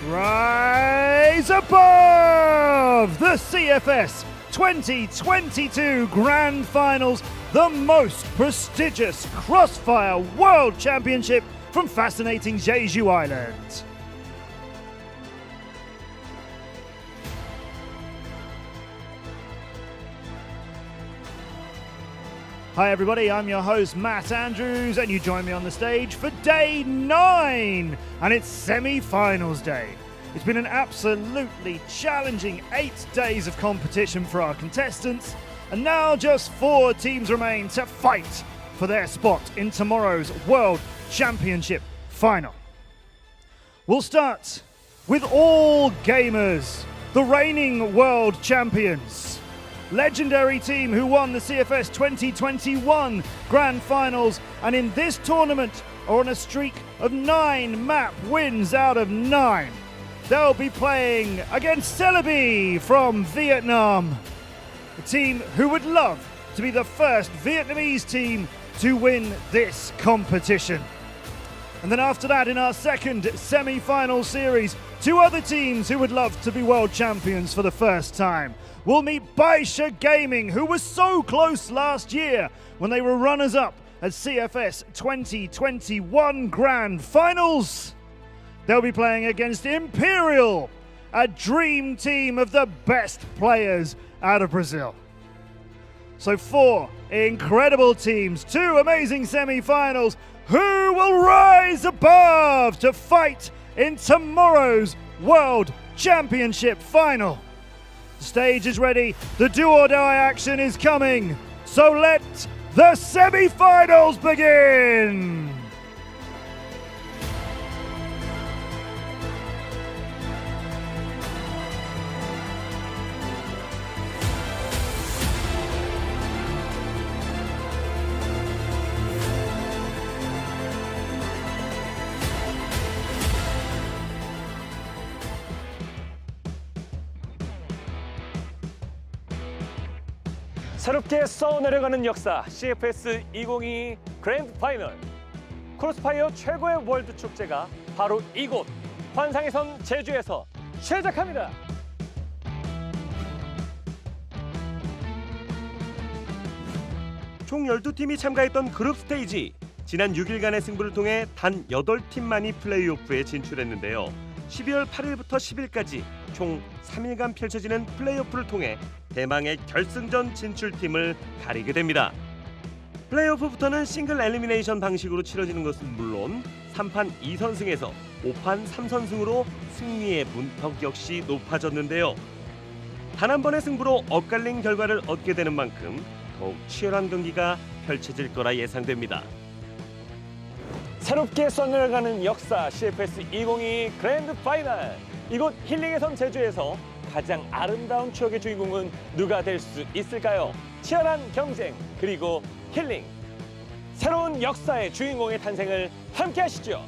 rise above the CFS 2022 Grand Finals, the most prestigious Crossfire World Championship from fascinating Jeju Island. Hi everybody, I'm your host Matt Andrews, and you join me on the stage for day 9, and it's semi-finals day. It's been an absolutely challenging 8 days of competition for our contestants, and now just 4 teams remain to fight for their spot in tomorrow's World Championship final. We'll start with all gamers, the reigning world champions. Legendary team who won the CFS 2021 Grand Finals, and in this tournament are on a streak of 9 map wins out of 9. They'll be playing against Celebi from Vietnam, a team who would love to be the first Vietnamese team to win this competition. And then after that, in our second semi-final series, 2 other teams who would love to be world champions for the first time. We'll meet BaiSha Gaming, who was so close last year when they were runners-up at CFS 2021 Grand Finals. They'll be playing against Imperial, a dream team of the best players out of Brazil. So 4 incredible teams, 2 amazing semi-finals. Who will rise above to fight in tomorrow's World Championship final? The stage is ready, the do or die action is coming, so let the semi-finals begin! 새롭게 써내려가는 역사 CFS 2022 그랜드 파이널. 크로스파이어 최고의 월드 축제가 바로 이곳 환상의 섬 제주에서 시작합니다. 총 12팀이 참가했던 그룹 스테이지. 지난 6일간의 승부를 통해 단 8팀만이 플레이오프에 진출했는데요. 12월 8일부터 10일까지 총 3일간 펼쳐지는 플레이오프를 통해 대망의 결승전 진출팀을 가리게 됩니다. 플레이오프부터는 싱글 엘리미네이션 방식으로 치러지는 것은 물론 3판 2선승에서 5판 3선승으로 승리의 문턱 역시 높아졌는데요. 단 한 번의 승부로 엇갈린 결과를 얻게 되는 만큼 더욱 치열한 경기가 펼쳐질 거라 예상됩니다. 새롭게 써내려가는 역사 CFS 2022 그랜드 파이널. 이곳 힐링의 섬 제주에서 가장 아름다운 추억의 주인공은 누가 될 수 있을까요? 치열한 경쟁 그리고 힐링. 새로운 역사의 주인공의 탄생을 함께 하시죠.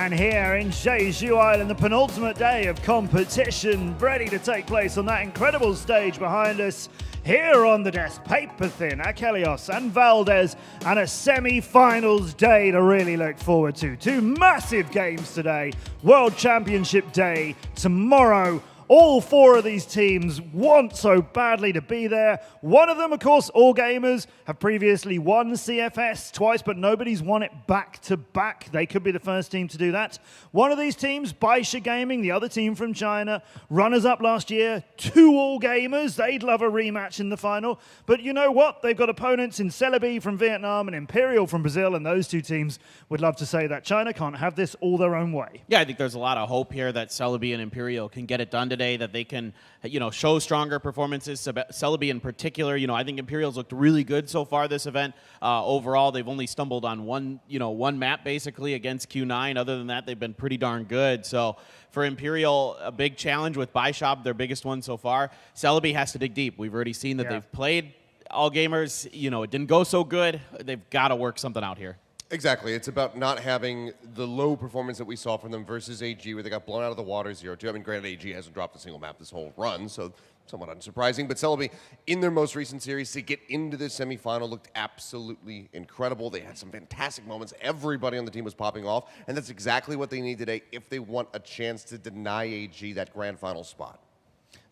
And here in Jeju Island, the penultimate day of competition, ready to take place on that incredible stage behind us. Here on the desk, paper thin, Akelios and Valdez, and a semi-finals day to really look forward to. 2 massive games today, World Championship Day tomorrow. All 4 of these teams want so badly to be there. One of them, of course, All Gamers, have previously won CFS twice, but nobody's won it back-to-back. They could be the first team to do that. One of these teams, BaiSha Gaming, the other team from China, runners-up last year, 2 All Gamers. They'd love a rematch in the final. But you know what? They've got opponents in Celebi from Vietnam and Imperial from Brazil, and those 2 teams would love to say that China can't have this all their own way. Yeah, I think there's a lot of hope here that Celebi and Imperial can get it done today, that they can, show stronger performances. Celebi in particular, I think Imperial's looked really good so far this event. Overall, they've only stumbled on one map basically against Q9. Other than that, they've been pretty darn good. So for Imperial, a big challenge with BaiSha, their biggest one so far. Celebi has to dig deep. We've already seen that they've played all gamers, you know, it didn't go so good. They've got to work something out here. Exactly. It's about not having the low performance that we saw from them versus AG, where they got blown out of the water 0-2. I mean, granted, AG hasn't dropped a single map this whole run, so somewhat unsurprising. But Celebi, in their most recent series, to get into the semifinal looked absolutely incredible. They had some fantastic moments. Everybody on the team was popping off, and that's exactly what they need today if they want a chance to deny AG that grand final spot.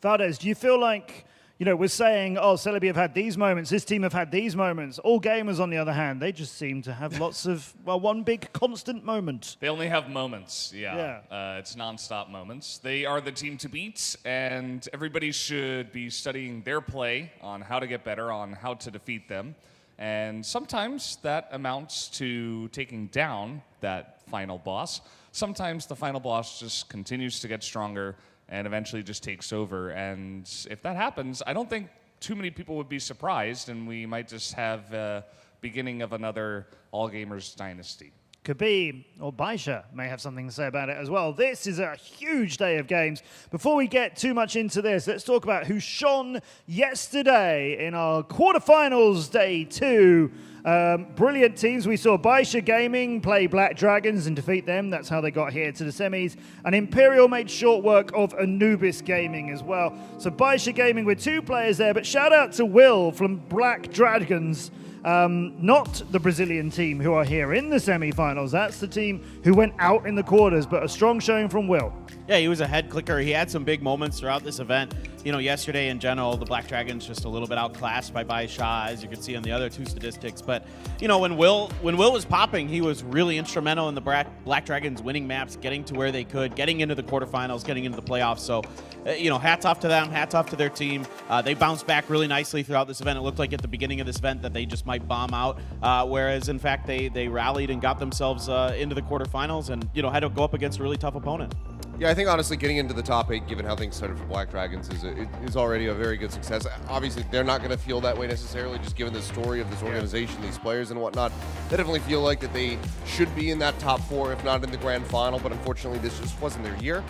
Valdez, do you feel like, you know, we're saying, oh, Celebi have had these moments, this team have had these moments. All gamers, on the other hand, they just seem to have lots of, well, one big constant moment. They only have moments, yeah. It's nonstop moments. They are the team to beat, and everybody should be studying their play on how to get better, on how to defeat them. And sometimes that amounts to taking down that final boss. Sometimes the final boss just continues to get stronger and eventually just takes over. And if that happens, I don't think too many people would be surprised, and we might just have a beginning of another All Gamers dynasty. Could be, or BaiSha may have something to say about it as well. This is a huge day of games. Before we get too much into this, let's talk about who shone yesterday in our quarterfinals day 2. Brilliant teams. We saw BaiSha Gaming play Black Dragons and defeat them. That's how they got here to the semis. And Imperial made short work of Anubis Gaming as well. So BaiSha Gaming with 2 players there, but shout out to Will from Black Dragons. Not the Brazilian team who are here in the semi-finals. That's the team who went out in the quarters, but a strong showing from Will. Yeah, he was a head clicker. He had some big moments throughout this event. You know, yesterday in general, the Black Dragons just a little bit outclassed by BaiSha, as you can see on the other 2 statistics. But, you know, when Will was popping, he was really instrumental in the Black Dragons winning maps, getting to where they could, getting into the quarterfinals, getting into the playoffs. So, you know, hats off to them, hats off to their team. They bounced back really nicely throughout this event. It looked like at the beginning of this event that they just might bomb out, whereas, in fact, they rallied and got themselves into the quarterfinals and, you know, had to go up against a really tough opponent. Yeah, I think honestly getting into the top 8, given how things started for Black Dragons, is already a very good success. Obviously, they're not going to feel that way necessarily, just given the story of this organization, these players and whatnot. They definitely feel like that they should be in that top 4, if not in the grand final, but unfortunately this just wasn't their year.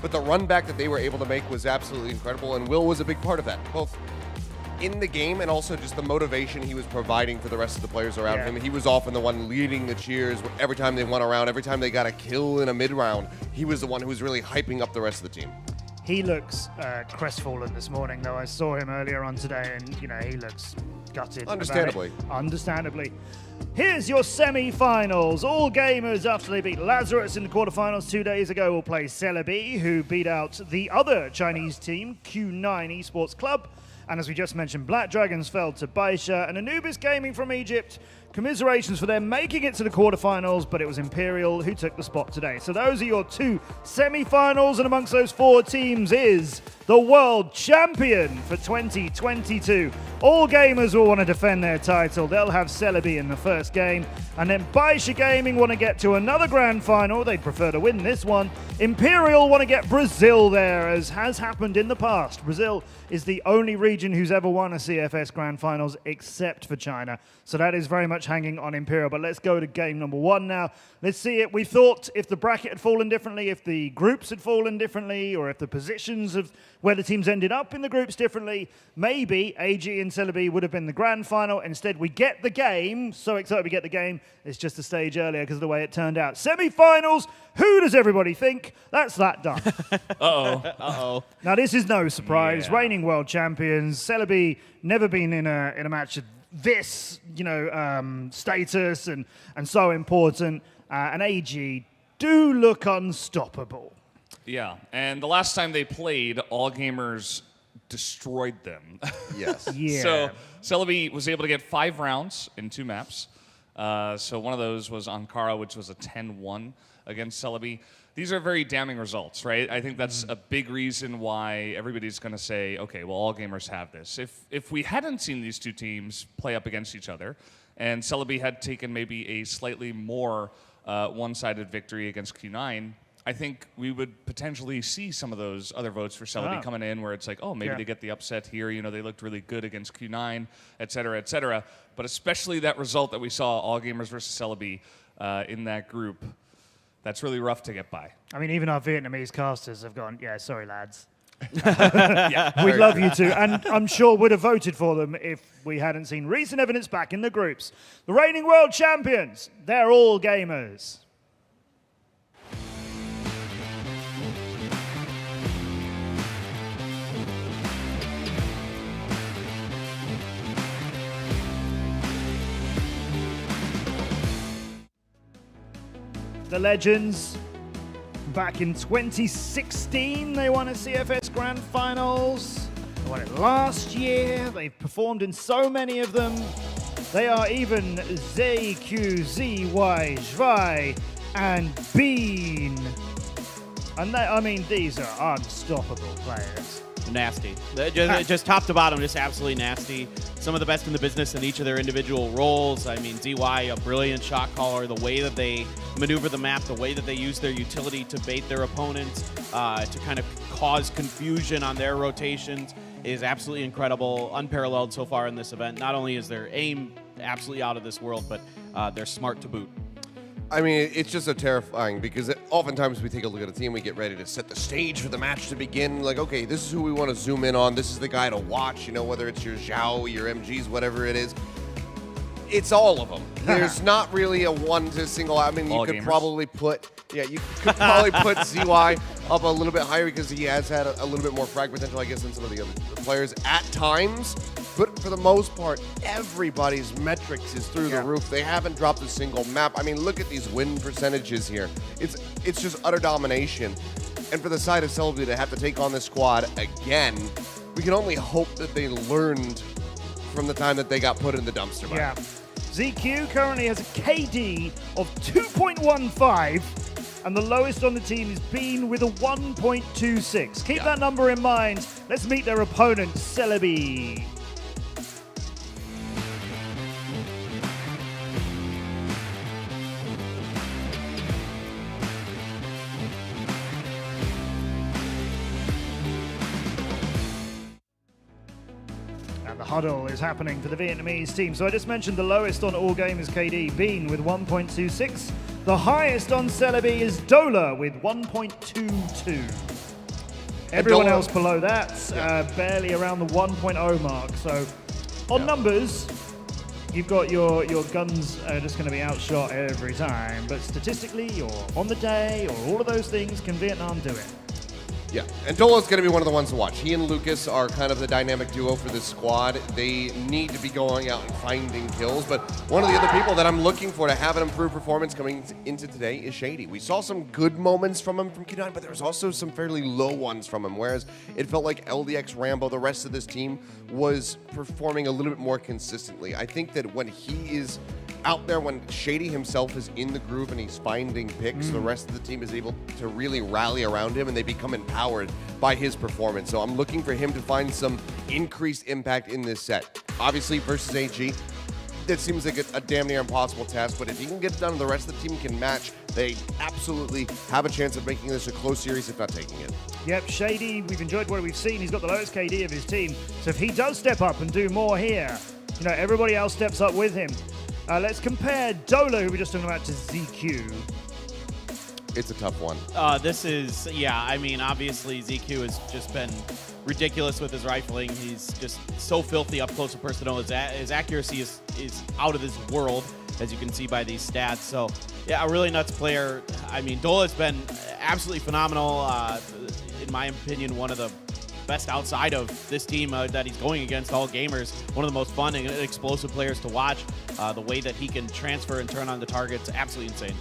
But the run back that they were able to make was absolutely incredible, and Will was a big part of that, both in the game and also just the motivation he was providing for the rest of the players around him. He was often the one leading the cheers every time they won a round, every time they got a kill in a mid-round. He was the one who was really hyping up the rest of the team. He looks crestfallen this morning, though. I saw him earlier on today, and, you know, he looks gutted. Understandably. Understandably. Here's your semi-finals. All gamers, after they beat Lazarus in the quarterfinals 2 days ago, will play Celebi, who beat out the other Chinese team, Q9 Esports Club. And as we just mentioned, Black Dragons fell to BaiSha, and Anubis Gaming from Egypt. Commiserations for them making it to the quarterfinals, but it was Imperial who took the spot today. So those are your 2 semi-finals, and amongst those 4 teams is the world champion for 2022. All gamers will want to defend their title. They'll have Celebi in the first game, and then BaiSha Gaming want to get to another grand final. They'd prefer to win this one. Imperial want to get Brazil there, as has happened in the past. Brazil is the only region who's ever won a CFS grand finals except for China. So that is very much hanging on Imperial. But let's go to game number 1 now. Let's see it. We thought if the bracket had fallen differently, if the groups had fallen differently, or if the positions of where the teams ended up in the groups differently, maybe AG and Celebi would have been the grand final. Instead, we get the game. So excited we get the game. It's just a stage earlier because of the way it turned out. Semi-finals. Who does everybody think? That's that done. Uh-oh. Now, this is no surprise. Reigning world champions. Celebi never been in a match of this, you know, status and so important. And AG do look unstoppable. Yeah, and the last time they played, All Gamers destroyed them. Yes. Yeah. So Celebi was able to get 5 rounds in 2 maps. So one of those was Ankara, which was a 10-1 against Celebi. These are very damning results, right? I think that's a big reason why everybody's going to say, okay, well, All Gamers have this. If we hadn't seen these 2 teams play up against each other, and Celebi had taken maybe a slightly more one-sided victory against Q9, I think we would potentially see some of those other votes for Celebi coming in where it's like, oh, maybe they get the upset here. You know, they looked really good against Q9, et cetera, et cetera. But especially that result that we saw, All Gamers versus Celebi in that group, that's really rough to get by. I mean, even our Vietnamese casters have gone, yeah, sorry, lads. We'd love you to, and I'm sure would have voted for them if we hadn't seen recent evidence back in the groups. The reigning world champions, they're all gamers. The Legends, back in 2016, they won a CFS Grand Finals. They won it last year. They've performed in so many of them. They are even ZQZY, Zhvai, and Bean. And I mean, these are unstoppable players. Nasty. Just top to bottom, just absolutely nasty. Some of the best in the business in each of their individual roles. I mean, ZY, a brilliant shot caller. The way that they maneuver the map, the way that they use their utility to bait their opponents, to kind of cause confusion on their rotations is absolutely incredible. Unparalleled so far in this event. Not only is their aim absolutely out of this world, but they're smart to boot. I mean, it's just so terrifying because oftentimes we take a look at a team, we get ready to set the stage for the match to begin. Like, okay, this is who we want to zoom in on. This is the guy to watch, you know, whether it's your Zhao, your MGs, whatever it is. It's all of them. There's not really a one to single. I mean, you could probably put, you could probably put ZY up a little bit higher because he has had a little bit more frag potential, I guess, than some of the other players at times. But for the most part, everybody's metrics is through the roof. They haven't dropped a single map. I mean, look at these win percentages here. It's just utter domination. And for the side of Celebi to have to take on this squad again, we can only hope that they learned from the time that they got put in the dumpster. Yeah. ZQ currently has a KD of 2.15, and the lowest on the team is Bean with a 1.26. Keep that number in mind. Let's meet their opponent, Celebi. Huddle is happening for the Vietnamese team. So I just mentioned the lowest on All Gamers KD, Bean with 1.26. The highest on Celebi is Dola with 1.22. Everyone else below that, barely around the 1.0 mark. So on numbers, you've got your guns are just going to be outshot every time. But statistically, or on the day, or all of those things, can Vietnam do it? Yeah, and Dola's going to be one of the ones to watch. He and Lucas are kind of the dynamic duo for this squad. They need to be going out and finding kills, but one of the other people that I'm looking for to have an improved performance coming into today is Shady. We saw some good moments from him from Q9, but there was also some fairly low ones from him, whereas it felt like LDX, Rambo, the rest of this team was performing a little bit more consistently. I think that when he is out there, when Shady himself is in the groove and he's finding picks, the rest of the team is able to really rally around him and they become empowered by his performance. So I'm looking for him to find some increased impact in this set. Obviously versus AG, that seems like a damn near impossible task, but if he can get it done and the rest of the team can match, they absolutely have a chance of making this a close series, if not taking it. Yep, Shady, we've enjoyed what we've seen. He's got the lowest KD of his team. So if he does step up and do more here, you know, everybody else steps up with him. Let's compare Dola, who we're just talking about, to ZQ. It's a tough one. This is, I mean, obviously ZQ has just been ridiculous with his rifling. He's just so filthy up close and personal. His accuracy is out of this world, as you can see by these stats. So, yeah, a really nuts player. I mean, Dola's been absolutely phenomenal. In my opinion, one of the best outside of this team that he's going against, all gamers. One of the most fun and explosive players to watch. The way that he can transfer and turn on the targets, absolutely insane.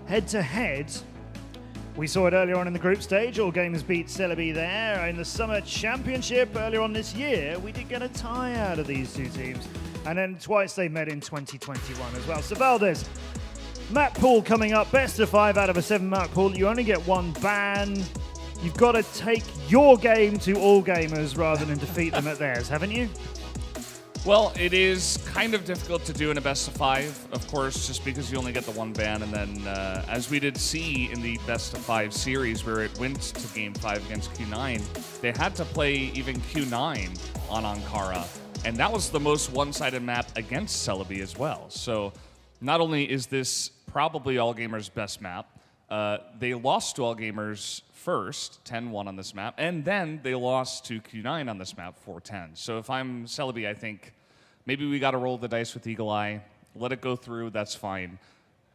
Head-to-head, we saw it earlier on in the group stage. All Gamers beat Celebi there. In the Summer Championship earlier on this year, we did get a tie out of these two teams. And then twice they met in 2021 as well. So Valdez, map pool coming up. Best of 5 out of a 7 map pool. You only get 1 ban. You've got to take your game to All Gamers rather than defeat them at theirs, haven't you? Well, it is kind of difficult to do in a best of 5, of course, just because you only get the 1 ban. And then, as we did see in the best of 5 series where it went to Game 5 against Q9, they had to play even Q9 on Ankara. And that was the most one-sided map against Celebi as well. So not only is this probably All Gamers' best map, they lost to All Gamers first, 10-1 on this map, and then they lost to Q9 on this map, 4-10. So if I'm Celebi, I think maybe we got to roll the dice with Eagle Eye, let it go through, that's fine.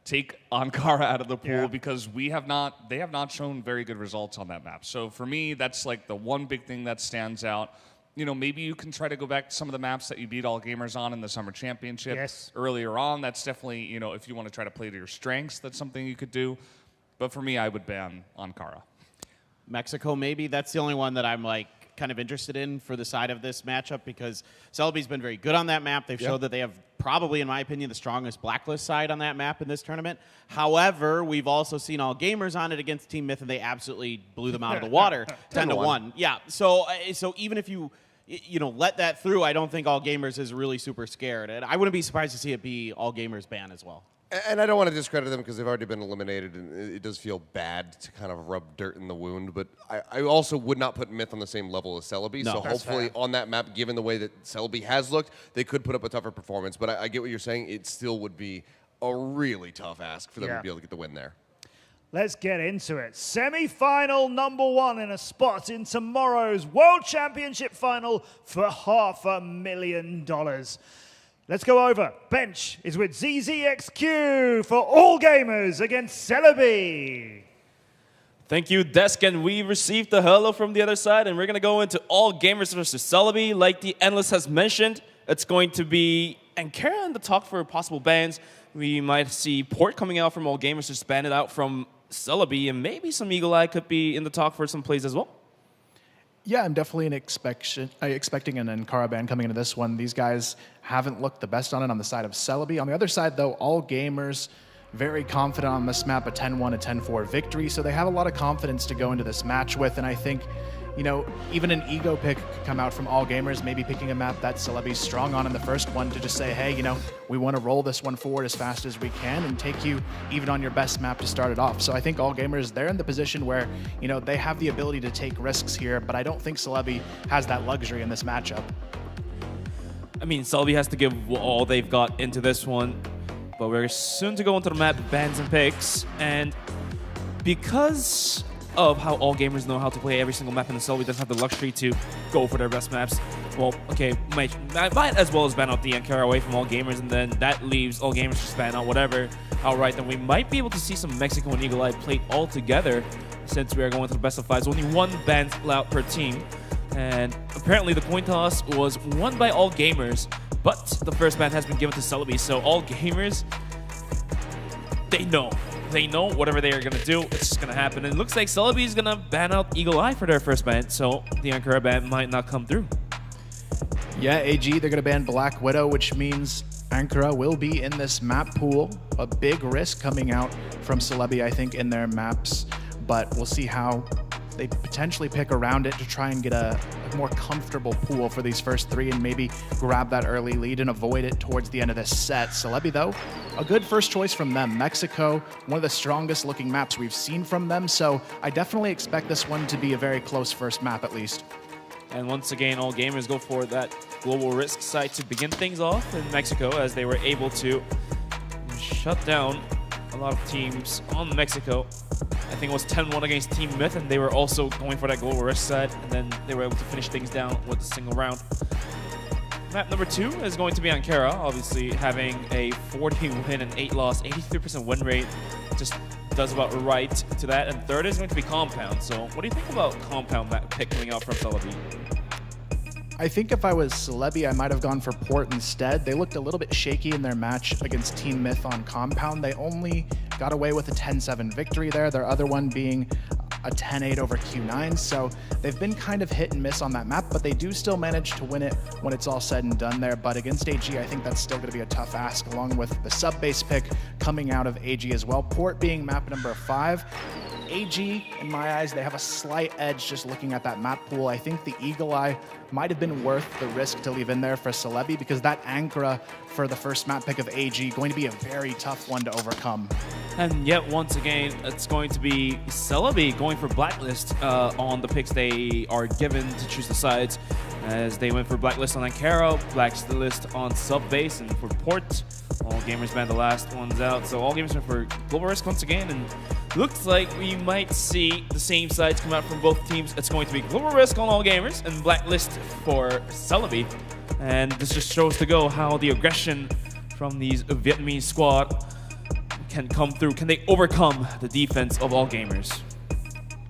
Take Ankara out of the pool because they have not shown very good results on that map. So for me, that's like the one big thing that stands out. You know, maybe you can try to go back to some of the maps that you beat All Gamers on in the Summer Championship earlier on. That's definitely, you know, if you want to try to play to your strengths, that's something you could do. But for me, I would ban Ankara. Mexico, maybe. That's the only one that I'm like kind of interested in for the side of this matchup because Celebi's been very good on that map. They've showed that they have probably, in my opinion, the strongest blacklist side on that map in this tournament. However, we've also seen All Gamers on it against Team Myth, and they absolutely blew them out of the water, 10-1. Yeah. So even if you let that through, I don't think All Gamers is really super scared, and I wouldn't be surprised to see it be All Gamers ban as well. And I don't want to discredit them because they've already been eliminated, and it does feel bad to kind of rub dirt in the wound. But I also would not put Myth on the same level as Celebi. No. So hopefully on that map, given the way that Celebi has looked, they could put up a tougher performance. But I get what you're saying. It still would be a really tough ask for them to be able to get the win there. Let's get into it. Semi-final number 1 in a spot in tomorrow's World Championship final for $500,000. Let's go over. Bench is with ZZXQ for All Gamers against Celebi. Thank you, Desk, and we received the hello from the other side, and we're going to go into All Gamers versus Celebi. Like the Endless has mentioned, it's going to be Ankara in the talk for possible bans. We might see Port coming out from All Gamers, just ban it out from Celebi, and maybe some Eagle Eye could be in the talk for some plays as well. Yeah, I'm definitely expecting an Ankara ban coming into this one. These guys haven't looked the best on it on the side of Celebi. On the other side, though, All Gamers very confident on this map, a 10-1, a 10-4 victory, so they have a lot of confidence to go into this match with, and I think, you know, even an ego pick could come out from All Gamers, maybe picking a map that Celebi's strong on in the first one to just say, hey, you know, we want to roll this one forward as fast as we can and take you even on your best map to start it off. So I think All Gamers, they're in the position where, you know, they have the ability to take risks here, but I don't think Celebi has that luxury in this matchup. I mean, Celebi has to give all they've got into this one, but we're soon to go into the map bans and picks, and because of how All Gamers know how to play every single map in the Celebi doesn't have the luxury to go for their best maps. Well, okay, might as well as ban out the Ankara away from All Gamers, and then that leaves All Gamers just ban out whatever outright. Then we might be able to see some Mexico and Eagle Eye played all together since we are going to the best of 5s. Only one ban allowed per team, and apparently the coin toss was won by All Gamers, but the first ban has been given to Celebi, so All Gamers, they know whatever they are going to do, it's just going to happen. And it looks like Celebi is going to ban out Eagle Eye for their first ban, so the Ankara ban might not come through. Yeah, AG, they're going to ban Black Widow, which means Ankara will be in this map pool. A big risk coming out from Celebi, I think, in their maps, but we'll see how they potentially pick around it to try and get a more comfortable pool for these first 3 and maybe grab that early lead and avoid it towards the end of this set. Celebi, though, a good first choice from them. Mexico, one of the strongest looking maps we've seen from them, so I definitely expect this one to be a very close first map at least. And once again, All Gamers go for that global risk site to begin things off in Mexico, as they were able to shut down a lot of teams on Mexico. I think it was 10-1 against Team Myth, and they were also going for that global risk side, and then they were able to finish things down with a single round. Map number 2 is going to be Ankara, obviously having a 40 win and 8 loss, 83% win rate, just does about right to that. And third is going to be Compound. So what do you think about Compound map pick coming out from Celebi? I think if I was Celebi, I might have gone for Port instead. They looked a little bit shaky in their match against Team Myth on Compound. They only got away with a 10-7 victory there, their other one being a 10-8 over Q9, so they've been kind of hit and miss on that map, but they do still manage to win it when it's all said and done there. But against AG, I think that's still going to be a tough ask, along with the sub-base pick coming out of AG as well. Port being map number 5. AG, in my eyes, they have a slight edge just looking at that map pool. I think the Eagle Eye might have been worth the risk to leave in there for Celebi, because that Ankara for the first map pick of AG going to be a very tough one to overcome. And yet, once again, it's going to be Celebi going for Blacklist on the picks they are given to choose the sides, as they went for Blacklist on Ankara, Blacklist on Sub-Base, and for Port, All Gamers banned the last ones out. So All Gamers went for Global Risk once again, and looks like we might see the same sides come out from both teams. It's going to be Global Risk on All Gamers and Blacklist for Celebi. And this just shows to go how the aggression from these Vietnamese squad can come through. Can they overcome the defense of All Gamers?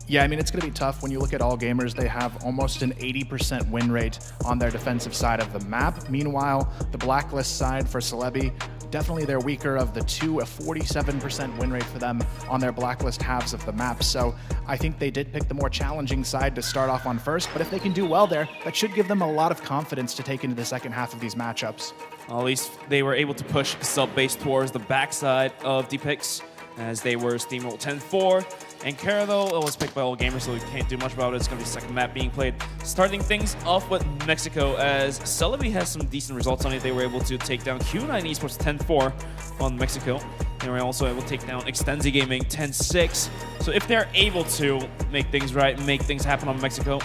Yeah, I mean, it's going to be tough. When you look at All Gamers, they have almost an 80% win rate on their defensive side of the map. Meanwhile, the Blacklist side for Celebi, definitely they're weaker of the two, a 47% win rate for them on their Blacklist halves of the map. So I think they did pick the more challenging side to start off on first, but if they can do well there, that should give them a lot of confidence to take into the second half of these matchups. At least they were able to push sub-base towards the backside of Depix as they were steamrolled 10-4. And Kara, though, was picked by All Gamers, so we can't do much about it. It's going to be the second map being played. Starting things off with Mexico, as Celebi has some decent results on it. They were able to take down Q9 Esports 10-4 on Mexico. They were also able to take down Extensi Gaming 10-6. So if they're able to make things right and make things happen on Mexico,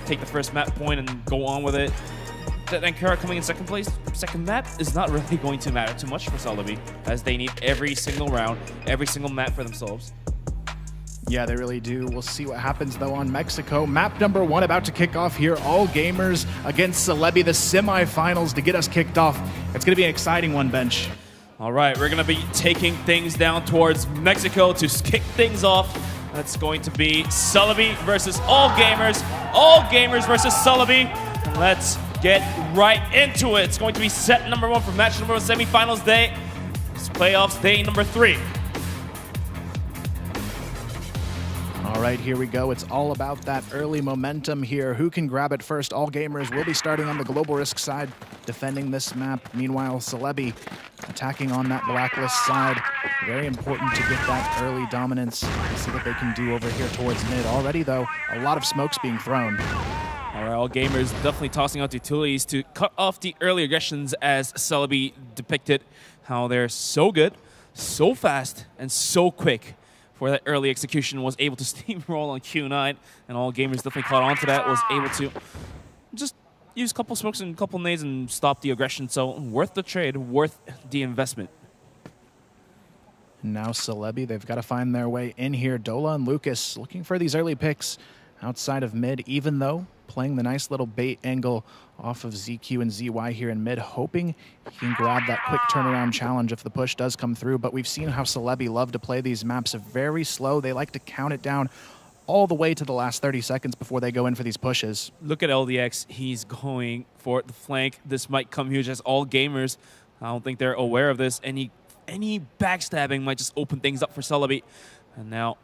take the first map point and go on with it, then Kara coming in second place, second map is not really going to matter too much for Celebi, as they need every single round, every single map for themselves. Yeah, they really do. We'll see what happens, though, on Mexico. Map number 1 about to kick off here. All Gamers against Celebi, the semifinals to get us kicked off. It's going to be an exciting one, Bench. All right, we're going to be taking things down towards Mexico to kick things off. That's going to be Celebi versus All Gamers. All Gamers versus Celebi. Let's get right into it. It's going to be set number 1 for match number 1, semifinals day. It's playoffs day number 3. All right, here we go. It's all about that early momentum here. Who can grab it first? All Gamers will be starting on the Global Risk side, defending this map. Meanwhile, Celebi attacking on that Blacklist side. Very important to get that early dominance. Let's see what they can do over here towards mid. Already, though, a lot of smokes being thrown. All right, All Gamers definitely tossing out utilities to cut off the early aggressions, as Celebi depicted how they're so good, so fast, and so quick. For that early execution, was able to steamroll on Q9, and All Gamers definitely caught on to that, was able to just use a couple smokes and a couple nades and stop the aggression. So worth the trade, worth the investment. Now Celebi, they've got to find their way in here. Dola and Lucas looking for these early picks outside of mid, even though playing the nice little bait angle off of ZQ and ZY here in mid, hoping he can grab that quick turnaround challenge if the push does come through. But we've seen how Celebi love to play these maps very slow. They like to count it down all the way to the last 30 seconds before they go in for these pushes. Look at LDX. He's going for the flank. This might come huge, as All Gamers, I don't think they're aware of this. Any backstabbing might just open things up for Celebi. And now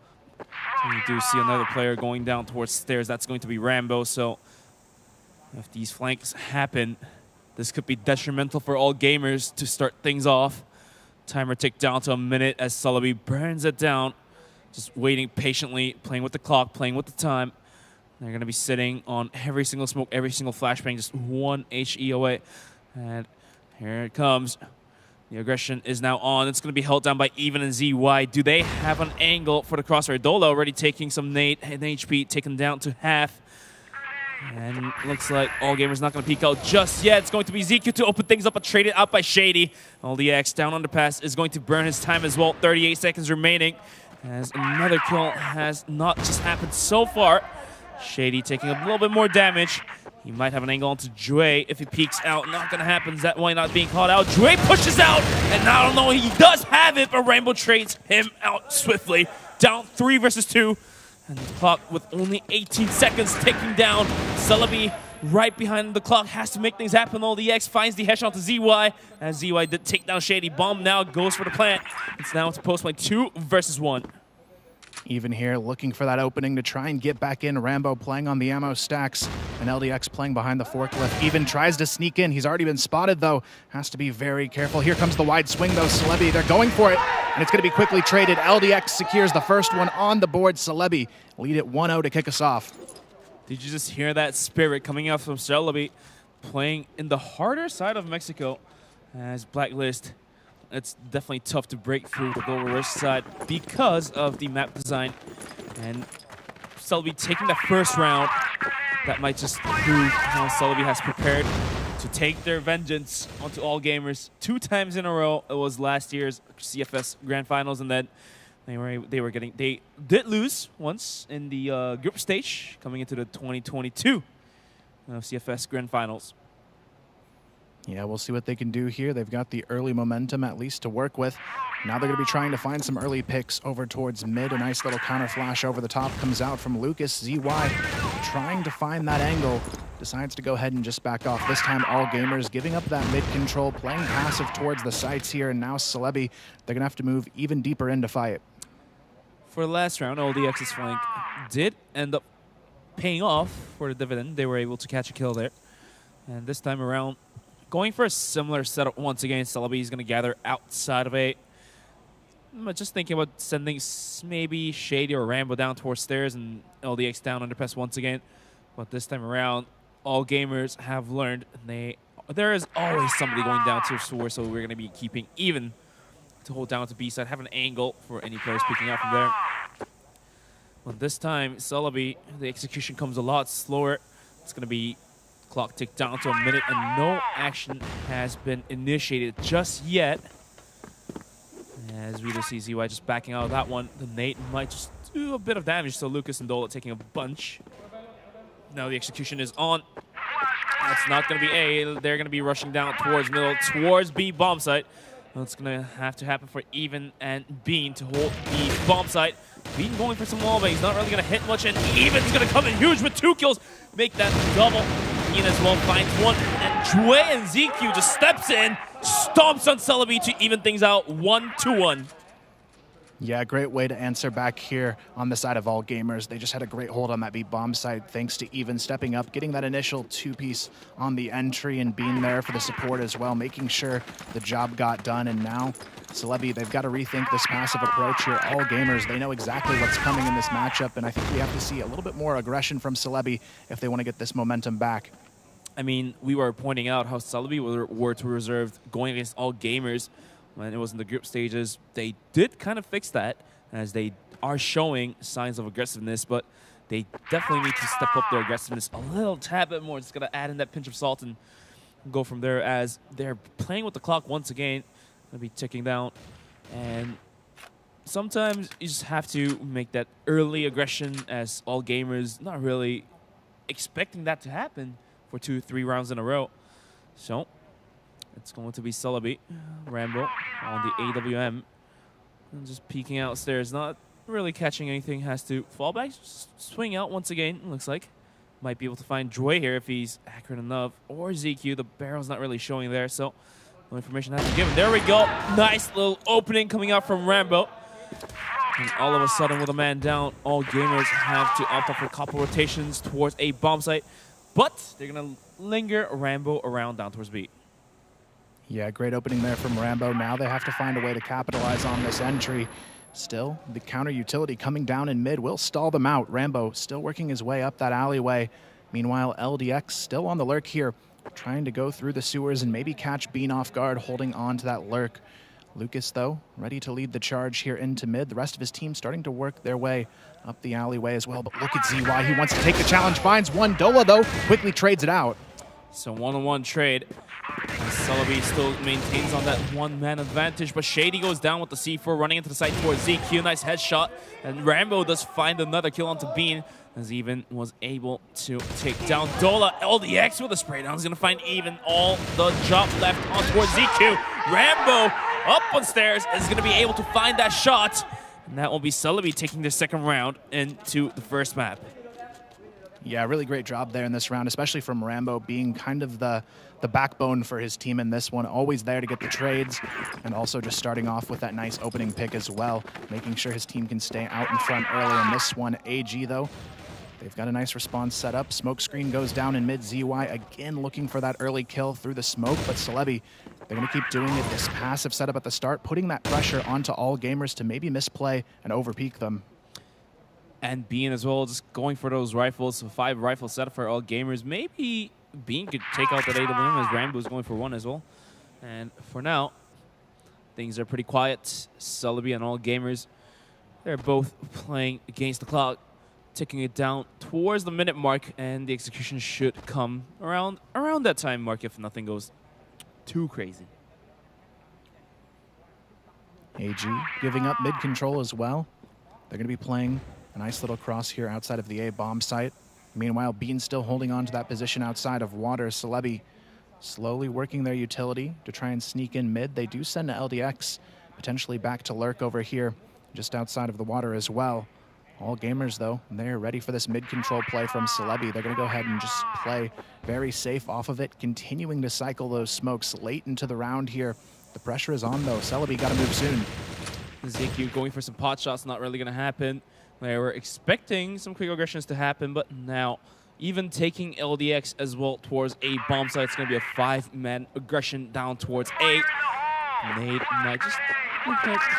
we do see another player going down towards stairs. That's going to be Rambo. So if these flanks happen, this could be detrimental for All Gamers to start things off. Timer ticked down to a minute as Celebi burns it down. Just waiting patiently, playing with the clock, playing with the time. They're going to be sitting on every single smoke, every single flashbang, just 1 HE away. And here it comes. The aggression is now on. It's going to be held down by Even and ZY. Do they have an angle for the crossfire? Dola already taking some nade and HP, taken down to half. And looks like All Gamers not going to peek out just yet. It's going to be ZQ to open things up, but traded out by Shady. LDX down underpass is going to burn his time as well. 38 seconds remaining, as another kill has not just happened so far. Shady taking a little bit more damage. He might have an angle onto Jue if he peeks out. Not going to happen. That way not being caught out. Jue pushes out, and I don't know, he does have it, but Rainbow trades him out swiftly. Down 3 versus 2. And the clock with only 18 seconds taking down Celebi right behind the clock. Has to make things happen. LDX finds the headshot to ZY, as ZY did take down Shady. Bomb now goes for the plant. It's now to post play 2 versus 1. Even here, looking for that opening to try and get back in. Rambo playing on the ammo stacks, and LDX playing behind the forklift. Even tries to sneak in. He's already been spotted, though. Has to be very careful. Here comes the wide swing, though. Celebi, they're going for it, and it's going to be quickly traded. LDX secures the first one on the board. Celebi lead it 1-0 to kick us off. Did you just hear that spirit coming out from Celebi, playing in the harder side of Mexico as Blacklist? It's definitely tough to break through the Global Risk side because of the map design. And Celebi taking the first round, that might just prove how Celebi has prepared to take their vengeance onto All Gamers 2 times in a row. It was last year's CFS Grand Finals, and then They did lose once in the group stage coming into the 2022 CFS Grand Finals. Yeah, we'll see what they can do here. They've got the early momentum at least to work with. Now they're going to be trying to find some early picks over towards mid. A nice little counter flash over the top comes out from Lucas. ZY trying to find that angle. Decides to go ahead and just back off. This time, All Gamers giving up that mid control, playing passive towards the sites here. And now Celebi, they're going to have to move even deeper into fight. For the last round, LDX's flank did end up paying off for the dividend. They were able to catch a kill there. And this time around, going for a similar setup once again. Celebi is going to gather outside of A. I'm just thinking about sending maybe Shady or Rambo down towards stairs and LDX down underpass once again. But this time around, All Gamers have learned there is always somebody going down to Source, so we're going to be keeping even to hold down to B side, have an angle for any players picking out from there. But this time, Celebi, the execution comes a lot slower. It's going to be clock ticked down to a minute, and no action has been initiated just yet. As we just see ZY just backing out of that one, the nade might just do a bit of damage, so Lucas and Dola taking a bunch. Now the execution is on. That's not going to be A. They're going to be rushing down towards middle, towards B bomb site. It's going to have to happen for Even and Bean to hold the bomb site. Bean going for some wall, but he's not really going to hit much, and Even's going to come in huge with 2 kills. Make that double. Bean as well finds one, and Jue and ZQ just steps in, stomps on Celebi to even things out 1-1. Yeah, great way to answer back here on the side of All Gamers. They just had a great hold on that B bomb site thanks to Even stepping up, getting that initial 2-piece on the entry and being there for the support as well, making sure the job got done. And now Celebi, they've got to rethink this passive approach here. All Gamers, they know exactly what's coming in this matchup, and I think we have to see a little bit more aggression from Celebi if they want to get this momentum back. I mean, we were pointing out how Celebi were to reserve going against All Gamers when it was in the group stages. They did kind of fix that, as they are showing signs of aggressiveness, but they definitely need to step up their aggressiveness a little tad bit more. Just got to add in that pinch of salt and go from there, as they're playing with the clock once again. Going to be ticking down, and sometimes you just have to make that early aggression, as All Gamers not really expecting that to happen for 2-3 rounds in a row. So it's going to be Celebi, Rambo on the AWM, and just peeking out stairs, not really catching anything. Has to fall back, swing out once again. Looks like might be able to find Joy here if he's accurate enough, or ZQ. The barrel's not really showing there, so no information has to be given. There we go. Nice little opening coming out from Rambo. And all of a sudden, with a man down, All Gamers have to opt for a couple rotations towards a bomb site, but they're going to linger Rambo around down towards B. Yeah, great opening there from Rambo. Now they have to find a way to capitalize on this entry. Still, the counter utility coming down in mid will stall them out. Rambo still working his way up that alleyway. Meanwhile, LDX still on the lurk here, trying to go through the sewers and maybe catch Bean off guard, holding on to that lurk. Lucas, though, ready to lead the charge here into mid. The rest of his team starting to work their way up the alleyway as well. But look at ZY. He wants to take the challenge, finds one. Dola, though, quickly trades it out. So one-on-one trade. Celebi still maintains on that one-man advantage, but Shady goes down with the C4, running into the side towards ZQ. Nice headshot, and Rambo does find another kill onto Bean, as Even was able to take down Dola. LDX with a spray down is going to find Even. All the drop left on towards ZQ. Rambo up on stairs is going to be able to find that shot, and that will be Celebi taking the second round into the first map. Yeah, really great job there in this round, especially from Rambo being kind of the backbone for his team in this one. Always there to get the trades, and also just starting off with that nice opening pick as well, making sure his team can stay out in front early in this one. AG, though, they've got a nice response set up. Smoke screen goes down in mid. ZY again looking for that early kill through the smoke, but Celebi, they're going to keep doing it. This passive setup at the start, putting that pressure onto All Gamers to maybe misplay and overpeak them. And Bean as well, just going for those rifles. So 5 rifle setup for All Gamers. Maybe Bean could take out that AWM, as Rambo's going for 1 as well. And for now, things are pretty quiet. Celebi and All Gamers, they're both playing against the clock, ticking it down towards the minute mark, and the execution should come around that time mark if nothing goes too crazy. AG giving up mid control as well. They're going to be playing a nice little cross here outside of the A bomb site. Meanwhile, Bean still holding on to that position outside of water. Celebi slowly working their utility to try and sneak in mid. They do send to LDX, potentially back to lurk over here, just outside of the water as well. All gamers, though, they're ready for this mid-control play from Celebi. They're going to go ahead and just play very safe off of it, continuing to cycle those smokes late into the round here. The pressure is on, though. Celebi got to move soon. ZQ going for some pot shots, not really going to happen. They were expecting some quick aggressions to happen, but now even taking LDX as well towards A bomb site, it's going to be a 5-man aggression down towards A. Nade might just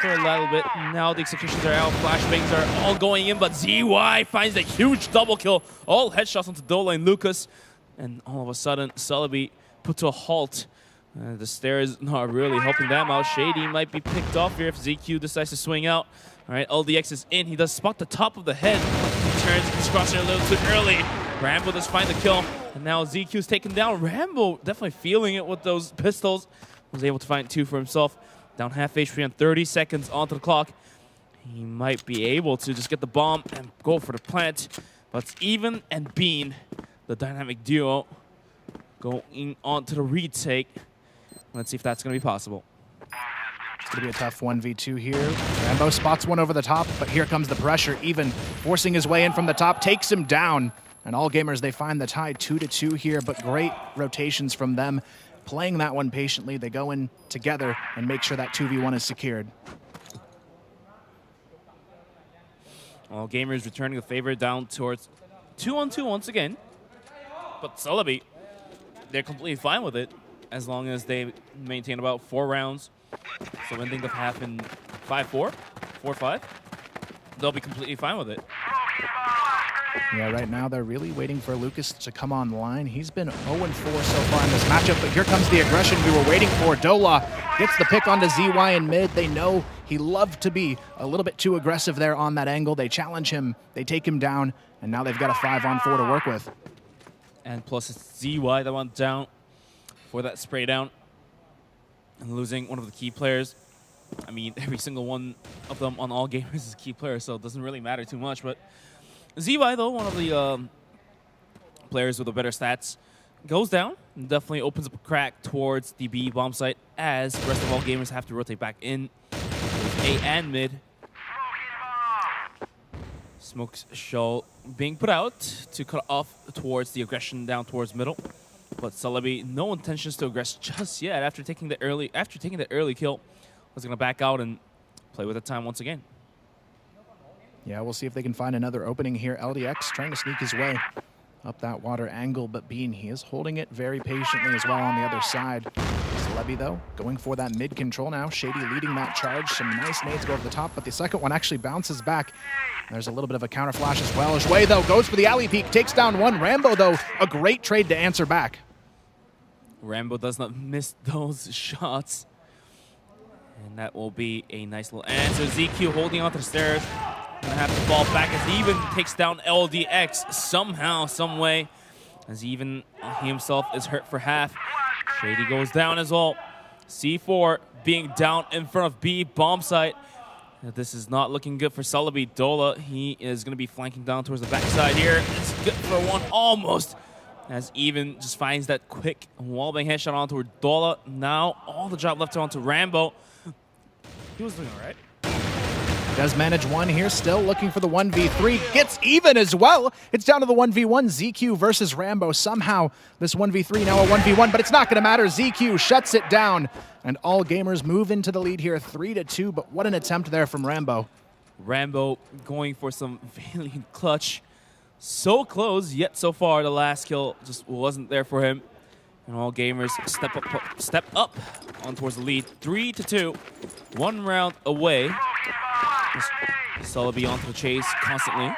for a little bit. Now the executions are out, flashbangs are all going in, but ZY finds a huge double kill. All headshots onto Dola and Lucas. And all of a sudden, Celebi put to a halt. The stairs not really helping them out. Shady might be picked off here if ZQ decides to swing out. All right, LDX is in. He does spot the top of the head. He turns his crosshair a little too early. Rambo does find the kill. And now ZQ's taken down. Rambo definitely feeling it with those pistols. Was able to find 2 for himself. Down half HP and 30 seconds onto the clock. He might be able to just get the bomb and go for the plant. But it's Even and Bean, the dynamic duo, going on to the retake. Let's see if that's going to be possible. It's going to be a tough 1v2 here. Rambo spots one over the top, but here comes the pressure. Even forcing his way in from the top, takes him down. And all gamers, they find the tie 2-2 here, but great rotations from them. Playing that one patiently, they go in together and make sure that 2v1 is secured. All gamers returning the favor down towards 2-on-2 once again. But Celebi, they're completely fine with it as long as they maintain about 4 rounds. So when things have happened 5-4, 4-5, they'll be completely fine with it. Yeah, right now they're really waiting for Lucas to come online. He's been 0-4 so far in this matchup, but here comes the aggression we were waiting for. Dola gets the pick onto ZY in mid. They know he loved to be a little bit too aggressive there on that angle. They challenge him, they take him down, and now they've got a 5-on-4 to work with. And plus it's ZY that went down for that spray down. And losing one of the key players. I mean, every single one of them on all gamers is a key player, so it doesn't really matter too much. But ZY, though, one of the players with the better stats, goes down and definitely opens up a crack towards the B bomb site as the rest of all gamers have to rotate back in. A and mid. Smoke's shell being put out to cut off towards the aggression down towards middle. But Celebi, no intentions to aggress just yet after taking the early kill. Was going to back out and play with the time once again. Yeah, we'll see if they can find another opening here. LDX trying to sneak his way up that water angle, but Bean, he is holding it very patiently as well on the other side. Celebi, though, going for that mid control now. Shady leading that charge. Some nice nades go over the top, but the second one actually bounces back. There's a little bit of a counter flash as well. Jouet, though, goes for the alley peek, takes down one. Rambo, though, a great trade to answer back. Rambo does not miss those shots. And that will be a nice little answer. ZQ holding onto the stairs. Gonna have to fall back as he even takes down LDX somehow, some way. As even he himself is hurt for half. Shady goes down as well. C4 being down in front of B bomb site. This is not looking good for Celebi. Dola, he is going to be flanking down towards the backside here. It's good for one almost. As Even just finds that quick wallbang headshot onto Dola. Now all the job left onto Rambo. He was doing all right. Does manage one here, still looking for the 1v3. Gets even as well. It's down to the 1v1. ZQ versus Rambo. Somehow this 1v3 now a 1v1, but it's not going to matter. ZQ shuts it down. And all gamers move into the lead here 3-2, but what an attempt there from Rambo. Rambo going for some valiant clutch. So close, yet so far the last kill just wasn't there for him. And all gamers step up on towards the lead. 3-2, 1 round away. Celebi onto the chase constantly.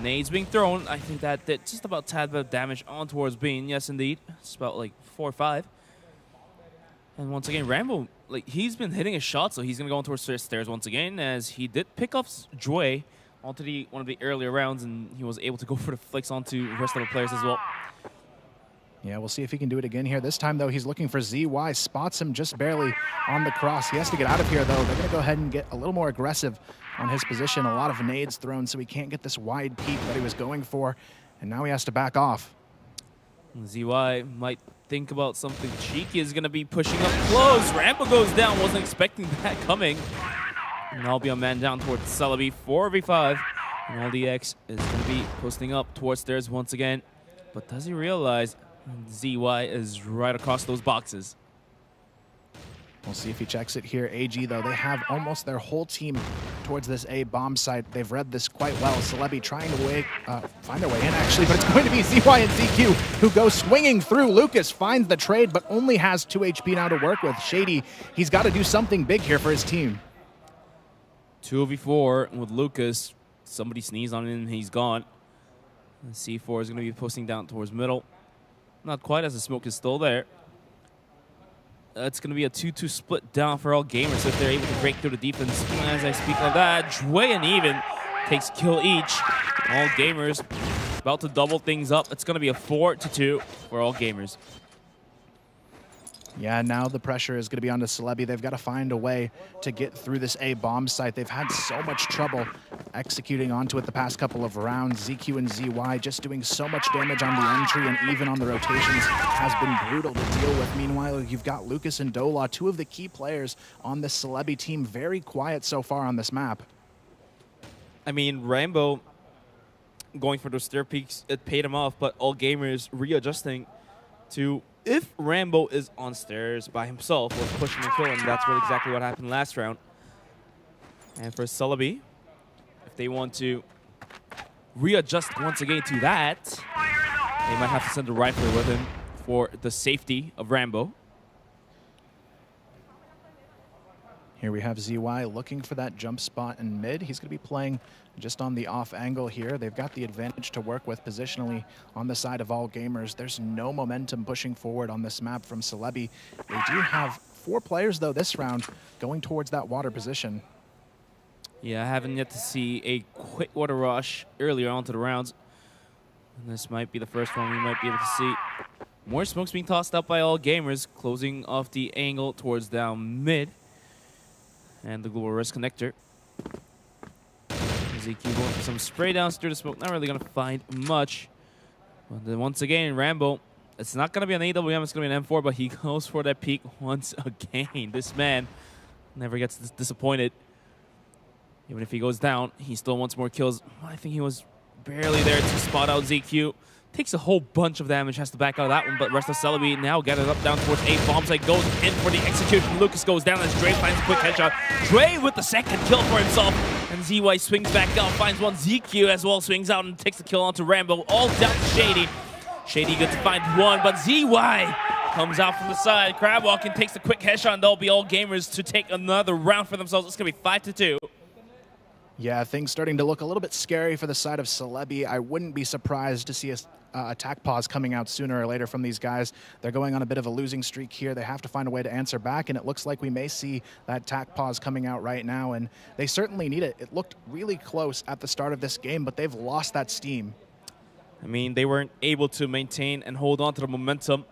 Nades being thrown. I think that did just about tad bit of damage on towards Bean. Yes, indeed. It's about like 4 or 5. And once again, Rambo, like he's been hitting his shot, so he's gonna go on towards the stairs once again, as he did pick up Jouet onto one of the earlier rounds, and he was able to go for the flicks onto the rest of the players as well. Yeah, we'll see if he can do it again here. This time, though, he's looking for ZY. Spots him just barely on the cross. He has to get out of here, though. They're going to go ahead and get a little more aggressive on his position. A lot of nades thrown, so he can't get this wide peek that he was going for. And now he has to back off. ZY might think about something cheeky. Is going to be pushing up close. Rambo goes down. Wasn't expecting that coming. And that'll be a man down towards Celebi. 4v5. And LDX is going to be posting up towards theirs once again. But does he realize ZY is right across those boxes? We'll see if he checks it here. AG, though, they have almost their whole team towards this A bomb site. They've read this quite well. Celebi trying to find their way in, actually, but it's going to be ZY and ZQ who go swinging through. Lucas finds the trade, but only has 2 HP now to work with. Shady, he's got to do something big here for his team. 2v4 with Lucas. Somebody sneezed on him and he's gone. And C4 is going to be posting down towards middle. Not quite, as the smoke is still there. It's going to be a 2-2 split down for all gamers if they're able to break through the defense. As I speak of that, Dway and Even takes kill each. All gamers about to double things up. It's going to be a 4-2 for all gamers. Yeah, now the pressure is going to be onto Celebi. They've got to find a way to get through this A bomb site. They've had so much trouble executing onto it the past couple of rounds. ZQ and ZY just doing so much damage on the entry and even on the rotations has been brutal to deal with. Meanwhile, you've got Lucas and Dola, 2 of the key players on this Celebi team, very quiet so far on this map. I mean, Rambo going for those stair peaks, it paid him off, but all gamers readjusting to if Rambo is on stairs by himself, was pushing and killing. That's exactly what happened last round. And for Celebi, if they want to readjust once again to that, they might have to send a rifler with him for the safety of Rambo. Here we have ZY looking for that jump spot in mid. He's going to be playing just on the off angle here. They've got the advantage to work with positionally on the side of all gamers. There's no momentum pushing forward on this map from Celebi. They do have 4 players, though, this round going towards that water position. Yeah, I haven't yet to see a quick water rush earlier onto the rounds. And this might be the first one we might be able to see. More smokes being tossed up by all gamers, closing off the angle towards down mid. And the global risk connector. ZQ going for some spray downs through the smoke. Not really going to find much. But then once again, Rambo, it's not going to be an AWM, it's going to be an M4, but he goes for that peak once again. This man never gets disappointed. Even if he goes down, he still wants more kills. I think he was barely there to spot out ZQ. Takes a whole bunch of damage, has to back out of that one, but rest of Celebi now get it up down towards A. Bomb site goes in for the execution. Lucas goes down as Dre finds a quick headshot. Dre with the second kill for himself. And ZY swings back out, finds one. ZQ as well swings out and takes the kill onto Rambo. All down to Shady. Shady gets to find one, but ZY comes out from the side. Crab walking takes a quick headshot, and they'll be all gamers to take another round for themselves. It's going to be 5-2. Yeah, things starting to look a little bit scary for the side of Celebi. I wouldn't be surprised to see a attack pause coming out sooner or later from these guys. They're going on a bit of a losing streak here. They have to find a way to answer back, and it looks like we may see that attack pause coming out right now, and they certainly need it. It looked really close at the start of this game, but they've lost that steam. I mean, they weren't able to maintain and hold on to the momentum.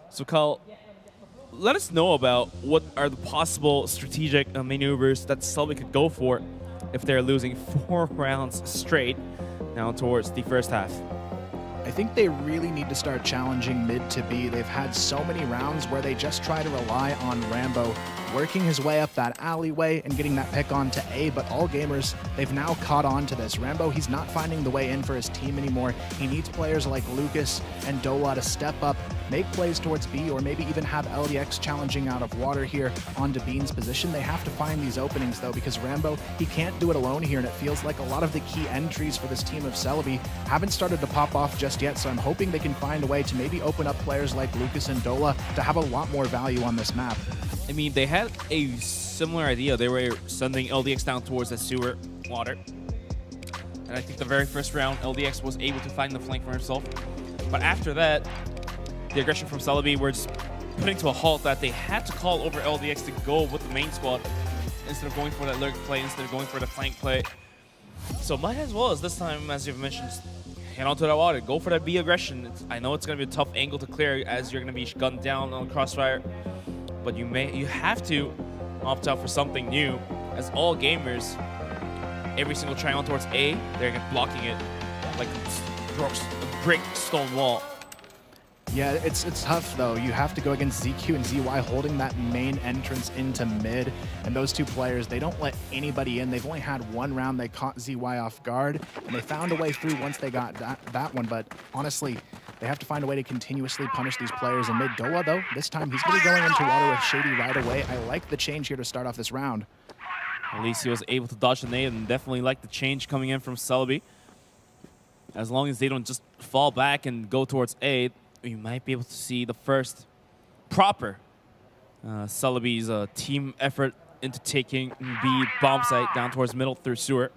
So, Kyle, let us know about what are the possible strategic maneuvers that Celebi could go for if they're losing 4 rounds straight now towards the first half. I think they really need to start challenging mid to B. They've had so many rounds where they just try to rely on Rambo working his way up that alleyway and getting that pick on to A, but all gamers, they've now caught on to this. Rambo, he's not finding the way in for his team anymore. He needs players like Lucas and Dola to step up, make plays towards B, or maybe even have LDX challenging out of water here onto Bean's position. They have to find these openings, though, because Rambo, he can't do it alone here, and it feels like a lot of the key entries for this team of Celebi haven't started to pop off just yet, so I'm hoping they can find a way to maybe open up players like Lucas and Dola to have a lot more value on this map. I mean, they had a similar idea. They were sending LDX down towards the sewer water. And I think the very first round, LDX was able to find the flank for himself. But after that, the aggression from Celebi were just putting to a halt that they had to call over LDX to go with the main squad instead of going for that lurk play, instead of going for the flank play. So might as well as this time, as you've mentioned, head onto that water. Go for that B aggression. I know it's going to be a tough angle to clear as you're going to be gunned down on crossfire, but you have to opt out for something new. As all gamers, every single try on towards A, they're blocking it like a brick stone wall. Yeah, it's tough though. You have to go against ZQ and ZY holding that main entrance into mid. And those two players, they don't let anybody in. They've only had one round. They caught ZY off guard, and they found a way through once they got that one. But honestly, they have to find a way to continuously punish these players in mid. Doa, though, this time he's going to be going into water with Shady right away. I like the change here to start off this round. At least he was able to dodge the nade, and definitely like the change coming in from Celebi. As long as they don't just fall back and go towards A, you might be able to see the first proper Celebi's team effort into taking B bomb site down towards middle through sewer.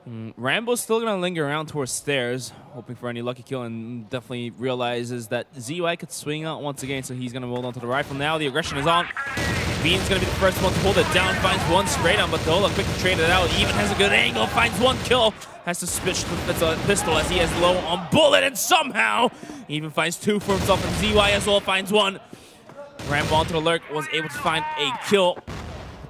Rambo's still going to linger around towards stairs, hoping for any lucky kill, and definitely realizes that ZY could swing out once again, so he's going to hold on to the rifle now. The aggression is on. Bean's going to be the first one to hold it down, finds one straight on, but Dola quick to trade it out. Even has a good angle, finds one kill. Has to switch the pistol as he has low on bullet, and somehow even finds two for himself, and ZY as well finds one. Rambo onto the lurk, was able to find a kill.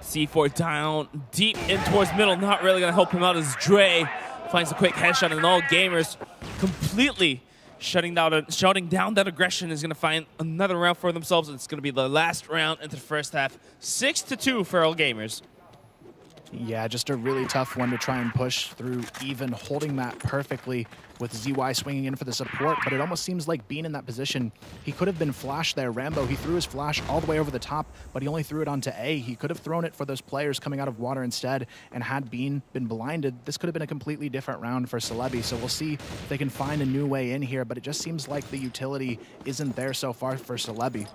C4 down deep in towards middle, not really gonna help him out as Dre finds a quick headshot, and all gamers completely shutting down that aggression is gonna find another round for themselves. It's gonna be the last round into the first half. 6-2 for all gamers. Yeah, just a really tough one to try and push through, even holding that perfectly with ZY swinging in for the support, but it almost seems like being in that position, he could have been flashed there. Rambo, he threw his flash all the way over the top, but he only threw it onto A. He could have thrown it for those players coming out of water instead, and had Bean been blinded, this could have been a completely different round for Celebi, so we'll see if they can find a new way in here, but it just seems like the utility isn't there so far for Celebi.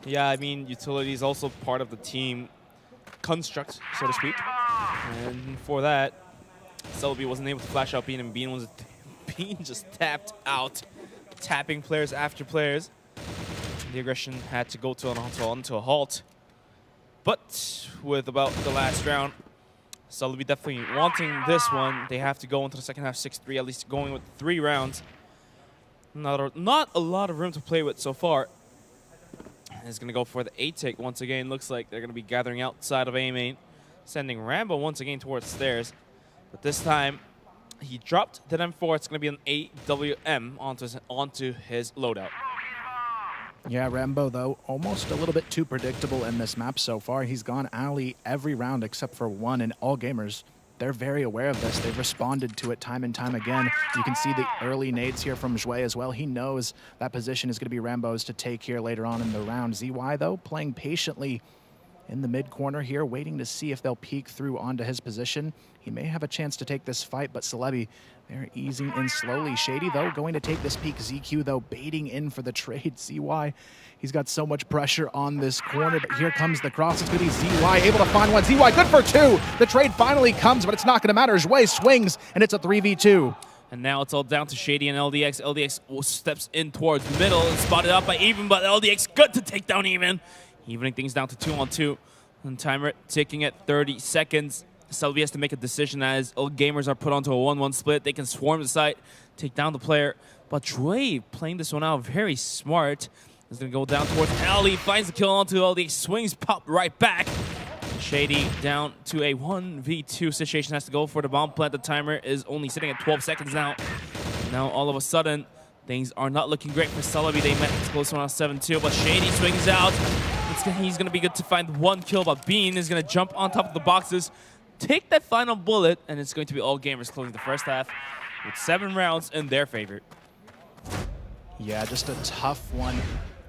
Yeah, I mean, utility is also part of the team construct, so to speak. And for that, Celebi wasn't able to flash out Bean, and Bean just tapped out, tapping players after players. The aggression had to go to a halt. But with about the last round, Celebi definitely wanting this one. They have to go into the second half 6-3, at least going with 3 rounds. Not a lot of room to play with so far. Is going to go for the A take once again. Looks like they're going to be gathering outside of A main, sending Rambo once again towards stairs. But this time, he dropped the M4. It's going to be an AWM onto his loadout. Yeah, Rambo, though, almost a little bit too predictable in this map so far. He's gone alley every round except for one, and all gamers, they're very aware of this. They've responded to it time and time again. You can see the early nades here from Zhui as well. He knows that position is going to be Rambo's to take here later on in the round. ZY, though, playing patiently in the mid corner here, waiting to see if they'll peek through onto his position. He may have a chance to take this fight, but Celebi, they're easing in slowly. Shady, though, going to take this peek. ZQ, though, baiting in for the trade. ZY, he's got so much pressure on this corner, but here comes the cross. It's going to be ZY able to find one. ZY good for 2. The trade finally comes, but it's not going to matter. Zhui swings, and it's a 3v2. And now it's all down to Shady and LDX. LDX steps in towards middle and spotted out by Even, but LDX good to take down Even. Evening things down to 2-on-2. And timer ticking at 30 seconds. Celebi has to make a decision as all gamers are put onto a 1-1 split. They can swarm the site, take down the player. But Dre playing this one out very smart. Is going to go down towards Alley. Finds the kill onto LDX. Swings, pop right back. Shady down to a 1v2 situation. Has to go for the bomb plant. The timer is only sitting at 12 seconds now. Now all of a sudden, things are not looking great for Celebi. They met this close one on 7-2, but Shady swings out. He's going to be good to find 1 kill, but Bean is going to jump on top of the boxes, take that final bullet, and it's going to be all gamers closing the first half with 7 rounds in their favor. Yeah, just a tough one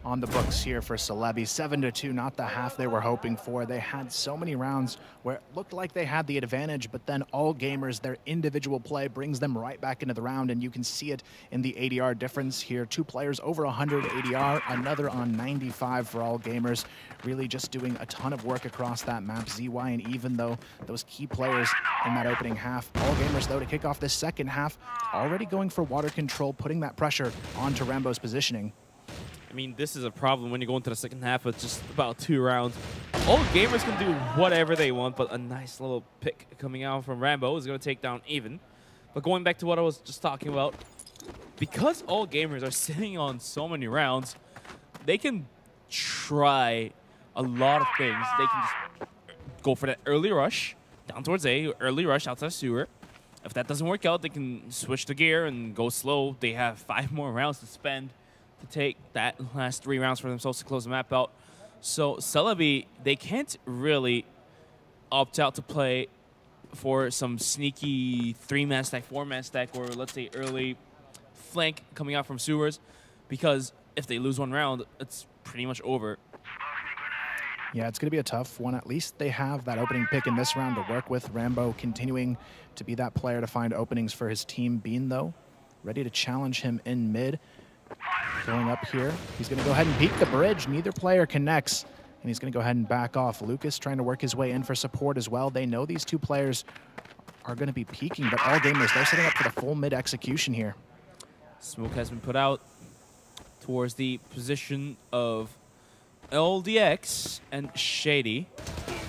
on the books here for Celebi. 7-2, not the half they were hoping for. They had so many rounds where it looked like they had the advantage, but then all gamers, their individual play brings them right back into the round, and you can see it in the ADR difference here. 2 players over 100 ADR, another on 95 for all gamers. Really just doing a ton of work across that map. ZY and Even, though, those key players in that opening half. All gamers, though, to kick off this second half, already going for water control, putting that pressure onto Rambo's positioning. I mean, this is a problem when you go into the second half with just about 2 rounds. All gamers can do whatever they want, but a nice little pick coming out from Rambo is going to take down Even. But going back to what I was just talking about, because all gamers are sitting on so many rounds, they can try a lot of things. They can just go for that early rush down towards A, early rush outside sewer. If that doesn't work out, they can switch the gear and go slow. They have 5 more rounds to spend to take that last 3 rounds for themselves to close the map out. So Celebi, they can't really opt out to play for some sneaky 3-man stack, 4-man stack, or let's say early flank coming out from sewers, because if they lose 1 round, it's pretty much over. Yeah, it's going to be a tough one. At least they have that opening pick in this round to work with. Rambo continuing to be that player to find openings for his team. Bean, though, ready to challenge him in mid. Going up here. He's going to go ahead and peek the bridge. Neither player connects, and he's going to go ahead and back off. Lucas trying to work his way in for support as well. They know these 2 players are going to be peeking, but all gamers, they're setting up for the full mid execution here. Smoke has been put out towards the position of LDX and Shady.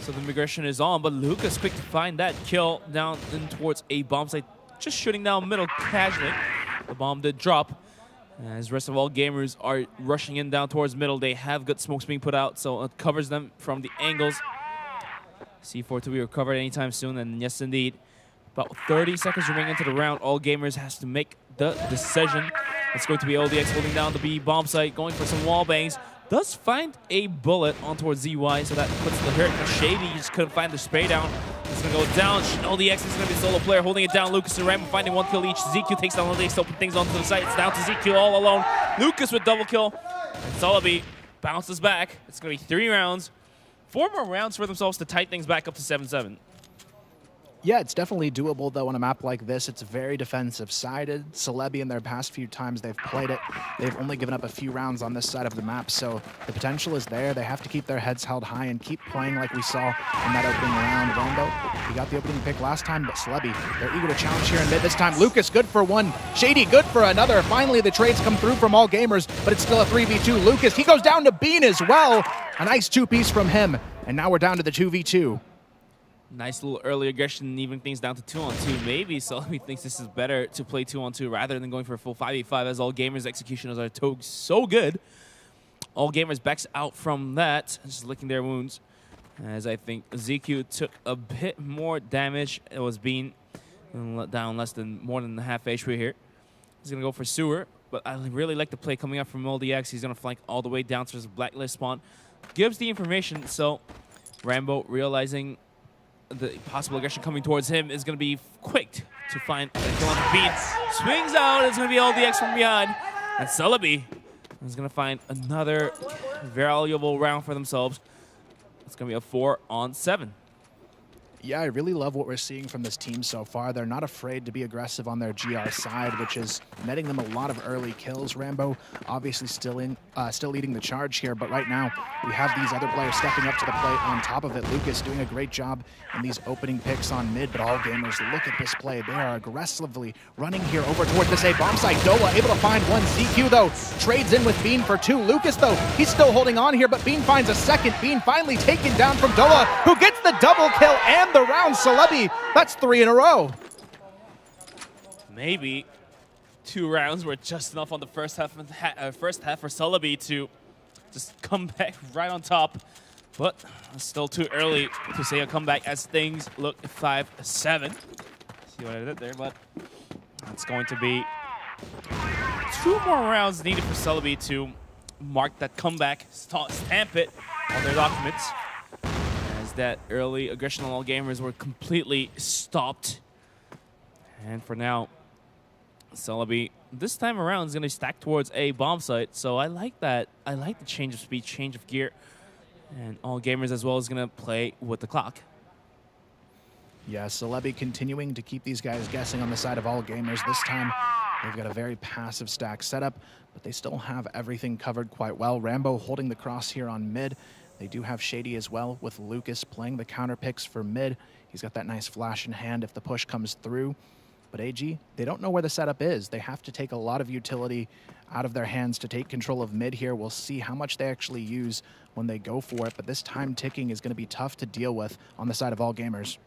So the migration is on, but Lucas quick to find that kill down in towards a bomb site, just shooting down middle casually. The bomb did drop. As rest of all gamers are rushing in down towards middle, they have good smokes being put out, so it covers them from the angles. C4 to be recovered anytime soon, and yes indeed. About 30 seconds remaining into the round. All gamers has to make the decision. It's going to be LDX holding down the B bomb site, going for some wall bangs. Does find a bullet on towards ZY, so that puts the hurt. Shady just couldn't find the spray down. It's going to go down. LDX is going to be a solo player holding it down. Lucas and Rambo finding 1 kill each. ZQ takes down LDX to open things onto the site. It's down to ZQ all alone. Lucas with double kill. And Celebi bounces back. It's going to be 3 rounds. 4 more rounds for themselves to tighten things back up to 7-7. Yeah, it's definitely doable, though, on a map like this. It's very defensive-sided. Celebi, in their past few times they've played it, they've only given up a few rounds on this side of the map, so the potential is there. They have to keep their heads held high and keep playing like we saw in that opening round. Rambo, he got the opening pick last time, but Celebi, they're eager to challenge here in mid this time. Lucas, good for 1. Shady, good for another. Finally, the trades come through from all gamers, but it's still a 3v2. Lucas, he goes down to Bean as well. A nice 2-piece from him, and now we're down to the 2v2. Nice little early aggression, even things down to 2-on-2. Maybe Celebi thinks this is better to play 2-on-2 rather than going for a full 5v5, as all gamers' executioners are so good. All gamers backs out from that, just licking their wounds. As I think ZQ took a bit more damage. It was being down more than the half HP here. He's going to go for sewer, but I really like the play coming up from LDX. He's going to flank all the way down to his blacklist spawn. Gives the information, so Rambo realizing the possible aggression coming towards him is going to be quick to find the kill on the Bean. Swings out, it's going to be LDX from behind. And Celebi is going to find another valuable round for themselves. It's going to be a 4-on-7. Yeah, I really love what we're seeing from this team so far. They're not afraid to be aggressive on their GR side, which is netting them a lot of early kills. Rambo obviously still leading the charge here, but right now we have these other players stepping up to the plate on top of it. Lucas doing a great job in these opening picks on mid, but all gamers, look at this play. They are aggressively running here over toward this A bomb site. Doa able to find 1. ZQ, though, trades in with Bean for 2. Lucas, though, he's still holding on here, but Bean finds a second. Bean finally taken down from Doa, who gets the double kill and the round. Celebi, that's 3 in a row. Maybe 2 rounds were just enough on the first half for Celebi to just come back right on top. But it's still too early to say a comeback as things look 5-7. See what I did there, but it's going to be 2 more rounds needed for Celebi to mark that comeback, stamp it on their documents. As that early aggression on all gamers were completely stopped. And for now, Celebi this time around is going to stack towards a bomb site. So I like that. I like the change of speed, change of gear. And all gamers as well is going to play with the clock. Yeah, Celebi continuing to keep these guys guessing on the side of all gamers. This time, they've got a very passive stack setup, but they still have everything covered quite well. Rambo holding the cross here on mid. They do have Shady as well, with Lucas playing the counter picks for mid. He's got that nice flash in hand if the push comes through. But AG, they don't know where the setup is. They have to take a lot of utility out of their hands to take control of mid here. We'll see how much they actually use when they go for it, but this time ticking is going to be tough to deal with on the side of all gamers.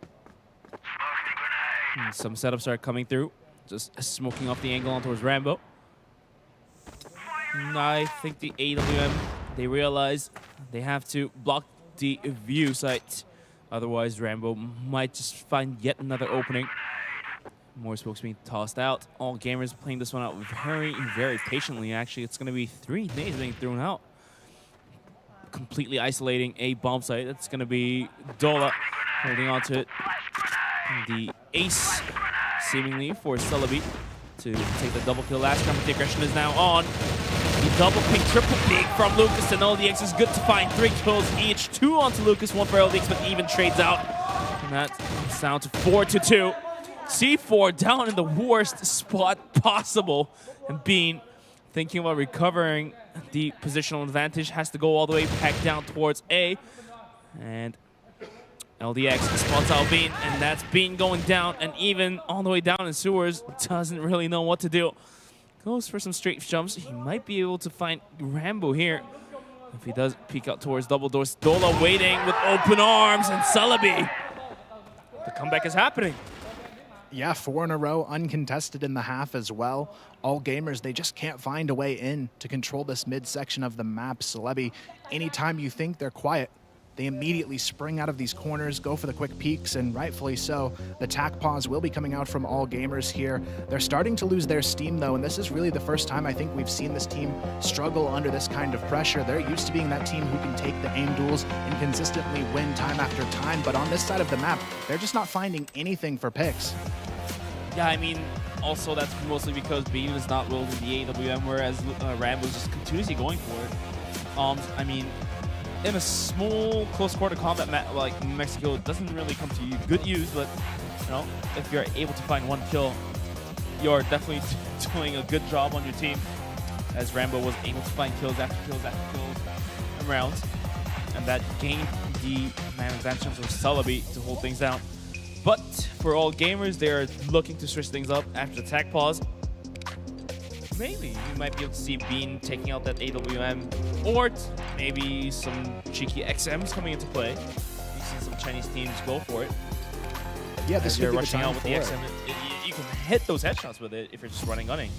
Some setups are coming through. just smoking off the angle on towards Rambo. And I think the AWM, they realize they have to block the view site. Otherwise, Rambo might just find yet another opening. More smokes being tossed out. All gamers playing this one out very, very patiently. Actually, it's going to be 3 nades being thrown out. Completely isolating a bomb site. That's going to be Dola holding on to it. The ace, seemingly, for Celebi to take the double kill last time, but the aggression is now on. The double peek, triple peek from Lucas, and LDX is good to find 3 kills each. 2 onto Lucas, 1 for LDX, but even trades out. And that's down to 4-2. C4 down in the worst spot possible. And Bean, thinking about recovering the positional advantage, has to go all the way back down towards A. And LDX spots out Bean, and that's Bean going down, and even all the way down in sewers, doesn't really know what to do. Goes for some straight jumps. He might be able to find Rambo here. If he does peek out towards double doors, Dola waiting with open arms, and Celebi. The comeback is happening. Yeah, 4 in a row, uncontested in the half as well. All gamers, they just can't find a way in to control this midsection of the map. Celebi, anytime you think they're quiet, they immediately spring out of these corners, go for the quick peeks, and rightfully so. The tack pause will be coming out from all gamers here. They're starting to lose their steam, though, and this is really the first time I think we've seen this team struggle under this kind of pressure. They're used to being that team who can take the aim duels and consistently win time after time, but on this side of the map, they're just not finding anything for picks. Yeah, I mean, also that's mostly because Bean is not wielding the AWM, whereas Rambo's just continuously going for it. I mean, in a small close quarter combat map like Mexico, it doesn't really come to good use, but you know, if you're able to find 1 kill, you're definitely doing a good job on your team, as Rambo was able to find kills after kills after kills and rounds, and that gained the man advantage for Celebi to hold things down. But for all gamers, they're looking to switch things up after the attack pause. Maybe you might be able to see Bean taking out that AWM, or maybe some cheeky XMs coming into play. You've seen some Chinese teams go for it. Yeah, this you're could be rushing the time out with the for XM. You can hit those headshots with it if you're just gunning.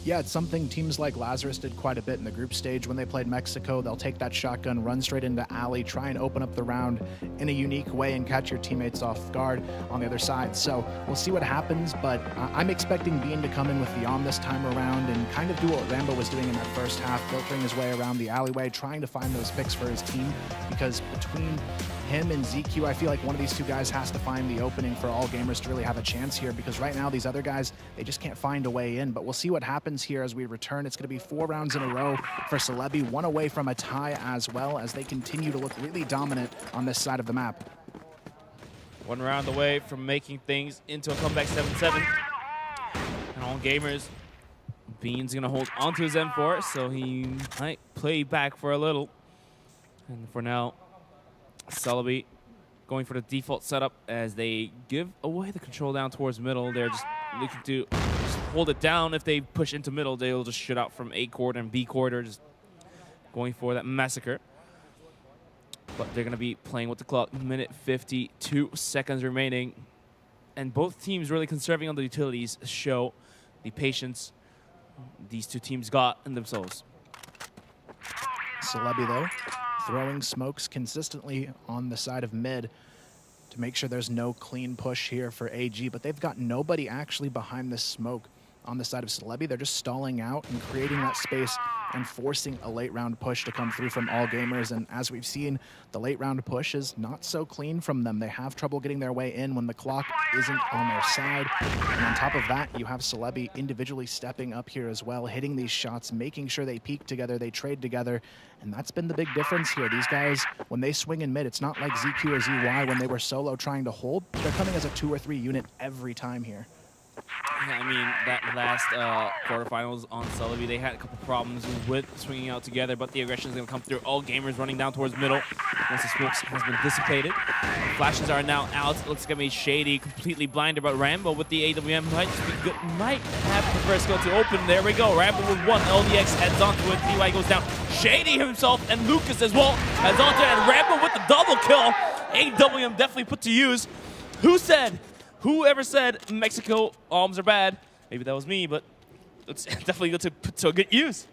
Yeah, it's something teams like Lazarus did quite a bit in the group stage when they played Mexico. They'll take that shotgun, run straight into alley, try and open up the round in a unique way and catch your teammates off guard on the other side. So we'll see what happens, but I'm expecting Bean to come in with the arm this time around and kind of do what Rambo was doing in that first half, filtering his way around the alleyway, trying to find those picks for his team, because between him and ZQ, I feel like one of these 2 guys has to find the opening for all gamers to really have a chance here, because right now these other guys, they just can't find a way in. But we'll see what happens here as we return. It's going to be 4 rounds in a row for Celebi, 1 away from a tie as well, as they continue to look really dominant on this side of the map. 1 round away from making things into a comeback 7-7. And all gamers, Bean's going to hold onto his M4, so he might play back for a little. And for now, Celebi going for the default setup as they give away the control down towards middle. They're just looking to just hold it down. If they push into middle, they'll just shoot out from A quarter and B quarter, just going for that massacre. But they're going to be playing with the clock. Minute 52 seconds remaining. And both teams really conserving on the utilities show the patience these 2 teams got in themselves. Celebi, though, throwing smokes consistently on the side of mid to make sure there's no clean push here for AG, but they've got nobody actually behind this smoke on the side of Celebi. They're just stalling out and creating that space and forcing a late round push to come through from all gamers. And as we've seen, the late round push is not so clean from them. They have trouble getting their way in when the clock isn't on their side. And on top of that, you have Celebi individually stepping up here as well, hitting these shots, making sure they peek together, they trade together. And that's been the big difference here. These guys, when they swing in mid, it's not like ZQ or ZY when they were solo trying to hold. They're coming as a 2 or 3 unit every time here. Yeah, I mean, that last quarterfinals on Celebi, they had a couple problems with swinging out together, but the aggression is going to come through. All gamers running down towards middle once the smokes has been dissipated. The flashes are now out. It looks going to be Shady, completely blinded, but Rambo with the AWM might just be good. Might have the first go to open. There we go. Rambo with 1. LDX heads onto it. DY goes down. Shady himself and Lucas as well heads onto it. And Rambo with the double kill. AWM definitely put to use. Who said Whoever said Mexico alms are bad? Maybe that was me, but it's definitely good to put to good use.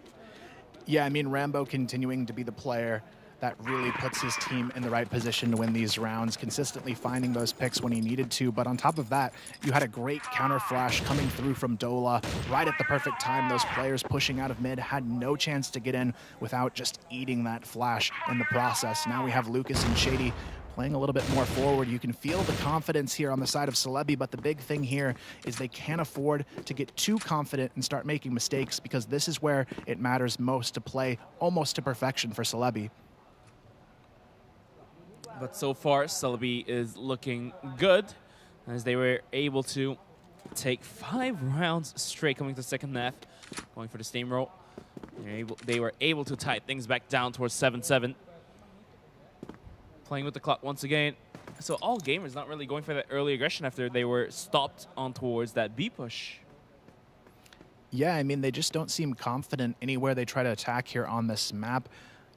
Yeah, I mean, Rambo continuing to be the player that really puts his team in the right position to win these rounds, consistently finding those picks when he needed to. But on top of that, you had a great counter flash coming through from Dola right at the perfect time. Those players pushing out of mid had no chance to get in without just eating that flash in the process. Now we have Lucas and Shady playing a little bit more forward. You can feel the confidence here on the side of Celebi, but the big thing here is they can't afford to get too confident and start making mistakes, because this is where it matters most to play almost to perfection for Celebi. But so far, Celebi is looking good, as they were able to take 5 rounds straight coming to the second half, going for the steamroll. They were able to tie things back down towards 7-7. Playing with the clock once again. So all gamers not really going for that early aggression after they were stopped on towards that B push. Yeah, I mean, they just don't seem confident anywhere they try to attack here on this map.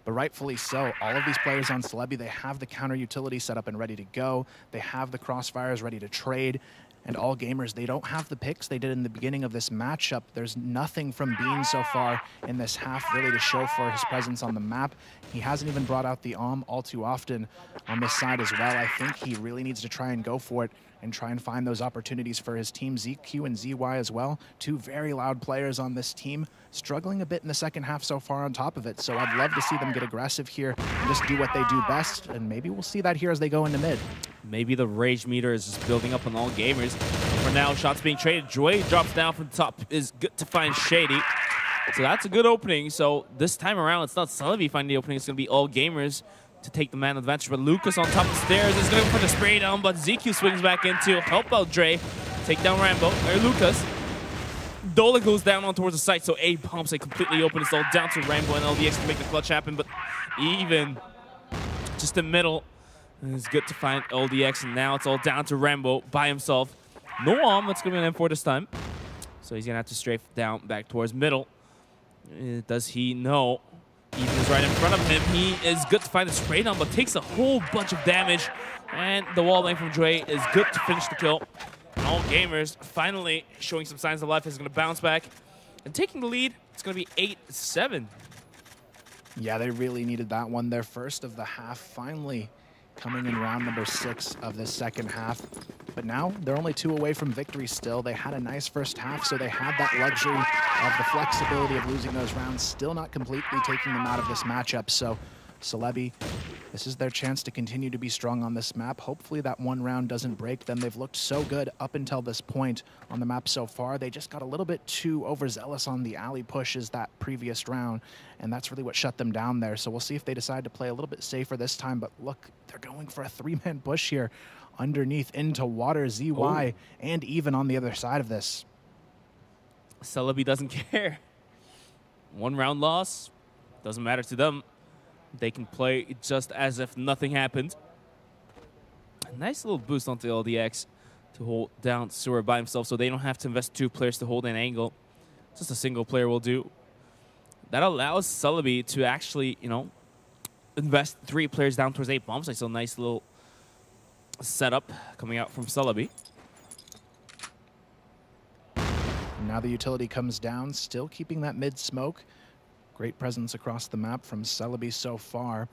But rightfully so. All of these players on Celebi, they have the counter utility set up and ready to go. They have the crossfires ready to trade. And all gamers, they don't have the picks they did in the beginning of this matchup. There's nothing from Bean so far in this half really to show for his presence on the map. He hasn't even brought out the all too often on this side as well. I think he really needs to try and go for it and try and find those opportunities for his team. ZQ and ZY as well, 2 very loud players on this team, struggling a bit in the second half so far on top of it. So I'd love to see them get aggressive here and just do what they do best, and maybe we'll see that here as they go into mid. Maybe the rage meter is just building up on all gamers. For now, shots being traded. Joy drops down from the top. Is good to find Shady. So that's a good opening. So this time around, it's not Celebi finding the opening. It's going to be all gamers to take the man advantage. But Lucas on top of the stairs is going for the spray down, but ZQ swings back in to help out Dre. Take down Rambo, or Lucas. Dola goes down on towards the site, so A bombs it completely open. It's all down to Rambo and LDX to make the clutch happen, but even just the middle, it's good to find LDX, and now it's all down to Rambo by himself. No arm, that's going to be an M4 this time. So he's going to have to strafe down back towards middle. Does he? No. Even is right in front of him. He is good to find the spray down, but takes a whole bunch of damage. And the wall bang from Dre is good to finish the kill. And all gamers finally showing some signs of life is going to bounce back. And taking the lead, it's going to be 8-7. Yeah, they really needed that one. Their first of the half, finally coming in round number 6 of the second half. But now they're only 2 away from victory still. They had a nice first half, so they had that luxury of the flexibility of losing those rounds, still not completely taking them out of this matchup. So Celebi, this is their chance to continue to be strong on this map. Hopefully that one round doesn't break them. They've looked so good up until this point on the map so far. They just got a little bit too overzealous on the alley pushes that previous round, and that's really what shut them down there. So we'll see if they decide to play a little bit safer this time. But look, they're going for a 3-man push here underneath into water. ZY and even on the other side of this. Celebi doesn't care. 1 round loss, doesn't matter to them. They can play just as if nothing happened. A nice little boost onto LDX to hold down Sewer by himself, so they don't have to invest 2 players to hold an angle. Just a single player will do. That allows Celebi to actually, you know, invest 3 players down towards 8 bomb sites. So nice little setup coming out from Celebi. Now the utility comes down, still keeping that mid smoke. Great presence across the map from Celebi so far.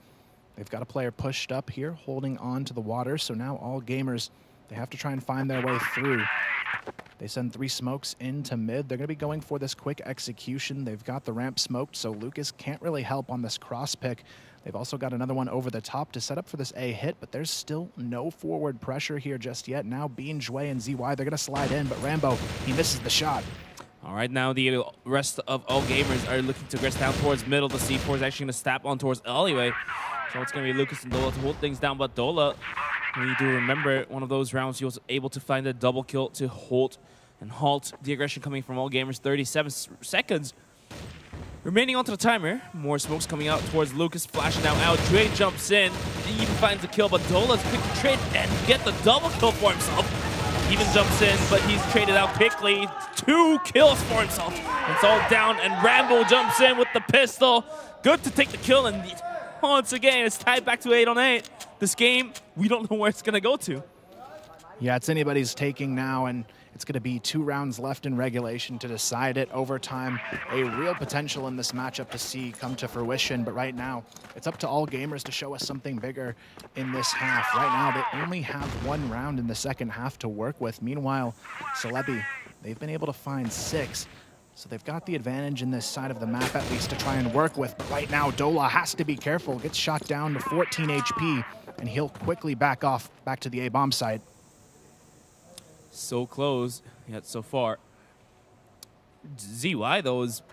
They've got a player pushed up here, holding on to the water. So now all gamers, they have to try and find their way through. They send 3 smokes into mid. They're going to be going for this quick execution. They've got the ramp smoked, so Lucas can't really help on this cross pick. They've also got another one over the top to set up for this A hit, but there's still no forward pressure here just yet. Now Bean, Jue, and ZY, they're going to slide in, but Rambo, he misses the shot. All right, now the rest of all gamers are looking to progress down towards middle. The C4 is actually going to snap on towards alleyway. So it's going to be Lucas and Dola to hold things down, but Dola, we do remember one of those rounds he was able to find a double kill to hold and halt the aggression coming from all gamers. 37 seconds remaining onto the timer. More smokes coming out towards Lucas, flashing now out. Dre jumps in, he even finds the kill, but Dola's quick to trade and get the double kill for himself. Even jumps in, but he's traded out quickly. 2 kills for himself. It's all down, and Rambo jumps in with the pistol. Good to take the kill, and once again, it's tied back to 8-on-8. This game, we don't know where it's going to go to. Yeah, it's anybody's taking now, and it's going to be 2 rounds left in regulation to decide it. Overtime, a real potential in this matchup to see come to fruition, but right now, it's up to all gamers to show us something bigger in this half. Right now, they only have 1 round in the second half to work with. Meanwhile, Celebi, they've been able to find 6. So they've got the advantage in this side of the map at least to try and work with. But right now, Dola has to be careful. Gets shot down to 14 HP, and he'll quickly back off back to the A-bomb site. So close yet so far. ZY, though, is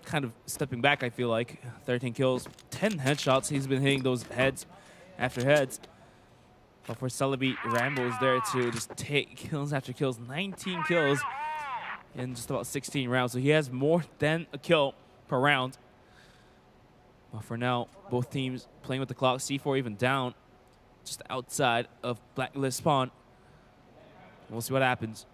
kind of stepping back, I feel like. 13 kills, 10 headshots. He's been hitting those heads after heads. But for Celebi, Rambo is there to just take kills after kills. 19 kills in just about 16 rounds. So he has more than a kill per round. But for now, both teams playing with the clock. C4 even down just outside of Blacklist spawn. We'll see what happens.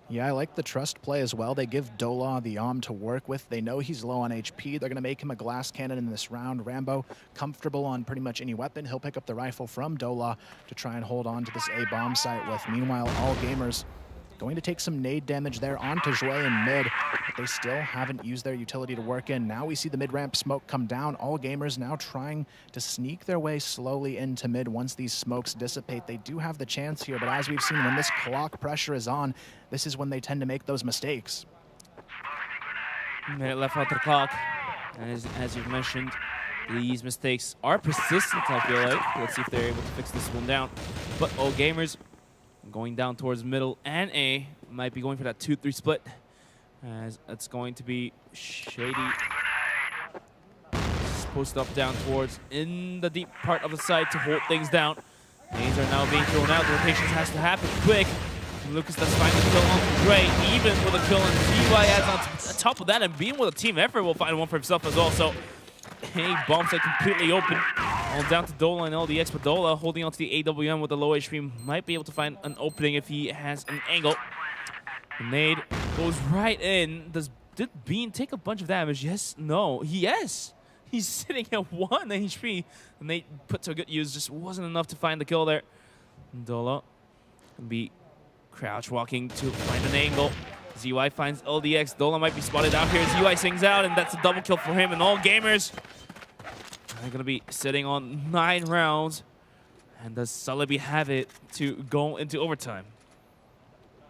Yeah, I like the trust play as well. They give Dola the arm to work with. They know he's low on HP. They're going to make him a glass cannon in this round. Rambo, comfortable on pretty much any weapon. He'll pick up the rifle from Dola to try and hold on to this A-bomb site with. Meanwhile, all gamers going to take some nade damage there onto Jouet in mid, but they still haven't used their utility to work in. Now we see the mid-ramp smoke come down. All gamers now trying to sneak their way slowly into mid once these smokes dissipate. They do have the chance here, but as we've seen, when this clock pressure is on, this is when they tend to make those mistakes. Minute left on the clock. And as you've mentioned, these mistakes are persistent, I feel like. Let's see if they're able to fix this one down. But all gamers going down towards middle and A, might be going for that 2-3 split, as it's going to be Shady. Post up down towards in the deep part of the site to hold things down. Nades are now being thrown out. The rotations has to happen quick. Lucas does find the kill on Dre, even with a kill, and ZY adds on top of that, and being with a team effort will find one for himself as well. So a bomb site completely open. All down to Dola and LDX, but Dola holding on to the AWM with the low HP might be able to find an opening if he has an angle. The nade goes right in. Did Bean take a bunch of damage? Yes, no. Yes! He's sitting at 1 HP. The nade put to a good use, just wasn't enough to find the kill there. Dola can be crouch walking to find an angle. ZY finds LDX. Dola might be spotted out here. ZY sings out, and that's a double kill for him. And all gamers are going to be sitting on 9 rounds. And does Celebi have it to go into overtime?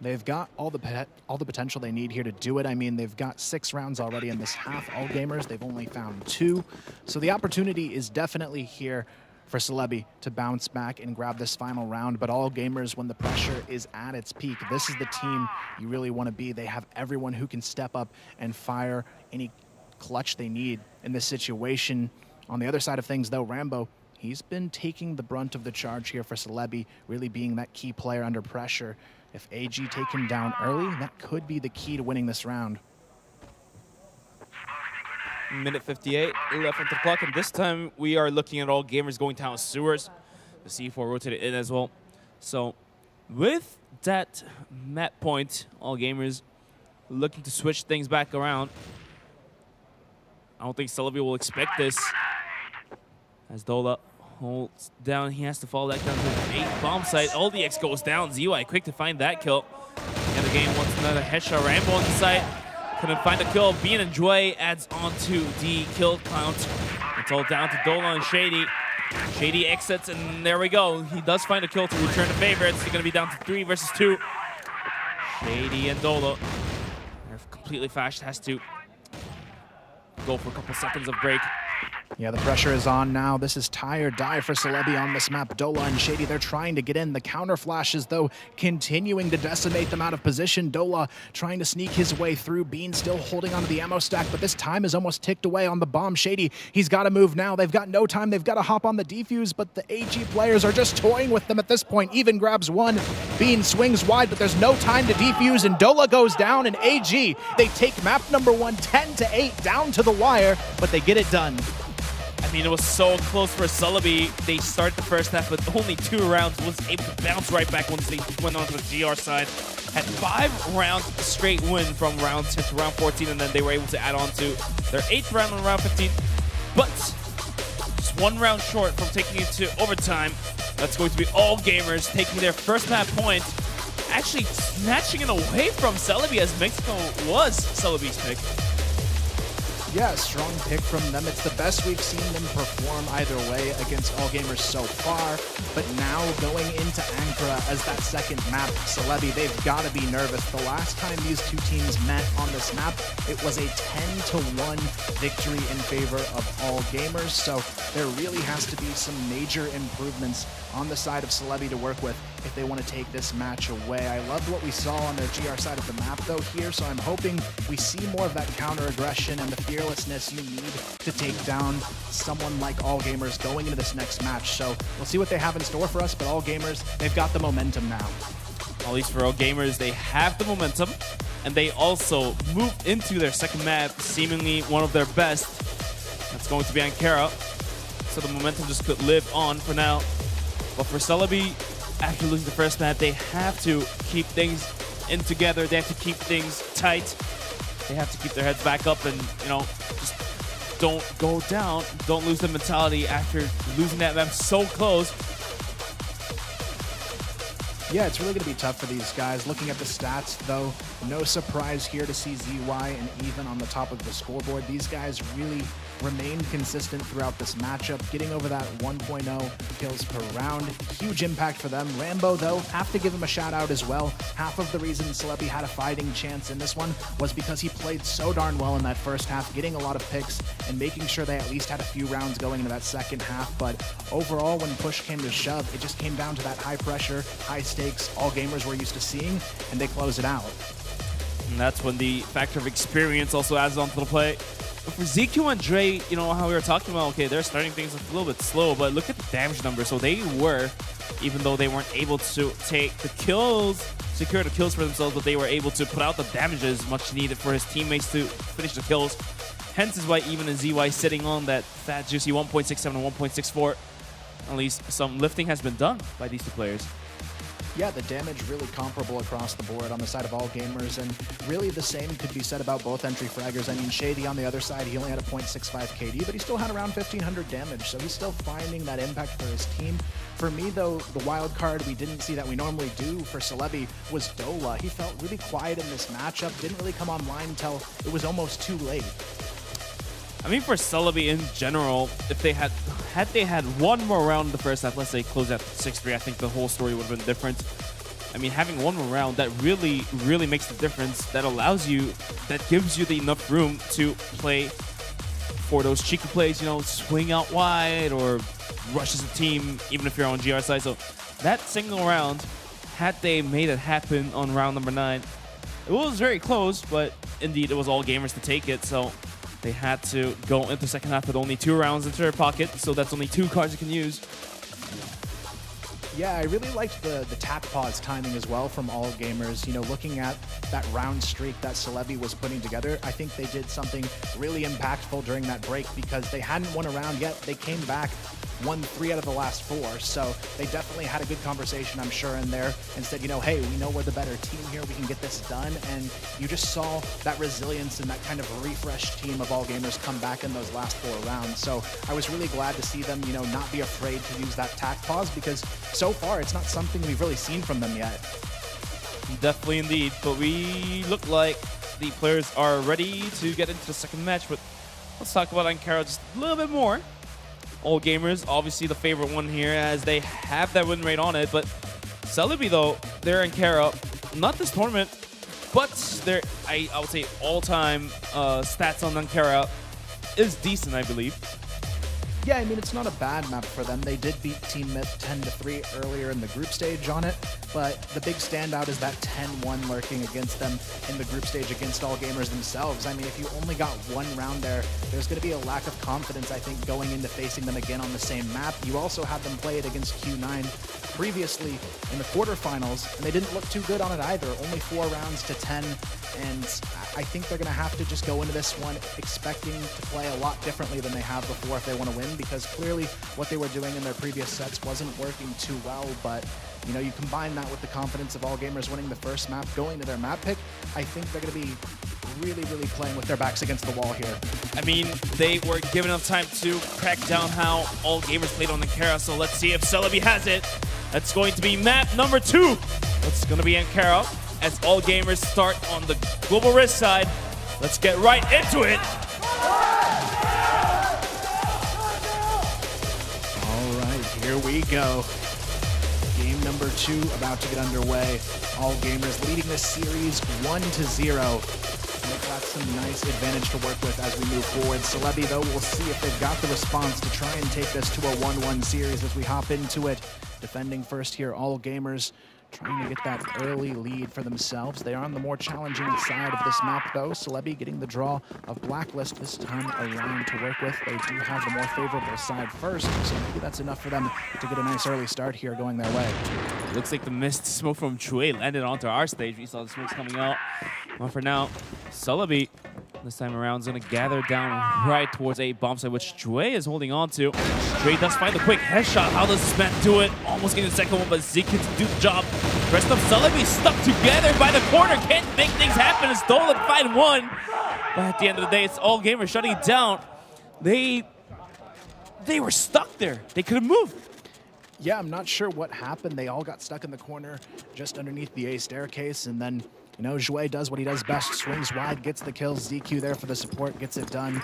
They've got all the potential they need here to do it. I mean, they've got 6 rounds already in this half. All gamers, they've only found 2. So the opportunity is definitely here for Celebi to bounce back and grab this final round. But all gamers, when the pressure is at its peak, this is the team you really want to be. They have everyone who can step up and fire any clutch they need in this situation. On the other side of things, though, Rambo, he's been taking the brunt of the charge here for Celebi, really being that key player under pressure. If AG take him down early, that could be the key to winning this round. Minute 58 left on the clock, and this time we are looking at all gamers going down sewers. The C4 rotated in as well. So with that map point, all gamers looking to switch things back around. I don't think Celebi will expect this. As Dola holds down, he has to fall back down to the 8 bomb site. LDX goes down. ZY quick to find that kill. And the game wants another headshot. Rambo on the site. Couldn't find a kill. Bean and Joy adds on to the kill count. It's all down to Dola and Shady. Shady exits, and there we go. He does find a kill to return the favorites. They're going to be down to 3 versus 2. Shady and Dola are completely fast. Has to go for a couple seconds of break. Yeah, the pressure is on now. This is tie or die for Celebi on this map. Dola and Shady, they're trying to get in. The counter flashes, though, continuing to decimate them out of position. Dola trying to sneak his way through. Bean still holding onto the ammo stack, but this time is almost ticked away on the bomb. Shady, he's got to move now. They've got no time. They've got to hop on the defuse, but the AG players are just toying with them at this point. Even grabs one. Bean swings wide, but there's no time to defuse, and Dola goes down, and AG, they take map number 1, 10-8, down to the wire, but they get it done. I mean, it was so close for Celebi. They start the first half with only 2 rounds, was able to bounce right back once they went on to the GR side. Had 5 rounds straight win from round 10 to round 14, and then they were able to add on to their 8th round on round 15. But just 1 round short from taking it to overtime. That's going to be All Gamers taking their first map point, actually snatching it away from Celebi, as Mexico was Celebi's pick. Yeah, strong pick from them. It's the best we've seen them perform either way against All Gamers so far. But now going into Ankara as that second map, Celebi, they've got to be nervous. The last time these two teams met on this map, it was a 10-1 victory in favor of All Gamers. So there really has to be some major improvements on the side of Celebi to work with if they want to take this match away. I loved what we saw on their GR side of the map though here, so I'm hoping we see more of that counter aggression and the fearlessness you need to take down someone like All Gamers going into this next match. So we'll see what they have in store for us, but All Gamers, they've got the momentum now. At least for All Gamers, they have the momentum, and they also move into their second map, seemingly one of their best. That's going to be Ankara, so the momentum just could live on for now. But for Celebi, after losing the first map, they have to keep things in together. They have to keep things tight. They have to keep their heads back up and, you know, just don't go down. Don't lose the mentality after losing that map so close. Yeah, it's really going to be tough for these guys. Looking at the stats, though, no surprise here to see ZY and Even on the top of the scoreboard. These guys really remained consistent throughout this matchup, getting over that 1.0 kills per round. Huge impact for them. Rambo, though, have to give him a shout out as well. Half of the reason Celebi had a fighting chance in this one was because he played so darn well in that first half, getting a lot of picks and making sure they at least had a few rounds going into that second half. But overall, when push came to shove, it just came down to that high pressure, high stakes All Gamers were used to seeing, and they close it out. And that's when the factor of experience also adds on to the play. But for ZQ and Dre, you know how we were talking about, okay, they're starting things a little bit slow, but look at the damage numbers. So they were, even though they weren't able to take the kills, secure the kills for themselves, but they were able to put out the damages much needed for his teammates to finish the kills. Hence is why Even and ZY sitting on that fat, juicy 1.67 and 1.64. At least some lifting has been done by these two players. Yeah, the damage really comparable across the board on the side of All Gamers, and really the same could be said about both entry fraggers. I mean, Shady on the other side, he only had a 0.65 KD, but he still had around 1,500 damage, so he's still finding that impact for his team. For me, though, the wild card we didn't see that we normally do for Celebi was Dola. He felt really quiet in this matchup, didn't really come online until it was almost too late. I mean, for Celebi in general, if they had one more round in the first half, let's say close at 6-3, I think the whole story would have been different. I mean, having one more round, that really, really makes the difference. That allows you, that gives you the enough room to play for those cheeky plays, you know, swing out wide or rush as a team, even if you're on GR side. So that single round, had they made it happen on round number 9, it was very close, but indeed it was All Gamers to take it. So they had to go into the second half with only 2 rounds into their pocket, so that's only 2 cards you can use. Yeah, I really liked the tack pause timing as well from All Gamers. You know, looking at that round streak that Celebi was putting together, I think they did something really impactful during that break because they hadn't won a round yet. They came back, won 3 out of the last 4, so they definitely had a good conversation, I'm sure, in there and said, you know, hey, we know we're the better team here, we can get this done, and you just saw that resilience and that kind of refreshed team of All Gamers come back in those last 4 rounds. So I was really glad to see them, you know, not be afraid to use that tack pause because so far it's not something we've really seen from them yet. Definitely indeed, but we look like the players are ready to get into the second match, but let's talk about Ankara just a little bit more. All Gamers, obviously the favorite one here as they have that win rate on it, but Celebi though, they're Ankara, not this tournament, but their, I would say all-time stats on Ankara is decent, I believe. Yeah, I mean, it's not a bad map for them. They did beat Team Myth 10-3 earlier in the group stage on it, but the big standout is that 10-1 lurking against them in the group stage against All Gamers themselves. I mean, if you only got 1 round there, there's going to be a lack of confidence, I think, going into facing them again on the same map. You also had them play it against Q9 previously in the quarterfinals, and they didn't look too good on it either. Only 4 rounds to 10, and I think they're going to have to just go into this one expecting to play a lot differently than they have before if they want to win, because clearly what they were doing in their previous sets wasn't working too well. But you know, you combine that with the confidence of All Gamers winning the first map, going to their map pick, I think they're going to be really, really playing with their backs against the wall here. I mean, they were given enough time to crack down how all gamers played on Ankara, so let's see if Celebi has it. That's going to be map number 2. It's going to be Ankara as all gamers start on the Global Risk side. Let's get right into it. All right, here we go. Game number 2 about to get underway. All gamers leading this series 1-0. They've got some nice advantage to work with as we move forward. Celebi, though, we'll see if they've got the response to try and take this to a 1-1 series as we hop into it. Defending first here, all gamers trying to get that early lead for themselves. They are on the more challenging side of this map, though. Celebi getting the draw of Blacklist this time around to work with. They do have the more favorable side first, so maybe that's enough for them to get a nice early start here going their way. Looks like the missed smoke from Chue landed onto our stage. We saw the smokes coming out. Well, for now, Celebi this time around is going to gather down right towards a bomb site, which Chue is holding on to. Chue does find the quick headshot. How does this man do it? Almost getting the second one, but Zeke can do the job. The rest of Celebi stuck together by the corner. Can't make things happen. It's stolen find one. But at the end of the day, it's all gamers shutting it down. They were stuck there. They couldn't move. Yeah, I'm not sure what happened. They all got stuck in the corner just underneath the A staircase, and then, you know, Jouet does what he does best, swings wide, gets the kills. ZQ there for the support, gets it done.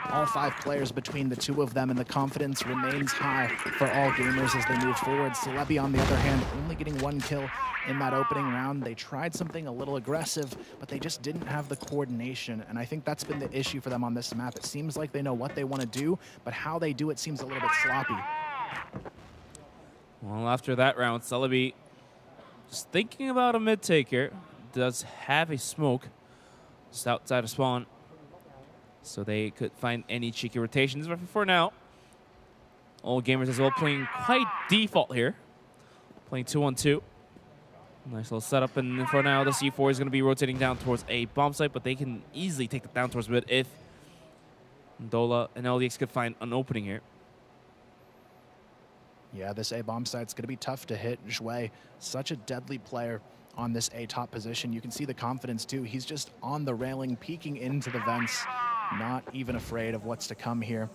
All 5 players between the 2 of them, and the confidence remains high for all gamers as they move forward. Celebi, on the other hand, only getting 1 kill in that opening round. They tried something a little aggressive, but they just didn't have the coordination, and I think that's been the issue for them on this map. It seems like they know what they want to do, but how they do it seems a little bit sloppy. Well, after that round, Celebi just thinking about a mid-take here. Does have a smoke just outside of spawn, so they could find any cheeky rotations. But for now, all gamers as well playing quite default here, playing 2-on-2. Nice little setup, and for now, the C4 is going to be rotating down towards a bomb site, but they can easily take it down towards mid if Dola and LDX could find an opening here. Yeah, this A bomb site's going to be tough to hit. Jouet, such a deadly player on this A top position. You can see the confidence too. He's just on the railing, peeking into the vents, not even afraid of what's to come here.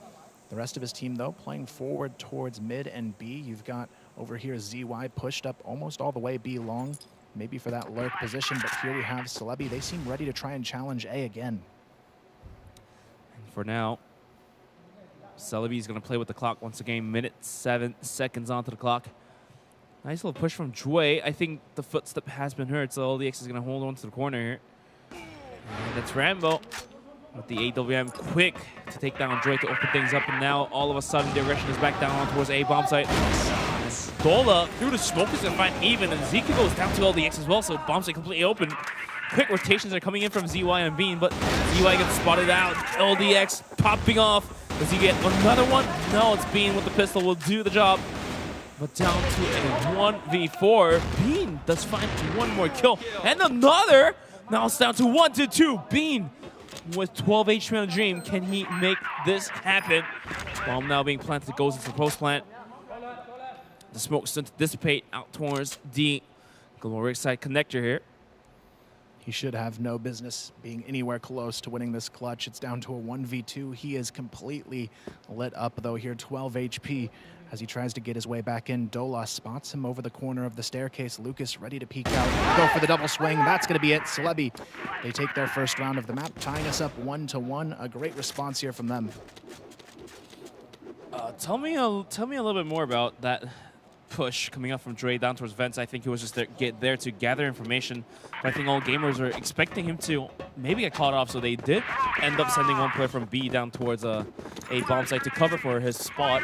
The rest of his team, though, playing forward towards mid and B. You've got over here ZY pushed up almost all the way B long, maybe for that lurk position, but here we have Celebi. They seem ready to try and challenge A again. And for now, Celebi is going to play with the clock once again. Minute 7 seconds onto the clock. Nice little push from Chue. I think the footstep has been heard, so LDX is going to hold on to the corner here. And that's Rambo with the AWM quick to take down Chue to open things up. And now all of a sudden the aggression is back down on towards A bomb site. And Dola through the smoke is going to find even, and Zeke goes down to LDX as well, so bomb site completely open. Quick rotations are coming in from ZY and Bean, but ZY gets spotted out. LDX popping off. Does he get another one? No, it's Bean with the pistol will do the job. But down to a 1v4. Bean does find 1 more kill. And another! Now it's down to 1-2. Bean with 12 HP on the Dream. Can he make this happen? Bomb now being planted, goes into the post plant. The smoke starts to dissipate out towards the Global Rig side connector here. He should have no business being anywhere close to winning this clutch. It's down to a 1v2. He is completely lit up, though, here, 12 HP as he tries to get his way back in. Dola spots him over the corner of the staircase. Lucas ready to peek out. Go for the double swing. That's going to be it. Celebi, they take their first round of the map, tying us up 1-1. A great response here from them. Tell me a little bit more about that push coming up from Dre down towards vents. I think he was just there to gather information. But I think all gamers are expecting him to maybe get caught off, so they did end up sending 1 player from B down towards a bomb site to cover for his spot.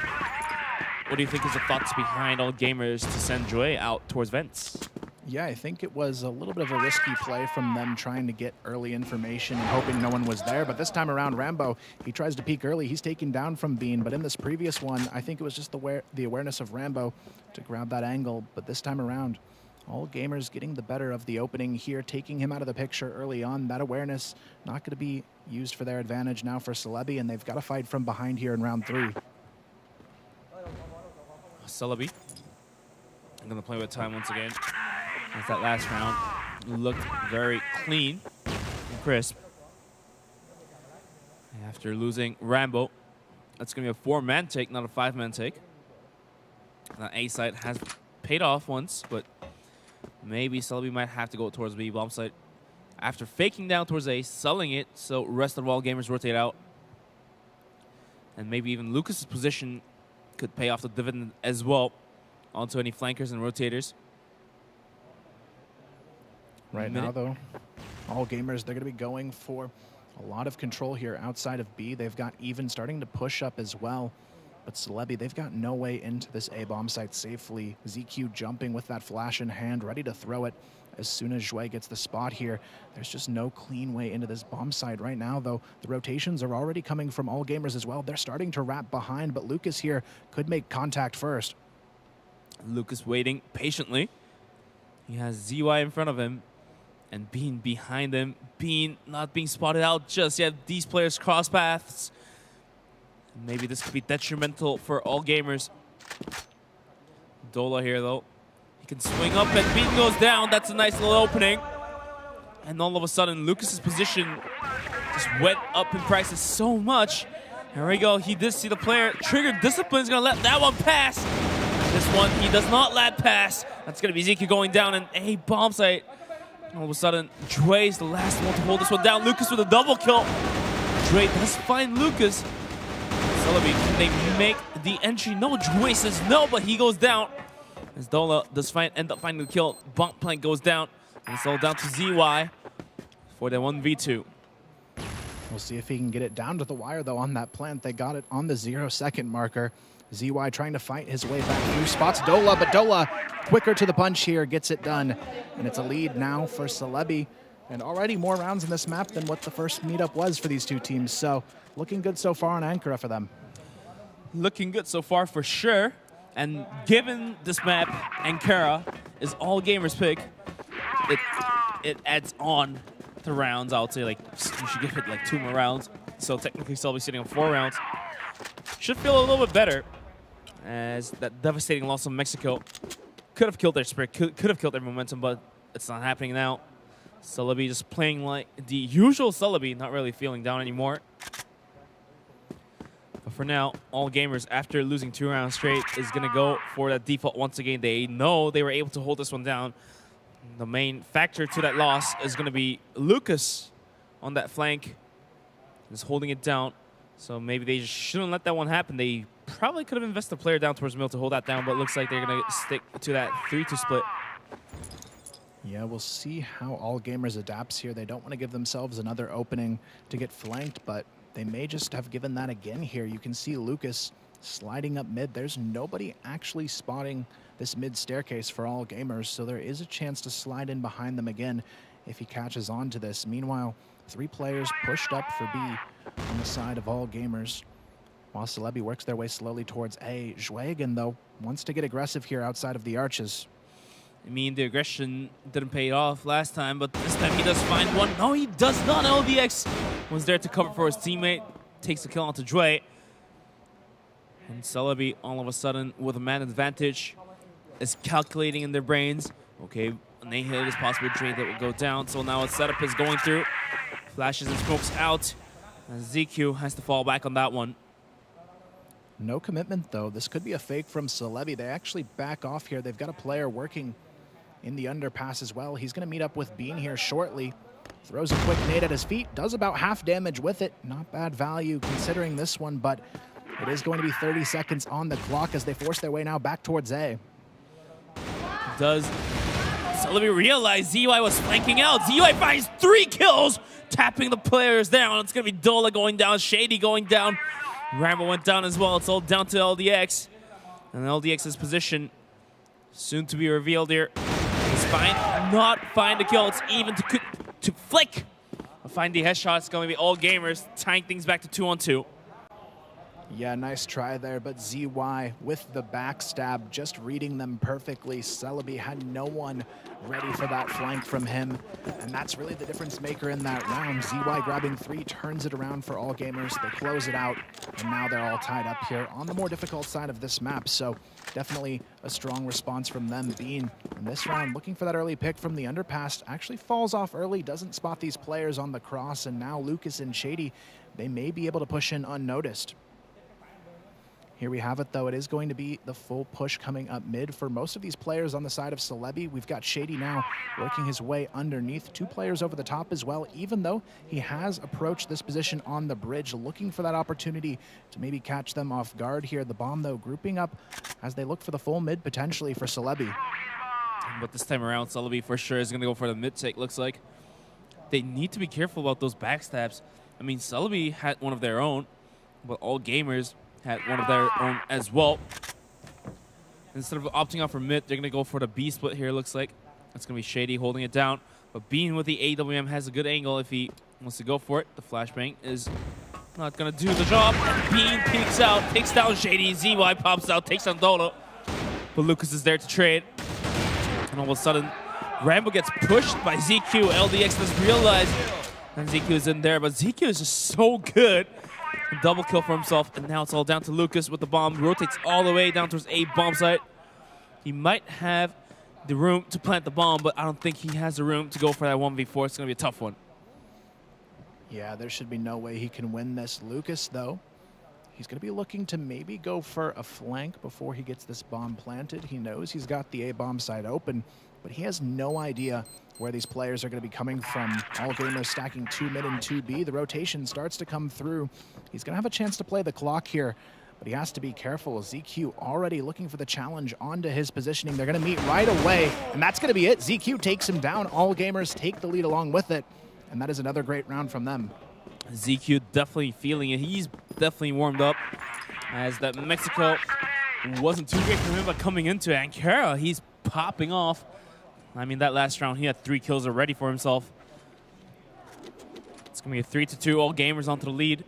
What do you think is the thoughts behind all gamers to send Joy out towards vents? Yeah, I think it was a little bit of a risky play from them trying to get early information and hoping no one was there. But this time around, Rambo, he tries to peek early. He's taken down from Bean. But in this previous one, I think it was just the awareness of Rambo to grab that angle. But this time around, all gamers getting the better of the opening here, taking him out of the picture early on. That awareness not going to be used for their advantage now for Celebi, and they've got to fight from behind here in round 3. Celebi, I'm going to play with time once again. As that last round looked very clean and crisp. after losing Rambo. That's going to be a 4-man take, not a 5-man take. That A site has paid off once, but maybe Celebi might have to go towards B bomb site after faking down towards A, selling it, so rest of all gamers rotate out. And maybe even Lucas's position could pay off the dividend as well onto any flankers and rotators. Right now, though, all gamers, they're going to be going for a lot of control here outside of B. They've got even starting to push up as well. But Celebi, they've got no way into this A bomb site safely. ZQ jumping with that flash in hand, ready to throw it as soon as Zhui gets the spot here. There's just no clean way into this bomb site right now, though. The rotations are already coming from all gamers as well. They're starting to wrap behind, but Lucas here could make contact first. Lucas waiting patiently. He has ZY in front of him and Bean behind him. Bean not being spotted out just yet. These players cross paths. Maybe this could be detrimental for all gamers. Dola here, though. He can swing up and Bean goes down. That's a nice little opening. And all of a sudden, Lucas's position just went up in prices so much. Here we go. He did see the player. Trigger Discipline is going to let that one pass. This one, he does not let pass. That's going to be Zeke going down in A bomb site. All of a sudden, Dre's the last one to hold this one down. Lucas with a double kill. Dre does find Lucas. Celebi, can they make the entry? No, Dre says no, but he goes down. As Dola does end up finding the kill. Bump plank goes down. And it's all down to ZY for the 1v2. We'll see if he can get it down to the wire, though, on that plant. They got it on the 0-second marker. ZY trying to fight his way back through. Spots Dola, but Dola quicker to the punch here, gets it done. And it's a lead now for Celebi. And already more rounds in this map than what the first meetup was for these two teams. So looking good so far on Ankara for them. Looking good so far for sure. And given this map, Ankara is all gamers pick, it adds on to rounds. I would say like you should give it like 2 more rounds. So technically Celebi sitting on 4 rounds. Should feel a little bit better, as that devastating loss of Mexico could have killed their spirit, could have killed their momentum, but it's not happening now. Celebi just playing like the usual Celebi, not really feeling down anymore. But for now, all gamers, after losing 2 rounds straight, is going to go for that default once again. They know they were able to hold this one down. The main factor to that loss is going to be Lucas on that flank, just holding it down. So maybe they just shouldn't let that one happen. They probably could have invested a player down towards middle to hold that down, but it looks like they're going to stick to that 3-2 split. Yeah, we'll see how all gamers adapts here. They don't want to give themselves another opening to get flanked, but they may just have given that again here. You can see Lucas sliding up mid. There's nobody actually spotting this mid staircase for all gamers, so there is a chance to slide in behind them again if he catches on to this. Meanwhile, 3 players pushed up for B on the side of all gamers, while Celebi works their way slowly towards A. Zhuegen, though, wants to get aggressive here outside of the arches. I mean, the aggression didn't pay off last time, but this time he does find one. No, he does not. LDX was there to cover for his teammate. Takes the kill onto Dre. And Celebi, all of a sudden, with a man advantage, is calculating in their brains. Okay, when they hit it, it's possible Dre that will go down. So now its setup is going through. Flashes and smokes out. And ZQ has to fall back on that one. No commitment, though. This could be a fake from Celebi. They actually back off here. They've got a player working in the underpass as well. He's going to meet up with Bean here shortly. Throws a quick nade at his feet. Does about half damage with it. Not bad value considering this one, but it is going to be 30 seconds on the clock as they force their way now back towards A. Does Celebi realize ZY was flanking out? ZY finds 3 kills, tapping the players down. It's going to be Dola going down, Shady going down. Rambo went down as well. It's all down to LDX. And LDX's position soon to be revealed here. He's fine. Not find the kill. It's even to flick. Find the headshot. It's going to be all gamers tying things back to 2-on-2. Yeah, nice try there, but ZY with the backstab, just reading them perfectly. Celebi had no one ready for that flank from him, and that's really the difference maker in that round. ZY grabbing 3, turns it around for all gamers. They close it out, and now they're all tied up here on the more difficult side of this map, so definitely a strong response from them. Bean in this round looking for that early pick from the underpass, actually falls off early, doesn't spot these players on the cross, and now Lucas and Shady they may be able to push in unnoticed. Here we have it, though. It is going to be the full push coming up mid for most of these players on the side of Celebi. We've got Shady now working his way underneath. 2 players over the top as well, even though he has approached this position on the bridge, looking for that opportunity to maybe catch them off guard here. The bomb, though, grouping up as they look for the full mid potentially for Celebi. But this time around, Celebi for sure is going to go for the mid take, looks like. They need to be careful about those backstabs. I mean, Celebi had one of their own, but all gamers had one of their own as well. Instead of opting out for mid, they're going to go for the B split here, looks like. That's going to be Shady holding it down. But Bean with the AWM has a good angle if he wants to go for it. The flashbang is not going to do the job. And Bean peeks out, takes down Shady. ZY pops out, takes down Dolo. But Lucas is there to trade. And all of a sudden, Rambo gets pushed by ZQ. LDX does realize and ZQ is in there, but ZQ is just so good. Double kill for himself, and now it's all down to Lucas with the bomb. Rotates all the way down towards A bomb site. He might have the room to plant the bomb, but I don't think he has the room to go for that 1v4. It's going to be a tough one. Yeah, there should be no way he can win this. Lucas, though, he's going to be looking to maybe go for a flank before he gets this bomb planted. He knows he's got the A bomb side open, but he has no idea where these players are going to be coming from. All gamers stacking 2 mid and 2 B. The rotation starts to come through. He's going to have a chance to play the clock here, but he has to be careful. ZQ already looking for the challenge onto his positioning. They're going to meet right away, and that's going to be it. ZQ takes him down. All gamers take the lead along with it, and that is another great round from them. ZQ definitely feeling it. He's definitely warmed up, as that Mexico wasn't too great for him, but coming into Ankara, he's popping off. I mean, that last round, he had 3 kills already for himself. It's going to be a 3-2, all gamers onto the lead.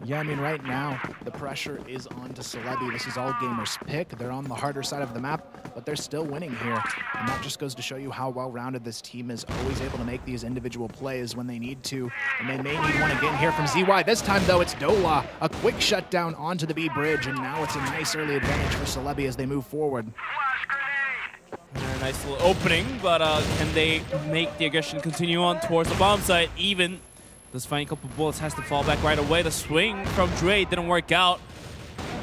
Yeah, I mean, right now, the pressure is on to Celebi. This is all gamers' pick. They're on the harder side of the map, but they're still winning here. And that just goes to show you how well-rounded this team is, always able to make these individual plays when they need to. And they may need one again here from ZY. This time, though, it's Dola. A quick shutdown onto the B bridge, and now it's a nice early advantage for Celebi as they move forward. A nice little opening, but can they make the aggression continue on towards the bomb site? Even this final couple bullets has to fall back right away. The swing from Dre didn't work out.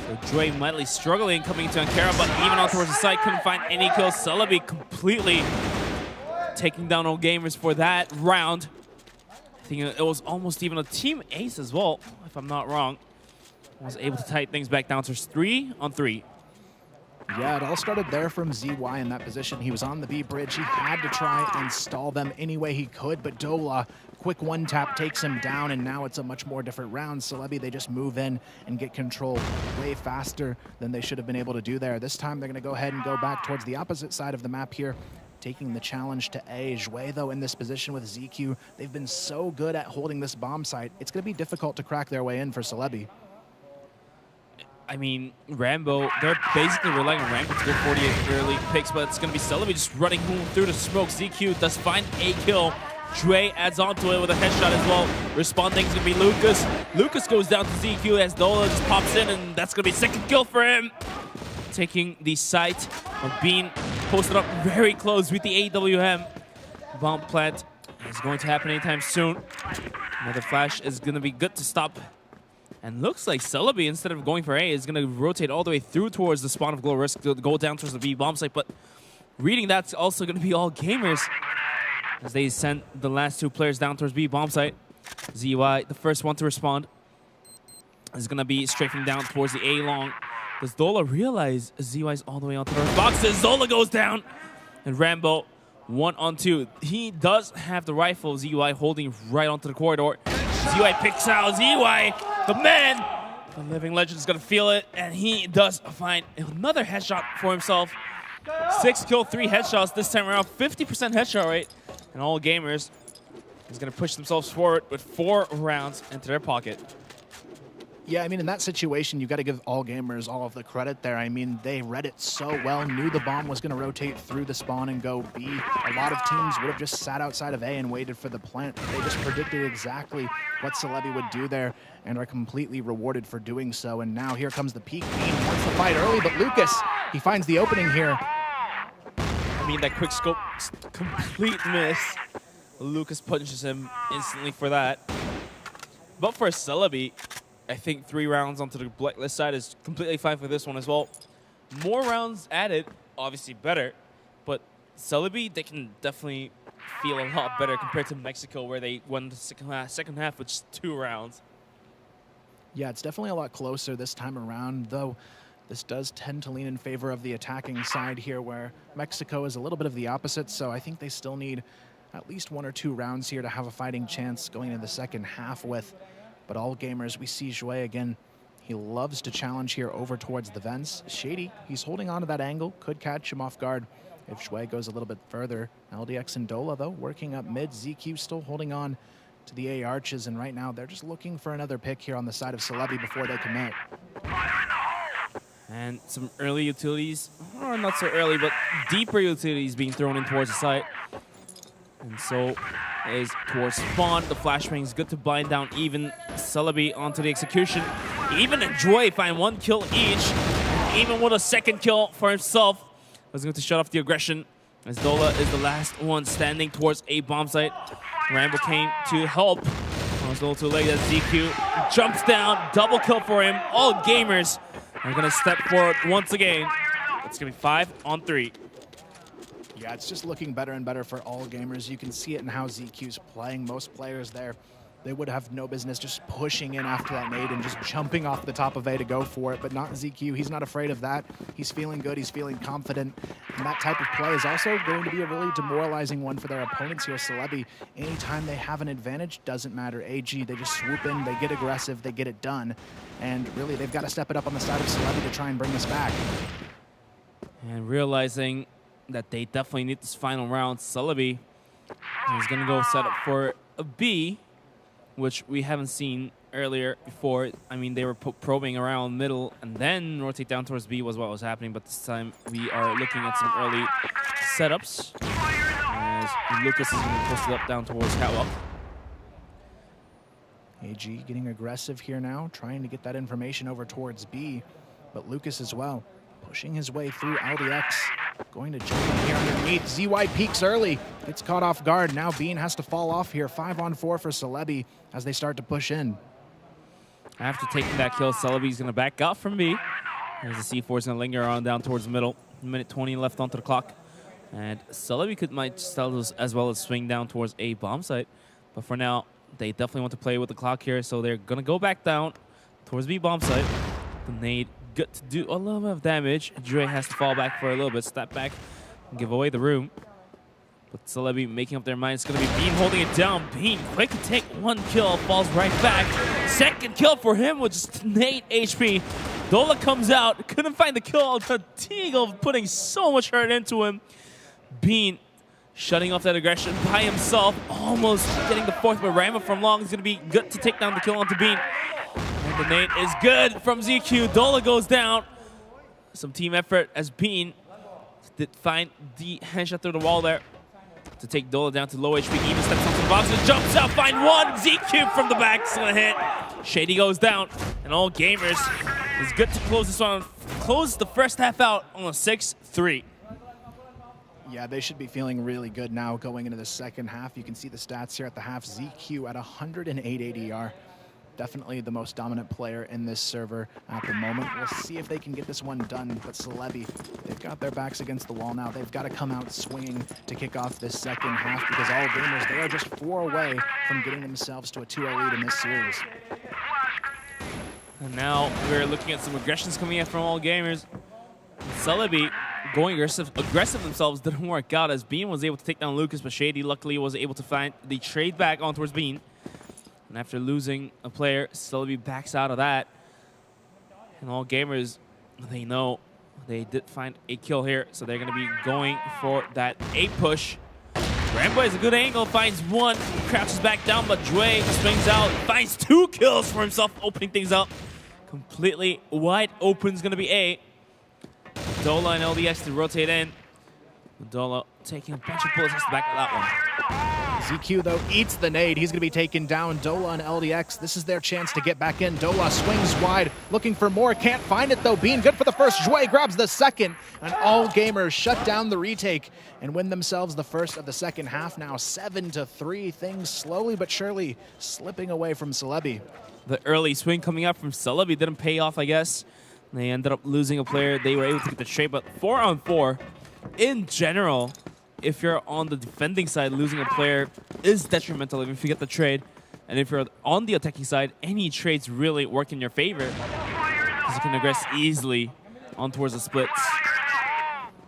So Dre mightily struggling coming into Ankara, but even on towards the site, couldn't find any kills. Celebi completely taking down all gamers for that round. I think it was almost even a team ace as well, if I'm not wrong. Was able to tighten things back down to 3-on-3. Yeah, it all started there from ZY in that position. He was on the B bridge. He had to try and stall them any way he could, but Dola, quick one tap, takes him down, and now it's a much more different round. Celebi, they just move in and get control way faster than they should have been able to do there. This time, they're going to go ahead and go back towards the opposite side of the map here, taking the challenge to A. Jouet, though, in this position with ZQ, they've been so good at holding this bomb site. It's going to be difficult to crack their way in for Celebi. I mean, Rambo, they're basically relying on Rambo to go 48 early picks, but it's going to be Celebi just running through the smoke. ZQ does find a kill. Dre adds onto it with a headshot as well. Responding is going to be Lucas. Lucas goes down to ZQ as Dola just pops in, and that's going to be second kill for him. Taking the site of being posted up very close with the AWM. Bomb plant is going to happen anytime soon. Another flash is going to be good to stop. And looks like Celebi, instead of going for A, is going to rotate all the way through towards the spawn of Glow Risk to go down towards the B bomb site. But reading that's also going to be all gamers as they send the last 2 players down towards B bomb site. ZY, the first one to respond, is going to be strafing down towards the A long. Does Dola realize ZY's all the way onto the boxes? Dola goes down, and Rambo 1-on-2. He does have the rifle. ZY holding right onto the corridor. ZY picks out ZY, the man. The living legend is going to feel it, and he does find another headshot for himself. 6 kill, 3 headshots this time around. 50% headshot rate. And all gamers is going to push themselves forward with 4 rounds into their pocket. Yeah, I mean, in that situation, you got to give all gamers all of the credit there. I mean, they read it so well, knew the bomb was going to rotate through the spawn and go B. A lot of teams would have just sat outside of A and waited for the plant. They just predicted exactly what Celebi would do there and are completely rewarded for doing so. And now here comes the peak. Bean wants the fight early, but Lucas, he finds the opening here. I mean, that quick scope, complete miss. Lucas punishes him instantly for that. But for Celebi, I think 3 rounds onto the blacklist side is completely fine for this one as well. More rounds added, obviously better, but Celebi, they can definitely feel a lot better compared to Mexico, where they won the second half with just 2 rounds. Yeah, it's definitely a lot closer this time around, though this does tend to lean in favor of the attacking side here, where Mexico is a little bit of the opposite, so I think they still need at least 1 or 2 rounds here to have a fighting chance going into the second half with. But all gamers, we see Jouet again. He loves to challenge here over towards the vents. Shady, he's holding on to that angle, could catch him off guard if Jouet goes a little bit further. LDX and Dola, though, working up mid. ZQ still holding on to the A arches, and right now they're just looking for another pick here on the side of Celebi before they commit. And some early utilities, or not so early, but deeper utilities being thrown in towards the site. And so is towards Spawn. The flashbang is good to bind down even Celebi onto the execution. Even Joy find 1 kill each. Even with a second kill for himself, was going to shut off the aggression, as Dola is the last one standing towards a bomb site. Rambo came to help. It was a little too late as ZQ jumps down. Double kill for him. All gamers are going to step forward once again. It's going to be 5 on 3. Yeah, it's just looking better and better for all gamers. You can see it in how ZQ's playing. Most players there, they would have no business just pushing in after that nade and just jumping off the top of A to go for it, but not ZQ. He's not afraid of that. He's feeling good. He's feeling confident. And that type of play is also going to be a really demoralizing one for their opponents here. Celebi, anytime they have an advantage, doesn't matter. AG, they just swoop in, they get aggressive, they get it done. And really, they've got to step it up on the side of Celebi to try and bring this back. And realizing that they definitely need this final round, Celebi is going to go set up for a B, which we haven't seen earlier before. I mean, they were probing around middle and then rotate down towards B was what was happening, but this time we are looking at some early setups as Lucas is going to post it up down towards Catwalk. AG getting aggressive here now, trying to get that information over towards B, but Lucas as well, pushing his way through LDX, going to jump in here underneath. ZY peaks early, gets caught off guard. Now Bean has to fall off here. 5 on 4 for Celebi as they start to push in. After taking that kill, Celebi's going to back out from B. As the C4 is going to linger on down towards the middle. Minute 20 left onto the clock. And Celebi might still as well as swing down towards a bomb site. But for now, they definitely want to play with the clock here, so they're going to go back down towards B bomb site. The nade good to do a little bit of damage. Dre has to fall back for a little bit, step back, and give away the room. But Celebi making up their mind. It's going to be Bean holding it down. Bean quick to take 1 kill, falls right back. Second kill for him with just 8 HP. Dola comes out, couldn't find the kill. The Teagle putting so much hurt into him. Bean shutting off that aggression by himself, almost getting the 4th, but Rama from long is going to be good to take down the kill onto Bean. And the nade is good from ZQ. Dola goes down. Some team effort as Bean did find the headshot through the wall there to take Dola down to low HP. Even steps onto the box and jumps out, find 1. ZQ from the back is going to hit. Shady goes down. And all gamers is good to close this one. Close the first half out on a 6-3. Yeah, they should be feeling really good now going into the second half. You can see the stats here at the half. ZQ at 108 ADR. Definitely the most dominant player in this server at the moment. We'll see if they can get this one done, but Celebi, they've got their backs against the wall now. They've got to come out swinging to kick off this second half because all gamers, they are just 4 away from getting themselves to a 2-0 lead in this series. And now we're looking at some aggressions coming in from all gamers. Celebi going aggressive themselves didn't work out as Bean was able to take down Lucas, but Shady luckily was able to find the trade back on towards Bean. And after losing a player, Celebi backs out of that. And all gamers, they know they did find a kill here, so they're going to be going for that A push. Rambo has a good angle, finds 1, crouches back down, but Dre swings out, finds 2 kills for himself, opening things up. Completely wide open is going to be A. Dola and LDX to rotate in. Dola taking a bunch of bullets off the back of that one. ZQ, though, eats the nade. He's going to be taken down. Dola and LDX, this is their chance to get back in. Dola swings wide, looking for more. Can't find it, though. Bean good for the first. Jouet grabs the second. And all gamers shut down the retake and win themselves the first of the second half. Now 7-3. Things slowly but surely slipping away from Celebi. The early swing coming up from Celebi didn't pay off, I guess. They ended up losing a player. They were able to get the trade, but 4-on-4, in general, if you're on the defending side, losing a player is detrimental if you get the trade. And if you're on the attacking side, any trades really work in your favor because you can aggress easily on towards the splits.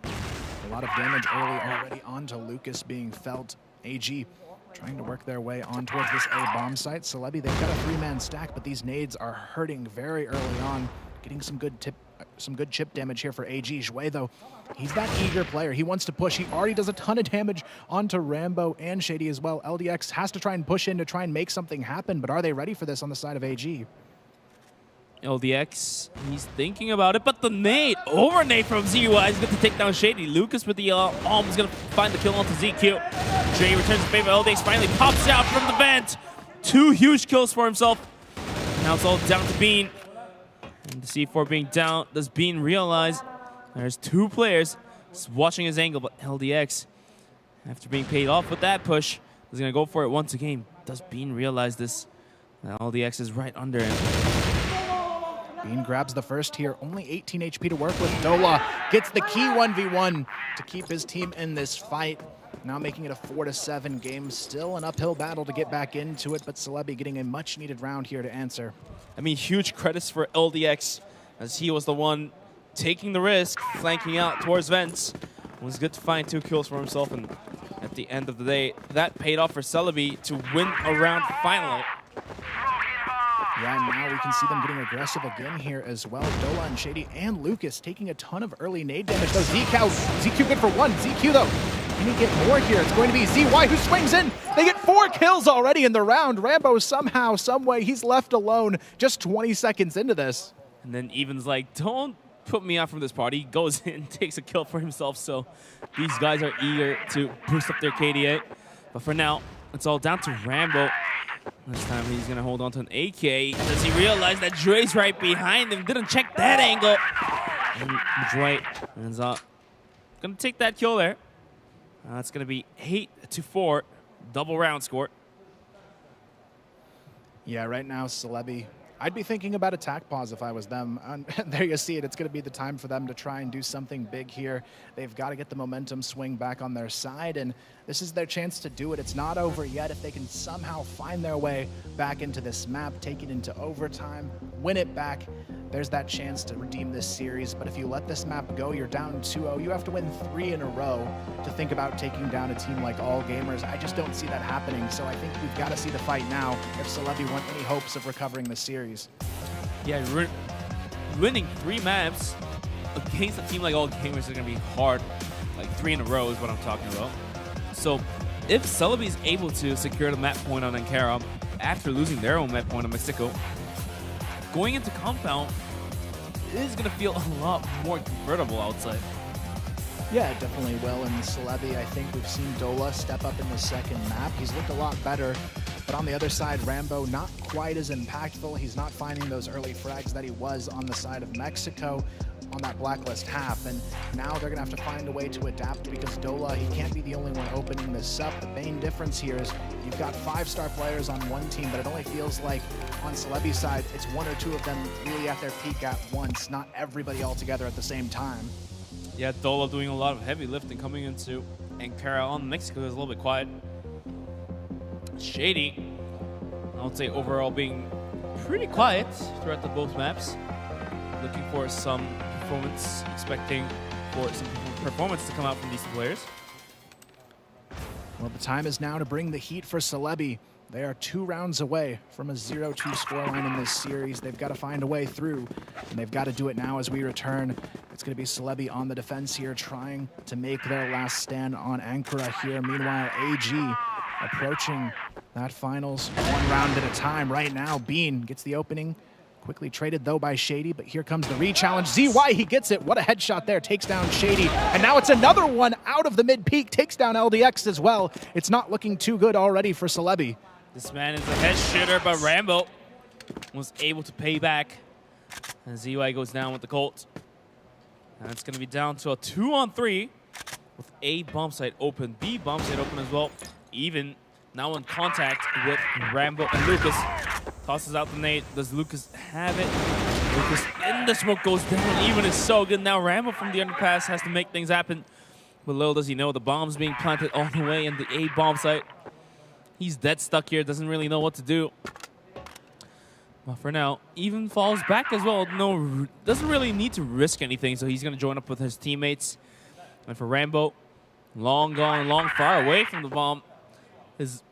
A lot of damage early already onto Lucas being felt. AG trying to work their way on towards this A bomb site. Celebi, they've got a 3-man stack, but these nades are hurting very early on. Getting some good chip damage here for AG. Jouet, though, he's that eager player. He wants to push. He already does a ton of damage onto Rambo and Shady as well. LDX has to try and push in to try and make something happen, but are they ready for this on the side of AG? LDX, he's thinking about it, but the nade, over nade from ZY is going to take down Shady. Lucas with the arm is going to find the kill onto ZQ. Jay returns the favor. LDX finally pops out from the vent. 2 huge kills for himself. Now it's all down to Bean. And the C4 being down, does Bean realize there's 2 players watching his angle, but LDX, after being paid off with that push, is going to go for it once again. Does Bean realize this? Now LDX is right under him. Bean grabs the first here, only 18 HP to work with. Dola gets the key 1v1 to keep his team in this fight. Now making it a 4-7 game. Still an uphill battle to get back into it, but Celebi getting a much needed round here to answer. I mean, huge credits for LDX, as he was the one taking the risk, flanking out towards vents. It was good to find 2 kills for himself, and at the end of the day, that paid off for Celebi to win a round finally. Yeah, now we can see them getting aggressive again here as well. Dola and Shady and Lucas taking a ton of early nade damage. Though ZQ good for 1. ZQ, though, can he get more here? It's going to be ZY who swings in. They get 4 kills already in the round. Rambo somehow, someway, he's left alone just 20 seconds into this. And then Even's like, don't put me out from this party. He goes in, takes a kill for himself. So these guys are eager to boost up their KDA. But for now, it's all down to Rambo. This time he's going to hold on to an AK. Does he realize that Dre's right behind him? Didn't check that angle. And Dre ends up going to take that kill there. It's going to be 8-4, double round score. Yeah, right now, Celebi, I'd be thinking about attack pause if I was them. And there you see it. It's going to be the time for them to try and do something big here. They've got to get the momentum swing back on their side, and this is their chance to do it. It's not over yet. If they can somehow find their way back into this map, take it into overtime, win it back, there's that chance to redeem this series. But if you let this map go, you're down 2-0. You have to win 3 in a row to think about taking down a team like All Gamers. I just don't see that happening. So I think we've got to see the fight now if Celebi want any hopes of recovering the series. Yeah, winning 3 maps against a team like All Gamers is going to be hard. Like 3 in a row is what I'm talking about. So if Celebi is able to secure the map point on Ankara after losing their own map point on Mexico, going into Compound is going to feel a lot more comfortable outside. Yeah, it definitely will. And Celebi, I think we've seen Dola step up in the second map. He's looked a lot better. But on the other side, Rambo not quite as impactful. He's not finding those early frags that he was on the side of Mexico on that blacklist half. And now they're going to have to find a way to adapt because Dola, he can't be the only one opening this up. The main difference here is you've got 5-star players on one team, but it only feels like on Celebi's side, it's 1 or 2 of them really at their peak at once, not everybody all together at the same time. Yeah, Dola doing a lot of heavy lifting coming into Ankara on Mexico is a little bit quiet. Shady, I would say overall being pretty quiet throughout the both maps. Looking for some performance, expecting for some performance to come out from these players. Well, the time is now to bring the heat for Celebi. They are 2 rounds away from a 0-2 scoreline in this series. They've got to find a way through, and they've got to do it now as we return. It's going to be Celebi on the defense here, trying to make their last stand on Ankara here. Meanwhile, AG approaching that finals 1 round at a time. Right now, Bean gets the opening, Quickly traded though by Shady, but here comes the re-challenge. ZY, he gets it. What a headshot there. Takes down Shady. And now it's another one out of the mid-peak. Takes down LDX as well. It's not looking too good already for Celebi. This man is a head shooter, but Rambo was able to pay back. And ZY goes down with the Colt. And it's going to be down to a 2-on-3 with A bomb site open, B bomb site open as well. Even now in contact with Rambo and Lucas. Tosses out the nade. Does Lucas have it? Lucas in the smoke goes down. Even is so good. Now Rambo from the underpass has to make things happen. But little does he know the bomb's being planted all the way in the A bomb site. He's dead stuck here. Doesn't really know what to do. Well, for now, even falls back as well. No, doesn't really need to risk anything. So he's going to join up with his teammates. And for Rambo, long gone, long far away from the bomb, is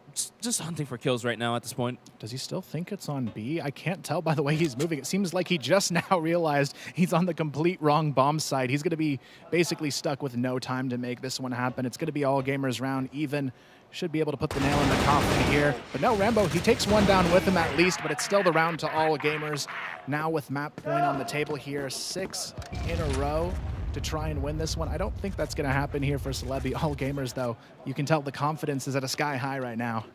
just hunting for kills right now at this point. Does he still think it's on B? I can't tell by the way he's moving. It seems like he just now realized he's on the complete wrong bomb site. He's going to be basically stuck with no time to make this one happen. It's going to be all gamers round even. Should be able to put the nail in the coffin here. But no, Rambo, he takes one down with him at least, but it's still the round to all gamers. Now with map point on the table here, 6 in a row to try and win this one. I don't think that's going to happen here for Celebi. All gamers, though, you can tell the confidence is at a sky high right now.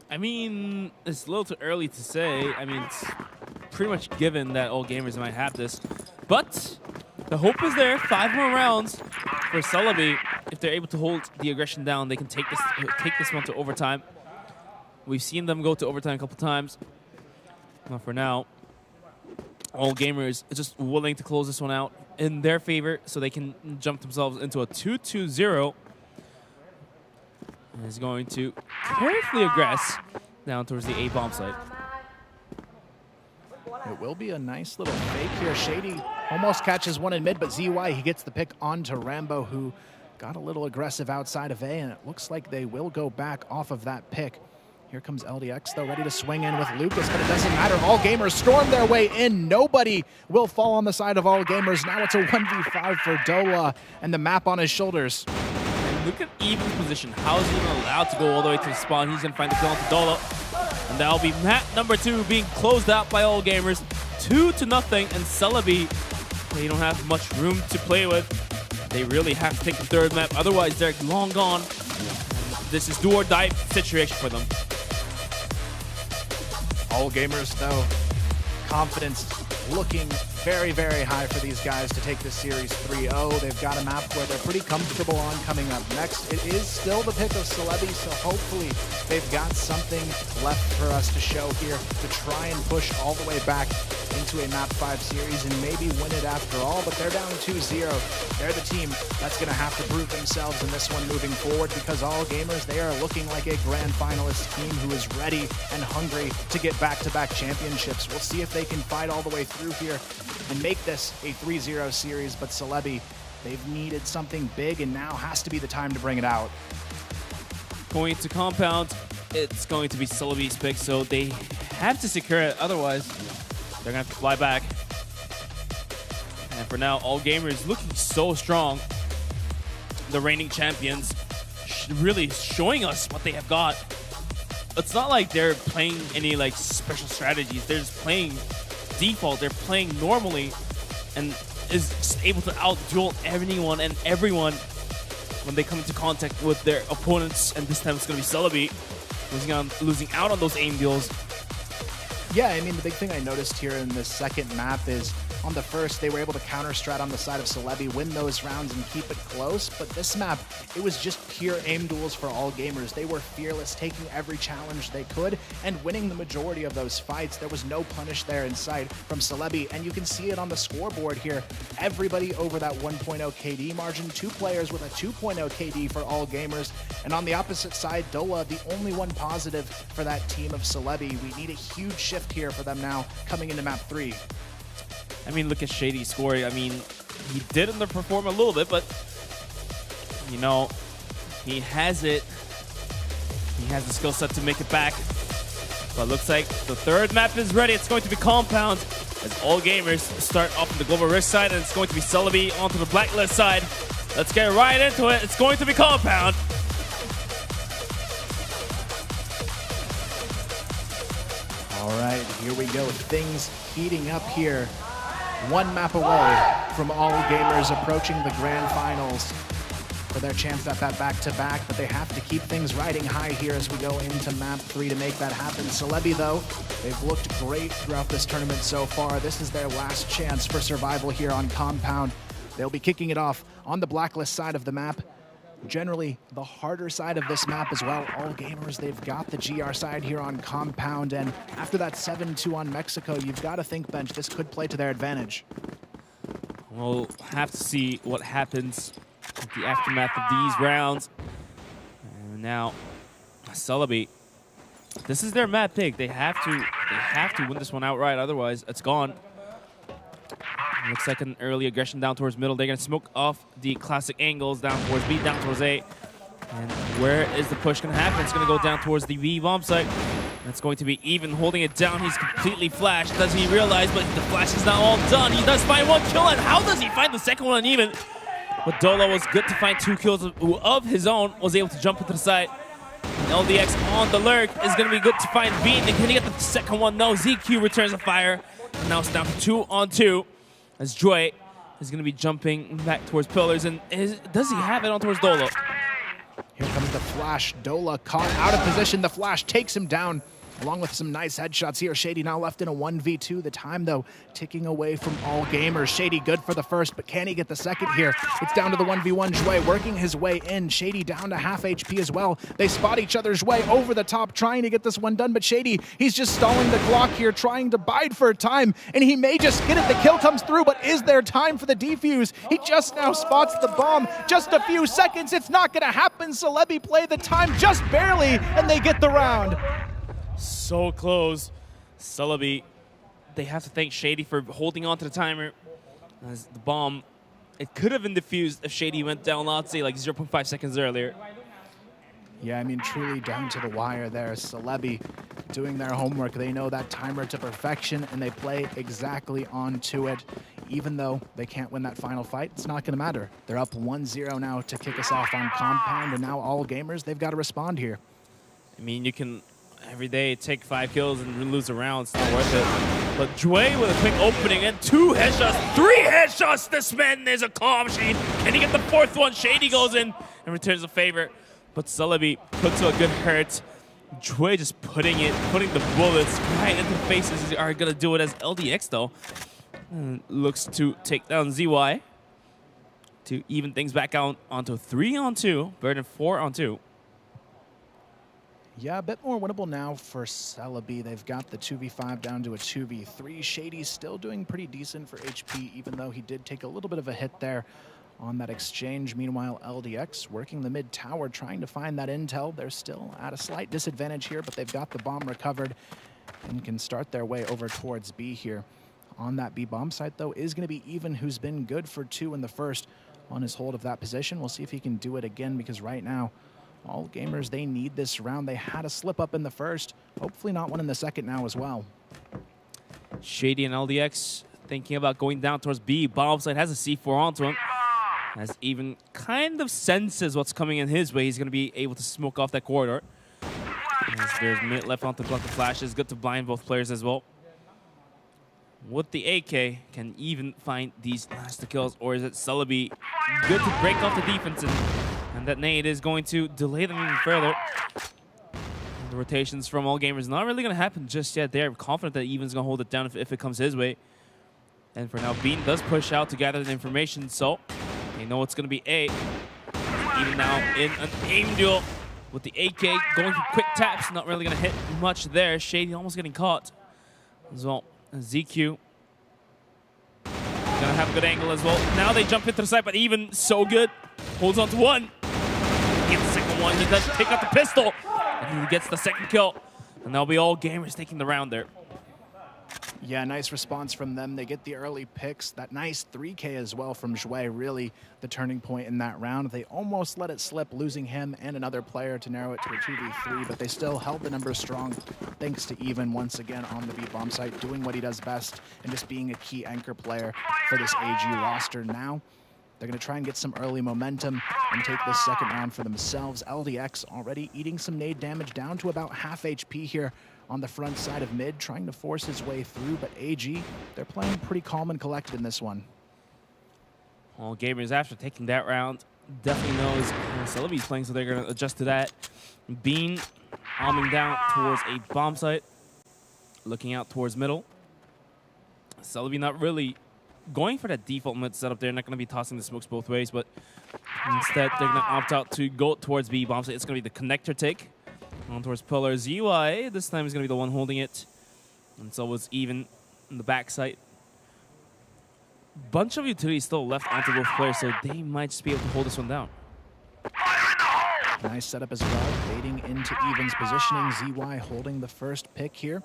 I mean, it's a little too early to say. I mean, it's pretty much given that all gamers might have this. But the hope is there. 5 more rounds for Celebi. If they're able to hold the aggression down, they can take this one to overtime. We've seen them go to overtime a couple times. Well, for now, all gamers are just willing to close this one out in their favor so they can jump themselves into a 2-2-0. And is going to carefully aggress down towards the A-bomb site. It will be a nice little fake here. Shady almost catches one in mid, but ZY, he gets the pick onto Rambo, who got a little aggressive outside of A, and it looks like they will go back off of that pick. Here comes LDX, though, ready to swing in with Lucas, but it doesn't matter. All gamers storm their way in. Nobody will fall on the side of all gamers. Now it's a 1v5 for Dola, and the map on his shoulders. And look at Even's position. How is he even allowed to go all the way to the spawn? He's going to find the kill onto Dola. And that'll be map number 2 being closed out by all gamers. 2-0, and Celebi, they don't have much room to play with. They really have to take the third map. Otherwise, they're long gone. This is do or die situation for them. All gamers, though, confidence looking very, very high for these guys to take this series 3-0. They've got a map where they're pretty comfortable on coming up next. It is still the pick of Celebi, so hopefully they've got something left for us to show here to try and push all the way back into a map 5 series and maybe win it after all, but they're down 2-0. They're the team that's going to have to prove themselves in this one moving forward, because all gamers, they are looking like a grand finalist team who is ready and hungry to get back-to-back championships. We'll see if they can fight all the way through here and make this a 3-0 series, but Celebi, they've needed something big, and now has to be the time to bring it out. Going to compound, it's going to be Celebi's pick, so they have to secure it, otherwise they're going to have to fly back. And for now, all gamers looking so strong. The reigning champions really showing us what they have got. It's not like they're playing any like special strategies. They're just playing default. They're playing normally and is just able to outduel anyone and everyone when they come into contact with their opponents. And this time it's going to be Celebi losing out on those aim deals. Yeah, I mean, the big thing I noticed here in this second map is on the first, they were able to counter-strat on the side of Celebi, win those rounds, and keep it close. But this map, it was just pure aim duels for all gamers. They were fearless, taking every challenge they could and winning the majority of those fights. There was no punish there in sight from Celebi, and you can see it on the scoreboard here. Everybody over that 1.0 KD margin, 2 players with a 2.0 KD for all gamers. And on the opposite side, Dola, the only one positive for that team of Celebi. We need a huge shift here for them now coming into map 3. I mean, look at Shady's score. I mean, he did underperform a little bit, but, you know, he has it. He has the skill set to make it back. But looks like the third map is ready. It's going to be Compound as all gamers start off on the Global Risk side, and it's going to be Celebi onto the Blacklist side. Let's get right into it. It's going to be Compound. All right, Here we go, things heating up here. One map away from all gamers approaching the grand finals for their chance at that back-to-back, but they have to keep things riding high here as we go into map 3 to make that happen. Celebi, though, they've looked great throughout this tournament so far. This is their last chance for survival here on Compound. They'll be kicking it off on the Blacklist side of the map. Generally, the harder side of this map as well. All gamers, they've got the GR side here on Compound, and after that 7-2 on Mexico, you've got to think, Bench, this could play to their advantage. We'll have to see what happens with the aftermath of these rounds. And now, Celebi, this is their map pick. They have to win this one outright, otherwise it's gone. Looks like an early aggression down towards middle. They're going to smoke off the classic angles down towards B, down towards A. And where is the push going to happen? It's going to go down towards the B bomb site. That's going to be even holding it down. He's completely flashed. Does he realize? But the flash is not all done. He does find one kill. And how does he find the second one uneven? But Dola was good to find 2 kills of his own. Was able to jump into the side. And LDX on the lurk is going to be good to find B. And can he get the second one? No. ZQ returns the fire. And now it's down to 2 on 2. As Joy is going to be jumping back towards pillars. And does he have it on towards Dola? Here comes the flash. Dola caught out of position. The flash takes him down, along with some nice headshots here. Shady now left in a 1v2. The time, though, ticking away from all gamers. Shady good for the first, but can he get the second here? It's down to the 1v1. Jouet working his way in. Shady down to half HP as well. They spot each other's way over the top, trying to get this one done, but Shady, he's just stalling the clock here, trying to bide for time, and he may just get it. The kill comes through, but is there time for the defuse? He just now spots the bomb. Just a few seconds. It's not going to happen. Celebi play the time just barely, and they get the round. So close. Celebi, they have to thank Shady for holding on to the timer. As the bomb, it could have been defused if Shady went down, let's say, like 0.5 seconds earlier. Yeah, I mean, truly down to the wire there. Celebi doing their homework. They know that timer to perfection, and they play exactly onto it. Even though they can't win that final fight, it's not going to matter. They're up 1-0 now to kick us off on Compound, and now all gamers, they've got to respond here. I mean, you can every day take 5 kills and lose a round. It's not worth it. But Jouet with a quick opening and 2 headshots, 3 headshots. This man is a claw machine. Can he get the 4th one? Shady goes in and returns the favor. But Celebi puts to a good hurt. Jouet just putting the bullets right into the faces. Are going to do it as LDX, though. And looks to take down ZY to even things back out onto 3-on-2. Burden 4-on-2. Yeah, a bit more winnable now for Celebi. They've got the 2v5 down to a 2v3. Shady's still doing pretty decent for HP, even though he did take a little bit of a hit there on that exchange. Meanwhile, LDX working the mid tower, trying to find that intel. They're still at a slight disadvantage here, but they've got the bomb recovered and can start their way over towards B here. On that B bomb site, though, is going to be Even, who's been good for 2 in the first on his hold of that position. We'll see if he can do it again, because right now, all gamers, they need this round. They had a slip up in the first. Hopefully not one in the second now as well. Shady and LDX thinking about going down towards B. Bomb site has a C4 onto him. As Even kind of senses what's coming in his way. He's going to be able to smoke off that corridor. As there's a minute left on to block the flashes. Good to blind both players as well. With the AK, can Even find these last kills, or is it Celebi good to break off the defense? And that nade is going to delay them even further. And the rotations from all gamers not really going to happen just yet. They're confident that Even's going to hold it down if it comes his way. And for now, Bean does push out to gather the information, so they know it's going to be A. Even now in an aim duel with the AK going for quick taps. Not really going to hit much there. Shady almost getting caught as well. ZQ gonna have a good angle as well. Now they jump into the side, but Even so good. Holds on to one. Gets the second one. He does pick up the pistol. And he gets the second kill. And that'll be all gamers taking the round there. Yeah, nice response from them. They get the early picks. That nice 3K as well from Jouet, really the turning point in that round. They almost let it slip, losing him and another player to narrow it to a 2v3, but they still held the numbers strong thanks to Even once again on the B-bomb site, doing what he does best and just being a key anchor player for this AG roster. Now, they're going to try and get some early momentum and take this second round for themselves. LDX already eating some nade damage, down to about half HP here on the front side of mid, trying to force his way through, but AG, they're playing pretty calm and collected in this one. All gamers, after taking that round, definitely knows Celebi's playing, so they're going to adjust to that. Bean arming down towards a bomb site, looking out towards middle. Celebi not really going for that default mid setup. They're not going to be tossing the smokes both ways, but instead they're going to opt out to go towards B bomb site. It's going to be the connector take on towards Pillar. ZY this time is going to be the one holding it, and so was even in the back site. Bunch of utility still left onto both players, so they might just be able to hold this one down. Nice setup as well, baiting into Even's positioning. ZY holding the first pick here.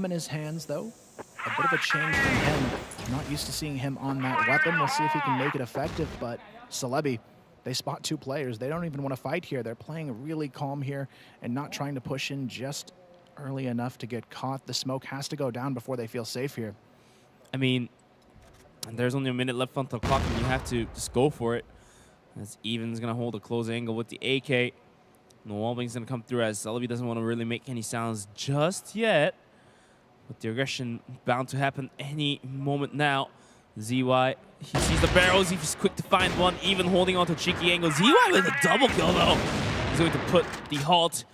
in his hands, though. A bit of a change from him. Not used to seeing him on that weapon. We'll see if he can make it effective, but Celebi, they spot two players. They don't even want to fight here. They're playing really calm here and not trying to push in just early enough to get caught. The smoke has to go down before they feel safe here. I mean, there's only a minute left on the clock, and you have to just go for it. As Even's going to hold a close angle with the AK. The wallbang's going to come through as Celebi doesn't want to really make any sounds just yet. But the aggression bound to happen any moment now. ZY, he sees the barrels. He's quick to find one, even holding on to cheeky angle. ZY with a double kill, though. He's going to put the halt.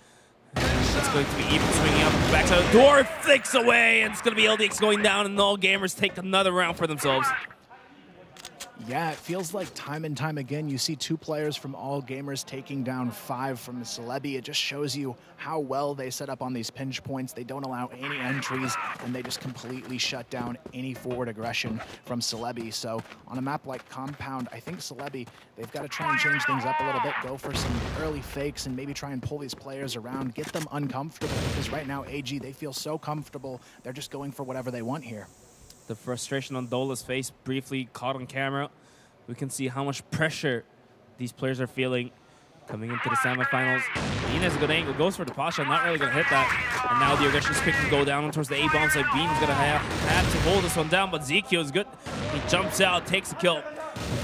It's going to be Even swinging up the backside of the door. Flicks away, and it's going to be LDX going down, and all gamers take another round for themselves. Yeah, it feels like time and time again you see two players from All Gamers taking down 5 from Celebi. It just shows you how well they set up on these pinch points. They don't allow any entries, and they just completely shut down any forward aggression from Celebi. So on a map like Compound, I think Celebi, they've got to try and change things up a little bit, go for some early fakes, and maybe try and pull these players around, get them uncomfortable, because right now AG, they feel so comfortable, they're just going for whatever they want here. The frustration on Dola's face briefly caught on camera. We can see how much pressure these players are feeling coming into the semifinals. Bean has a good angle, goes for the pot shot, not really going to hit that. And now the aggression is quick to go down towards the A-bomb side. Bean's going to have to hold this one down, but ZQ is good. He jumps out, takes a kill.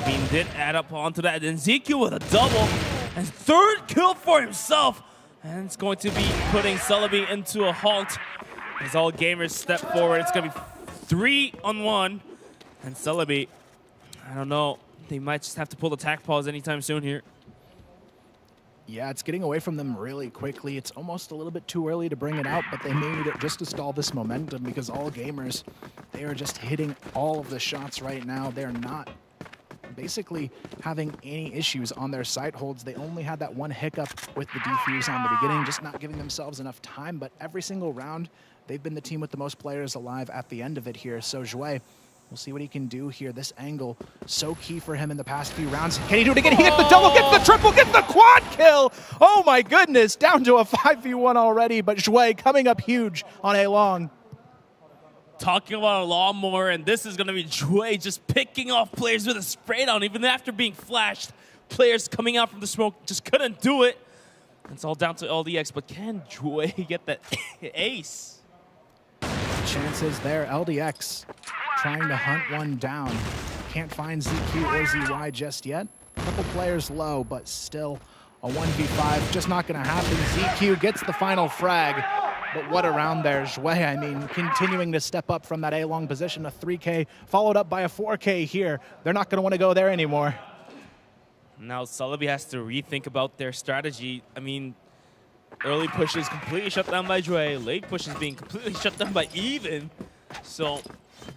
Bean did add up onto that. Then ZQ with a double, and third kill for himself. And it's going to be putting Celebi into a halt as all gamers step forward. It's going to be 3-on-1, and Celebi, I don't know, they might just have to pull the tack pause anytime soon here. Yeah, it's getting away from them really quickly. It's almost a little bit too early to bring it out, but they made it just to stall this momentum because All Gamers, they are just hitting all of the shots right now. They're not basically having any issues on their site holds. They only had that one hiccup with the defuse on the beginning, just not giving themselves enough time, but every single round, they've been the team with the most players alive at the end of it here. So Jouet, we'll see what he can do here. This angle, so key for him in the past few rounds. Can he do it again? He gets the double, gets the triple, gets the quad kill! Oh my goodness, down to a 5v1 already, but Jouet coming up huge on A Long. Talking about a lawnmower, and this is going to be Jouet just picking off players with a spray down. Even after being flashed, players coming out from the smoke just couldn't do it. It's all down to LDX, but can Jouet get that ace? Chances there, LDX trying to hunt one down. Can't find ZQ or ZY just yet. A couple players low, but still a 1v5, just not gonna happen. ZQ gets the final frag, but what a round there. Jouet, I mean, continuing to step up from that A-long position, a 3K, followed up by a 4K here. They're not gonna wanna go there anymore. Now Celebi has to rethink about their strategy. I mean, early push is completely shut down by Jouet. Late push is being completely shut down by Even. So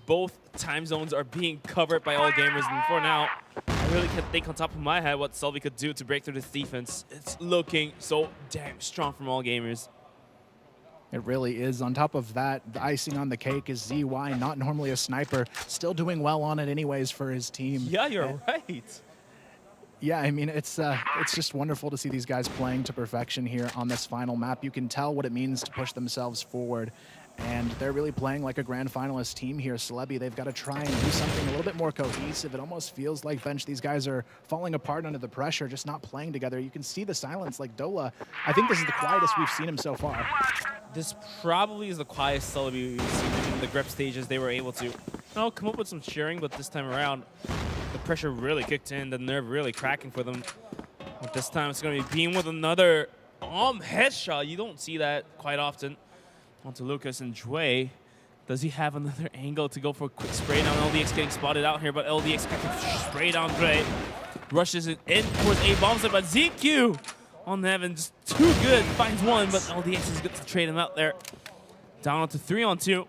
both time zones are being covered by All Gamers. And for now, I really can't think on top of my head what Celebi could do to break through this defense. It's looking so damn strong from All Gamers. It really is. On top of that, the icing on the cake is ZY, not normally a sniper, still doing well on it anyways for his team. Yeah, you're right. Yeah, I mean, it's just wonderful to see these guys playing to perfection here on this final map. You can tell what it means to push themselves forward, and they're really playing like a grand finalist team here. Celebi, they've got to try and do something a little bit more cohesive. It almost feels like, Bench, these guys are falling apart under the pressure, just not playing together. You can see the silence, like Dola. I think this is the quietest we've seen him so far. This probably is the quietest Celebi we've seen in the grep stages. They were able to come up with some cheering, but this time around, the pressure really kicked in, the nerve really cracking for them. But this time it's going to be Beam with another headshot. You don't see that quite often. onto Lucas and Jue. Does he have another angle to go for a quick spray down? LDX getting spotted out here, but LDX can spray down Jue. Rushes it in towards A bombs it, but ZQ on the heaven, just too good. Finds one, but LDX is good to trade him out there. Down onto 3-on-2.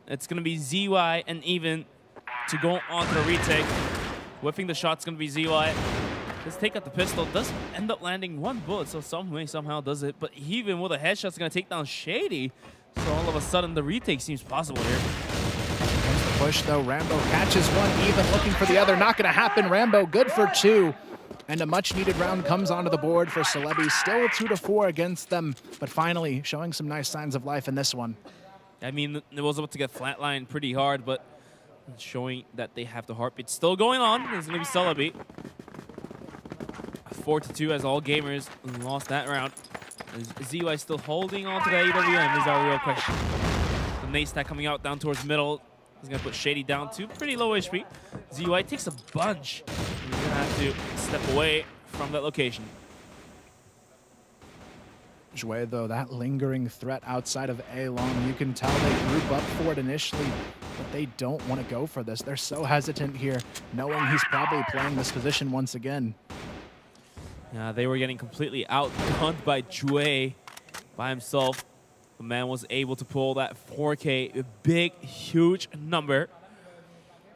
It's going to be ZY and Even to go onto the retake. Whiffing the shot's going to be ZY. Let's take out the pistol. Does end up landing one bullet, so some way, somehow does it. But Even with a headshot is going to take down Shady. So all of a sudden, the retake seems possible here. Comes the push, though. Rambo catches one. Even looking for the other. Not going to happen. Rambo good for 2. And a much-needed round comes onto the board for Celebi. Still 2-4 against them, but finally showing some nice signs of life in this one. I mean, it was about to get flatlined pretty hard, but showing that they have the heartbeat still going on. It's going to be Celebi. 4-2 as all gamers lost that round. Is ZY still holding on to the AWM is our real question. The nade stack coming out down towards middle. He's going to put Shady down to pretty low HP. ZY takes a bunch. He's going to have to step away from that location. Jue, though, that lingering threat outside of A-Long, you can tell they group up for it initially, but they don't want to go for this. They're so hesitant here, knowing he's probably playing this position once again. Yeah, they were getting completely outgunned by Jue by himself. The man was able to pull that 4K, a big, huge number.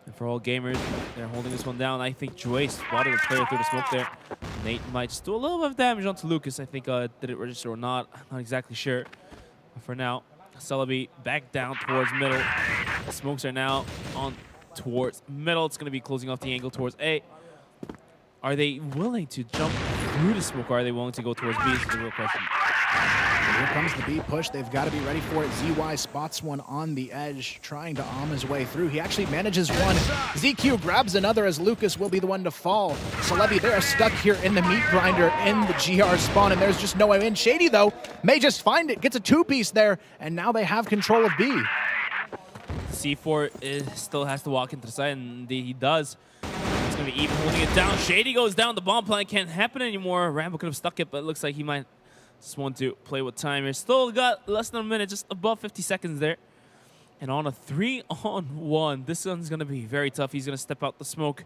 And for all gamers, they're holding this one down. I think Jue spotted the player through the smoke there. Nate might just do a little bit of damage onto Lucas. I think did it register or not? I'm not exactly sure. But for now, Celebi back down towards middle. The smokes are now on towards middle. It's going to be closing off the angle towards A. Are they willing to jump through the smoke, or are they willing to go towards B? Is the real question. Here comes the B push. They've got to be ready for it. ZY spots one on the edge, trying to his way through. He actually manages one. ZQ grabs another as Lucas will be the one to fall. Celebi, they're stuck here in the meat grinder in the GR spawn, and there's just no way in. Shady, though, may just find it, gets a 2-piece there, and now they have control of B. C4 still has to walk into the side, and indeed he does. It's going to be Even holding it down. Shady goes down. The bomb plant can't happen anymore. Rambo could have stuck it, but it looks like he might just want to play with time here. Still got less than a minute, just above 50 seconds there. And on a 3-on-1, this one's going to be very tough. He's going to step out the smoke.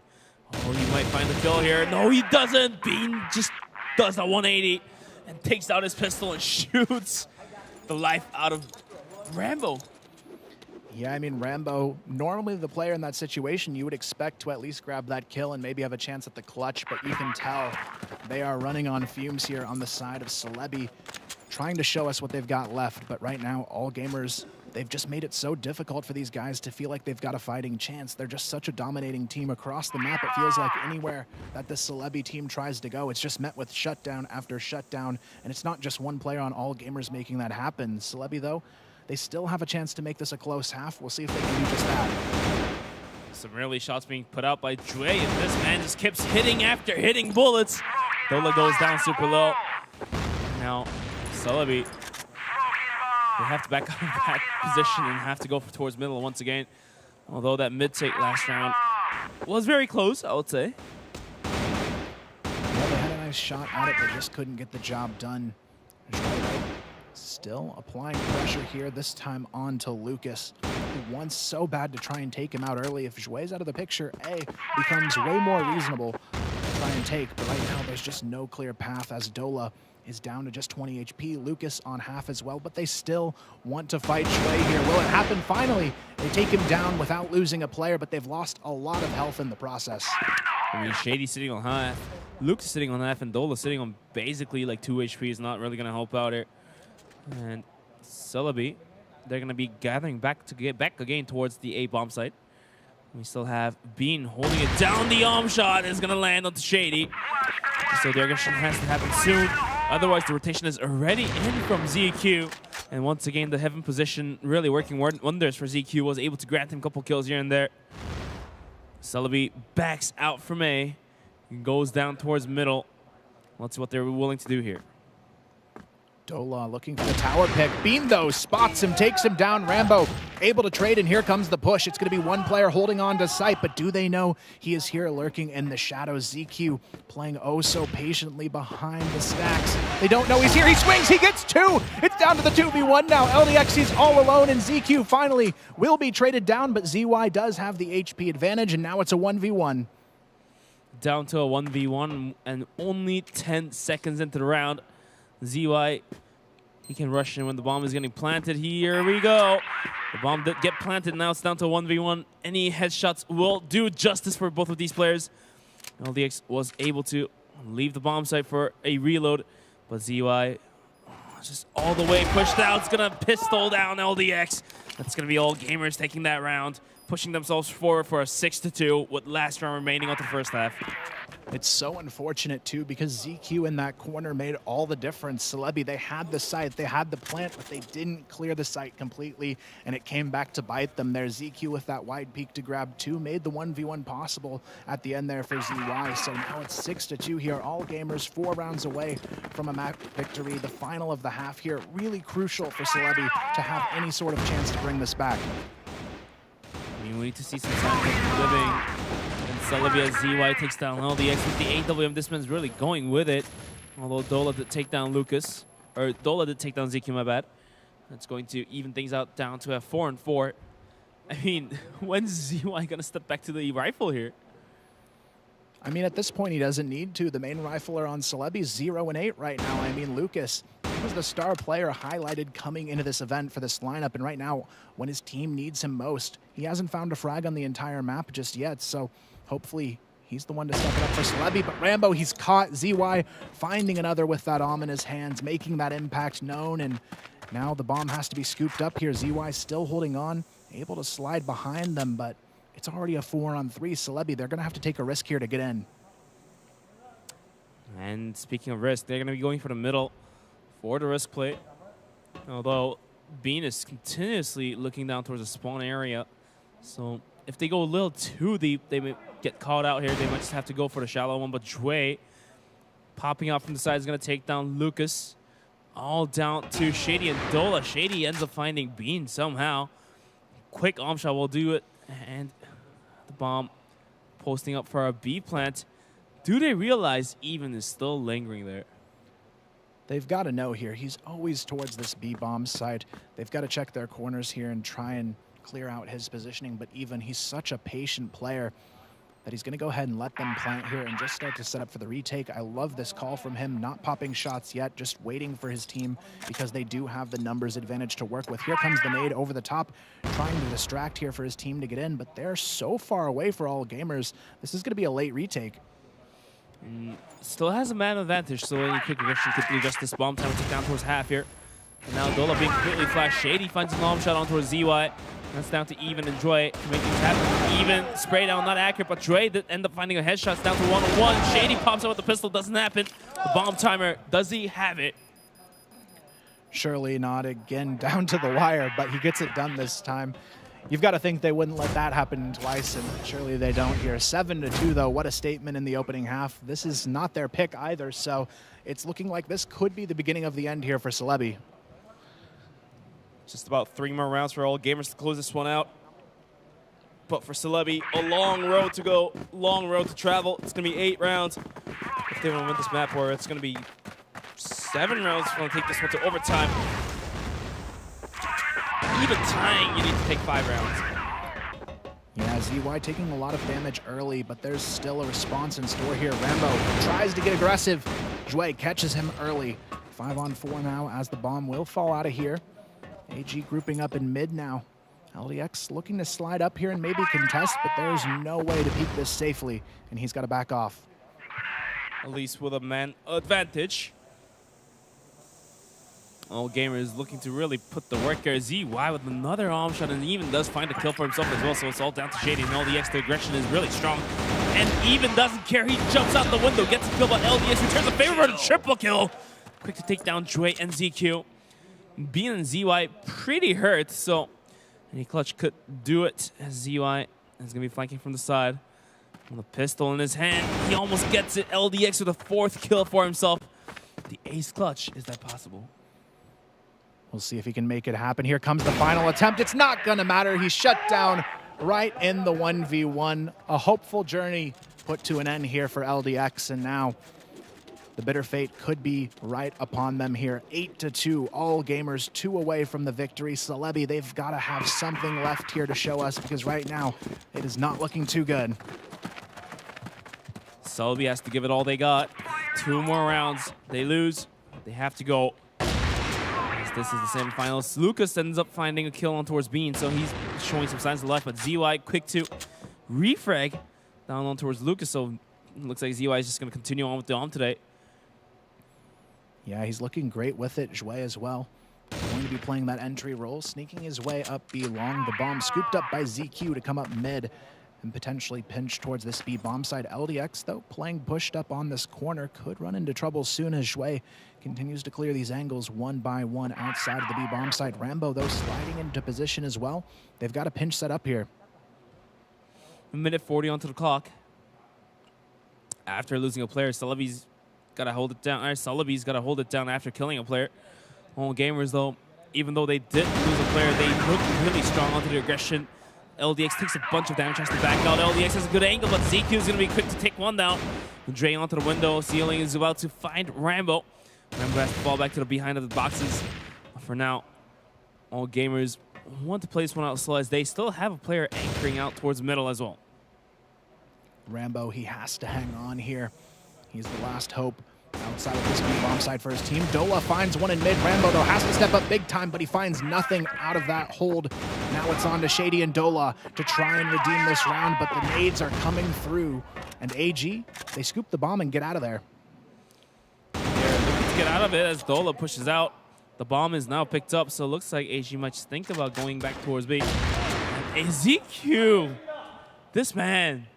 Oh, he might find the kill here. No, he doesn't. Bean just does a 180 and takes out his pistol and shoots the life out of Rambo. Yeah, I mean, Rambo, normally the player in that situation, you would expect to at least grab that kill and maybe have a chance at the clutch, but you can tell they are running on fumes here on the side of Celebi, trying to show us what they've got left. But right now, all gamers, they've just made it so difficult for these guys to feel like they've got a fighting chance. They're just such a dominating team across the map. It feels like anywhere that the Celebi team tries to go, it's just met with shutdown after shutdown, and it's not just one player on all gamers making that happen. Celebi, though, they still have a chance to make this a close half. We'll see if they can do just that. Some early shots being put out by Jue, and this man just keeps hitting after hitting bullets. Dola goes down super low. Now, Celebi, they have to back up in that position and have to go towards middle once again. Although that mid-take last round was very close, I would say. Yeah, they had a nice shot at it, but just couldn't get the job done. Still applying pressure here, this time on to Lucas, who wants so bad to try and take him out early. If Jue's out of the picture, A becomes way more reasonable to try and take, but right now there's just no clear path as Dola is down to just 20 HP. Lucas on half as well, but they still want to fight Jue here. Will it happen? Finally, they take him down without losing a player, but they've lost a lot of health in the process. I mean, Shady sitting on half, Lucas sitting on half, and Dola sitting on basically like 2 HP is not really going to help out here. And Celebi, they're going to be gathering back to get back again towards the A bomb site. We still have Bean holding it down. The arm shot is going to land on the Shady. So the aggression has to happen soon. Otherwise, the rotation is already in from ZQ. And once again, the heaven position really working wonders for ZQ. Was able to grant him a couple kills here and there. Celebi backs out from A and goes down towards middle. Let's see what they're willing to do here. Dola looking for the tower pick. Bean, though, spots him, takes him down. Rambo able to trade, and here comes the push. It's going to be one player holding on to sight, but do they know he is here lurking in the shadows? ZQ playing oh so patiently behind the stacks. They don't know he's here. He swings. He gets two. It's down to the 2v1 now. LDX, he's all alone, and ZQ finally will be traded down, but ZY does have the HP advantage, and now it's a 1v1. Down to a 1v1 and only 10 seconds into the round. ZY, he can rush in when the bomb is getting planted. Here we go. The bomb did get planted. Now it's down to 1v1. Any headshots will do justice for both of these players. LDX was able to leave the bomb site for a reload, but ZY just all the way pushed out. It's going to pistol down LDX. That's going to be all gamers taking that round, pushing themselves forward for a 6-2 with last round remaining of the first half. It's so unfortunate, too, because ZQ in that corner made all the difference. Celebi, they had the site, they had the plant, but they didn't clear the site completely, and it came back to bite them there. ZQ with that wide peak to grab two made the 1v1 possible at the end there for ZY. So now it's 6-2 here. All gamers 4 rounds away from a map victory. The final of the half here, really crucial for Celebi to have any sort of chance to bring this back. I mean, we need to see some time living. And Celebi as ZY takes down LDX with the AWM. This man's really going with it. Although Dola did take down Lucas. Or Dola did take down ZQ, my bad. That's going to even things out down to a 4-4. I mean, when's ZY going to step back to the rifle here? I mean, at this point, he doesn't need to. The main rifler on Celebi's 0-8 right now. I mean, Lucas, he was the star player highlighted coming into this event for this lineup. And right now, when his team needs him most, he hasn't found a frag on the entire map just yet. So hopefully he's the one to step it up for Celebi. But Rambo, he's caught. ZY finding another with that Om in his hands, making that impact known. And now the bomb has to be scooped up here. ZY still holding on, able to slide behind them, but it's already a 4-on-3. Celebi, they're going to have to take a risk here to get in. And speaking of risk, they're going to be going for the middle for the risk play. Although Bean is continuously looking down towards the spawn area. So if they go a little too deep, they may get caught out here. They might just have to go for the shallow one. But Jue popping out from the side is going to take down Lucas. All down to Shady and Dola. Shady ends up finding Bean somehow. Quick arm shot will do it. And the bomb posting up for a B plant. Do they realize Even is still lingering there? They've got to know here. He's always towards this B bomb site. They've got to check their corners here and try and clear out his positioning. But Even, he's such a patient player that he's going to go ahead and let them plant here and just start to set up for the retake. I love this call from him, not popping shots yet, just waiting for his team because they do have the numbers advantage to work with. Here comes the nade over the top, trying to distract here for his team to get in, but they're so far away for all gamers. This is going to be a late retake. Still has a man advantage, so any quick reaction could adjust this bomb time and take down towards half here. And now Dola being completely flashed. Shady finds a long shot on towards ZY. That's down to Even and Dre to make things happen. Even spray down, not accurate, but Dre did end up finding a headshot. Down to 1-on-1. Shady pops out with the pistol, doesn't happen. The bomb timer, does he have it? Surely not. Again, down to the wire, but he gets it done this time. You've got to think they wouldn't let that happen twice, and surely they don't here. 7-2, though. What a statement in the opening half. This is not their pick either, so it's looking like this could be the beginning of the end here for Celebi. Just about 3 more rounds for all gamers to close this one out. But for Celebi, a long road to go, long road to travel. It's going to be 8 rounds if they want to win this map, or it's going to be 7 rounds if they want to take this one to overtime. Even tying, you need to take 5 rounds. Yeah, ZY taking a lot of damage early, but there's still a response in store here. Rambo tries to get aggressive. Jue catches him early. 5-on-4 now as the bomb will fall out of here. AG grouping up in mid now. LDX looking to slide up here and maybe contest, but there's no way to peek this safely, and he's got to back off. At least with a man advantage. All gamers looking to really put the work here. ZY with another arm shot, and he even does find a kill for himself as well, so it's all down to Shady, and LDX, the aggression is really strong. And Even doesn't care. He jumps out the window, gets a kill, but LDX returns a favor for the triple kill. Quick to take down Jue and ZQ. Bean and ZY pretty hurt, so any clutch could do it as ZY is going to be flanking from the side. With a pistol in his hand, he almost gets it. LDX with a 4th kill for himself. The ace clutch, is that possible? We'll see if he can make it happen. Here comes the final attempt. It's not gonna matter. He's shut down right in the 1v1. A hopeful journey put to an end here for LDX, and now the bitter fate could be right upon them here. 8-2, all gamers 2 away from the victory. Celebi, they've got to have something left here to show us, because right now it is not looking too good. Celebi has to give it all they got. 2 more rounds. They lose. They have to go. This is the semifinals. Lucas ends up finding a kill on towards Bean, so he's showing some signs of life, but ZY quick to refrag down on towards Lucas, so it looks like ZY is just going to continue on with the arm today. Yeah, he's looking great with it. Jouet as well. Going to be playing that entry role, sneaking his way up B long. The bomb scooped up by ZQ to come up mid and potentially pinch towards this B bomb side. LDX, though, playing pushed up on this corner, could run into trouble soon as Jouet continues to clear these angles one by one outside of the B bomb side. Rambo, though, sliding into position as well. They've got a pinch set up here. A minute 40 onto the clock. After losing a player, Celebi's got to hold it down. Celebi's got to hold it down after killing a player. All gamers, though, even though they did lose a player, they looked really strong onto the aggression. LDX takes a bunch of damage, has to back out. LDX has a good angle, but ZQ is going to be quick to take one down. Dre onto the window. Ceiling is about to find Rambo. Rambo has to fall back to the behind of the boxes. For now, all gamers want to play this one out slow, as they still have a player anchoring out towards the middle as well. Rambo, he has to hang on here. He's the last hope outside of this B-bomb side for his team. Dola finds one in mid. Rambo, though, has to step up big time, but he finds nothing out of that hold. Now it's on to Shady and Dola to try and redeem this round, but the nades are coming through. And AG, they scoop the bomb and get out of there. They're looking to get out of it as Dola pushes out. The bomb is now picked up, so it looks like AG might think about going back towards B. And ZQ, this man,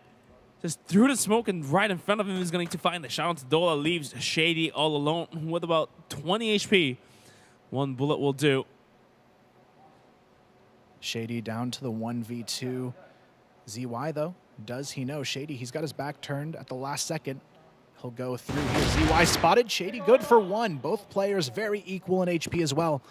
just through the smoke, and right in front of him is going to find the shot onto Dola. Leaves Shady all alone with about 20 HP. One bullet will do. Shady down to the 1v2. ZY, though, does he know? Shady, he's got his back turned at the last second. He'll go through here. ZY spotted. Shady good for one. Both players very equal in HP as well.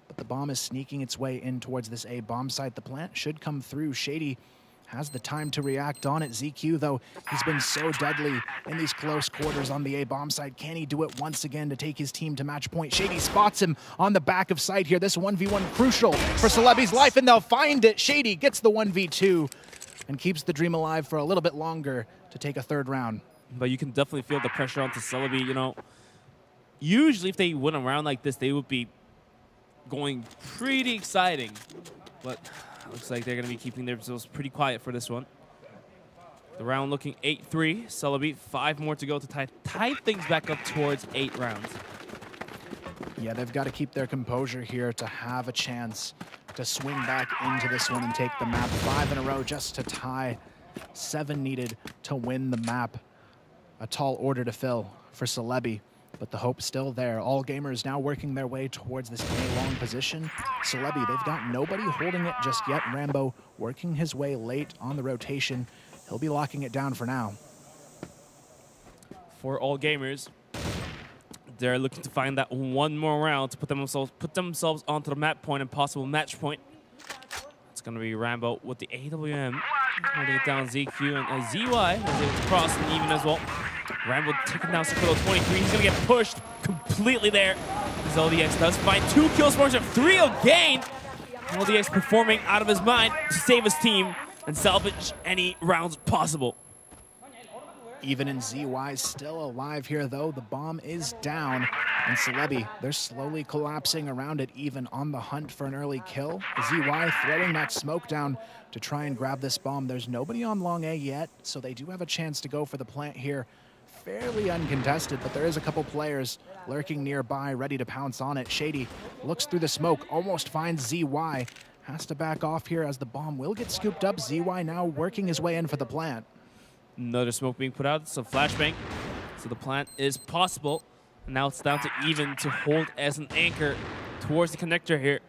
But the bomb is sneaking its way in towards this A bomb site. The plant should come through. Shady has the time to react on it. ZQ, though, he's been so deadly in these close quarters on the A bomb side. Can he do it once again to take his team to match point? Shady spots him on the back of site here. This 1v1 crucial for Celebi's life, and they'll find it. Shady gets the 1v2 and keeps the dream alive for a little bit longer to take a third round. But you can definitely feel the pressure onto Celebi. You know, usually if they win a round like this, they would be going pretty exciting. But looks like they're going to be keeping themselves pretty quiet for this one. The round looking 8-3. Celebi, 5 more to go to tie things back up towards 8 rounds. Yeah, they've got to keep their composure here to have a chance to swing back into this one and take the map. 5 in a row just to tie. 7 needed to win the map. A tall order to fill for Celebi, but the hope's still there. All gamers now working their way towards this A-long position. Celebi, they've got nobody holding it just yet. Rambo working his way late on the rotation. He'll be locking it down for now. For all gamers, they're looking to find that one more round to put themselves onto the map point and possible match point. It's going to be Rambo with the AWM, holding it down. ZQ and ZY was able to cross and even as well. Rambo taking down Sequilo 23. He's going to get pushed completely there. As LDX does find 2 kills for himself, 3 again. LDX performing out of his mind to save his team and salvage any rounds possible. Even in ZY still alive here, though. The bomb is down. And Celebi, they're slowly collapsing around it, even on the hunt for an early kill. ZY throwing that smoke down to try and grab this bomb. There's nobody on long A yet, so they do have a chance to go for the plant here. Fairly uncontested, but there is a couple players lurking nearby, ready to pounce on it. Shady looks through the smoke, almost finds ZY. Has to back off here as the bomb will get scooped up. ZY now working his way in for the plant. Another smoke being put out, so flashbang. So the plant is possible. And now it's down to even to hold as an anchor towards the connector here.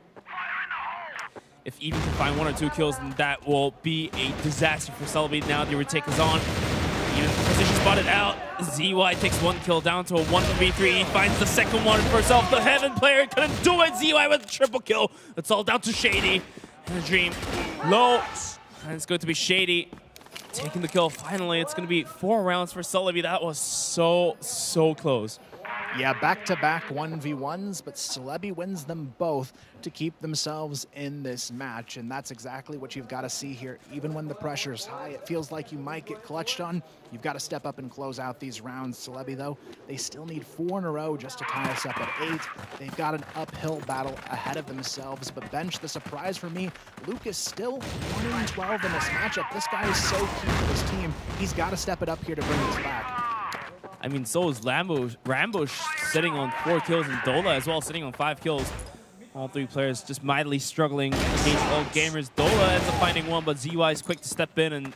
If even can find 1 or 2 kills, then that will be a disaster for Celebi. Now the retake is on. Even position spotted out. ZY takes one kill down to a 1v3. He finds the second one for himself. The Heaven player couldn't do it. ZY with a triple kill. It's all down to Shady. And the Dream low. And it's going to be Shady taking the kill. Finally, it's going to be 4 rounds for Celebi. That was so close. Yeah, back-to-back 1v1s, but Celebi wins them both to keep themselves in this match, and that's exactly what you've got to see here. Even when the pressure's high, it feels like you might get clutched on. You've got to step up and close out these rounds. Celebi, though, they still need 4 in a row just to tie us up at 8. They've got an uphill battle ahead of themselves, but bench, the surprise for me, Lucas still 1-12 in this matchup. This guy is so key for this team. He's got to step it up here to bring us back. I mean, so is Rambo sitting on 4 kills, and Dola as well sitting on 5 kills. All 3 players just mightily struggling against all gamers. Dola ends up finding one, but ZY is quick to step in and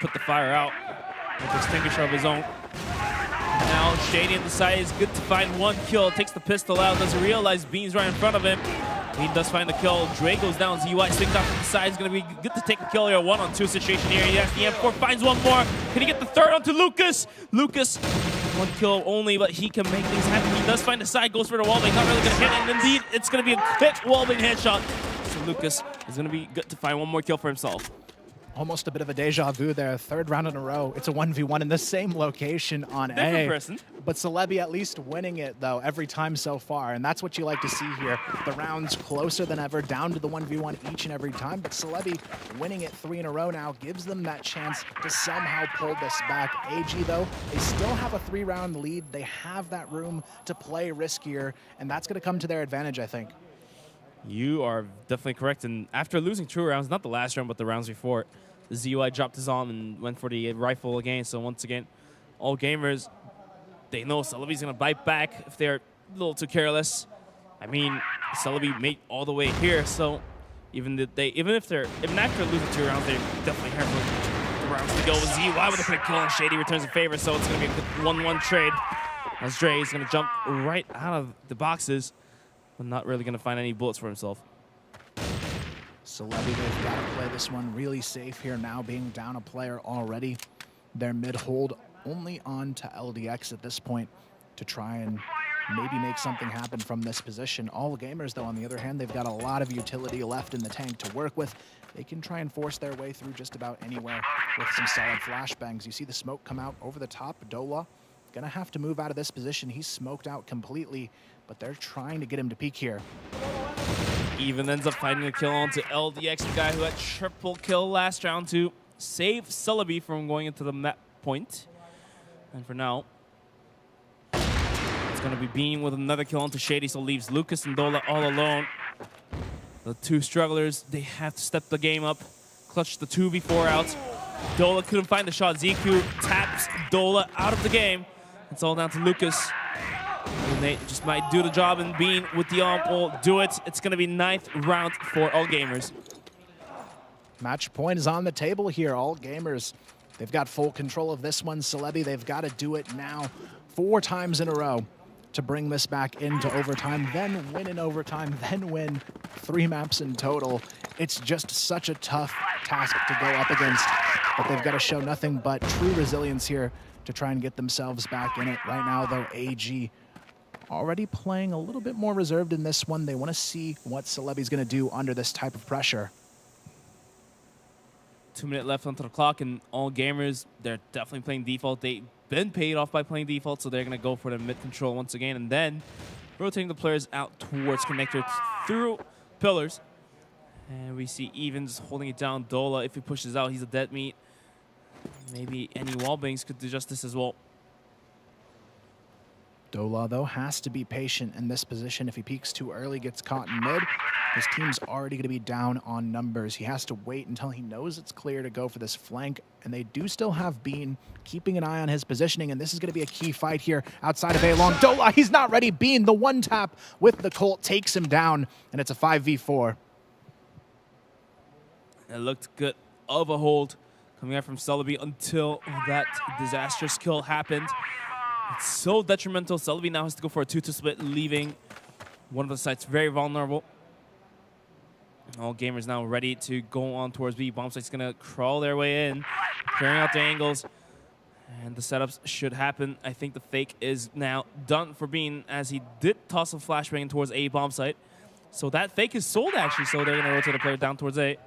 put the fire out with the extinguisher of his own. Now Shady on the side is good to find 1 kill, takes the pistol out, doesn't realize Bean's right in front of him. He does find the kill. Dre goes down. ZY swings out from the side. It's going to be good to take a kill here. 1-on-2 situation here. He has the M4, finds one more. Can he get the third onto Lucas? Lucas, 1 kill only, but he can make things happen. He does find the side, goes for the wallbang. Not really going to hit, and indeed, it's going to be a quick wallbang headshot. So Lucas is going to be good to find 1 more kill for himself. Almost a bit of a deja vu there. 3rd round in a row. It's a 1v1 in the same location on Different A. person. But Celebi at least winning it, though, every time so far. And that's what you like to see here. The rounds closer than ever, down to the 1v1 each and every time. But Celebi winning it 3 in a row now gives them that chance to somehow pull this back. AG, though, they still have a 3-round lead. They have that room to play riskier, and that's going to come to their advantage, I think. You are definitely correct. And after losing 2 rounds, not the last round, but the rounds before, ZY dropped his arm and went for the rifle again. So once again, all gamers, they know Celebi's going to bite back if they're a little too careless. I mean, Celebi made all the way here, so even after losing 2 rounds, they definitely have the rounds to go. ZY with a quick kill, and Shady returns in favor, so it's going to be a good 1-1 trade. As Dre is going to jump right out of the boxes, but not really going to find any bullets for himself. Celebi, they've got to play this one really safe here now, being down a player already. Their mid hold only on to LDX at this point to try and maybe make something happen from this position. All gamers, though, on the other hand, they've got a lot of utility left in the tank to work with. They can try and force their way through just about anywhere with some solid flashbangs. You see the smoke come out over the top. Dola gonna have to move out of this position. He's smoked out completely, but they're trying to get him to peek here. Even ends up finding a kill onto LDX, the guy who had triple kill last round to save Celebi from going into the map point. And for now, it's going to be Bean with another kill onto Shady, so leaves Lucas and Dola all alone. The 2 strugglers, they have to step the game up, clutch the 2v4 out. Dola couldn't find the shot. ZQ taps Dola out of the game. It's all down to Lucas. And they just might do the job, and Bean with the arm will do it. It's going to be 9th round for all gamers. Match point is on the table here. All gamers, they've got full control of this one. Celebi, they've got to do it now 4 times in a row to bring this back into overtime, then win in overtime, then win 3 maps in total. It's just such a tough task to go up against, but they've got to show nothing but true resilience here to try and get themselves back in it. Right now, though, AG already playing a little bit more reserved in this one. They want to see what Celebi's going to do under this type of pressure. 2 minutes left onto the clock, and all gamers, they're definitely playing default. They've been paid off by playing default, so they're going to go for the mid control once again, and then rotating the players out towards connector through pillars. And we see Evans holding it down. Dola, if he pushes out, he's a dead meat. Maybe any wallbangs could do justice as well. Dola, though, has to be patient in this position. If he peeks too early, gets caught in mid, his team's already going to be down on numbers. He has to wait until he knows it's clear to go for this flank, and they do still have Bean keeping an eye on his positioning, and this is going to be a key fight here outside of A-Long. Dola, he's not ready. Bean, the 1-tap with the Colt, takes him down, and it's a 5v4. It looked good of a hold coming out from Celebi until that disastrous kill happened. It's so detrimental. Celebi now has to go for a 2-2 split, leaving one of the sites very vulnerable. All gamers now ready to go on towards B. Bomb site's going to crawl their way in, clearing out the angles. And the setups should happen. I think the fake is now done for Bean, as he did toss a flashbang towards A bomb site. So that fake is sold, actually, so they're going to rotate the player down towards A.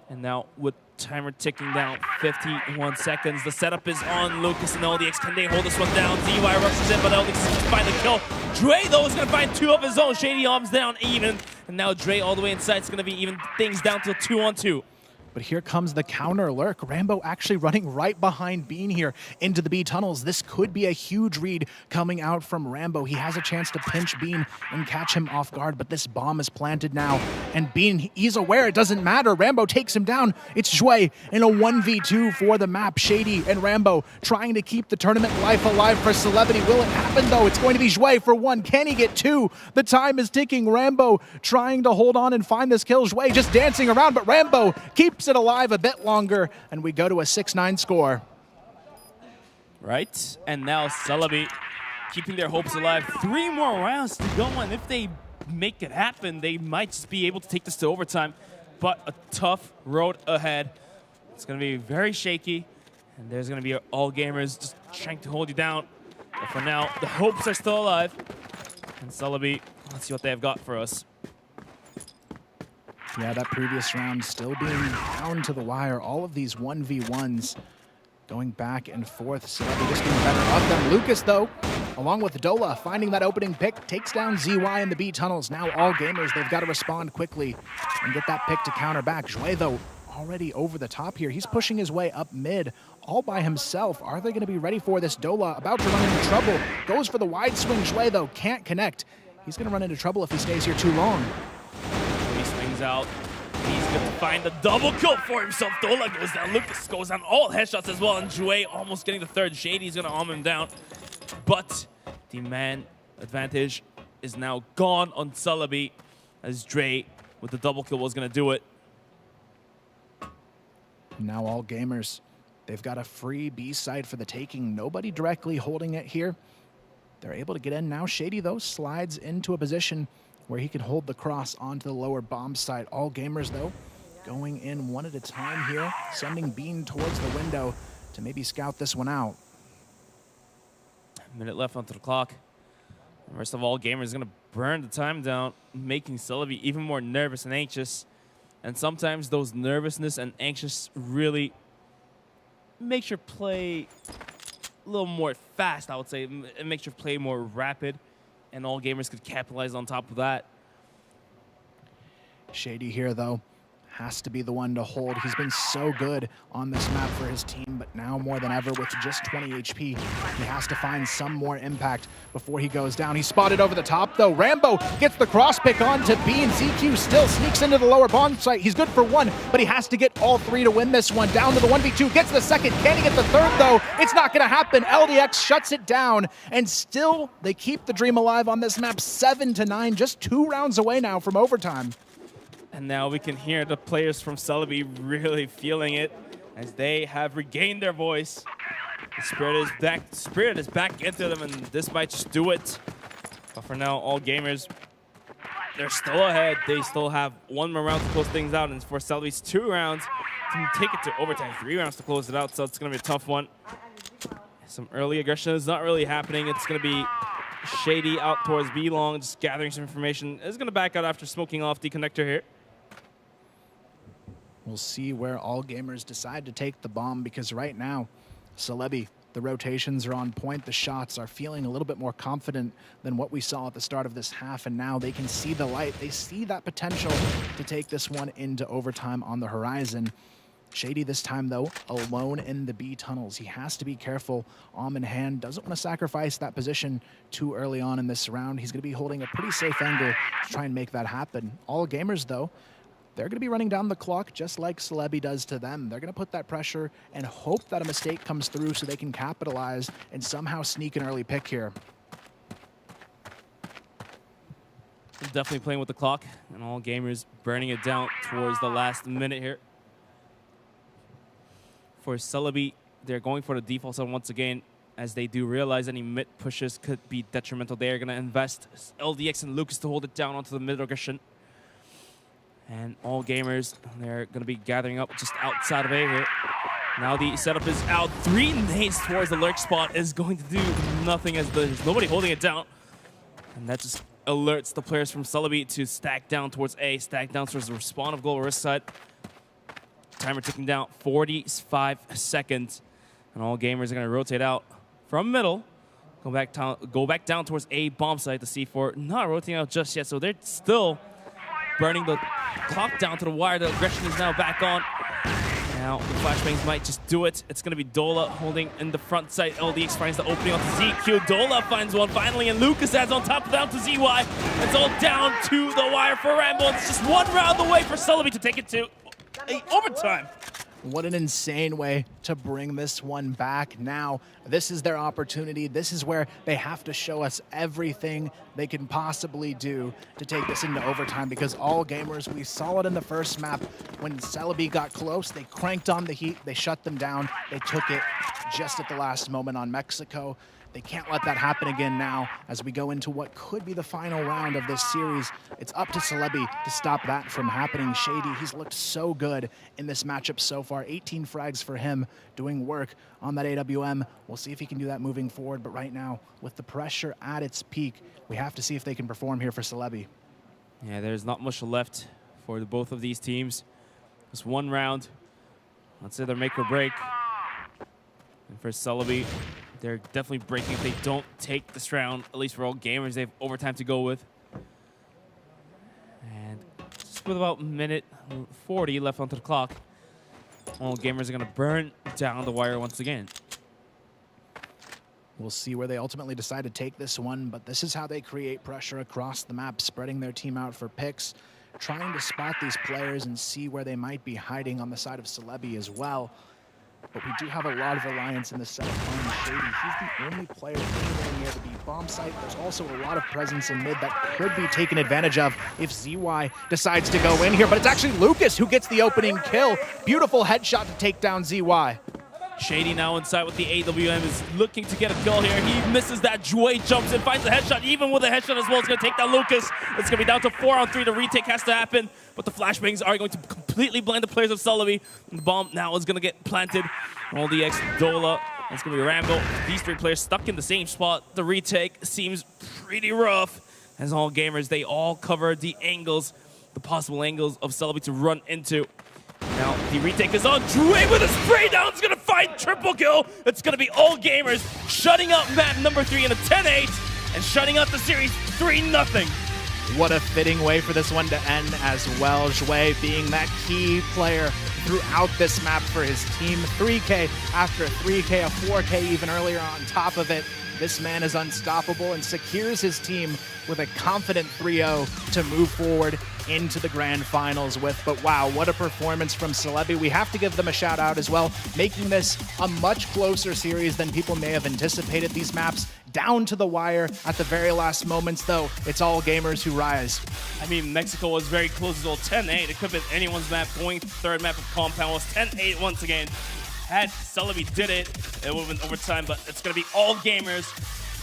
And now with timer ticking down, 51 seconds, the setup is on Lucas and LDX. Can they hold this one down? ZY rushes in, but LDX is going to find the kill. Dre, though, is going to find 2 of his own. Shady arms down even. And now Dre all the way inside. It's going to be even things down to 2-on-2. But here comes the counter lurk. Rambo actually running right behind Bean here into the B tunnels. This could be a huge read coming out from Rambo. He has a chance to pinch Bean and catch him off guard, but this bomb is planted now. And Bean, he's aware it doesn't matter. Rambo takes him down. It's Zhui in a 1v2 for the map. Shady and Rambo trying to keep the tournament life alive for Celebrity. Will it happen, though? It's going to be Zhui for 1. Can he get 2? The time is ticking. Rambo trying to hold on and find this kill. Zhui just dancing around, but Rambo keeps it alive a bit longer, and we go to a 6-9 score. Right, and now Celebi keeping their hopes alive. 3 more rounds to go, and if they make it happen, they might just be able to take this to overtime. But a tough road ahead. It's going to be very shaky, and there's going to be all gamers just trying to hold you down. But for now, the hopes are still alive. And Celebi, let's see what they have got for us. Yeah, that previous round still being down to the wire. All of these 1v1s going back and forth. Celebi just getting better of them. Lucas, though, along with Dola, finding that opening pick, takes down ZY in the B tunnels. Now all gamers, they've got to respond quickly and get that pick to counter back. Zhui, though, already over the top here. He's pushing his way up mid all by himself. Are they going to be ready for this? Dola about to run into trouble. Goes for the wide swing. Zhui, though, can't connect. He's going to run into trouble if he stays here too long. He swings out. He's going to find the double kill for himself. Dola goes down. Lucas goes down. All headshots as well. And Zhui almost getting the third. Shady's going to arm him down. But the man advantage is now gone on Celebi, as Dre with the double kill was going to do it. Now all gamers, they've got a free B site for the taking. Nobody directly holding it here. They're able to get in now. Shady, though, slides into a position where he can hold the cross onto the lower bomb site. All gamers, though, going in one at a time here, sending Bean towards the window to maybe scout this one out. A minute left onto the clock. The rest of all gamers is going to burn the time down, making Celebi even more nervous and anxious. And sometimes those nervousness and anxious really makes your play a little more fast, I would say. It makes your play more rapid, and all gamers could capitalize on top of that. Shady here, though, has to be the one to hold. He's been so good on this map for his team, but now more than ever with just 20 HP, he has to find some more impact before he goes down. He's spotted over the top, though. Rambo gets the cross pick on to B, and ZQ still sneaks into the lower bomb site. He's good for 1, but he has to get all 3 to win this one. Down to the 1v2, gets the second. Can he get the third, though? It's not going to happen. LDX shuts it down, and still they keep the dream alive on this map. 7-9, just 2 rounds away now from overtime. And now we can hear the players from Celebi really feeling it, as they have regained their voice. The spirit is back into them, and this might just do it. But for now, all gamers, they're still ahead. They still have 1 more round to close things out, and for Celebi's 2 rounds to take it to overtime, 3 rounds to close it out, so it's going to be a tough one. Some early aggression is not really happening. It's going to be Shady out towards B long, just gathering some information. It's going to back out after smoking off the connector here. We'll see where all gamers decide to take the bomb, because right now, Celebi, the rotations are on point. The shots are feeling a little bit more confident than what we saw at the start of this half, and now they can see the light. They see that potential to take this one into overtime on the horizon. Shady this time, though, alone in the B tunnels. He has to be careful. Arm in hand, doesn't want to sacrifice that position too early on in this round. He's going to be holding a pretty safe angle to try and make that happen. All gamers, though, they're going to be running down the clock just like Celebi does to them. They're going to put that pressure and hope that a mistake comes through so they can capitalize and somehow sneak an early pick here. Definitely playing with the clock, and all gamers burning it down towards the last minute here. For Celebi, they're going for the default zone once again, as they do realize any mid pushes could be detrimental. They're going to invest LDX and Lucas to hold it down onto the mid aggression. And all gamers, they're going to be gathering up just outside of A here. Now the setup is out. 3 nades towards the lurk spot is going to do nothing as there's nobody holding it down. And that just alerts the players from Celebi to stack down towards A, stack down towards the respawn of Global Risk side. Timer ticking down, 45 seconds. And all gamers are going to rotate out from middle. Go back down towards A bomb site. The C4 not rotating out just yet, so they're still burning the clock down to the wire. The aggression is now back on. Now the flashbangs might just do it. It's going to be Dola holding in the front side. LDX finds the opening onto ZQ. Dola finds one finally, and Lucas adds on top down to ZY. It's all down to the wire for Rambo. It's just one round away for Celebi to take it to overtime. What an insane way to bring this one back. Now, this is their opportunity. This is where they have to show us everything they can possibly do to take this into overtime, because all gamers, we saw it in the first map. When Celebi got close, they cranked on the heat, they shut them down, they took it just at the last moment on Mexico. They can't let that happen again now as we go into what could be the final round of this series. It's up to Celebi to stop that from happening. Shady, he's looked so good in this matchup so far. 18 frags for him, doing work on that AWM. We'll see if he can do that moving forward, but right now, with the pressure at its peak, we have to see if they can perform here for Celebi. Yeah, there's not much left for both of these teams. Just one round. Let's say they're make or break. And for Celebi, they're definitely breaking if they don't take this round. At least for all gamers, they have overtime to go with. And just with about minute 40 left onto the clock, all gamers are going to burn down the wire once again. We'll see where they ultimately decide to take this one, but this is how they create pressure across the map, spreading their team out for picks, trying to spot these players and see where they might be hiding on the side of Celebi as well. But we do have a lot of reliance in this setup on Shady. He's the only player anywhere near the B bomb site. There's also a lot of presence in mid that could be taken advantage of if ZY decides to go in here. But it's actually Lucas who gets the opening kill. Beautiful headshot to take down ZY. Shady now inside with the AWM is looking to get a kill here. He misses that. Joy jumps in, finds the headshot. Even with a headshot as well, it's going to take down Lucas. It's going to be down to 4-on-3. The retake has to happen, but the flashbangs are going to completely blind the players of Celebi. The bomb now is going to get planted. All the X Dola. It's going to be Rambo. These 3 players stuck in the same spot. The retake seems pretty rough. As all gamers, they all cover the angles, the possible angles of Celebi to run into. Now, the retake is on. Dre with a spray down. It's going to find triple kill. It's going to be all gamers shutting out map number 3 in a 10-8 and shutting out the series 3-0. What a fitting way for this one to end as well. Jue being that key player throughout this map for his team. 3K after a 3K, a 4K even earlier on top of it. This man is unstoppable and secures his team with a confident 3-0 to move forward into the grand finals with. But wow, what a performance from Celebi. We have to give them a shout out as well, making this a much closer series than people may have anticipated. These maps down to the wire at the very last moments, though. It's all gamers who rise. I mean, Mexico was very close. It was all 10-8. It could have been anyone's map. Going to third map of Compound was 10-8 once again. Had Celebi did it, it would have been overtime, but it's going to be all gamers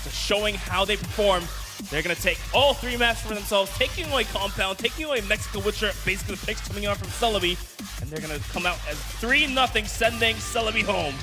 just showing how they perform. They're going to take all 3 maps for themselves, taking away Compound, taking away Mexico, which are basically the picks coming out from Celebi, and they're going to come out as 3-0, sending Celebi home.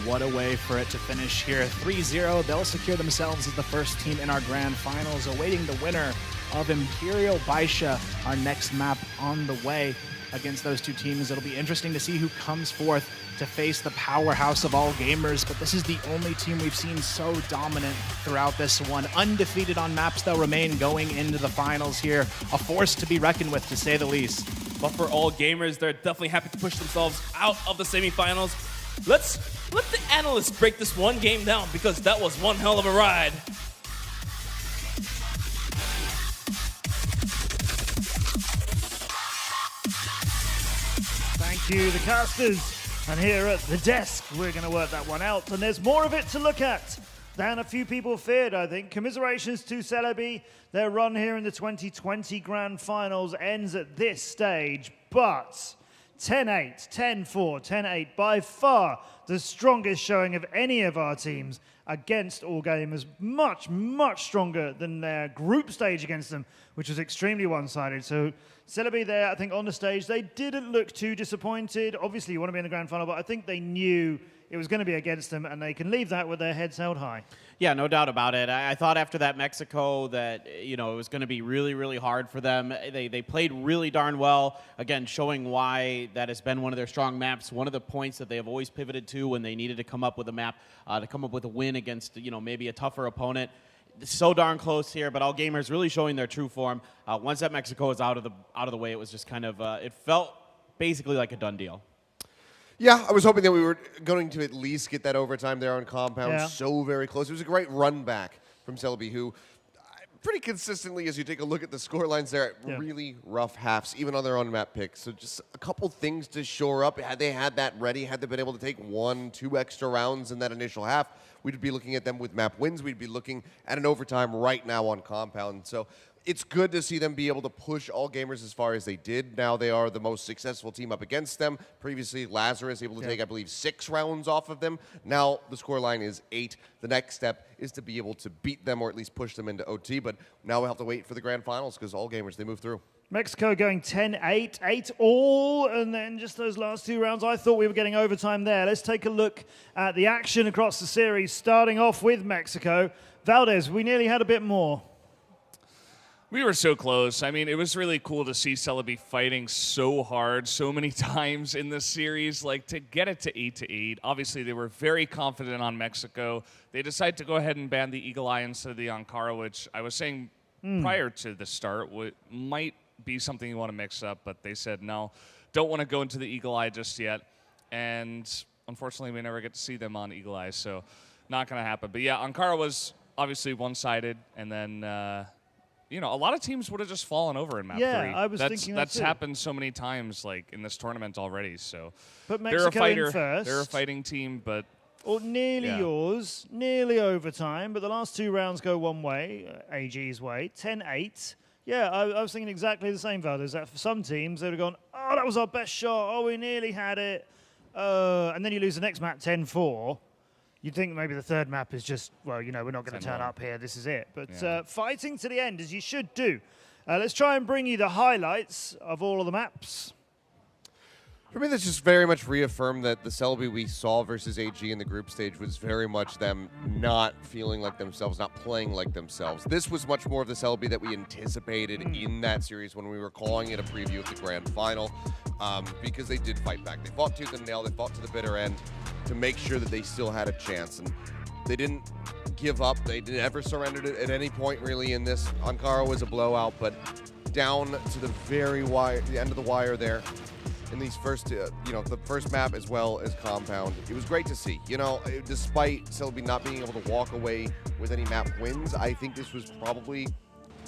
What a way for it to finish here. 3-0, they'll secure themselves as the first team in our grand finals, awaiting the winner of Imperial BaiSha, our next map on the way. Against those 2 teams, it'll be interesting to see who comes forth to face the powerhouse of all gamers, but this is the only team we've seen so dominant throughout this one. Undefeated on maps, they'll remain going into the finals here. A force to be reckoned with, to say the least. But for all gamers, they're definitely happy to push themselves out of the semifinals. Let's let the analysts break this one game down, because that was one hell of a ride. Thank you, the casters. And here at the desk, we're going to work that one out. And there's more of it to look at than a few people feared, I think. Commiserations to Celebi. Their run here in the 2020 Grand Finals ends at this stage. But 10-8, 10-4, 10-8. By far the strongest showing of any of our teams against All Gamers. Much, much stronger than their group stage against them, which was extremely one-sided. So Celebi there, I think on the stage, they didn't look too disappointed. Obviously, you want to be in the grand final, but I think they knew it was going to be against them, and they can leave that with their heads held high. Yeah, no doubt about it. I thought after that Mexico that, you know, it was going to be really, really hard for them. They played really darn well, again, showing why that has been one of their strong maps, one of the points that they have always pivoted to when they needed to come up with a map, to come up with a win against, you know, maybe a tougher opponent. So darn close here, but All Gamers really showing their true form. Once that Mexico was out of the way, it was just kind of, it felt basically like a done deal. Yeah, I was hoping that we were going to at least get that overtime there on Compound. Yeah. So very close. It was a great run back from Celebi, who pretty consistently, as you take a look at the score lines there, really rough halves, even on their own map picks. So just a couple things to shore up. Had they had that ready, had they been able to take 1-2 extra rounds in that initial half, we'd be looking at them with map wins. We'd be looking at an overtime right now on Compound. So it's good to see them be able to push All Gamers as far as they did. Now they are the most successful team up against them. Previously, Lazarus able to take, I believe, 6 rounds off of them. Now the scoreline is 8. The next step is to be able to beat them or at least push them into OT. But now we'll have to wait for the grand finals because All Gamers, they move through. Mexico going 10-8, 8-all, and then just those last 2 rounds, I thought we were getting overtime there. Let's take a look at the action across the series, starting off with Mexico. Valdez, we nearly had a bit more. We were so close. I mean, it was really cool to see Celebi fighting so hard so many times in this series, like to get it to 8-8. Obviously, they were very confident on Mexico. They decided to go ahead and ban the Eagle Eye instead of the Ankara, which I was saying prior to the start might be something you want to mix up, but they said no, don't want to go into the Eagle Eye just yet. And unfortunately, we never get to see them on Eagle Eye, so not going to happen. But yeah, Ankara was obviously one-sided, and then you know, a lot of teams would have just fallen over in map 3. I was thinking that's happened so many times, like in this tournament already. So, but they're Mexico a fighter. in first. They're a fighting team, but Nearly yours, nearly overtime. But the last 2 rounds go one way, AG's way, 10-8. Yeah, I was thinking exactly the same, Valdez. That for some teams they'd have gone, oh, that was our best shot. Oh, we nearly had it. And then you lose the next map 10-4. You'd think maybe the third map is just, well, you know, we're not going to turn up here. This is it. But fighting to the end, as you should do. Let's try and bring you the highlights of all of the maps. For me, this just very much reaffirmed that the Celebi we saw versus AG in the group stage was very much them not feeling like themselves, not playing like themselves. This was much more of the Celebi that we anticipated in that series when we were calling it a preview of the grand final, because they did fight back. They fought tooth and nail. They fought to the bitter end to make sure that they still had a chance. And they didn't give up. They never surrendered it at any point, really, in this. Ankara was a blowout, but down to the very wire, the end of the wire there, in these first, you know, the first map as well as Compound. It was great to see. You know, despite Celebi not being able to walk away with any map wins, I think this was probably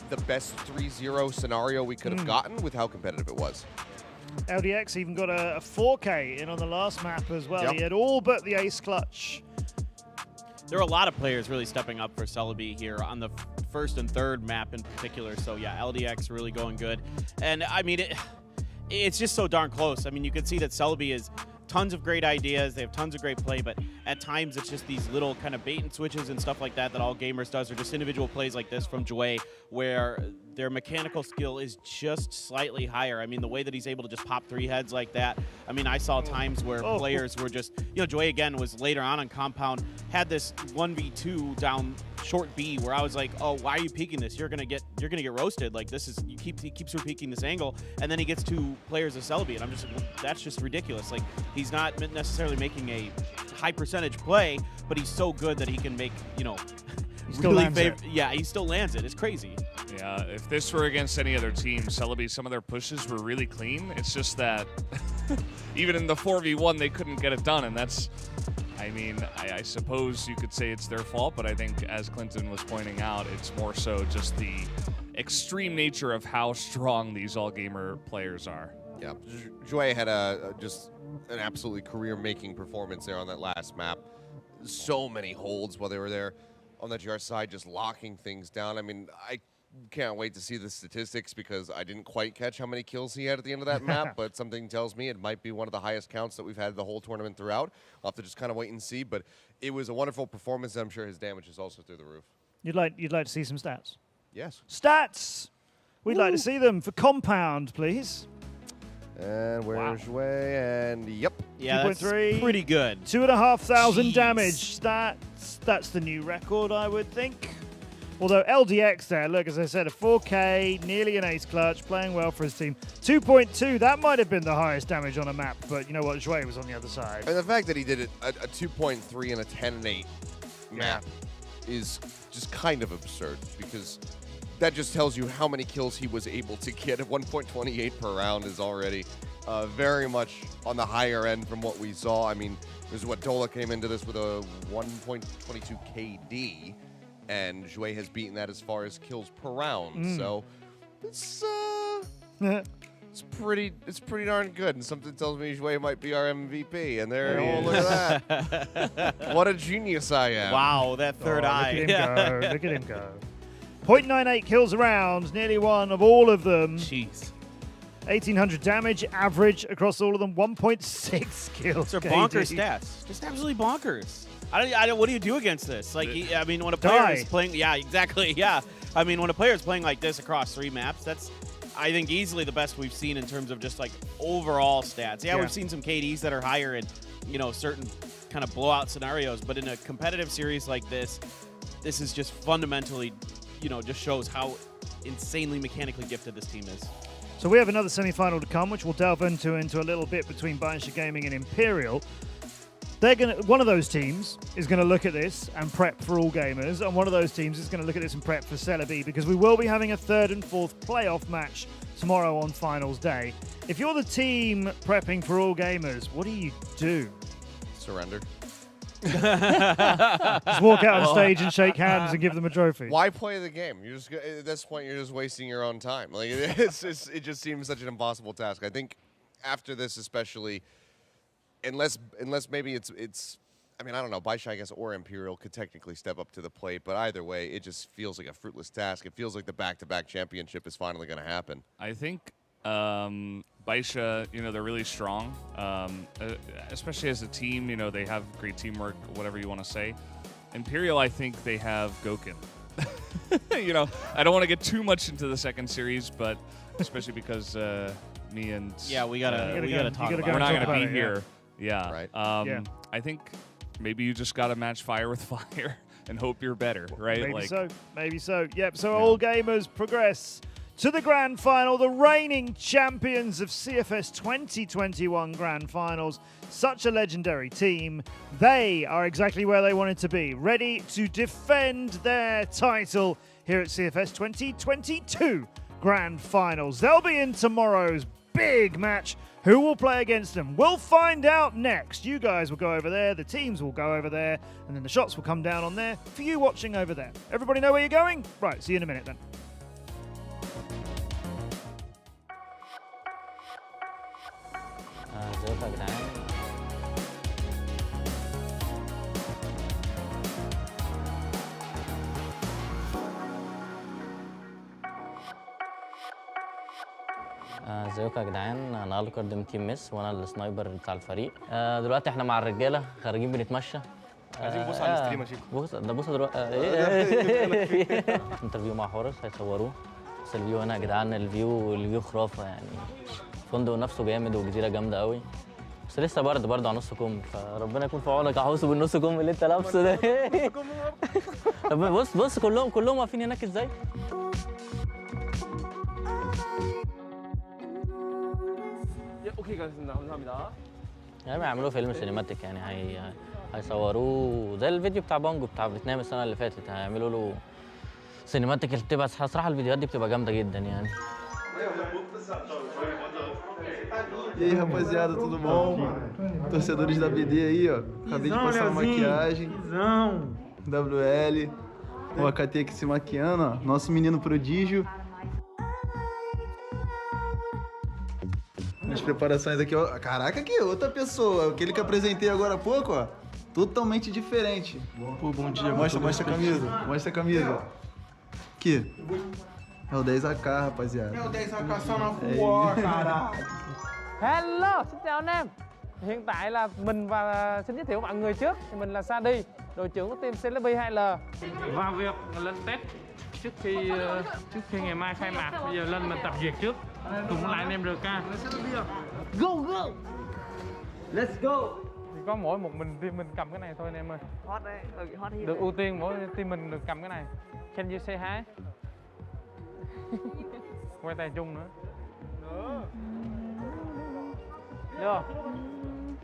the best 3-0 scenario we could have gotten with how competitive it was. LDX even got a 4K in on the last map as well. Yep. He had all but the ace clutch. There are a lot of players really stepping up for Celebi here on the first and third map in particular. So yeah, LDX really going good. And I mean, it's just so darn close. I mean, you can see that Celebi is tons of great ideas. They have tons of great play, but at times it's just these little kind of bait and switches and stuff like that that All Gamers does, or just individual plays like this from Jouet, where their mechanical skill is just slightly higher. I mean, the way that he's able to just pop 3 heads like that. I mean, I saw times where players were just, you know, Jouet again was later on Compound, had this 1v2 down short B where I was like, oh, why are you peeking this? You're gonna get roasted. Like, this is, he keeps repeating this angle, and then he gets 2 players of Celebi, and I'm just like, well, that's just ridiculous. Like, he's not necessarily making a high percentage play, but he's so good that he can make, you know, yeah, he still lands it. It's crazy. Yeah, if this were against any other team, Celebi, some of their pushes were really clean. It's just that even in the 4v1, they couldn't get it done, and that's, I mean, I suppose you could say it's their fault, but I think, as Clinton was pointing out, it's more so just the extreme nature of how strong these all-gamer players are. Yeah, Jouet had just an absolutely career-making performance there on that last map. So many holds while they were there on the GR side, just locking things down. I mean, I can't wait to see the statistics because I didn't quite catch how many kills he had at the end of that map, but something tells me it might be one of the highest counts that we've had the whole tournament throughout. I'll have to just kind of wait and see, but it was a wonderful performance, and I'm sure his damage is also through the roof. You'd like to see some stats? Yes. Stats! We'd like to see them for Compound, please. And where's Wei? And yep. Yeah, that's 2.3. pretty good. 2,500 damage. That's the new record, I would think. Although LDX there, look, as I said, a 4K, nearly an ace clutch, playing well for his team. 2.2, that might have been the highest damage on a map, but you know what, Zhui was on the other side. And the fact that he did it a 2.3 and a 10 and 8 map is just kind of absurd because that just tells you how many kills he was able to get. At 1.28 per round is already very much on the higher end from what we saw. I mean, this is what Dola came into this with a 1.22 KD, and Zhui has beaten that as far as kills per round. So it's pretty darn good. And something tells me Zhui might be our MVP. And there, oh, look at that! What a genius I am! Wow, that third eye. Look at him go! Look at him go! 0.98 kills a round, nearly one of all of them. Jeez. 1,800 damage average across all of them. 1.6 kills. These are bonkers stats. Just absolutely bonkers. I don't. What do you do against this? Like, I mean, when a player is playing, yeah, exactly, yeah. I mean, when a player is playing like this across 3 maps, that's, I think, easily the best we've seen in terms of just like overall stats. Yeah, we've seen some KDs that are higher in, you know, certain kind of blowout scenarios, but in a competitive series like this, this is just fundamentally, you know, just shows how insanely mechanically gifted this team is. So we have another semi-final to come, which we'll delve into a little bit between BaiSha Gaming and Imperial. One of those teams is going to look at this and prep for all gamers, and one of those teams is going to look at this and prep for Celebi, because we will be having a 3rd and 4th playoff match tomorrow on finals day. If you're the team prepping for all gamers, what do you do? Surrender. Just walk out on stage and shake hands and give them a trophy. Why play the game? You're just at this point you're just wasting your own time. Like it just seems such an impossible task. I think after this, especially, unless maybe it's I mean, I don't know, BaiSha, I guess, or Imperial could technically step up to the plate, but either way, it just feels like a fruitless task. It feels like the back-to-back championship is finally going to happen. I think BaiSha, you know, they're really strong, especially as a team. You know, they have great teamwork, whatever you want to say. Imperial, I think they have Gokun. You know, I don't want to get too much into the second series, but especially because me and we gotta talk about it. We're not going to be here. Yeah. Right. I think maybe you just got to match fire with fire and hope you're better, right? Maybe so. Yep, so all gamers progress to the Grand Final, the reigning champions of CFS 2021 Grand Finals. Such a legendary team. They are exactly where they wanted to be, ready to defend their title here at CFS 2022 Grand Finals. They'll be in tomorrow's big match. Who will play against them? We'll find out next. You guys will go over there, the teams will go over there, and then the shots will come down on there for you watching over there. Everybody know where you're going? Right, see you in a minute then. ازيكم يا جدعان. ازيكم يا جدعان، انا الكارد من تيم ميس وانا السنايبر بتاع الفريق. دلوقتي احنا مع الرجاله خارجين بنتمشى. عايزين نبص على الستريم يا شيخ. بص دلوقتي انترفيو مع حورس هيصوروه. بس الفيو هنا يا جدعان، الفيو خرافه يعني. الفندق نفسه جامد والجزيره جامده قوي، بس لسه برضه على نص كم، فربنا يكون في عونك يا حوسو بالنص كم اللي انت لابسه ده. بص كلهم واقفين هناك ازاي. 오케이 가겠습니다. 감사합니다. يعني بيعملوا فيلم سينماتيك، يعني هيصوروه زي الفيديو بتاع بونجو بتاع فيتنام السنه اللي فاتت، هيعملوا له سينماتيك. اللي بتبقى صراحه الفيديوهات دي بتبقى جامده جدا يعني. E aí, rapaziada, tudo bom? Torcedores da BD aí, ó. Acabei de passar uma maquiagem. WL. O AKT aqui se maquiando, ó. Nosso menino prodígio. As preparações aqui, ó. Caraca, que outra pessoa. Aquele que apresentei agora há pouco, ó. Totalmente diferente. Pô, bom dia. Mostra a camisa. Mostra a camisa. Aqui. É o 10AK, rapaziada. É o 10AK só na rua, cara. Hello, xin chào anh em. Hiện tại là mình và xin giới thiệu mọi người trước thì mình là Sadi, đội trưởng của team Celebi 2L. Và việc lên test trước khi ngày mai khai mạc, bây giờ lên mình tập duyệt trước cùng lại anh em RK. Go go. Let's go. Thì có mỗi một mình team mình cầm cái này thôi anh em ơi. Hot đấy, hot hit. Được ưu tiên mỗi team mình được cầm cái này. Can you say hi? Quay tay chung nữa. Được.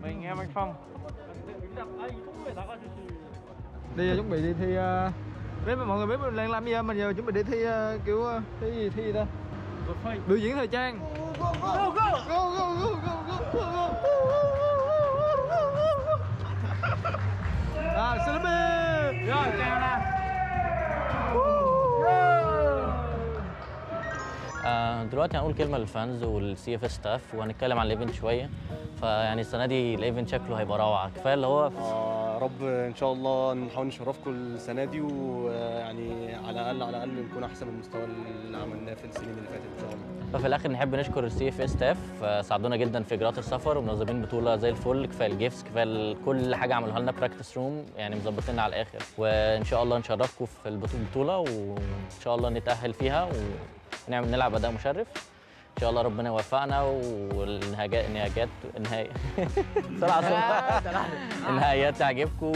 Mình nghe anh Phong. Bây giờ chuẩn bị đi thi biết mọi người biết mình đang làm gì không? Mình giờ chuẩn bị đi thi kiểu thi gì thi ta? Biểu diễn thời trang. Go go go go go go go go. Celebi. Rồi, chào nè. دلوقتي هنقول كلمة للفانز والسي اف ستاف وهنتكلم عن الايفنت شوية. فيعني السنة دي الايفنت شكله هيبقى روعة، كفاية اللي هو رب ان شاء الله نحاول نشرفكم السنة دي، ويعني على الأقل نكون أحسن من المستوى اللي عملناه في السنين اللي فاتت إن شاء الله. ففي الآخر نحب نشكر السي اف ستاف، ساعدونا جدا في إجراءات السفر ومنظمين بطولة زي الفل. كفاية الجيفس، كفاية كل حاجة عملوها لنا براكتس روم، يعني مظبطيننا على الآخر. وإن شاء الله نشرفكم في البطولة وإن شاء الله نتأهل فيها نلعب أداء مشرف. إن شاء الله ربنا يوفقنا والنهايات النهايات تعجبكم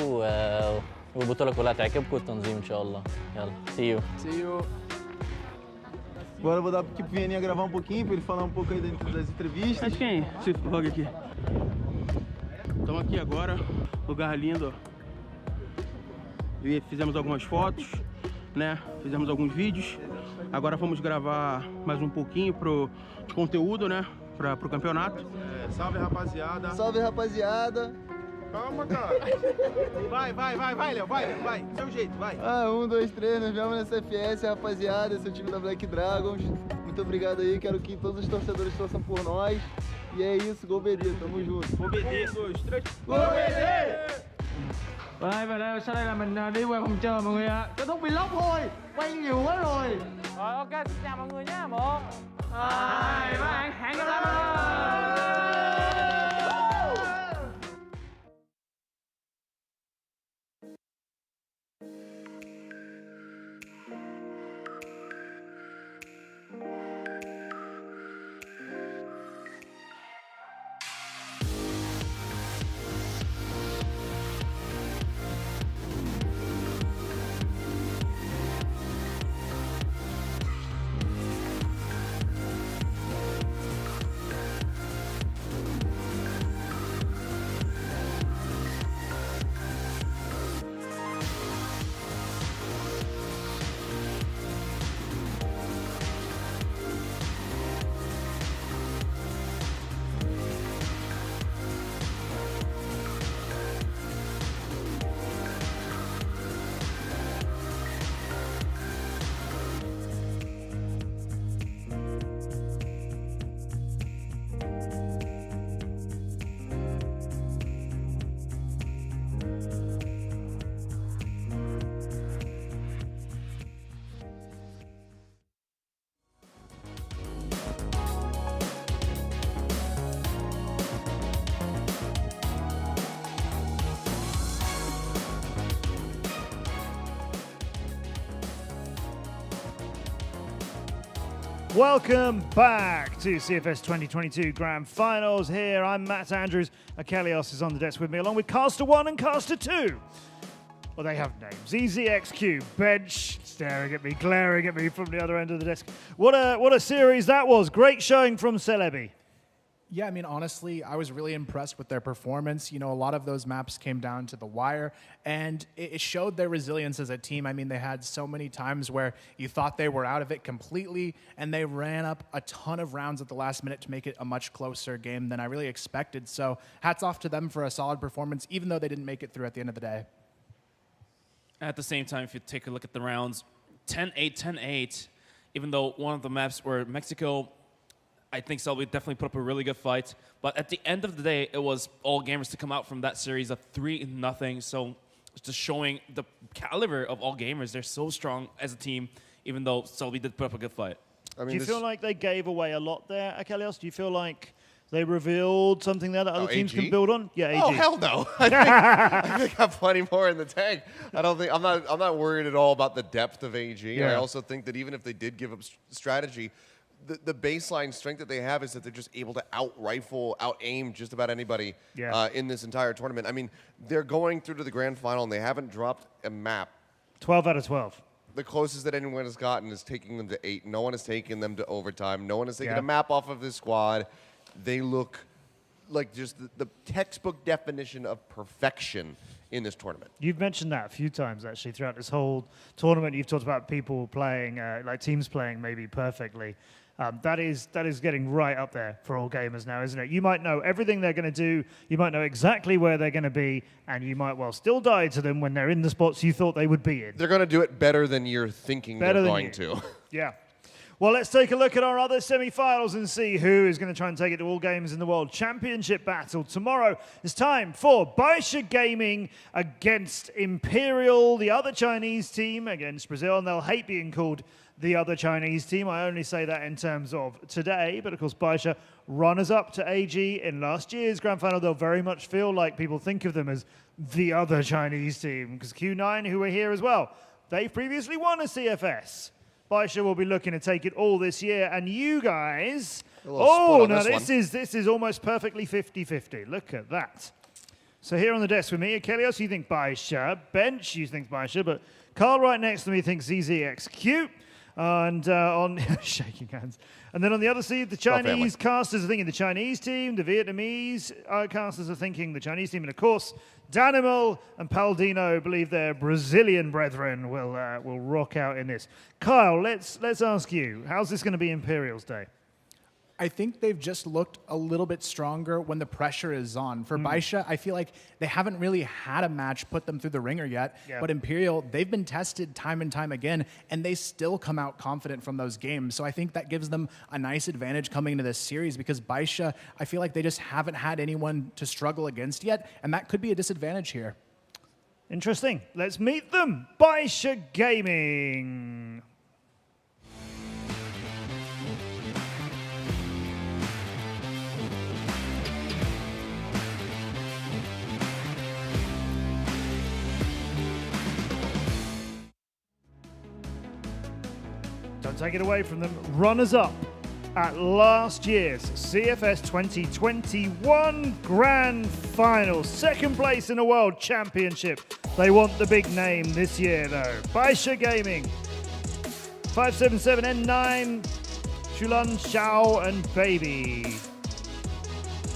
والبطولة كلها تعجبكم والتنظيم إن شاء الله. يلا see you. Agora eu vou dar pro Vianinha gravar um pouquinho, pra ele falar um pouco aí das entrevistas. Mas quem? Esse vlog aqui. Estamos aqui agora, lugar lindo. E fizemos algumas fotos, né? Fizemos alguns vídeos. Agora vamos gravar mais um pouquinho de conteúdo, né? Pro campeonato. Salve, rapaziada. Salve, rapaziada. Calma, cara. Vai, Léo, vai. Do seu jeito, vai. 1, 2, 3, nós viemos nessa FS, rapaziada. Esse é o time da Black Dragons. Muito obrigado aí, quero que todos os torcedores torçam por nós. E é isso, Gol BD, tamo junto. Gol BD, 1, 2, 3. Gol BD! Và đây, sau đây là mình đi qua phòng chờ mọi người ạ. Kết thúc vlog thôi, quay nhiều quá rồi. Rồi ok, xin chào mọi người nhé. 1, 2, 3, hẹn gặp lại. Welcome back to CFS 2022 Grand Finals. Here, I'm Matt Andrews. Akelios is on the desk with me, along with Caster 1 and Caster 2. Well, they have names. EZXQ, Bench, staring at me, glaring at me from the other end of the desk. What a series that was. Great showing from Celebi. Yeah, I mean, honestly, I was really impressed with their performance. You know, a lot of those maps came down to the wire, and it showed their resilience as a team. I mean, they had so many times where you thought they were out of it completely, and they ran up a ton of rounds at the last minute to make it a much closer game than I really expected. So hats off to them for a solid performance, even though they didn't make it through at the end of the day. At the same time, if you take a look at the rounds, 10-8, 10-8, even though one of the maps were Mexico, I think Celebi definitely put up a really good fight. But at the end of the day, it was all gamers to come out from that series, a 3-0. So it's just showing the caliber of all gamers. They're so strong as a team. even though Celebi did put up a good fight. I mean, do you feel like they gave away a lot there, Akelios? Do you feel like they revealed something there that other teams AG? can build on? Yeah, AG. Oh hell no! I think I have plenty more in the tank. I'm not worried at all about the depth of AG. Yeah. I also think that even if they did give up strategy, the baseline strength that they have is that they're just able to out-rifle, out-aim just about anybody in this entire tournament. I mean, they're going through to the grand final and they haven't dropped a map. 12 out of 12. The closest that anyone has gotten is taking them to 8. No one has taken them to overtime. No one has taken a map off of this squad. They look like just the textbook definition of perfection in this tournament. You've mentioned that a few times, actually, throughout this whole tournament. You've talked about people playing, like teams playing maybe perfectly. That is getting right up there for all gamers now, isn't it? You might know everything they're going to do. You might know exactly where they're going to be, and you might well still die to them when they're in the spots you thought they would be in. They're going to do it better than you're thinking they're going to. Yeah. Well, let's take a look at our other semi-finals and see who is going to try and take it to all games in the World Championship battle. Tomorrow it's time for BaiSha Gaming against Imperial, the other Chinese team, against Brazil, and they'll hate being called the other Chinese team. I only say that in terms of today, but of course BaiSha runners-up to AG in last year's Grand Final. They'll very much feel like people think of them as the other Chinese team, because Q9, who are here as well, they've previously won a CFS. BaiSha will be looking to take it all this year, and you guys... Oh, now this is almost perfectly 50-50. Look at that. So here on the desk with me, Akelios, you think BaiSha. Bench, you think BaiSha, but Carl right next to me thinks ZZXQ. And on shaking hands. And then on the other side, the Chinese casters are thinking the Chinese team, the Vietnamese casters are thinking the Chinese team, and of course, Danimal and Paldino believe their Brazilian brethren will rock out in this. Kyle, let's ask you, how's this going to be Imperial's day? I think they've just looked a little bit stronger when the pressure is on. For BaiSha, I feel like they haven't really had a match put them through the ringer yet. Yeah. But Imperial, they've been tested time and time again, and they still come out confident from those games. So I think that gives them a nice advantage coming into this series, because BaiSha, I feel like they just haven't had anyone to struggle against yet, and that could be a disadvantage here. Interesting. Let's meet them. BaiSha Gaming. Don't take it away from them. Runners-up at last year's CFS 2021 Grand Final. Second place in a World Championship. They want the big name this year, though. BaiSha Gaming. 577N9, Shulan, Xiao, and Baby.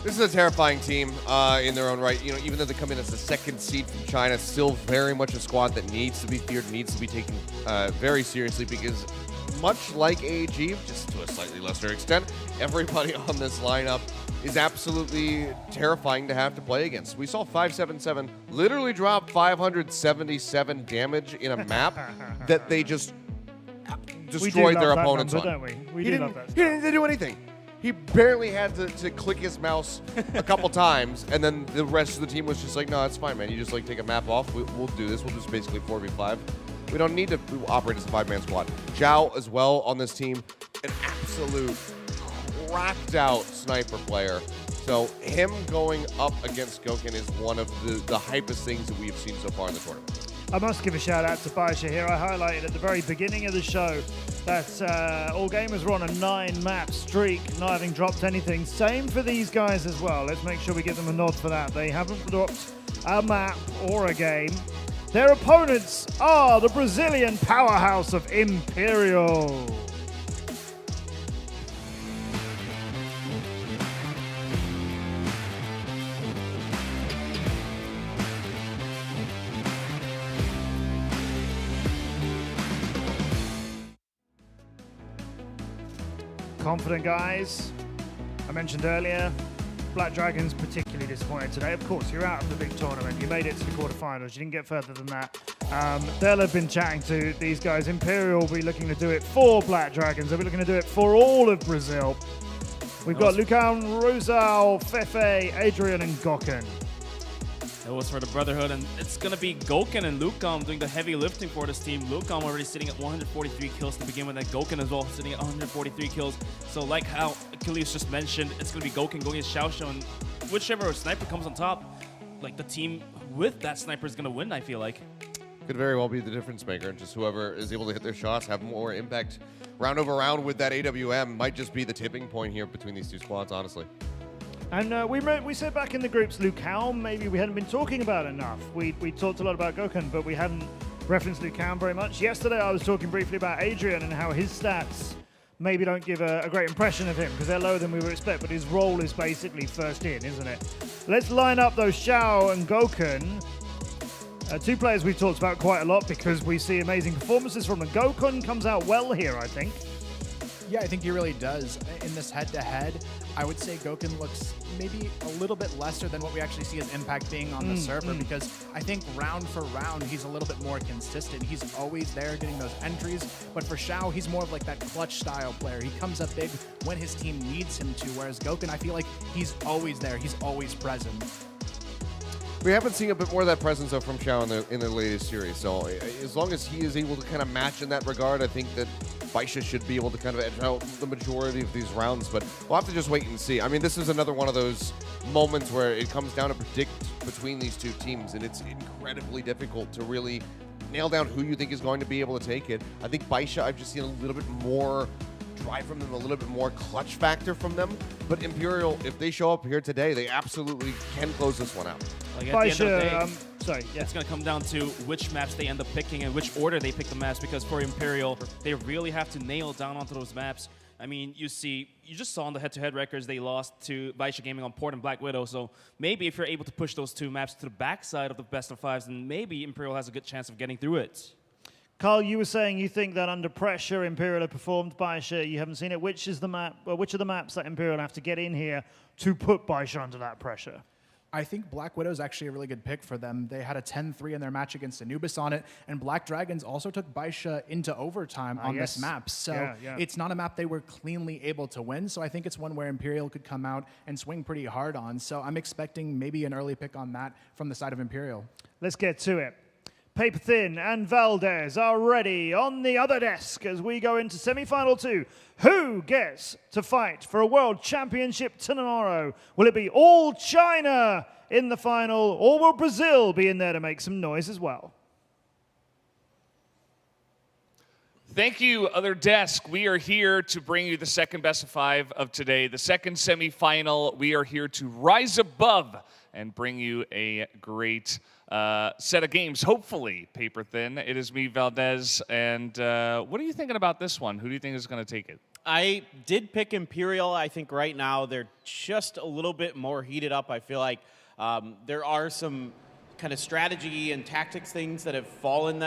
This is a terrifying team in their own right. You know, even though they come in as the second seed from China, still very much a squad that needs to be feared, needs to be taken very seriously, because much like AG, just to a slightly lesser extent, everybody on this lineup is absolutely terrifying to have to play against. We saw 577 literally drop 577 damage in a map that they just destroyed their opponents number, on. Don't we? He didn't do anything. He barely had to click his mouse a couple times, and then the rest of the team was just like, no, it's fine, man. You just like take a map off. We'll do this. We'll just basically 4v5. We don't need to operate as a 5-man squad. Zhao as well on this team, an absolute cracked out sniper player. So him going up against Gokhan is one of the hypest things that we've seen so far in the tournament. I must give a shout out to BaiSha here. I highlighted at the very beginning of the show that all gamers were on a 9-map streak, not having dropped anything. Same for these guys as well. Let's make sure we give them a nod for that. They haven't dropped a map or a game. Their opponents are the Brazilian powerhouse of Imperial. Confident guys. I mentioned earlier, Black Dragons particularly disappointed today. Of course, you're out of the big tournament. You made it to the quarterfinals. You didn't get further than that. They'll have been chatting to these guys. Imperial will be looking to do it for Black Dragons. They'll be looking to do it for all of Brazil. We've got Lucan, Rosal, Fefe, Adrian, and Gokhan. It was for the Brotherhood, and it's going to be Gouken and Lucom doing the heavy lifting for this team. Lucom already sitting at 143 kills to begin with, and Gouken as well sitting at 143 kills. So like how Achilles just mentioned, it's going to be Gouken going against Xiaoshu, and whichever sniper comes on top, like the team with that sniper is going to win, I feel like. Could very well be the difference maker, and just whoever is able to hit their shots, have more impact round over round with that AWM might just be the tipping point here between these two squads, honestly. And we said back in the groups, Lucao, maybe we hadn't been talking about enough. We talked a lot about Gouken, but we hadn't referenced Lucao very much. Yesterday I was talking briefly about Adrian and how his stats maybe don't give a great impression of him because they're lower than we would expect, but his role is basically first in, isn't it? Let's line up those Xiao and Gouken. Two players we've talked about quite a lot because we see amazing performances from them. Gouken comes out well here, I think. Yeah, I think he really does. In this head-to-head, I would say Gouken looks maybe a little bit lesser than what we actually see his impact being on the server because I think round for round, he's a little bit more consistent. He's always there getting those entries, but for Xiao, he's more of like that clutch style player. He comes up big when his team needs him to, whereas Gouken, I feel like he's always there. He's always present. We haven't seen a bit more of that presence though from Xiao in the latest series, so as long as he is able to kind of match in that regard, I think that BaiSha should be able to kind of edge out the majority of these rounds, but we'll have to just wait and see. I mean, this is another one of those moments where it comes down to predict between these two teams, and it's incredibly difficult to really nail down who you think is going to be able to take it. I think BaiSha, I've just seen a little bit more drive from them, a little bit more clutch factor from them, but Imperial, if they show up here today, they absolutely can close this one out. Like at the end of the day, yeah. It's going to come down to which maps they end up picking and which order they pick the maps, because for Imperial, they really have to nail down onto those maps. I mean, you just saw on the head-to-head records they lost to BaiSha Gaming on Port and Black Widow, so maybe if you're able to push those two maps to the backside of the best of fives, then maybe Imperial has a good chance of getting through it. Carl, you were saying you think that under pressure Imperial have performed BaiSha. You haven't seen it. Which is the map? Well, which are the maps that Imperial have to get in here to put BaiSha under that pressure? I think Black Widow is actually a really good pick for them. They had a 10-3 in their match against Anubis on it, and Black Dragons also took BaiSha into overtime on this map. So it's not a map they were cleanly able to win, so I think it's one where Imperial could come out and swing pretty hard on. So I'm expecting maybe an early pick on that from the side of Imperial. Let's get to it. Paper Thin and Valdez are ready on the other desk as we go into semi-final 2. Who gets to fight for a world championship tomorrow? Will it be all China in the final, or will Brazil be in there to make some noise as well? Thank you, Other Desk. We are here to bring you the second best of 5 of today, the second semi-final. We are here to rise above and bring you a great set of games, hopefully, Paper Thin. It is me, Valdez, and what are you thinking about this one? Who do you think is going to take it? I did pick Imperial. I think right now they're just a little bit more heated up. I feel like there are some kind of strategy and tactics things that have fallen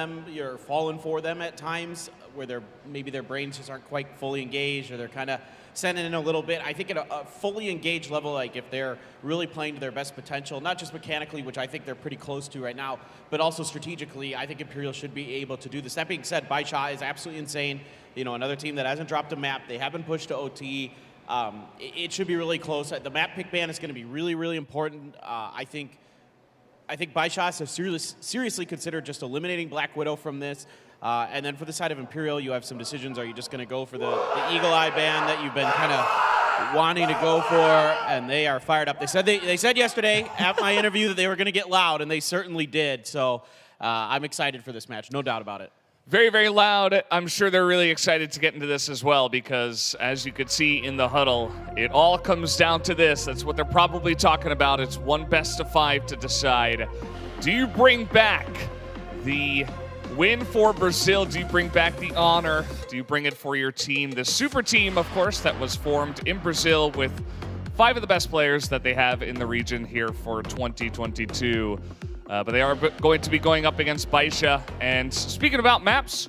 for them at times, where maybe their brains just aren't quite fully engaged, or they're kind of sending in a little bit. I think at a fully engaged level, like if they're really playing to their best potential, not just mechanically, which I think they're pretty close to right now, but also strategically, I think Imperial should be able to do this. That being said, BaiSha is absolutely insane. You know, another team that hasn't dropped a map. They have been pushed to OT. It should be really close. The map pick ban is going to be really, really important. I think BaiSha has seriously considered just eliminating Black Widow from this. And then for the side of Imperial, you have some decisions. Are you just going to go for the Eagle Eye ban that you've been kind of wanting to go for? And they are fired up. They said yesterday at my interview that they were going to get loud, and they certainly did. So I'm excited for this match, no doubt about it. Very, very loud. I'm sure they're really excited to get into this as well, because as you could see in the huddle, it all comes down to this. That's what they're probably talking about. It's one best of 5 to decide. Do you bring back the win for Brazil? Do you bring back the honor? Do you bring it for your team? The super team, of course, that was formed in Brazil with 5 of the best players that they have in the region here for 2022. But they are going to be going up against BaiSha. And speaking about maps,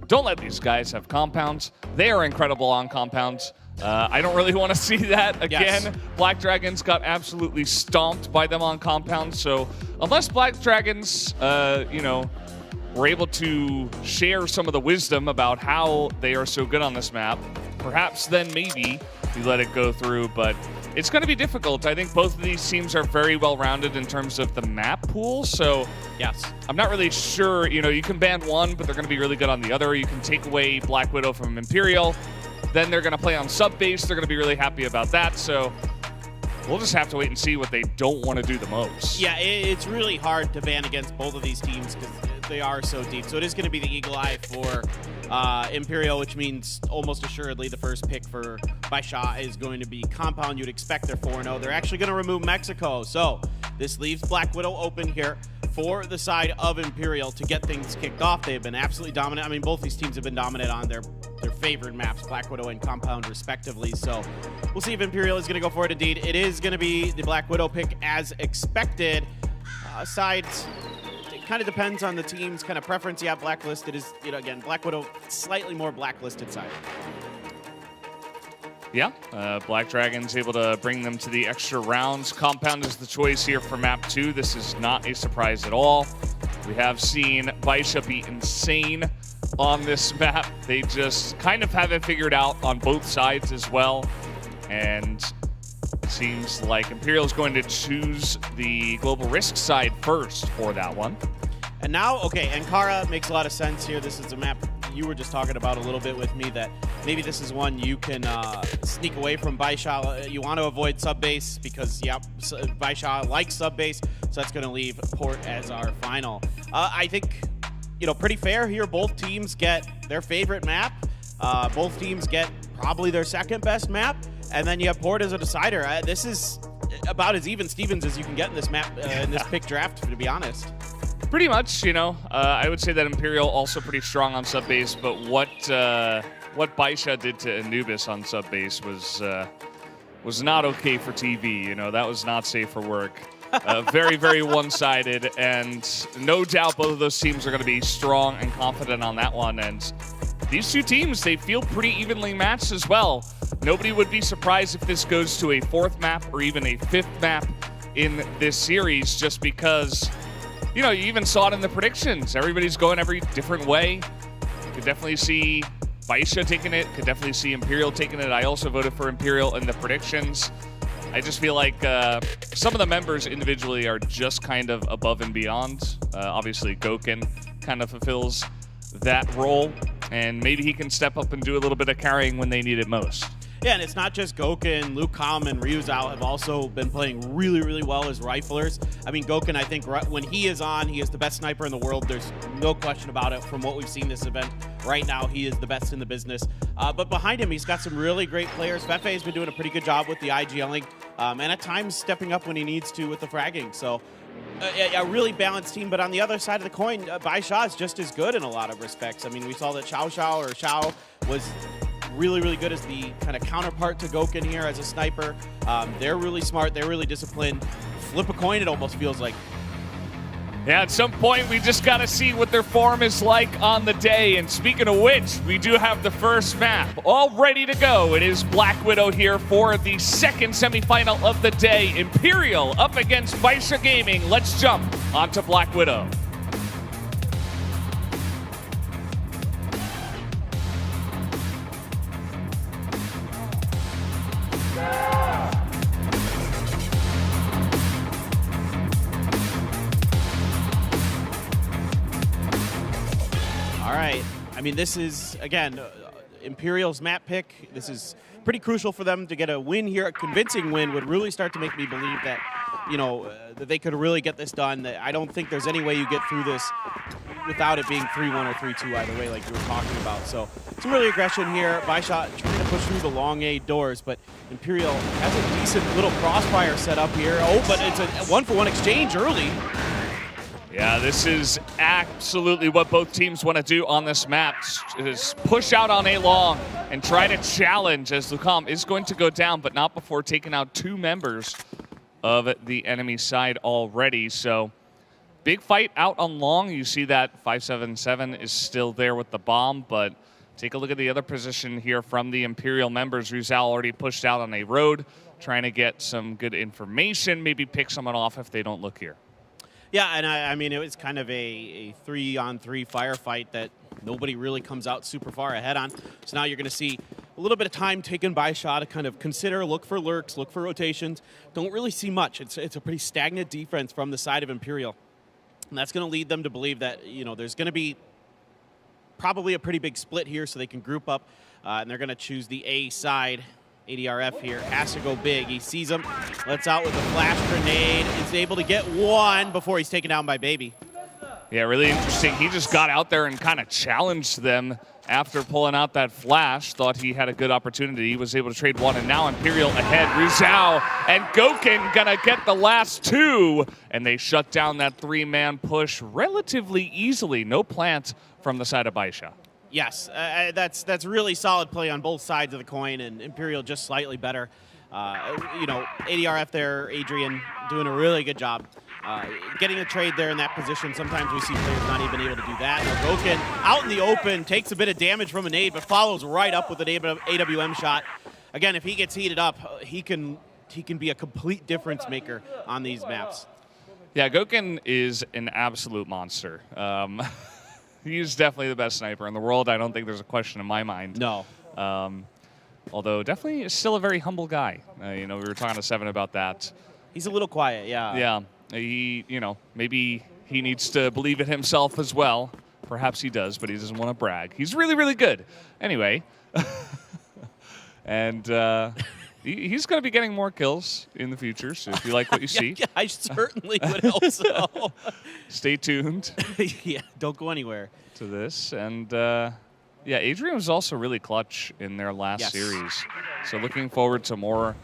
don't let these guys have compounds. They are incredible on compounds. I don't really want to see that again. Yes. Black Dragons got absolutely stomped by them on compounds. So unless Black Dragons, were able to share some of the wisdom about how they are so good on this map, perhaps then maybe we let it go through. But It's going to be difficult. I think both of these teams are very well-rounded in terms of the map pool, so yes, I'm not really sure. You know, you can ban one, but they're going to be really good on the other. You can take away Black Widow from Imperial, then they're going to play on sub-base. They're going to be really happy about that, so we'll just have to wait and see what they don't want to do the most. Yeah, it's really hard to ban against both of these teams because they are so deep. So it is going to be the Eagle Eye for Imperial, which means almost assuredly the first pick for BaiSha is going to be Compound. You'd expect they're 4-0. They're actually going to remove Mexico. So this leaves Black Widow open here for the side of Imperial to get things kicked off. They've been absolutely dominant. I mean, both these teams have been dominant on their favored maps, Black Widow and Compound respectively. So we'll see if Imperial is going to go for it. Indeed, it is going to be the Black Widow pick as expected. Sides, it kind of depends on the team's kind of preference. Yeah, blacklisted is, you know, again, Black Widow, slightly more blacklisted side. Yeah, Black Dragon's able to bring them to the extra rounds. Compound is the choice here for map 2. This is not a surprise at all. We have seen BaiSha be insane on this map. They just kind of have it figured out on both sides as well. And it seems like Imperial is going to choose the global risk side first for that one. And now, okay, Ankara makes a lot of sense here. This is a map you were just talking about a little bit with me, that maybe this is one you can sneak away from BaiSha. You want to avoid sub-base because, yep, BaiSha likes sub-base, so that's going to leave Port as our final. I think, you know, pretty fair here. Both teams get their favorite map. Both teams get probably their second best map, and then you have Port as a decider. This is about as even Stevens as you can get in this map, in this pick draft, to be honest. Pretty much, you know. I would say that Imperial also pretty strong on sub-base, but what BaiSha did to Anubis on sub-base was not okay for TV. You know, that was not safe for work. Very, very one-sided, and no doubt both of those teams are going to be strong and confident on that one. And these two teams, they feel pretty evenly matched as well. Nobody would be surprised if this goes to a 4th map or even a 5th map in this series, just because, you know, you even saw it in the predictions. Everybody's going every different way. You could definitely see BaiSha taking it, could definitely see Imperial taking it. I also voted for Imperial in the predictions. I just feel like some of the members individually are just kind of above and beyond. Obviously, Gokun kind of fulfills that role, and maybe he can step up and do a little bit of carrying when they need it most. Yeah, and it's not just Gokun. Luke Kam and Ryuzao have also been playing really, really well as riflers. I mean, Gokun, I think when he is on, he is the best sniper in the world. There's no question about it from what we've seen this event. Right now, he is the best in the business. But behind him, he's got some really great players. Fefe has been doing a pretty good job with the IGLing, and at times stepping up when he needs to with the fragging. So a really balanced team. But on the other side of the coin, BaiSha is just as good in a lot of respects. I mean, we saw that Xiao was really, really good as the kind of counterpart to Gokun here as a sniper. They're really smart. They're really disciplined. Flip a coin, it almost feels like. Yeah, at some point, we just got to see what their form is like on the day. And speaking of which, we do have the first map all ready to go. It is Black Widow here for the second semifinal of the day. Imperial up against BaiSha Gaming. Let's jump onto Black Widow. All right. I mean, this is, again, Imperial's map pick. This is pretty crucial for them to get a win here. A convincing win would really start to make me believe that, you know, that they could really get this done. I don't think there's any way you get through this without it being 3-1 or 3-2 either way, like you were talking about. So some really aggression here. BaiSha trying to push through the long A doors, but Imperial has a decent little crossfire set up here. Oh, but it's a one-for-one exchange early. Yeah, this is absolutely what both teams want to do on this map, is push out on A long and try to challenge, as Lucam is going to go down, but not before taking out 2 members of the enemy side already. So big fight out on long. You see that 577 is still there with the bomb, but take a look at the other position here from the Imperial members. Ryuzao already pushed out on a road, trying to get some good information, maybe pick someone off if they don't look here. Yeah, and I mean, it was kind of a 3-on-3 firefight that nobody really comes out super far ahead on. So now you're going to see a little bit of time taken by BaiSha to kind of consider, look for lurks, look for rotations. Don't really see much. It's a pretty stagnant defense from the side of Imperial. And that's going to lead them to believe that, there's going to be probably a pretty big split here so they can group up, and they're going to choose the A side. ADRF here has to go big. He sees him, lets out with a flash grenade, is able to get one before he's taken down by Baby. Yeah, really interesting. He just got out there and kind of challenged them after pulling out that flash. Thought he had a good opportunity. He was able to trade one, and now Imperial ahead. Ruzhao and Goken gonna get the last two, and they shut down that three-man push relatively easily. No plant from the side of BaiSha. Yes, that's really solid play on both sides of the coin, and Imperial just slightly better. ADRF there, Adrian, doing a really good job. Getting a trade there in that position. Sometimes we see players not even able to do that. Now Goken out in the open, takes a bit of damage from a nade, but follows right up with an AWM shot. Again, if he gets heated up, he can be a complete difference maker on these maps. Yeah, Goken is an absolute monster. He's definitely the best sniper in the world. I don't think there's a question in my mind. No. Although definitely still a very humble guy. We were talking to Seven about that. He's a little quiet, yeah. Yeah. He, maybe he needs to believe it himself as well. Perhaps he does, but he doesn't want to brag. He's really, really good. Anyway. And he's going to be getting more kills in the future, so if you like what you see. Yeah, I certainly would hope so. Stay tuned. Yeah, don't go anywhere. To this. And, yeah, Adrian was also really clutch in their last series. So looking forward to more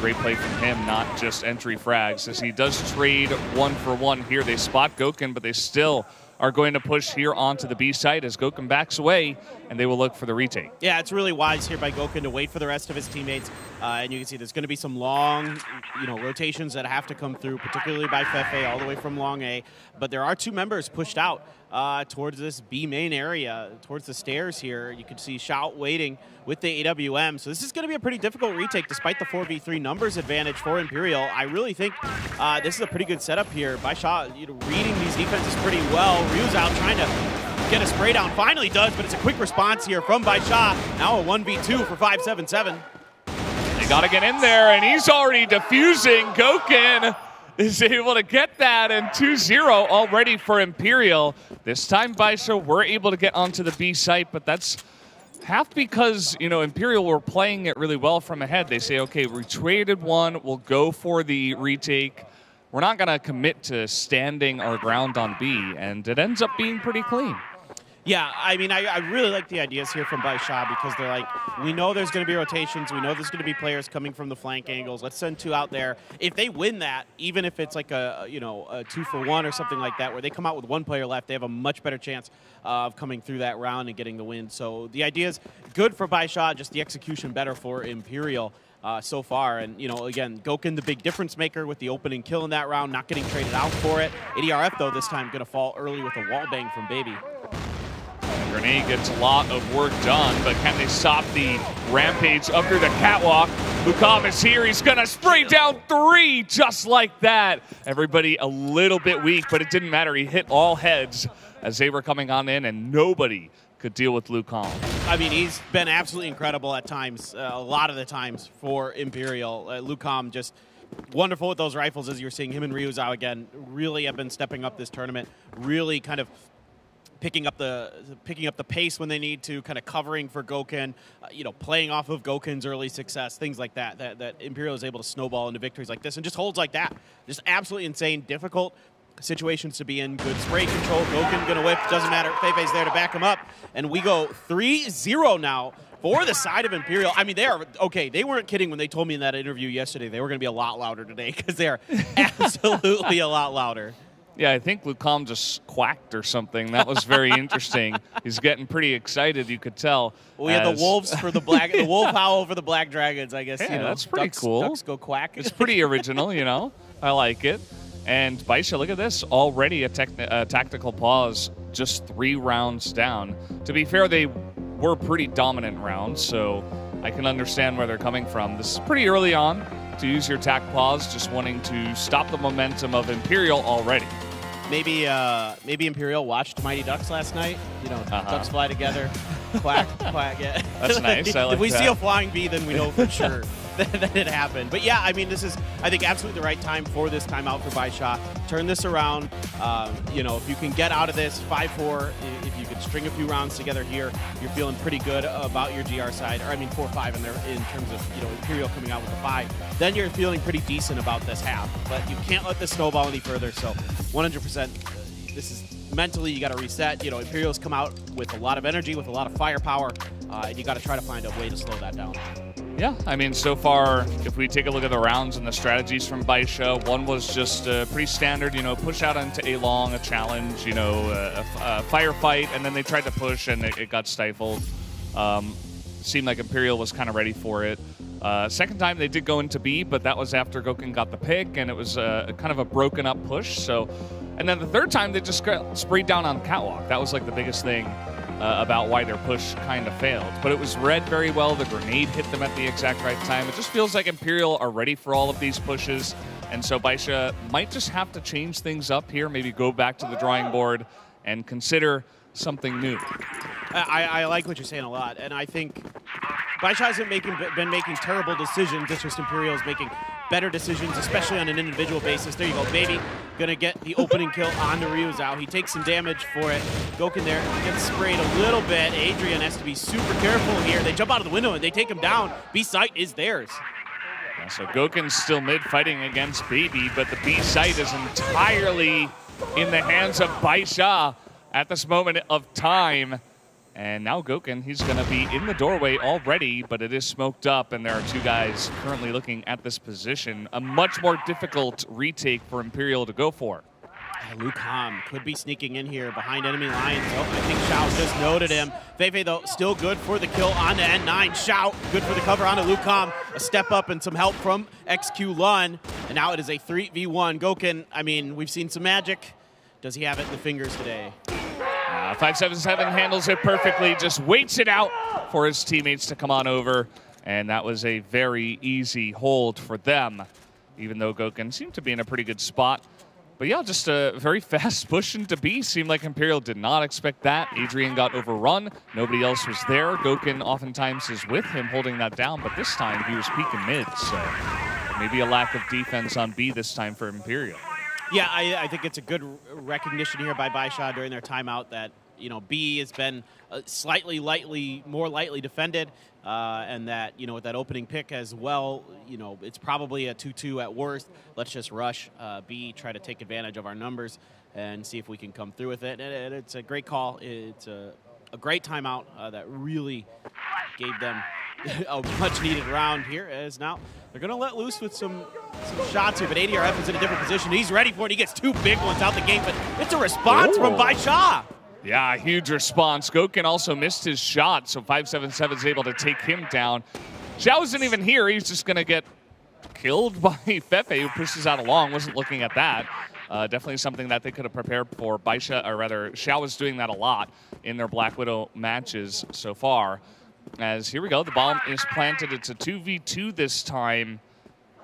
great play from him, not just entry frags, as he does trade 1-for-1 here. They spot Goken, but they still are going to push here onto the B site as Goken backs away, and they will look for the retake. Yeah, it's really wise here by Goken to wait for the rest of his teammates. And you can see there's going to be some long, rotations that have to come through, particularly by Fefe all the way from long A. But there are two members pushed out towards this B main area, towards the stairs here. You can see Shout waiting with the AWM. So this is going to be a pretty difficult retake despite the 4v3 numbers advantage for Imperial. I really think this is a pretty good setup here. BaiSha reading these defenses pretty well. Ryu's out trying to get a spray down. Finally does, but it's a quick response here from BaiSha. Now a 1v2 for 577. They got to get in there, and he's already defusing. Goken is able to get that, and 2-0 already for Imperial. This time BaiSha were able to get onto the B site, but that's half because, Imperial were playing it really well from ahead. They say, okay, we traded one, we'll go for the retake. We're not going to commit to standing our ground on B, and it ends up being pretty clean. Yeah, I mean, I really like the ideas here from BaiSha because they're like, we know there's going to be rotations. We know there's going to be players coming from the flank angles. Let's send two out there. If they win that, even if it's like a 2-for-1 or something like that, where they come out with one player left, they have a much better chance of coming through that round and getting the win. So the idea is good for BaiSha, just the execution better for Imperial so far. And, again, Goken, the big difference maker with the opening kill in that round, not getting traded out for it. ADRF, though, this time going to fall early with a wall bang from Baby. Grenade gets a lot of work done, but can they stop the rampage up through the catwalk? Lukam is here. He's going to spray down 3 just like that. Everybody a little bit weak, but it didn't matter. He hit all heads as they were coming on in, and nobody could deal with Lukam. I mean, he's been absolutely incredible at times, a lot of the times for Imperial. Lukam just wonderful with those rifles, as you're seeing. Him and Ryuzao, again, really have been stepping up this tournament, really kind of picking up the pace when they need to, kind of covering for Goken, playing off of Goken's early success, things like that Imperial is able to snowball into victories like this and just holds like that. Just absolutely insane, difficult situations to be in. Good spray control. Goken gonna whip, doesn't matter. Feifei's there to back him up, and we go 3-0 now for the side of Imperial. I mean, they are, okay, they weren't kidding when they told me in that interview yesterday they were gonna be a lot louder today, because they are absolutely a lot louder. Yeah, I think Lukam just quacked or something. That was very interesting. He's getting pretty excited, you could tell. We had the wolves for the wolf howl for the black dragons, I guess. Yeah, that's pretty cool. Ducks go quack. It's pretty original, I like it. And BaiSha, look at this. Already a tactical pause, just 3 rounds down. To be fair, they were pretty dominant rounds, so I can understand where they're coming from. This is pretty early on to use your tac pause, just wanting to stop the momentum of Imperial already. Maybe Imperial watched Mighty Ducks last night. Ducks fly together. Quack, quack, yeah. That's nice. I like if we that. see a flying bee, then we know for sure that it happened. But yeah, I mean, this is, I think, absolutely the right time for this timeout for BaiSha. Turn this around. You know, if you can get out of this 5-4, if you can string a few rounds together here, you're feeling pretty good about your GR side. Or I mean, 4-5 in there in terms of, you know, Imperial coming out with a 5. Then you're feeling pretty decent about this half. But you can't let this snowball any further. So 100%, this is mentally, you got to reset. You know, Imperials come out with a lot of energy, with a lot of firepower, and you got to try to find a way to slow that down. Yeah, I mean, so far, if we take a look at the rounds and the strategies from BaiSha, one was just pretty standard, you know, push out into a long, a challenge, you know, a firefight, and then they tried to push and it got stifled. Seemed like Imperial was kind of ready for it. Second time they did go into B, but that was after Gokun got the pick, and it was kind of a broken up push. So, and then the third time they just got sprayed down on Catwalk. That was like the biggest thing about why their push kind of failed. But it was read very well. The grenade hit them at the exact right time. It just feels like Imperial are ready for all of these pushes. And so BaiSha might just have to change things up here, maybe go back to the drawing board and consider something new. I like what you're saying a lot, and I think BaiSha hasn't been making terrible decisions. It's just Imperial's making better decisions, especially on an individual basis. There you go, baby. Gonna get the opening kill on the Ryuzao. He takes some damage for it. Gokun there gets sprayed a little bit. Adrian has to be super careful here. They jump out of the window and they take him down. B site is theirs. Yeah, so Gokun's still mid fighting against Baby, but the B site is entirely in the hands of BaiSha at this moment of time. And now Gokun, he's going to be in the doorway already, but it is smoked up, and there are two guys currently looking at this position. A much more difficult retake for Imperial to go for. Lucom could be sneaking in here behind enemy lines. Oh, I think Xiao just noted him. Feifei, though, still good for the kill on the N9. Xiao, good for the cover on the Lucom. A step up and some help from XQ Lun. And now it is a 3v1. Gokun, I mean, we've seen some magic. Does he have it in the fingers today? 577 handles it perfectly, just waits it out for his teammates to come on over. And that was a very easy hold for them, even though Gokun seemed to be in a pretty good spot. But yeah, just a very fast push into B. Seemed like Imperial did not expect that. Adrian got overrun. Nobody else was there. Gokun oftentimes is with him holding that down, but this time he was peeking mid. So maybe a lack of defense on B this time for Imperial. Yeah, I think it's a good recognition here by BaiSha during their timeout that, you know, B has been more lightly defended, and that, you know, with that opening pick as well, you know, it's probably a 2-2 at worst. Let's just rush B, try to take advantage of our numbers and see if we can come through with it. And it's a great call. It's a great timeout that really gave them a much-needed round here. As now they're going to let loose with some shots here, but ADRF is in a different position. He's ready for it. He gets two big ones out the gate, but it's a response from BaiSha. Yeah, huge response. Gokun also missed his shot, so 577 is able to take him down. Xiao isn't even here. He's just going to get killed by Feifei, who pushes out along. Wasn't looking at that. Definitely something that they could have prepared for. BaiSha, or rather, Xiao is doing that a lot in their Black Widow matches so far. As here we go, the bomb is planted. It's a 2v2 this time.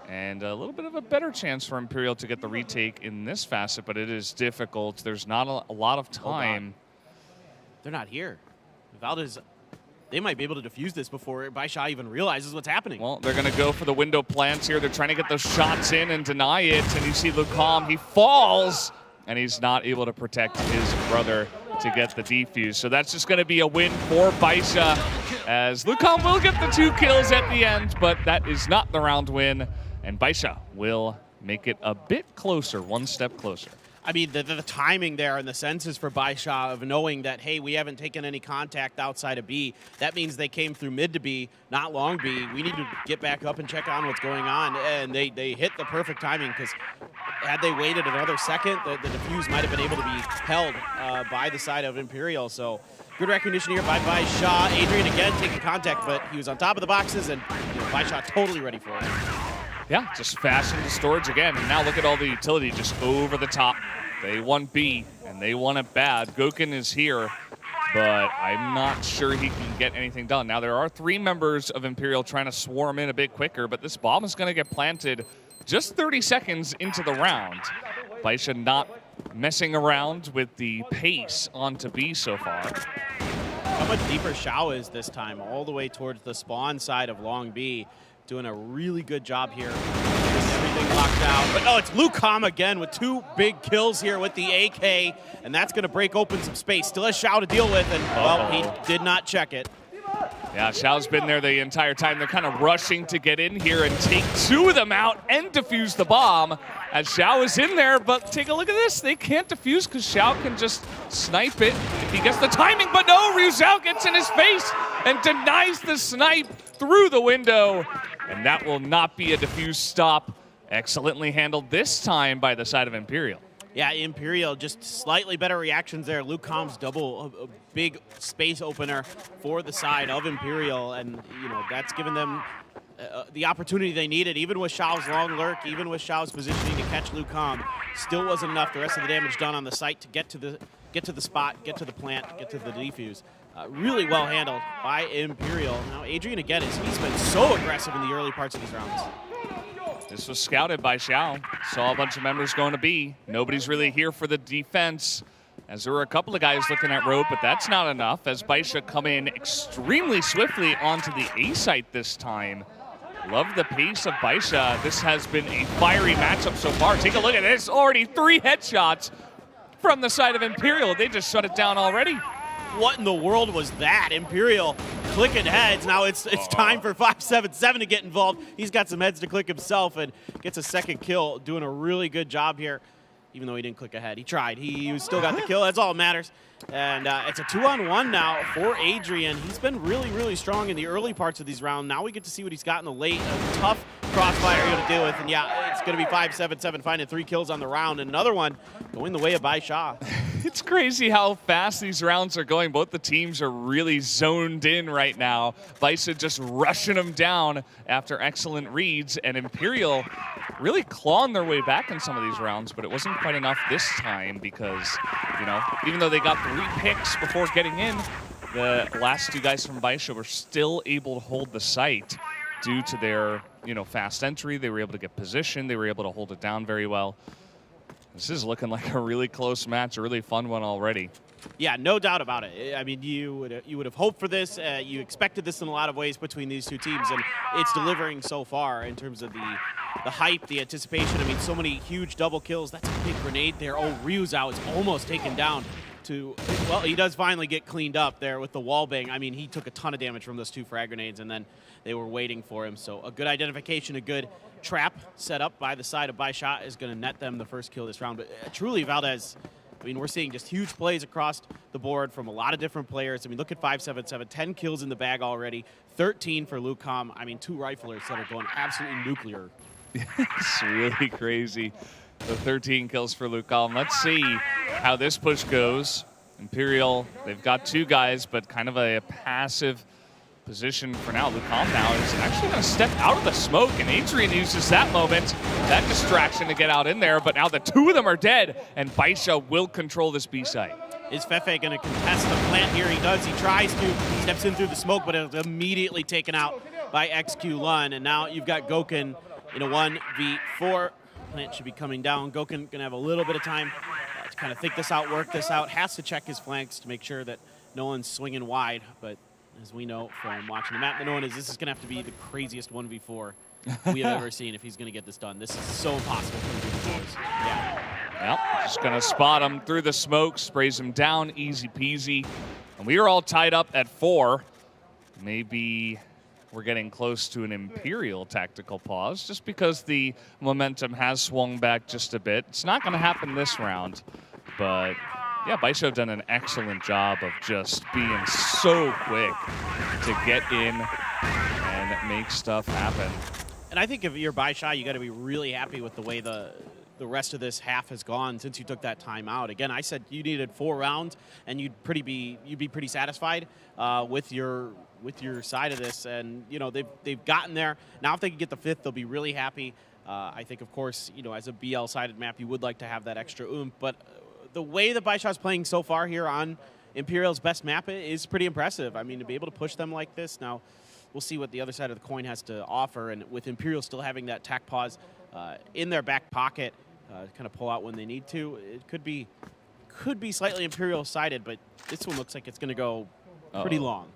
And a little bit of a better chance for Imperial to get the retake in this facet, but it is difficult. There's not a lot of time. They're not here. Valdez, they might be able to defuse this before BaiSha even realizes what's happening. Well, they're going to go for the window plants here. They're trying to get those shots in and deny it. And you see Lucom, he falls, and he's not able to protect his brother to get the defuse. So that's just going to be a win for BaiSha, as Lucom will get the 2 kills at the end, but that is not the round win. And BaiSha will make it a bit closer, one step closer. I mean, the timing there and the senses for BaiSha of knowing that, hey, we haven't taken any contact outside of B. That means they came through mid to B, not long B. We need to get back up and check on what's going on. And they hit the perfect timing, because had they waited another second, the defuse might have been able to be held by the side of Imperial. So good recognition here by BaiSha. Adrian again taking contact, but he was on top of the boxes, and BaiSha totally ready for it. Yeah, just fast into storage again. And now look at all the utility just over the top. They won B, and they won it bad. Gokun is here, but I'm not sure he can get anything done. Now, there are 3 members of Imperial trying to swarm in a bit quicker, but this bomb is going to get planted just 30 seconds into the round. BaiSha not messing around with the pace onto B so far. how much deeper Xiao is this time, all the way towards the spawn side of Long B. Doing a really good job here. Everything locked out. But no, it's Lucom again with 2 big kills here with the AK, and that's going to break open some space. Still has Xiao to deal with, and well, he did not check it. Yeah, Xiao's been there the entire time. They're kind of rushing to get in here and take 2 of them out and defuse the bomb as Xiao is in there. But take a look at this. They can't defuse because Xiao can just snipe it if he gets the timing. But no, Ryu Zhao gets in his face and denies the snipe through the window. And that will not be a diffuse stop. Excellently handled this time by the side of Imperial. Yeah, Imperial, just slightly better reactions there. Lucom's double, a big space opener for the side of Imperial, and that's given them the opportunity they needed. Even with Xiao's long lurk, even with Xiao's positioning to catch Lucom, still wasn't enough. The rest of the damage done on the site to get to the spot, get to the plant, get to the defuse. Really well handled by Imperial. Now Adrian again, he's been so aggressive in the early parts of these rounds. This was scouted by Xiao. Saw a bunch of members going to B. Nobody's really here for the defense, as there were a couple of guys looking at rope, but that's not enough as BaiSha come in extremely swiftly onto the A site this time. Love the pace of BaiSha. This has been a fiery matchup so far. Take a look at this. Already 3 headshots from the side of Imperial. They just shut it down already. What in the world was that? Imperial clicking heads. Now it's time for 577 to get involved. He's got some heads to click himself and gets a second kill, doing a really good job here. Even though he didn't click ahead, he tried. He still got the kill. That's all that matters. And it's a 2-on-1 now for Adrian. He's been really, really strong in the early parts of these rounds. Now we get to see what he's got in the late. A tough crossfire here to deal with. And yeah, it's going to be 577 finding 3 kills on the round. And another one going the way of BaiSha. It's crazy how fast these rounds are going. Both the teams are really zoned in right now. BaiSha just rushing them down after excellent reads, and Imperial really clawing their way back in some of these rounds, but it wasn't quite enough this time because, even though they got 3 picks before getting in, the last 2 guys from BaiSha were still able to hold the site due to their, fast entry. They were able to get position. They were able to hold it down very well. This is looking like a really close match, a really fun one already. Yeah, no doubt about it. I mean, you would have hoped for this. You expected this in a lot of ways between these 2 teams, and it's delivering so far in terms of the hype, the anticipation. I mean, so many huge double kills. That's a big grenade there. Oh, Ryu Zhao is almost taken down. Well, he does finally get cleaned up there with the wall bang. I mean, he took a ton of damage from those 2 frag grenades, and then they were waiting for him. So a good identification, a good trap set up by the side of BaiSha is going to net them the first kill this round. But truly, Valdez, I mean, we're seeing just huge plays across the board from a lot of different players. I mean, look at 577, 10 kills in the bag already, 13 for Lucom. I mean, 2 riflers that are going absolutely nuclear. It's really crazy. The 13 kills for Lucom. Let's see how this push goes. Imperial, they've got 2 guys, but kind of a passive position for now. Lucom now is actually going to step out of the smoke, and Adrian uses that moment, that distraction to get out in there, but now the 2 of them are dead, and BaiSha will control this B site. Is Fefe going to contest the plant here? He does. He tries to. Steps in through the smoke, but it's immediately taken out by XQ Lun, and now you've got Gokun in a 1v4. Plant should be coming down. Gokun going to have a little bit of time to kind of think this out, work this out. Has to check his flanks to make sure that no one's swinging wide, but as we know from watching the map, this is going to have to be the craziest 1v4 we have ever seen if he's going to get this done. This is so impossible for 1v4s. Yeah. Yep, just going to spot him through the smoke, sprays him down, easy peasy. And we are all tied up at 4. Maybe we're getting close to an Imperial tactical pause just because the momentum has swung back just a bit. It's not going to happen this round, but yeah, BaiSha have done an excellent job of just being so quick to get in and make stuff happen. And I think if you're BaiSha, you got to be really happy with the way the rest of this half has gone since you took that time out. Again, I said you needed 4 rounds, and you'd be pretty satisfied with your side of this. And they've gotten there. Now, if they can get the 5th, they'll be really happy. I think, of course, as a BL-sided map, you would like to have that extra oomph, but the way that BaiSha is playing so far here on Imperial's best map is pretty impressive. I mean, to be able to push them like this, now we'll see what the other side of the coin has to offer, and with Imperial still having that tac pause in their back pocket, kind of pull out when they need to, it could be slightly Imperial-sided, but this one looks like it's going to go pretty long.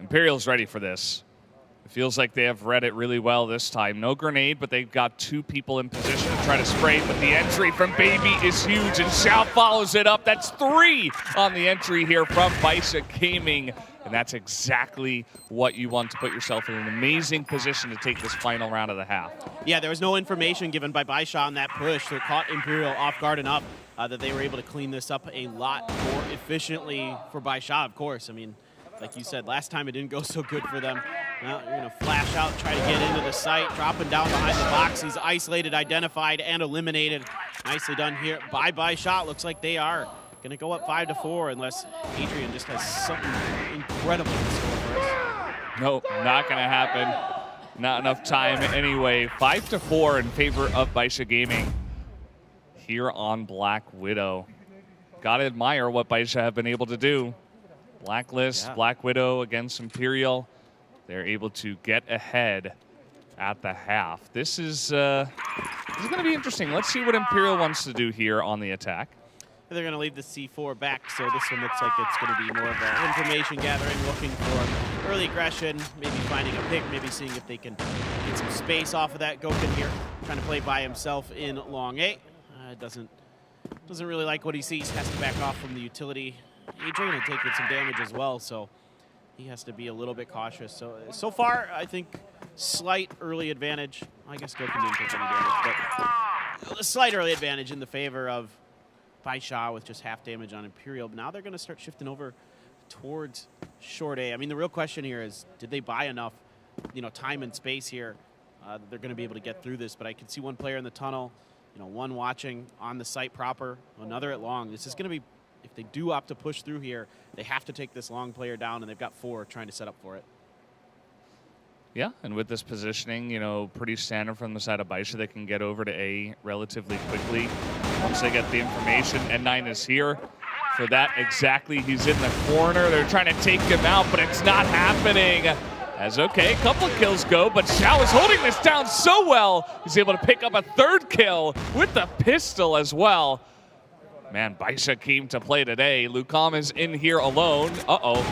Imperial's ready for this. It feels like they have read it really well this time. No grenade, but they've got 2 people in position to try to spray, but the entry from Baby is huge, and Xiao follows it up. That's 3 on the entry here from BaiSha Gaming, and that's exactly what you want to put yourself in an amazing position to take this final round of the half. Yeah, there was no information given by BaiSha on that push, so it caught Imperial off guard enough that they were able to clean this up a lot more efficiently for BaiSha, of course. I mean, like you said, last time it didn't go so good for them. Now you're going to flash out, try to get into the site, dropping down behind the box. He's isolated, identified, and eliminated. Nicely done here by BaiSha. Looks like they are going to go up 5-4 unless Adrian just has something incredible in store for us. Nope, not going to happen. Not enough time anyway. 5-4 in favor of BaiSha Gaming here on Black Widow. Gotta admire what BaiSha have been able to do. Blacklist, yeah. Black Widow against Imperial. They're able to get ahead at the half. This is going to be interesting. Let's see what Imperial wants to do here on the attack. They're going to leave the C4 back, so this one looks like it's going to be more of an information gathering, looking for early aggression, maybe finding a pick, maybe seeing if they can get some space off of that. Gokin here trying to play by himself in long A. Doesn't really like what he sees, has to back off from the utility. Adrian had taken some damage as well, so he has to be a little bit cautious. So far, I think slight early advantage. I guess Gokin didn't take any damage, but a slight early advantage in the favor of BaiSha with just half damage on Imperial. But now they're going to start shifting over towards short A. I mean, the real question here is, did they buy enough, time and space here that they're going to be able to get through this? But I can see one player in the tunnel, one watching on the site proper, another at long. This is going to be, if they do opt to push through here, they have to take this long player down, and they've got 4 trying to set up for it. Yeah, and with this positioning, pretty standard from the side of BaiSha. They can get over to A relatively quickly once they get the information. N9 is here for that exactly. He's in the corner. They're trying to take him out, but it's not happening. As okay, a couple kills go, but Xiao is holding this down so well. He's able to pick up a 3rd kill with the pistol as well. Man, BaiSha came to play today. Lucam is in here alone. Uh-oh,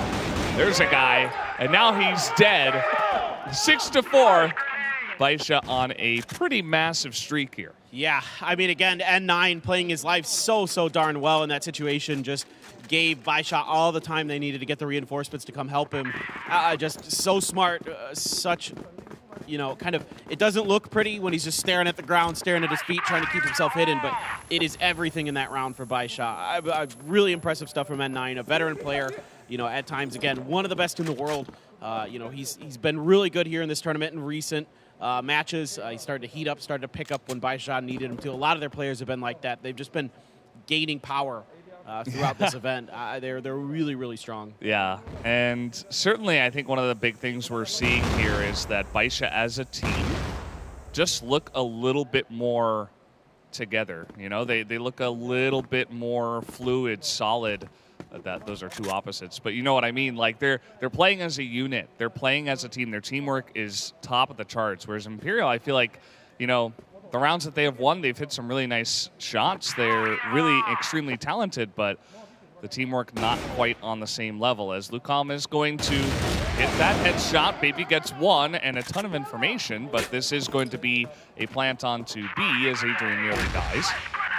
there's a guy, and now he's dead. 6-4, BaiSha on a pretty massive streak here. Yeah, I mean, again, N9 playing his life so darn well in that situation, just gave BaiSha all the time they needed to get the reinforcements to come help him. Just so smart, such, it doesn't look pretty when he's just staring at the ground, staring at his feet, trying to keep himself hidden, but it is everything in that round for BaiSha. Really impressive stuff from N9, a veteran player, at times, again, one of the best in the world. He's been really good here in this tournament in recent matches. He started to heat up, started to pick up when BaiSha needed him to. A lot of their players have been like that. They've just been gaining power throughout this event. They're really strong. Yeah, and certainly I think one of the big things we're seeing here is that BaiSha as a team just look a little bit more together. They look a little bit more fluid, solid. Those are 2 opposites, but you know what I mean. Like they're playing as a unit. They're playing as a team. Their teamwork is top of the charts. Whereas Imperial, I feel like, the rounds that they have won, they've hit some really nice shots. They're really extremely talented, but the teamwork not quite on the same level. As Lucam is going to hit that headshot. Baby gets 1 and a ton of information, but this is going to be a plant onto B as Adrian nearly dies.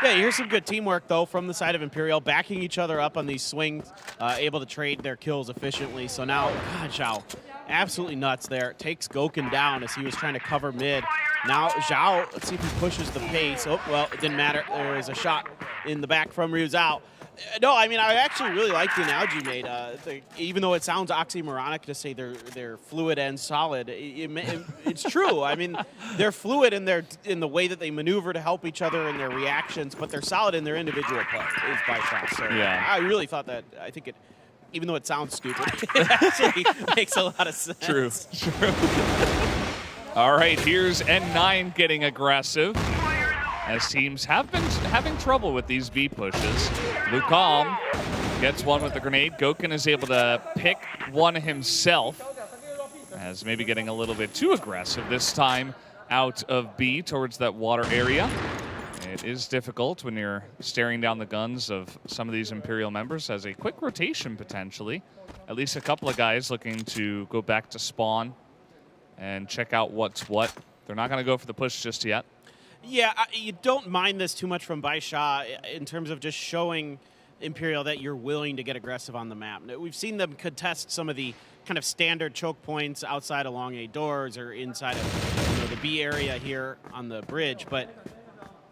Yeah, here's some good teamwork, though, from the side of Imperial, backing each other up on these swings, able to trade their kills efficiently. So now, God, Zhao, absolutely nuts there. Takes Gokin down as he was trying to cover mid. Now, Zhao, let's see if he pushes the pace. Oh, well, it didn't matter. There is a shot in the back from Ryu Zhao. No, I mean, I actually really like the analogy you made. Even though it sounds oxymoronic to say they're fluid and solid, it's true. I mean, they're fluid in the way that they maneuver to help each other in their reactions, but they're solid in their individual play. Is BaiSha. So yeah. I really thought that. I think it, even though it sounds stupid, it actually makes a lot of sense. True. All right, here's N9 getting aggressive, as teams have been having trouble with these B pushes. Lucam gets 1 with the grenade. Gokin is able to pick 1 himself, as maybe getting a little bit too aggressive this time out of B towards that water area. It is difficult when you're staring down the guns of some of these Imperial members as a quick rotation potentially. At least a couple of guys looking to go back to spawn and check out what's what. They're not going to go for the push just yet. Yeah, you don't mind this too much from BaiSha in terms of just showing Imperial that you're willing to get aggressive on the map. We've seen them contest some of the kind of standard choke points outside along A doors or inside of the B area here on the bridge, but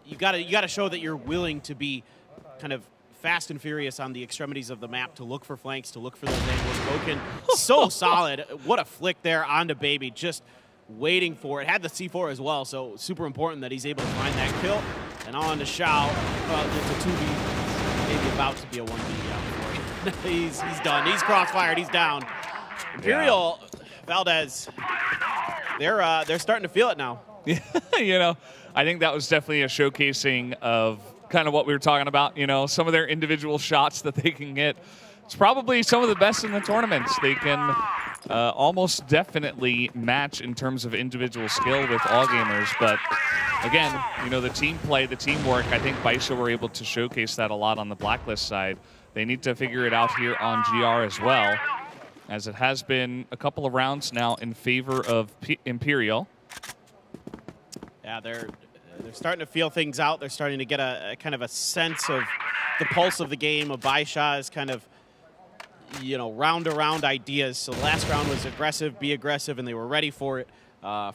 you gotta show that you're willing to be kind of fast and furious on the extremities of the map to look for flanks, to look for those angles. Goken, so solid. What a flick there onto Baby, just waiting for it. Had the C4 as well, so super important that he's able to find that kill. And on to Xiao. It's a 2v, maybe about to be a 1v. He's done. He's crossfired. He's down. Imperial, Valdez, they're starting to feel it now. You know, I think that was definitely a showcasing of kind of what we were talking about, you know, some of their individual shots that they can get. It's probably some of the best in the tournaments. They can almost definitely match in terms of individual skill with all gamers. But again, you know, the team play, the teamwork, I think BaiSha were able to showcase that a lot on the Blacklist side. They need to figure it out here on GR as well, as it has been a couple of rounds now in favor of Imperial. Yeah, they're starting to feel things out. They're starting to get a kind of a sense of the pulse of the game. Of BaiSha is kind of, you know, round-around ideas. So the last round was aggressive, be aggressive, and they were ready for it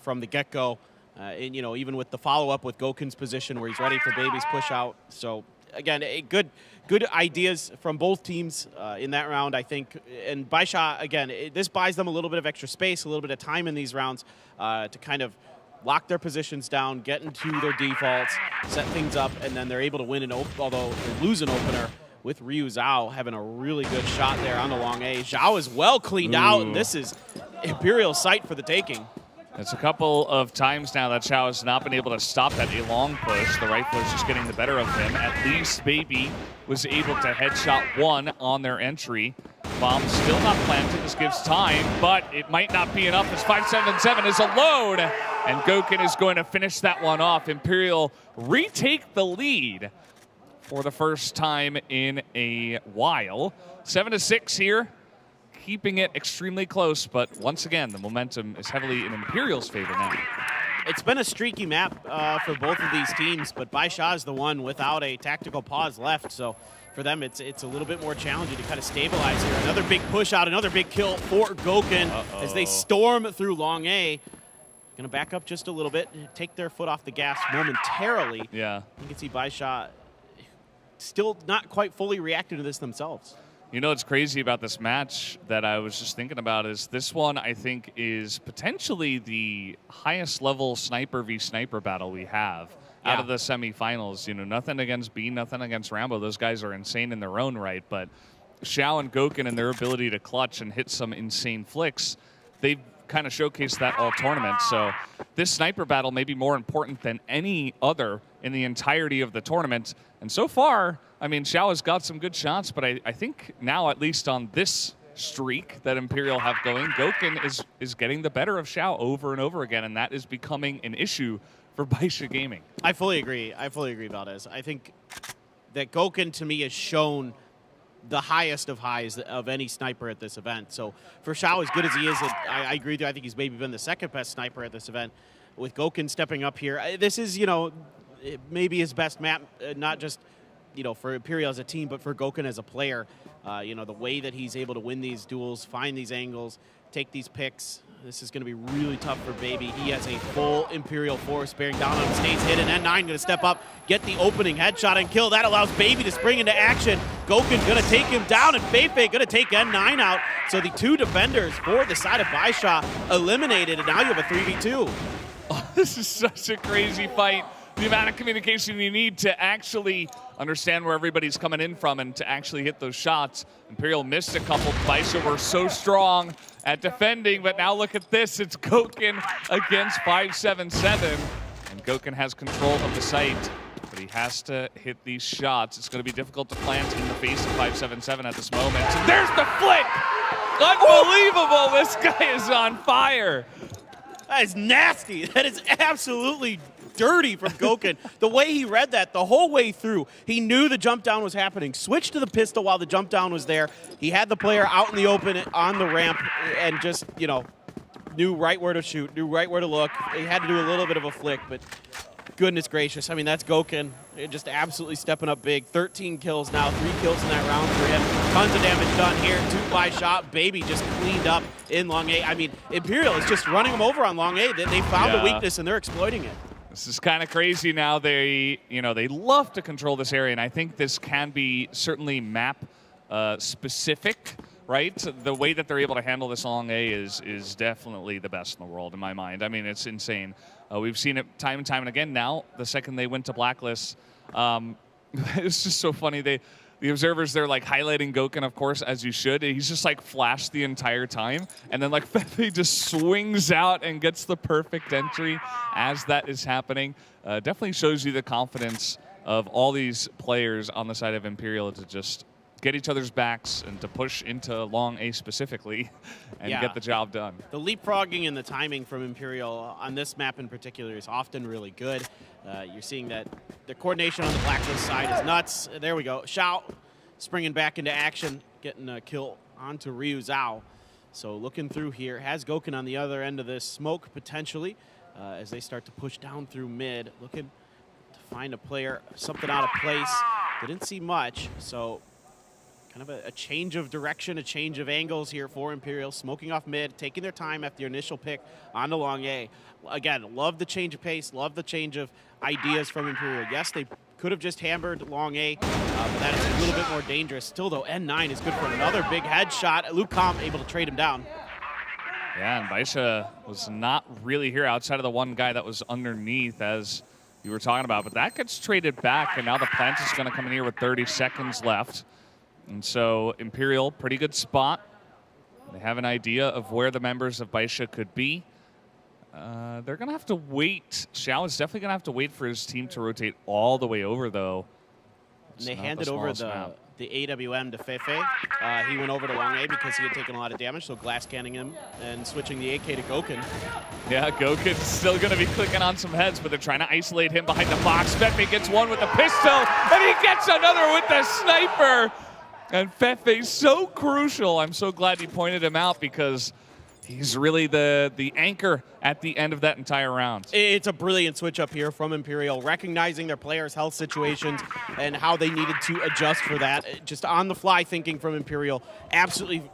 from the get-go. And, you know, even with the follow-up with Goken's position where he's ready for Baby's push-out. So, again, good ideas from both teams in that round, I think. And BaiSha, again, this buys them a little bit of extra space, a little bit of time in these rounds to kind of lock their positions down, get into their defaults, set things up, and then they're able to win although they lose an opener with Ryu Zhao having a really good shot there on the long A. Zhao is well cleaned out, and this is Imperial sight for the taking. It's a couple of times now that Xiao has not been able to stop that A long push. The rifler's just getting the better of him. At least Baby was able to headshot one on their entry. Bomb still not planted. This gives time, but it might not be enough as 577 is alone. And Goken is going to finish that one off. Imperial retake the lead for the first time in a while. 7-6 here, keeping it extremely close, but once again, the momentum is heavily in Imperial's favor now. It's been a streaky map for both of these teams, but BaiSha is the one without a tactical pause left, so for them it's a little bit more challenging to kind of stabilize here. Another big push out, another big kill for Goken as they storm through long A. Gonna back up just a little bit, take their foot off the gas momentarily. Yeah. You can see BaiSha still not quite fully reacting to this themselves. You know what's crazy about this match that I was just thinking about is this one, I think, is potentially the highest level sniper v sniper battle we have out of the semifinals. You know, nothing against B, nothing against Rambo. Those guys are insane in their own right, but Xiao and Goken and their ability to clutch and hit some insane flicks, they've kind of showcased that all tournament. So this sniper battle may be more important than any other in the entirety of the tournament. And so far, I mean, Xiao has got some good shots, but I think now, at least on this streak that Imperial have going, Goken is getting the better of Xiao over and over again, and that is becoming an issue for BaiSha Gaming. I fully agree. I fully agree, Valdez. I think that Goken, to me, has shown the highest of highs of any sniper at this event. So for Xiao, as good as he is, I agree with you. I think he's maybe been the second best sniper at this event. With Goken stepping up here, this is, you know, maybe his best map, not just, you know, for Imperial as a team, but for Goken as a player. You know, the way that he's able to win these duels, find these angles, take these picks. This is going to be really tough for Baby. He has a full Imperial force bearing down on him. Stays hidden. N9 going to step up, get the opening headshot and kill. That allows Baby to spring into action. Goken going to take him down, and Beifei going to take N9 out. So the two defenders for the side of BaiSha eliminated, and now you have a 3v2. Oh, this is such a crazy fight. The amount of communication you need to actually understand where everybody's coming in from and to actually hit those shots. Imperial missed a couple. BaiSha were so strong at defending, but now look at this. It's Goken against 577. And Goken has control of the site, but he has to hit these shots. It's going to be difficult to plant in the face of 577 at this moment. And there's the flick! Unbelievable! This guy is on fire. That is nasty. That is absolutely dirty from Gokin. The way he read that the whole way through, he knew the jump down was happening. Switched to the pistol while the jump down was there. He had the player out in the open on the ramp and just, you know, knew right where to shoot, knew right where to look. He had to do a little bit of a flick, but goodness gracious. I mean, that's Gokin just absolutely stepping up big. 13 kills now, 3 kills in that round for him. Tons of damage done here. 2 BaiSha. Baby just cleaned up in Long A. I mean, Imperial is just running them over on Long A. They found a weakness and they're exploiting it. This is kind of crazy now. They love to control this area, and I think this can be certainly map specific. Right, the way that they're able to handle this Long A is definitely the best in the world in my mind. I mean, it's insane. We've seen it time and time and again. Now, the second they went to Blacklist, it's just so funny. The observers, they're like highlighting Gokin, of course, as you should. He's just like flashed the entire time, and then like Fefe just swings out and gets the perfect entry as that is happening. Definitely shows you the confidence of all these players on the side of Imperial to just get each other's backs and to push into Long A specifically and get the job done. The leapfrogging and the timing from Imperial on this map in particular is often really good. You're seeing that the coordination on the Blacklist side is nuts. There we go. Xiao springing back into action, getting a kill onto Ryu Zhao. So looking through here, has Gokin on the other end of this smoke potentially as they start to push down through mid. Looking to find a player, something out of place. Didn't see much, so kind of a change of direction, a change of angles here for Imperial, smoking off mid, taking their time after the initial pick onto Long A. Again, love the change of pace, love the change of ideas from Imperial. Yes, they could have just hammered Long A, but that is a little bit more dangerous. Still, though, N9 is good for another big headshot. Lucom able to trade him down. Yeah, and BaiSha was not really here outside of the one guy that was underneath, as you were talking about, but that gets traded back, and now the plant is going to come in here with 30 seconds left. And so Imperial, pretty good spot. They have an idea of where the members of BaiSha could be. They're going to have to wait. Xiao is definitely going to have to wait for his team to rotate all the way over, though. And they handed over the AWM to Fefe. He went over to Long A because he had taken a lot of damage, so glass canning him and switching the AK to Gokin. Yeah, Gokin's still going to be clicking on some heads, but they're trying to isolate him behind the box. Fefe gets one with the pistol, and he gets another with the sniper. And Fefe's so crucial. I'm so glad you pointed him out because he's really the anchor at the end of that entire round. It's a brilliant switch up here from Imperial, recognizing their players' health situations and how they needed to adjust for that. Just on the fly thinking from Imperial, absolutely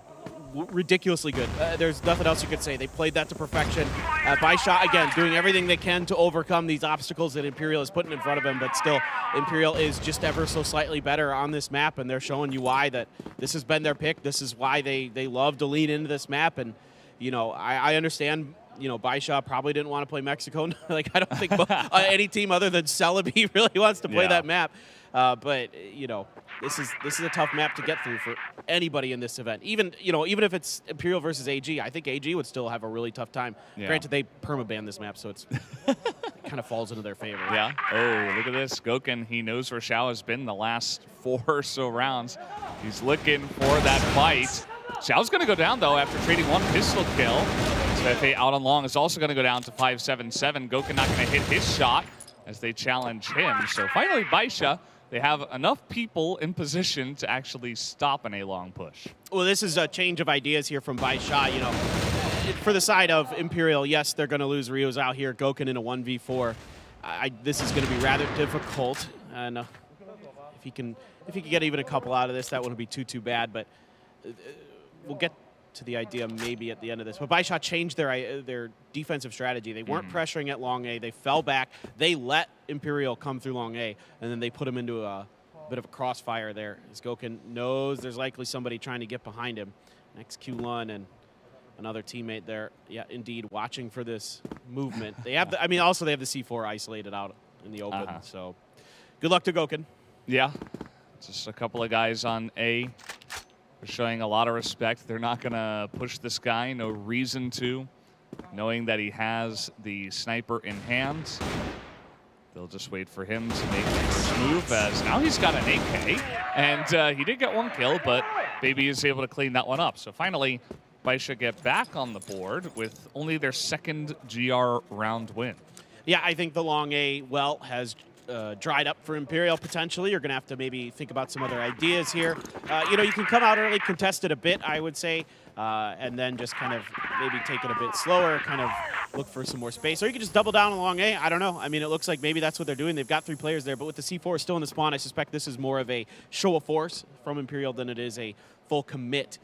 ridiculously good. There's nothing else you could say. They played that to perfection. BaiSha, again, doing everything they can to overcome these obstacles that Imperial is putting in front of them, but still, Imperial is just ever so slightly better on this map, and they're showing you why that this has been their pick. This is why they love to lean into this map, and, you know, I understand, you know, BaiSha probably didn't want to play Mexico. Like, I don't think any team other than Celebi really wants to play that map. But you know, this is a tough map to get through for anybody in this event. Even if it's Imperial versus AG, I think AG would still have a really tough time. Yeah. Granted, they perma-banned this map, so it kind of falls into their favor. Yeah. Oh, look at this. Gokin, he knows where Xiao has been the last 4 or so rounds. He's looking for that fight. Xiao's going to go down, though, after trading 1 pistol kill. Fefe out on long is also going to go down to 577. Gokin not going to hit his shot as they challenge him. So finally, BaiSha, they have enough people in position to actually stop an A-long push. Well, this is a change of ideas here from BaiSha. You know, for the side of Imperial, yes, they're going to lose Ryu Zhao here. Gokin in a 1v4. This is going to be rather difficult. And if he can get even a couple out of this, that wouldn't be too bad. But we'll get to the idea maybe at the end of this. But BaiSha changed their defensive strategy. They weren't pressuring at Long A. They fell back. They let Imperial come through Long A, and then they put him into a bit of a crossfire there. As Gokin knows there's likely somebody trying to get behind him. Next Q1 and another teammate there. Yeah, indeed, watching for this movement. They have also they have the C4 isolated out in the open. So good luck to Gokin. Yeah, just a couple of guys on A. They're showing a lot of respect. They're not going to push this guy. No reason to. Knowing that he has the sniper in hand. They'll just wait for him to make the first move, as now he's got an AK. And he did get 1 kill, but Baby is able to clean that one up. So finally, BaiSha get back on the board with only their 2nd GR round win. Yeah, I think the long A well has dried up for Imperial potentially. You're going to have to maybe think about some other ideas here. You can come out early, contest it a bit, I would say, and then just kind of maybe take it a bit slower, kind of look for some more space. Or you can just double down on long A. I don't know. I mean, it looks like maybe that's what they're doing. They've got 3 players there, but with the C4 still in the spawn, I suspect this is more of a show of force from Imperial than it is a full commit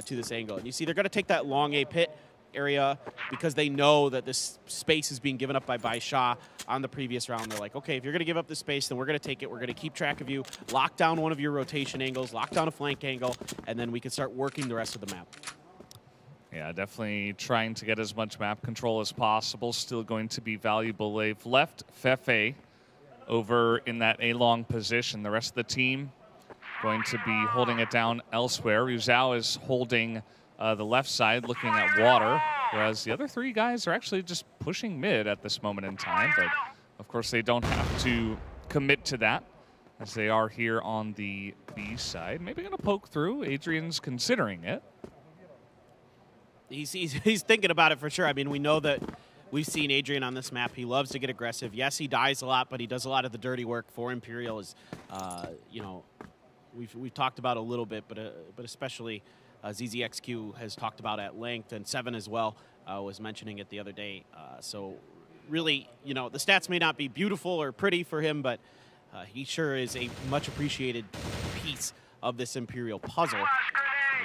to this angle. And you see they're going to take that long A pit area because they know that this space is being given up by BaiSha on the previous round. They're like, okay, if you're going to give up the space, then we're going to take it. We're going to keep track of you, lock down one of your rotation angles, lock down a flank angle, and then we can start working the rest of the map. Yeah, definitely trying to get as much map control as possible. Still going to be valuable. They've left Fefe over in that A-long position. The rest of the team going to be holding it down elsewhere. Ruzhao is holding the left side, looking at water, whereas the other 3 guys are actually just pushing mid at this moment in time. But of course, they don't have to commit to that, as they are here on the B side. Maybe going to poke through. Adrian's considering it. He's thinking about it for sure. I mean, we know that we've seen Adrian on this map. He loves to get aggressive. Yes, he dies a lot, but he does a lot of the dirty work for Imperial. Is we've talked about a little bit, but especially ZZXQ has talked about at length, and Seven as well was mentioning it the other day. So really, the stats may not be beautiful or pretty for him, but he sure is a much appreciated piece of this Imperial puzzle.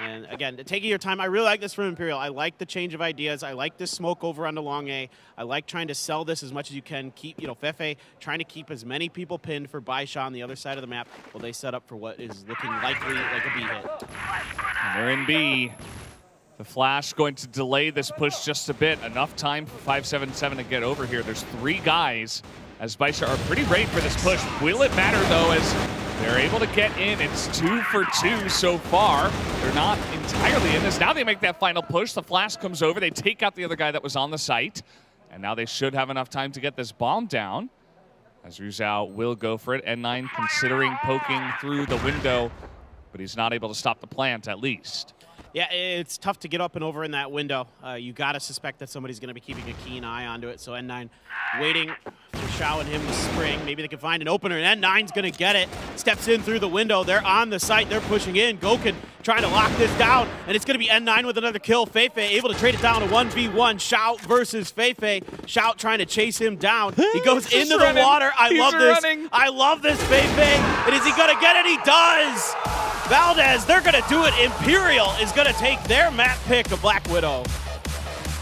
And again, taking your time, I really like this from Imperial. I like the change of ideas. I like this smoke over onto long A. I like trying to sell this as much as you can. Keep, Fefe trying to keep as many people pinned for BaiSha on the other side of the map while they set up for what is looking likely like a B hit. And they're in B. The flash going to delay this push just a bit. Enough time for 577 to get over here. There's 3 guys as BaiSha are pretty ready for this push. Will it matter though, as they're able to get in? It's 2 for 2 so far. They're not entirely in this. Now they make that final push. The flash comes over. They take out the other guy that was on the site. And now they should have enough time to get this bomb down, as Ruzhao will go for it. N9 considering poking through the window, but he's not able to stop the plant at least. Yeah, it's tough to get up and over in that window. You got to suspect that somebody's going to be keeping a keen eye onto it. So N9 waiting for Shao and him to spring. Maybe they can find an opener, and N9's going to get it. Steps in through the window. They're on the site. They're pushing in. Goken trying to lock this down, and it's going to be N9 with another kill. Fefe able to trade it down to 1v1. Shao versus Fefe. Shao trying to chase him down. He goes into the water. I love this. I love this, Fefe. And is he going to get it? He does. Valdez, they're going to do it. Imperial is going to take their map pick of Black Widow.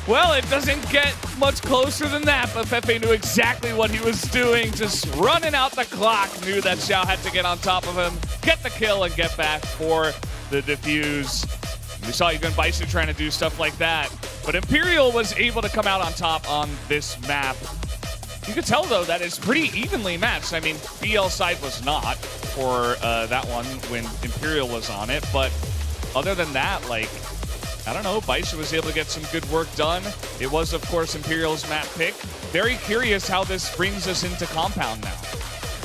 Well, it doesn't get much closer than that, but Fefe knew exactly what he was doing, just running out the clock, knew that Xiao had to get on top of him, get the kill, and get back for the defuse. We saw even BaiSha trying to do stuff like that, but Imperial was able to come out on top on this map. You could tell, though, that it's pretty evenly matched. I mean, BL side was not for that one when Imperial was on it, but other than that, like, I don't know, BaiSha was able to get some good work done. It was, of course, Imperial's map pick. Very curious how this brings us into Compound now.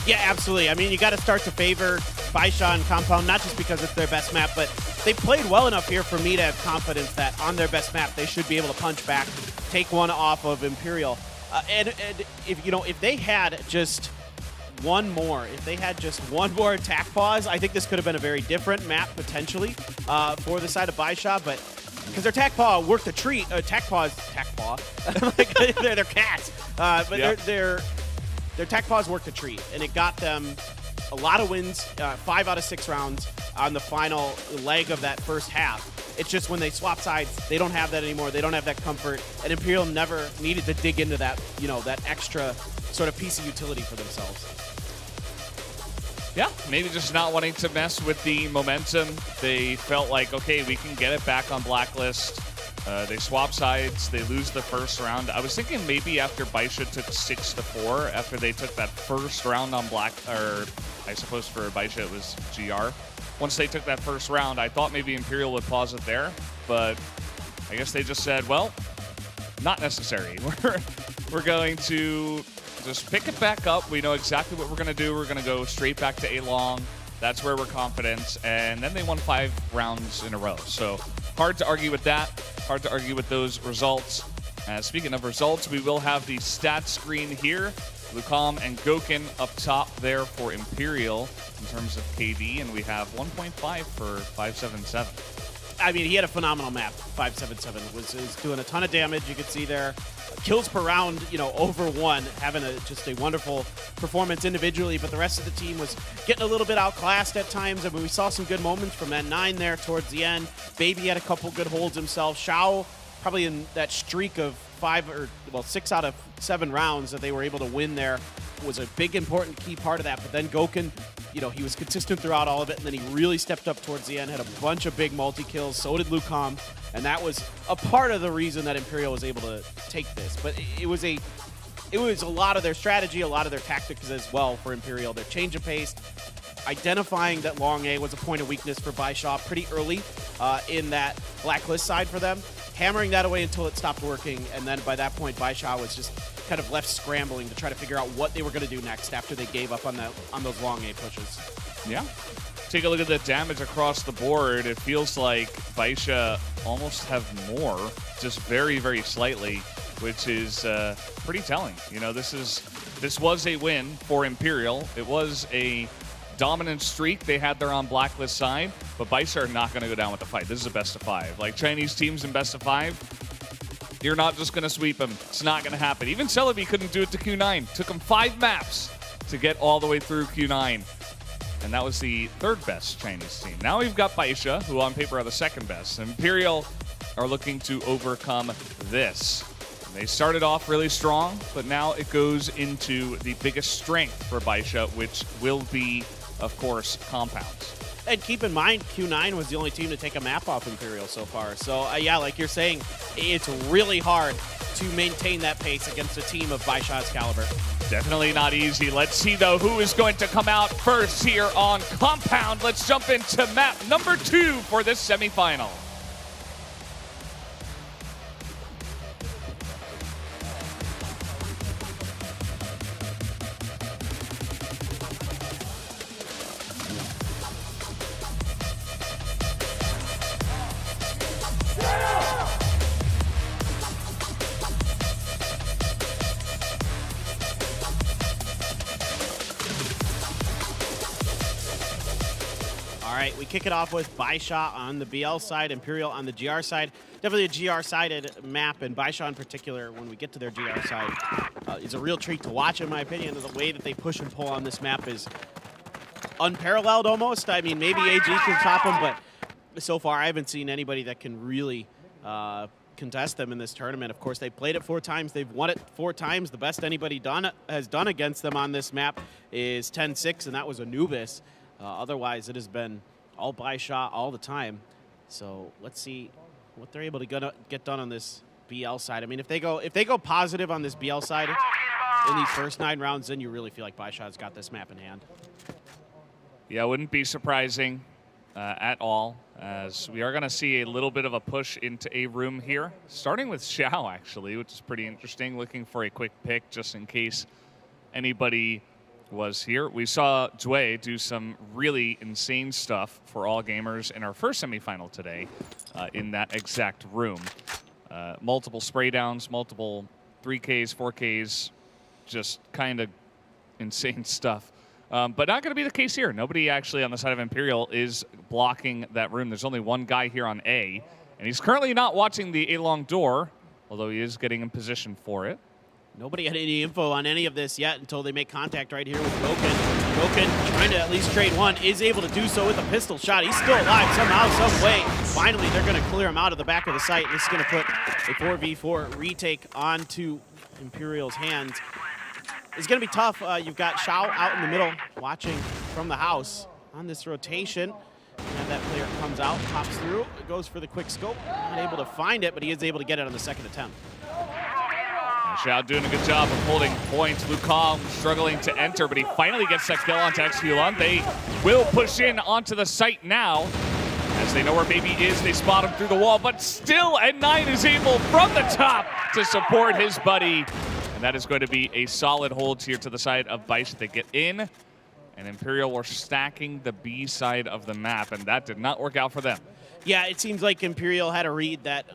Yeah, absolutely. I mean, you got to start to favor BaiSha and Compound, not just because it's their best map, but they played well enough here for me to have confidence that on their best map, they should be able to punch back, take one off of Imperial. And if they had just one more attack pause, I think this could have been a very different map potentially for the side of BaiSha, but because their attack paw worked a treat, attack paw, like they're cats, but yep. their attack paws worked a treat, and it got them a lot of wins, 5 out of 6 rounds on the final leg of that first half. It's just when they swap sides, they don't have that anymore. They don't have that comfort, and Imperial never needed to dig into that, that extra sort of piece of utility for themselves. Yeah, maybe just not wanting to mess with the momentum. They felt like, okay, we can get it back on Blacklist. They swap sides. They lose the first round. I was thinking maybe after BaiSha took 6-4, after they took that first round on or I suppose for BaiSha it was GR. Once they took that first round, I thought maybe Imperial would pause it there, but I guess they just said, well, not necessary. We're going to just pick it back up. We know exactly what we're going to do. We're going to go straight back to A-Long. That's where we're confident. And then they won 5 rounds in a row. So hard to argue with that. Hard to argue with those results. Speaking of results, we will have the stat screen here. Lucam and Goken up top there for Imperial in terms of KD, and we have 1.5 for 577. I mean, he had a phenomenal map. 577 was doing a ton of damage. You could see there, kills per round, you know, over 1, having just a wonderful performance individually. But the rest of the team was getting a little bit outclassed at times. I mean, we saw some good moments from N9 there towards the end. Baby had a couple good holds himself. Xiao, probably in that streak of 6 out of 7 rounds that they were able to win there, was a big, important, key part of that. But then Goken, you know, he was consistent throughout all of it, and then he really stepped up towards the end, had a bunch of big multi-kills. So did Lucam, and that was a part of the reason that Imperial was able to take this. But it was a lot of their strategy, a lot of their tactics as well for Imperial. Their change of pace, identifying that long A was a point of weakness for BaiSha pretty early in that blacklist side for them, hammering that away until it stopped working, and then by that point, BaiSha was just kind of left scrambling to try to figure out what they were going to do next after they gave up on those long A pushes. Yeah. Take a look at the damage across the board. It feels like BaiSha almost have more, just very, very slightly, which is pretty telling. You know, this was a win for Imperial. It was a dominant streak they had there on blacklist side, but BaiSha are not going to go down with the fight. This is a best of 5. Like Chinese teams in best of 5, you're not just going to sweep them. It's not going to happen. Even Celebi couldn't do it to Q9. Took them 5 maps to get all the way through Q9. And that was the 3rd best Chinese team. Now we've got BaiSha, who on paper are the 2nd best. Imperial are looking to overcome this. And they started off really strong, but now it goes into the biggest strength for BaiSha, which will be, of course, compounds. And keep in mind, Q9 was the only team to take a map off Imperial so far. So, yeah, like you're saying, it's really hard to maintain that pace against a team of BaiSha's caliber. Definitely not easy. Let's see, though, who is going to come out first here on Compound. Let's jump into map number 2 for this semifinal. All right, we kick it off with BaiSha on the BL side, Imperial on the GR side. Definitely a GR-sided map, and BaiSha in particular, when we get to their GR side, is a real treat to watch, in my opinion. The way that they push and pull on this map is unparalleled almost. I mean, maybe AG can top them, but so far I haven't seen anybody that can really contest them in this tournament. Of course, they played it 4 times. They've won it 4 times. The best anybody has done against them on this map is 10-6, and that was Anubis. Otherwise, it has been all BaiSha all the time. So let's see what they're able to get done on this BL side. I mean, if they go positive on this BL side in these first 9 rounds, then you really feel like BaiSha's got this map in hand. Yeah, wouldn't be surprising at all, as we are going to see a little bit of a push into a room here, starting with Xiao, actually, which is pretty interesting, looking for a quick pick just in case anybody was here. We saw Dway do some really insane stuff for all gamers in our first semifinal today in that exact room. Multiple spray downs, multiple 3Ks, 4Ks, just kind of insane stuff. But not going to be the case here. Nobody actually on the side of Imperial is blocking that room. There's only one guy here on A, and he's currently not watching the A-long door, although he is getting in position for it. Nobody had any info on any of this yet until they make contact right here with Goken. Goken, trying to at least trade one, is able to do so with a pistol shot. He's still alive somehow, some way. Finally, they're going to clear him out of the back of the site. This is going to put a 4v4 retake onto Imperial's hands. It's going to be tough. You've got Xiao out in the middle watching from the house on this rotation. And that player comes out, pops through, goes for the quick scope. Not able to find it, but he is able to get it on the 2nd attempt. Xiao doing a good job of holding points. Lucam struggling to enter, but he finally gets that kill onto Xhulon. They will push in onto the site now. As they know where Baby is, they spot him through the wall, but still N9 is able from the top to support his buddy. And that is going to be a solid hold here to the side of BaiSha. They get in, and Imperial were stacking the B side of the map, and that did not work out for them. Yeah, it seems like Imperial had a read that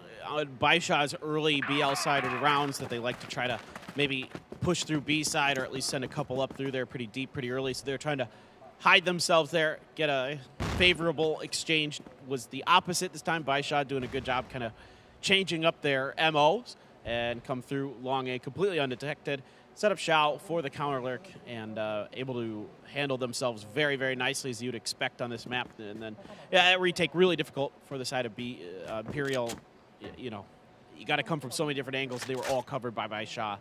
BaiSha's early BL side of the rounds that they like to try to maybe push through B side or at least send a couple up through there pretty deep, pretty early. So they're trying to hide themselves there, get a favorable exchange. Was the opposite this time. BaiSha doing a good job kind of changing up their MOs and come through long A completely undetected. Set up Shao for the counter lurk and able to handle themselves very, very nicely as you'd expect on this map. And then, yeah, retake really difficult for the side of B. Imperial, you know, you got to come from so many different angles. They were all covered by BaiSha.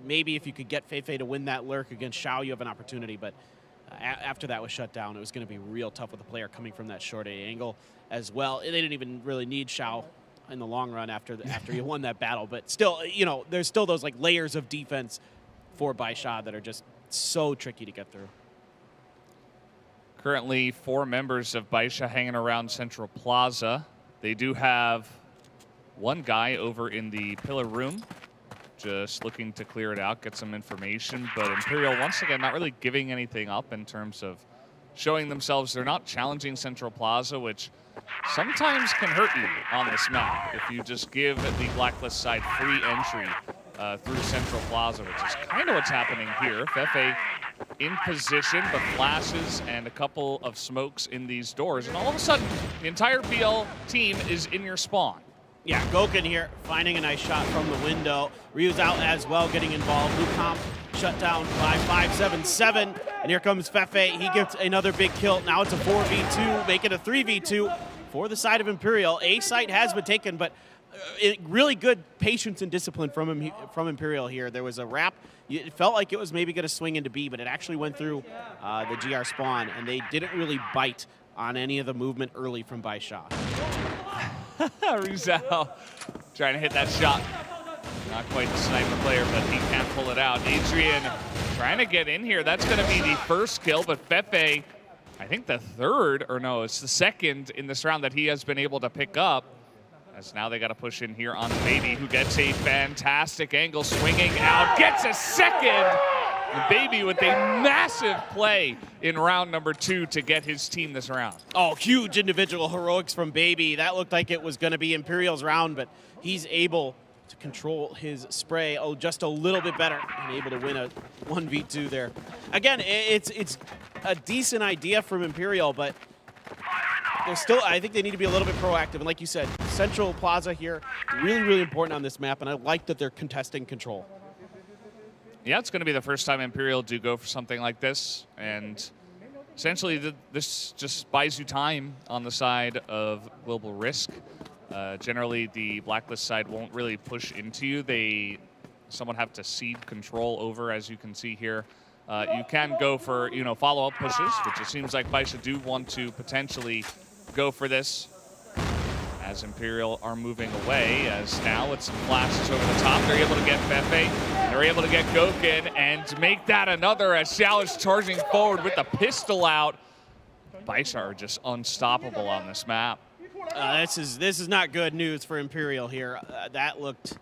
Maybe if you could get Feifei to win that lurk against Shao, you have an opportunity. But after that was shut down, it was going to be real tough with the player coming from that short A angle as well. They didn't even really need Shao in the long run after you won that battle. But still, you know, there's still those like layers of defense for BaiSha that are just so tricky to get through. Currently 4 members of BaiSha hanging around Central Plaza. They do have one guy over in the pillar room, just looking to clear it out, get some information. But Imperial, once again, not really giving anything up in terms of showing themselves. They're not challenging Central Plaza, which sometimes can hurt you on this map if you just give the Blacklist side free entry through Central Plaza, which is kind of what's happening here. Feifei in position, but flashes and a couple of smokes in these doors. And all of a sudden, the entire BL team is in your spawn. Yeah, Goken here finding a nice shot from the window. Ryu's out as well, getting involved. Blue Comp shut down by 5-7-7. And here comes Feifei. He gets another big kill. Now it's a 4v2, make it a 3v2 for the side of Imperial. A site has been taken, but really good patience and discipline from Imperial here. There was a wrap. It felt like it was maybe going to swing into B, but it actually went through the GR spawn, and they didn't really bite on any of the movement early from BaiSha. Rizal trying to hit that shot. Not quite the sniper player, but he can't pull it out. Adrian trying to get in here. That's going to be the first kill, but Feifei, I think the third, or no, it's the second in this round that he has been able to pick up. As now they got to push in here on Baby, who gets a fantastic angle, swinging out, gets a second. And Baby with a massive play in round number 2 to get his team this round. Oh, huge individual heroics from Baby. That looked like it was going to be Imperial's round, but he's able to control his spray just a little bit better and able to win a 1v2 there. Again, it's a decent idea from Imperial, but they're still, I think they need to be a little bit proactive. And like you said, Central Plaza here, really, really important on this map, and I like that they're contesting control. Yeah, it's going to be the first time Imperial do go for something like this, and essentially this just buys you time on the side of Global Risk. Generally, the Blacklist side won't really push into you. They somewhat have to cede control over, as you can see here. You can go for, you know, follow-up pushes, which it seems like BaiSha do want to potentially go for this, as Imperial are moving away, as now with some flashes over the top, they're able to get Feifei, they're able to get Goken, and make that another as Xiao is charging forward with the pistol out. BaiSha are just unstoppable on this map. This is not good news for Imperial here. That looked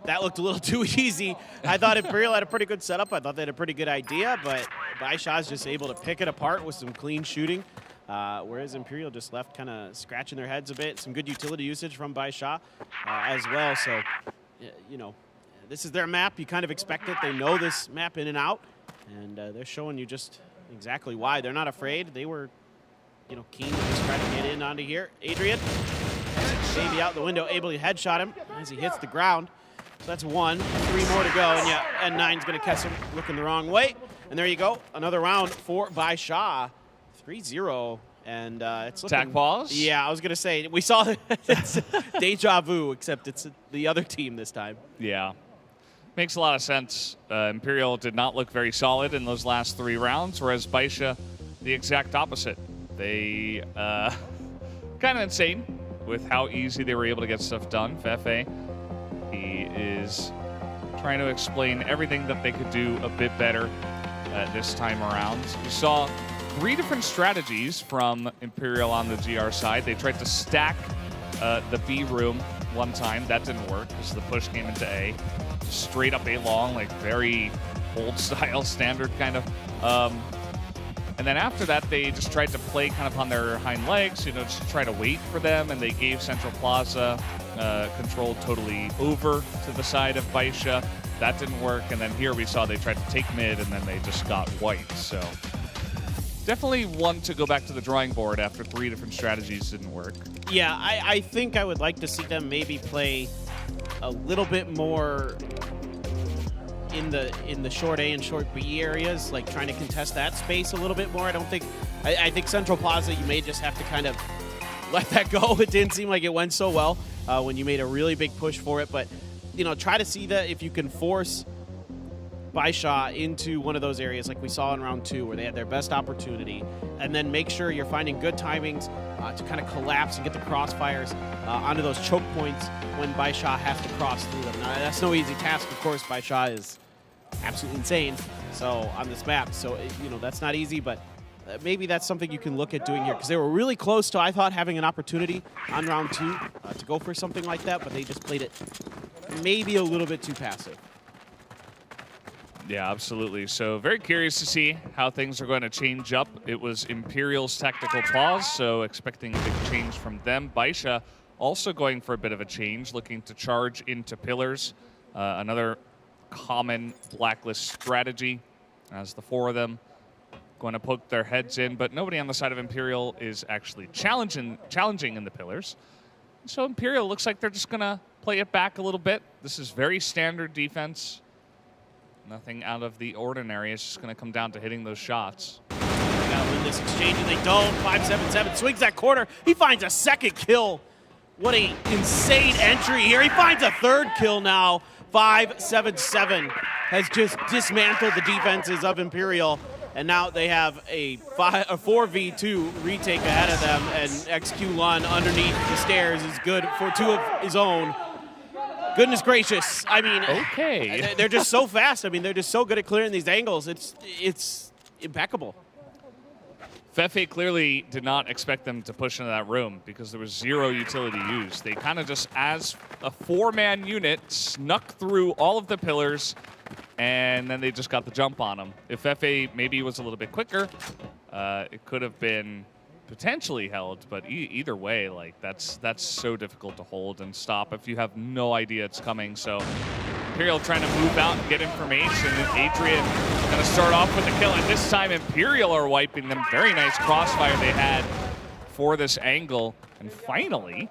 a little too easy. I thought Imperial had a pretty good setup. I thought they had a pretty good idea, but BaiSha's just able to pick it apart with some clean shooting. Whereas Imperial just left kind of scratching their heads a bit. Some good utility usage from BaiSha as well. So, you know, this is their map. You kind of expect it. They know this map in and out. And they're showing you just exactly why. They're not afraid. They were, you know, keen to just try to get in onto here. Adrian, Baby out the window, able to headshot him as he hits the ground. So that's 1, 3 more to go. And yeah, N9's going to catch him looking the wrong way. And there you go. Another round for BaiSha. 3-0, and it's looking... Attack pause? Yeah, I was going to say, we saw it's deja vu, except it's the other team this time. Yeah. Makes a lot of sense. Imperial did not look very solid in those last 3 rounds, whereas BaiSha, the exact opposite. They kind of insane with how easy they were able to get stuff done. Feifei, he is trying to explain everything that they could do a bit better this time around. We saw 3 different strategies from Imperial on the GR side. They tried to stack the B room one time. That didn't work because the push came into A. Straight up A long, like very old style standard kind of. And then after that, they just tried to play kind of on their hind legs, you know, just try to wait for them. And they gave Central Plaza controlled totally over to the side of BaiSha. That didn't work, and then here we saw they tried to take mid, and then they just got wiped. So definitely one to go back to the drawing board after 3 different strategies didn't work. Yeah, I think I would like to see them maybe play a little bit more in the short A and short B areas, like trying to contest that space a little bit more. I think Central Plaza, you may just have to kind of let that go. It didn't seem like it went so well when you made a really big push for it, but try to see that if you can force BaiSha into one of those areas like we saw in round 2 where they had their best opportunity, and then make sure you're finding good timings to kind of collapse and get the crossfires onto those choke points when BaiSha has to cross through them. Now, that's no easy task, of course. BaiSha is absolutely insane on this map, so that's not easy, but maybe that's something you can look at doing here, because they were really close to, I thought, having an opportunity on round 2 to go for something like that, but they just played it maybe a little bit too passive. Yeah, absolutely. So very curious to see how things are going to change up. It was Imperial's tactical pause, so expecting a big change from them. BaiSha also going for a bit of a change, looking to charge into pillars. Another common blacklist strategy, as the 4 of them going to poke their heads in, but nobody on the side of Imperial is actually challenging in the pillars. So Imperial looks like they're just going to play it back a little bit. This is very standard defense. Nothing out of the ordinary. It's just going to come down to hitting those shots. They got to win this exchange, and they don't. 5-7-7 swings that corner. He finds a second kill. What a insane entry here. He finds a 3rd kill now. 5-7-7 has just dismantled the defenses of Imperial, and now they have a 4v2 retake ahead of them, and XQ Lun underneath the stairs is good for 2 of his own. Goodness gracious. I mean, okay. They're just so fast. I mean, they're just so good at clearing these angles. It's impeccable. Fefe clearly did not expect them to push into that room because there was 0 utility used. They kind of just, as a 4-man unit, snuck through all of the pillars, and then they just got the jump on them. If Fefe maybe was a little bit quicker, it could have been potentially held, but either way, like that's so difficult to hold and stop if you have no idea it's coming. So Imperial trying to move out and get information, and Adrian going to start off with the kill, and this time Imperial are wiping them. Very nice crossfire they had for this angle, and finally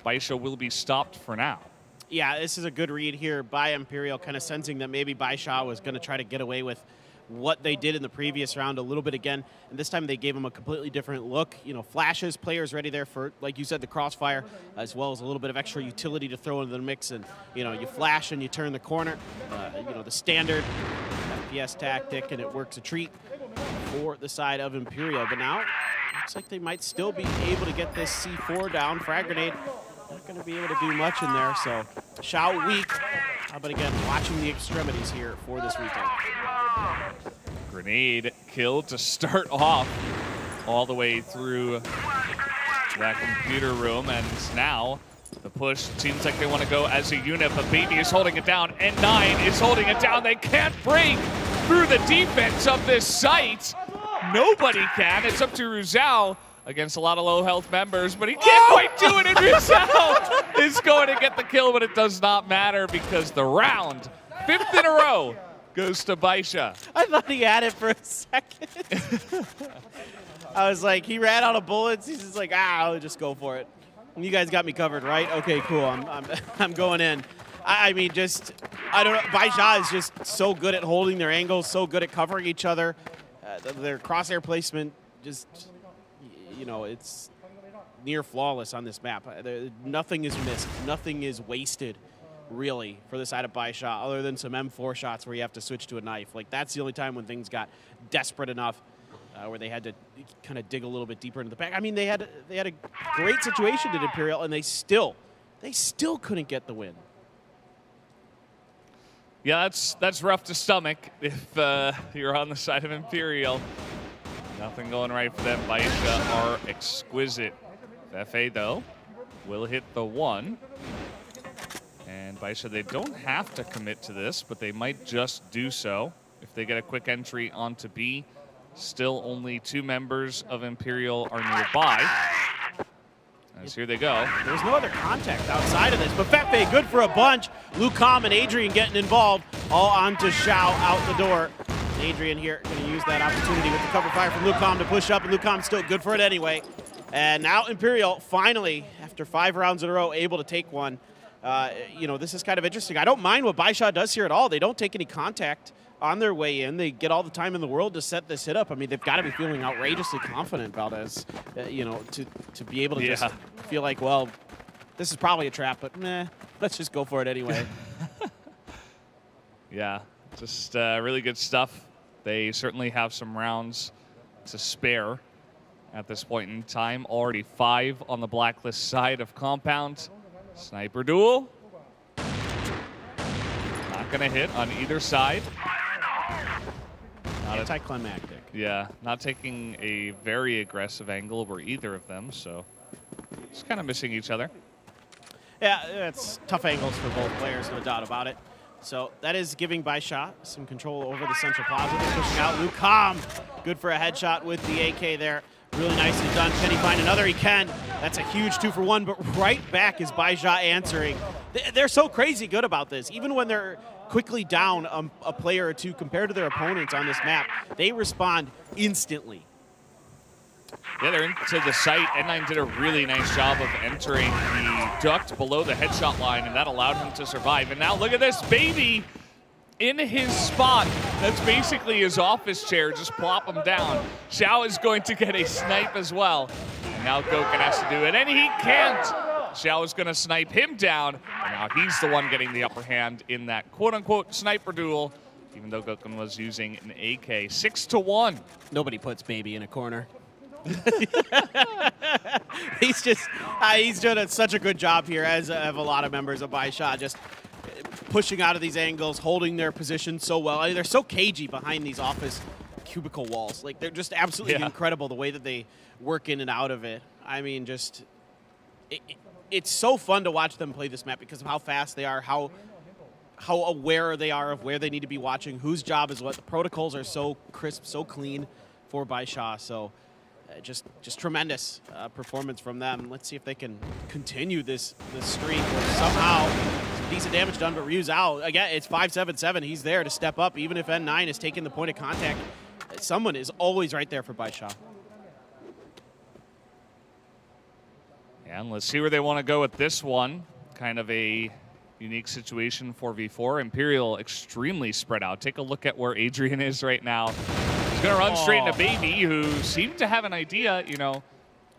BaiSha will be stopped for now. Yeah, this is a good read here by Imperial, kind of sensing that maybe BaiSha was going to try to get away with what they did in the previous round a little bit again, and this time they gave them a completely different look. Flashes, players ready there for, like you said, the crossfire, as well as a little bit of extra utility to throw into the mix, and you flash and you turn the corner, the standard FPS tactic, and it works a treat for the side of Imperial. But now looks like they might still be able to get this C4 down. Frag grenade, not going to be able to do much in there, so Shao weak. But again, watching the extremities here for this retake. Grenade kill to start off all the way through that computer room, and now the push seems like they want to go as a unit, but Baby is holding it down, and N9 is holding it down. They can't break through the defense of this site. Nobody can. It's up to Ruzao against a lot of low health members, but he can't quite do it, and Ruzao is going to get the kill, but it does not matter because the round, 5th in a row, goes to BaiSha. I thought he had it for a second. I was like, he ran out of bullets. He's just like, I'll just go for it. And you guys got me covered, right? Okay, cool. I'm going in. I mean, I don't know. BaiSha is just so good at holding their angles, so good at covering each other. Their crosshair placement it's near flawless on this map. Nothing is missed. Nothing is wasted, really, for the side of BaiSha, other than some M4 shots where you have to switch to a knife. Like, that's the only time when things got desperate enough where they had to kind of dig a little bit deeper into the back. I mean, they had a great situation at Imperial, and they still couldn't get the win. Yeah, that's rough to stomach if you're on the side of Imperial. Nothing going right for them. BaiSha are exquisite. Fefe, though, will hit the 1. And BaiSha, they don't have to commit to this, but they might just do so if they get a quick entry onto B. Still only 2 members of Imperial are nearby. As here they go. There's no other contact outside of this, but Fefe good for a bunch. Lucom and Adrian getting involved, all onto Xiao out the door. Adrian here going to use that opportunity with the cover fire from Lucom to push up, and Lucom's still good for it anyway. And now Imperial finally, after 5 rounds in a row, able to take one. This is kind of interesting. I don't mind what BaiSha does here at all. They don't take any contact on their way in. They get all the time in the world to set this hit up. I mean, they've got to be feeling outrageously confident, Valdez, to be able to just feel like, well, this is probably a trap, but let's just go for it anyway. Yeah, just really good stuff. They certainly have some rounds to spare at this point in time. Already 5 on the blacklist side of Compound. Sniper duel. Not going to hit on either side. Anticlimactic. Yeah, not taking a very aggressive angle over either of them, so just kind of missing each other. Yeah, it's tough angles for both players, no doubt about it. So that is giving BaiSha some control over the central plaza. They're pushing out Lucom. Good for a headshot with the AK there. Really nicely done. Can he find another? He can. That's a huge 2-for-1, but right back is BaiSha answering. They're so crazy good about this. Even when they're quickly down a player or two compared to their opponents on this map, they respond instantly. Yeah, they're into the site. N9 did a really nice job of entering the duct below the headshot line, and that allowed him to survive. And now look at this, baby in his spot. That's basically his office chair. Just plop him down. Xiao is going to get a snipe as well. And now Gokun has to do it, and he can't. Xiao is going to snipe him down. And now he's the one getting the upper hand in that quote-unquote sniper duel, even though Gokun was using an AK. 6-1. Nobody puts baby in a corner. He's doing such a good job here, as have a lot of members of BaiSha, just pushing out of these angles, holding their position so well. I mean, they're so cagey behind these office cubicle walls. Like, they're just absolutely incredible the way that they work in and out of it. I mean, just it's so fun to watch them play this map because of how fast they are, how aware they are of where they need to be watching, whose job is what. The protocols are so crisp, so clean for BaiSha. So just tremendous performance from them. Let's see if they can continue this streak or somehow some decent damage done, but Ryu's out. Again, it's 5-7-7. He's there to step up, even if N9 is taking the point of contact. Someone is always right there for BaiSha. Yeah, and let's see where they want to go with this one. Kind of a unique situation for V4. Imperial extremely spread out. Take a look at where Adrian is right now. He's going to run straight into Baby, who seemed to have an idea,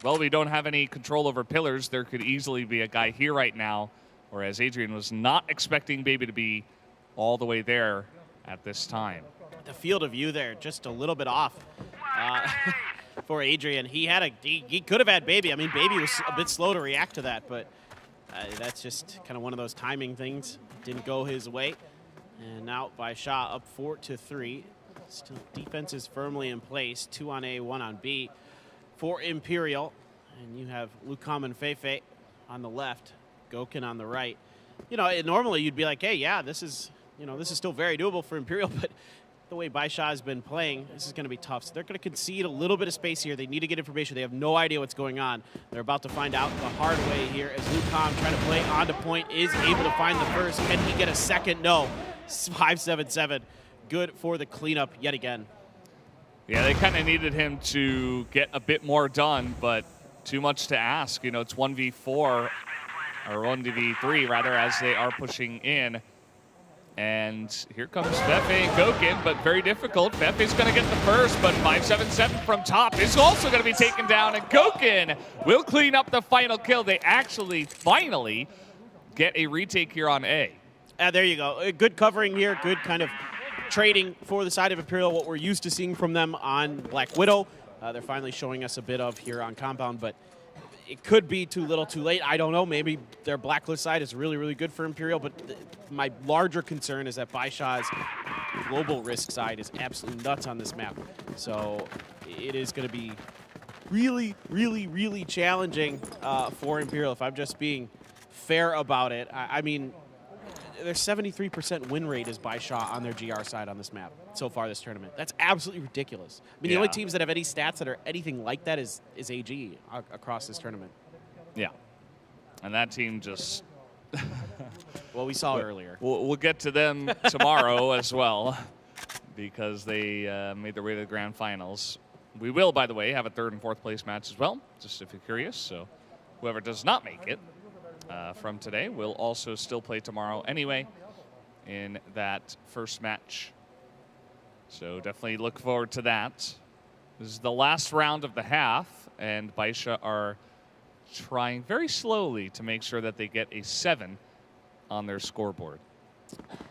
well, we don't have any control over pillars. There could easily be a guy here right now, whereas Adrian was not expecting Baby to be all the way there at this time. The field of view there, just a little bit off for Adrian. He could have had Baby. I mean, Baby was a bit slow to react to that, but that's just kind of one of those timing things. Didn't go his way. And now BaiSha up 4-3. Still defense is firmly in place. 2 on A, 1 on B for Imperial. And you have Lucom and Feifei on the left, Gokun on the right. Normally you'd be like, hey, yeah, this is still very doable for Imperial, but the way BaiSha has been playing, this is going to be tough. So they're going to concede a little bit of space here. They need to get information. They have no idea what's going on. They're about to find out the hard way here as Lucom, trying to play onto point, is able to find the first. Can he get a second? No. 5-7-7. Good for the cleanup yet again. Yeah, they kind of needed him to get a bit more done, but too much to ask. It's 1v4, or 1v3 rather, as they are pushing in. And here comes Fefe and Gokun, but very difficult. Fefe's going to get the first, but 5-7-7 from top is also going to be taken down, and Gokun will clean up the final kill. They actually finally get a retake here on A. There you go. Good covering here, good kind of trading for the side of Imperial, what we're used to seeing from them on Black Widow. They're finally showing us a bit of here on Compound, but it could be too little too late. I don't know. Maybe their blacklist side is really, really good for Imperial, but my larger concern is that BaiSha's global risk side is absolutely nuts on this map. So it is going to be really, really, really challenging for Imperial, if I'm just being fair about it. I mean, their 73% win rate is BaiSha on their GR side on this map so far this tournament. That's absolutely ridiculous. I mean, the only teams that have any stats that are anything like that is AG across this tournament. Yeah. And that team just... Well, we saw earlier. We'll get to them tomorrow as well, because they made their way to the grand finals. We will, by the way, have a 3rd and 4th place match as well, just if you're curious. So whoever does not make it from today will also still play tomorrow anyway in that first match. So definitely look forward to that. This is the last round of the half, and BaiSha are trying very slowly to make sure that they get a 7 on their scoreboard.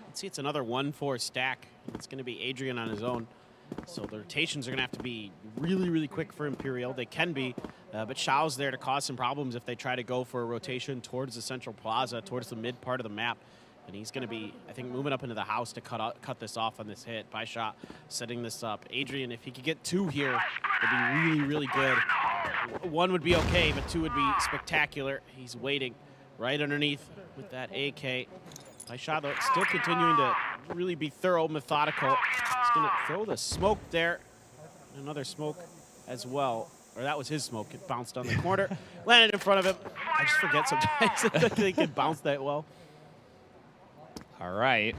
Let's see, it's another 1-4 stack. It's going to be Adrian on his own. So the rotations are going to have to be really, really quick for Imperial. They can be, but Xiao's there to cause some problems if they try to go for a rotation towards the central plaza, towards the mid part of the map. And he's going to be, I think, moving up into the house to cut this off on this hit. BaiSha setting this up. Adrian, if he could get 2 here, it'd be really, really good. 1 would be okay, but 2 would be spectacular. He's waiting right underneath with that AK. BaiSha, though, still continuing to really be thorough, methodical. He's going to throw the smoke there. Another smoke as well. Or that was his smoke. It bounced on the corner. Landed in front of him. I just forget sometimes that they can bounce that well. All right.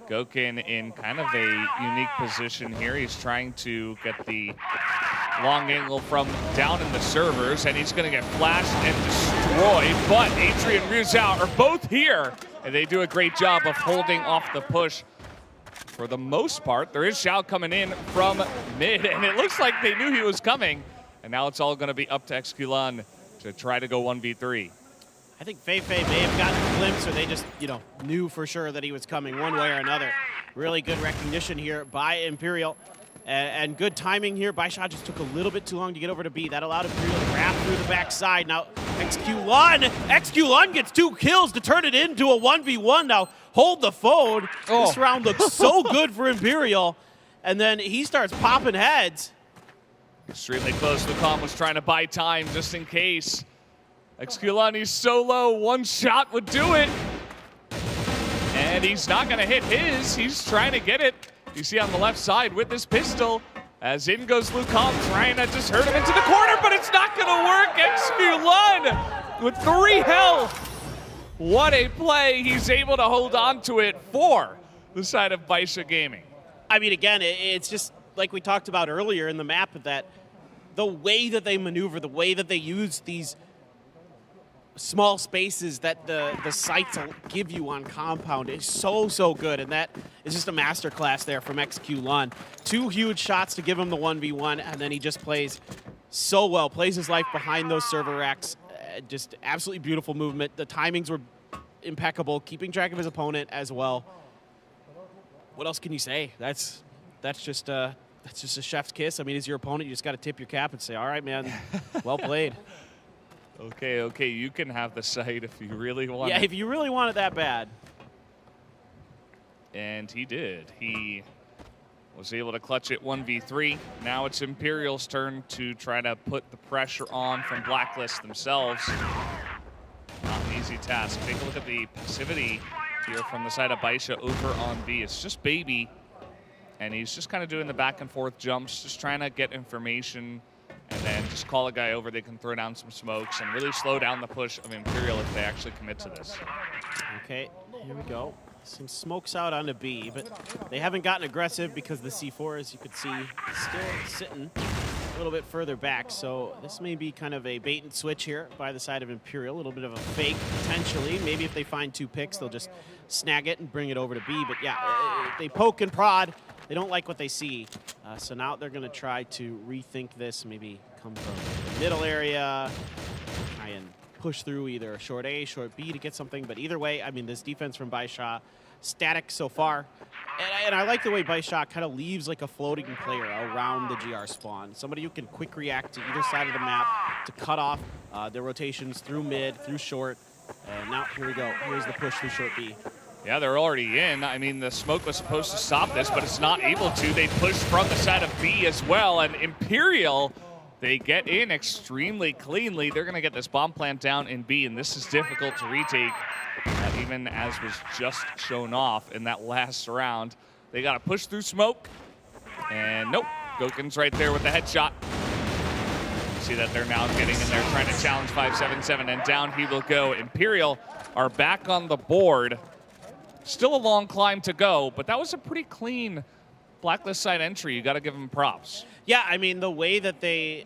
Gokin in kind of a unique position here. He's trying to get the long angle from down in the servers, and he's going to get flashed and destroyed. But Adrian and Rizal are both here, and they do a great job of holding off the push. For the most part, there is Xiao coming in from mid, and it looks like they knew he was coming. And now it's all going to be up to Exculan to try to go 1v3. I think Feifei may have gotten a glimpse, or they just, knew for sure that he was coming one way or another. Really good recognition here by Imperial. And good timing here. BaiSha just took a little bit too long to get over to B. That allowed Imperial to grab through the backside. Now, Exculan gets 2 kills to turn it into a 1v1. Now, hold the phone. Oh. This round looks so good for Imperial. And then he starts popping heads. Extremely close. Lucam was trying to buy time just in case. Exculan, he's so low. 1 shot would do it. And he's not going to hit his. He's trying to get it. You see on the left side with this pistol, as in goes Lucam, trying to just hurt him into the corner, but it's not going to work. Exculan with 3 health. What a play. He's able to hold on to it for the side of BaiSha Gaming. I mean, again, it's just like we talked about earlier in the map, that the way that they maneuver, the way that they use these small spaces that the sites will give you on compound is so good, and that is just a masterclass there from Exculan. 2 huge shots to give him the 1v1, and then he just plays so well, plays his life behind those server racks. Just absolutely beautiful movement. The timings were impeccable, keeping track of his opponent as well. What else can you say? That's just a chef's kiss. I mean, as your opponent, you just got to tip your cap and say, all right, man, well played. Okay, you can have the site if you really want it. Yeah, if you really want it that bad. And he did. He was able to clutch it 1v3. Now it's Imperial's turn to try to put the pressure on from Blacklist themselves. Not an easy task. Take a look at the passivity here from the side of BaiSha over on B. It's just Baby, and he's just kind of doing the back and forth jumps, just trying to get information, and then just call a guy over. They can throw down some smokes and really slow down the push of Imperial if they actually commit to this. Okay, here we go. Some smokes out onto B, but they haven't gotten aggressive because the C4, as you could see, is still sitting a little bit further back. So this may be kind of a bait and switch here by the side of Imperial. A little bit of a fake, potentially. Maybe if they find 2 picks, they'll just snag it and bring it over to B. But yeah, they poke and prod. They don't like what they see. So now they're going to try to rethink this, maybe come from the middle area, try and push through either short A, short B to get something. But either way, I mean, this defense from BaiSha, static so far. And I like the way BaiSha kind of leaves like a floating player around the GR spawn. Somebody who can quick react to either side of the map to cut off their rotations through mid, through short. And now, here we go. Here's the push through short B. Yeah, they're already in. I mean, the smoke was supposed to stop this, but it's not able to. They push from the side of B as well, and Imperial, they get in extremely cleanly. They're going to get this bomb plant down in B, and this is difficult to retake, even as was just shown off in that last round. They got to push through smoke, and nope, Gokin's right there with the headshot. see that they're now getting in there trying to challenge 577, and down he will go. Imperial are back on the board. Still a long climb to go, but that was a pretty clean Blacklist side entry. You got to give them props. Yeah, I mean, the way that they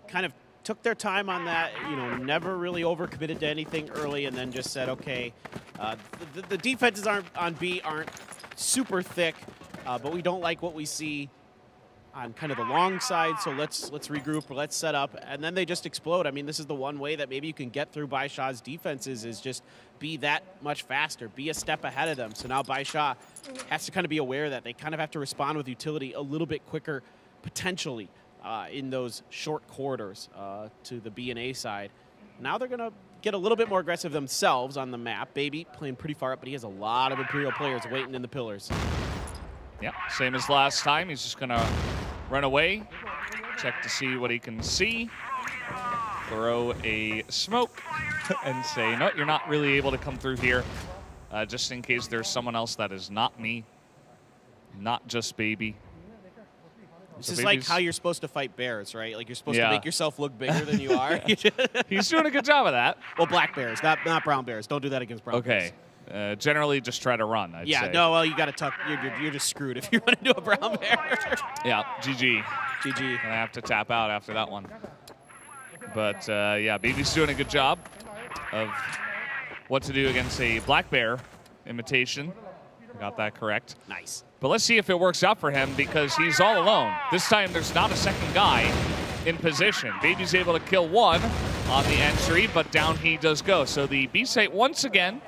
kind of took their time on that, you know, never really overcommitted to anything early, and then just said, okay, the defenses on B aren't super thick, but we don't like what we see on kind of the long side, so let's regroup, let's set up, and then they just explode. I mean, this is the one way that maybe you can get through BaiSha's defenses is just be that much faster, be a step ahead of them. So now BaiSha has to kind of be aware that they kind of have to respond with utility a little bit quicker, potentially, in those short corridors to the B and A side. Now they're going to get a little bit more aggressive themselves on the map. Baby playing pretty far up, but he has a lot of Imperial players waiting in the pillars. Yeah, same as last time. He's just going to run away, check to see what he can see, throw a smoke, and say, no, you're not really able to come through here, just in case there's someone else that is not me, not just Baby. This is like how you're supposed to fight bears, right? Like you're supposed to make yourself look bigger than you are. He's doing a good job of that. Well, black bears, not brown bears. Don't do that against brown bears. Okay. Generally, just try to run, I'd say. No, well, you got to tuck. You're just screwed if you want to do a brown bear. Yeah, GG. GG. And I have to tap out after that one. But, yeah, Baby's doing a good job of what to do against a black bear imitation. Got that correct. Nice. But let's see if it works out for him because he's all alone. This time, there's not a second guy in position. Baby's able to kill one on the entry, but down he does go. So the B site once again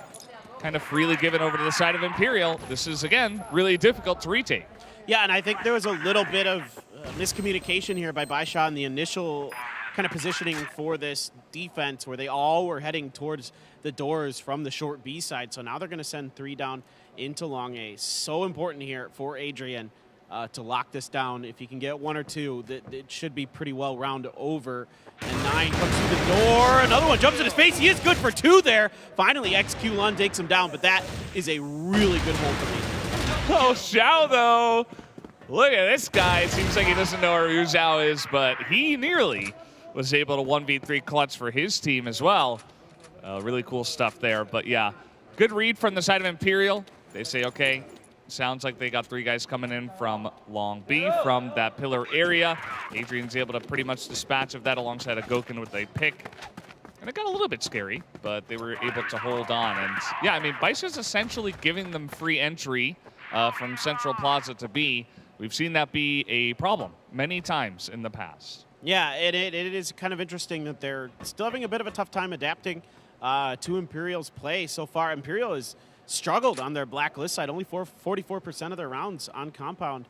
kind of freely given over to the side of Imperial. This is, again, really difficult to retake. Yeah, and I think there was a little bit of miscommunication here by BaiSha in the initial kind of positioning for this defense where they all were heading towards the doors from the short B side. So now they're going to send 3 down into long A. So important here for Adrian to lock this down. If he can get 1 or 2, it should be pretty well round over. And 9 comes through the door. Another one jumps in his face. He is good for 2 there. Finally, XQ Lund takes him down, but that is a really good hold for me. Oh, Xiao, though. Look at this guy. It seems like he doesn't know where Yu Zhao is, but he nearly was able to 1v3 clutch for his team as well. Really cool stuff there. But, yeah, good read from the side of Imperial. They say, okay, sounds like they got 3 guys coming in from long B, from that pillar area. Adrian's able to pretty much dispatch of that alongside a Goken with a pick. And it got a little bit scary, but they were able to hold on. And, yeah, I mean, BaiSha's essentially giving them free entry from Central Plaza to B. We've seen that be a problem many times in the past. Yeah, it is kind of interesting that they're still having a bit of a tough time adapting to Imperial's play so far. Imperial has struggled on their blacklist side, only 44% of their rounds on compound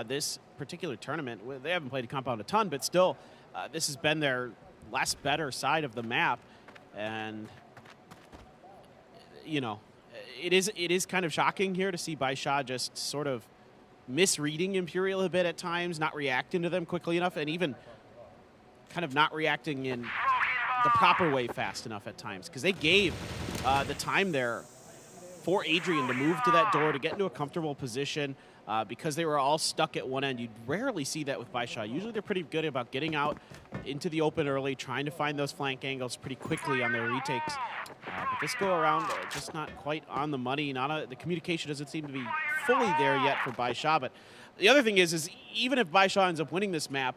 this particular tournament. They haven't played compound a ton, but still, this has been their less better side of the map. And, you know, it is kind of shocking here to see BaiSha just sort of misreading Imperial a bit at times, not reacting to them quickly enough, and even kind of not reacting in the proper way fast enough at times, because they gave the time there for Adrian to move to that door, to get into a comfortable position, because they were all stuck at one end. You'd rarely see that with BaiSha. Usually they're pretty good about getting out into the open early, trying to find those flank angles pretty quickly on their retakes. But this go around, just not quite on the money. The communication doesn't seem to be fully there yet for BaiSha. But the other thing is even if BaiSha ends up winning this map,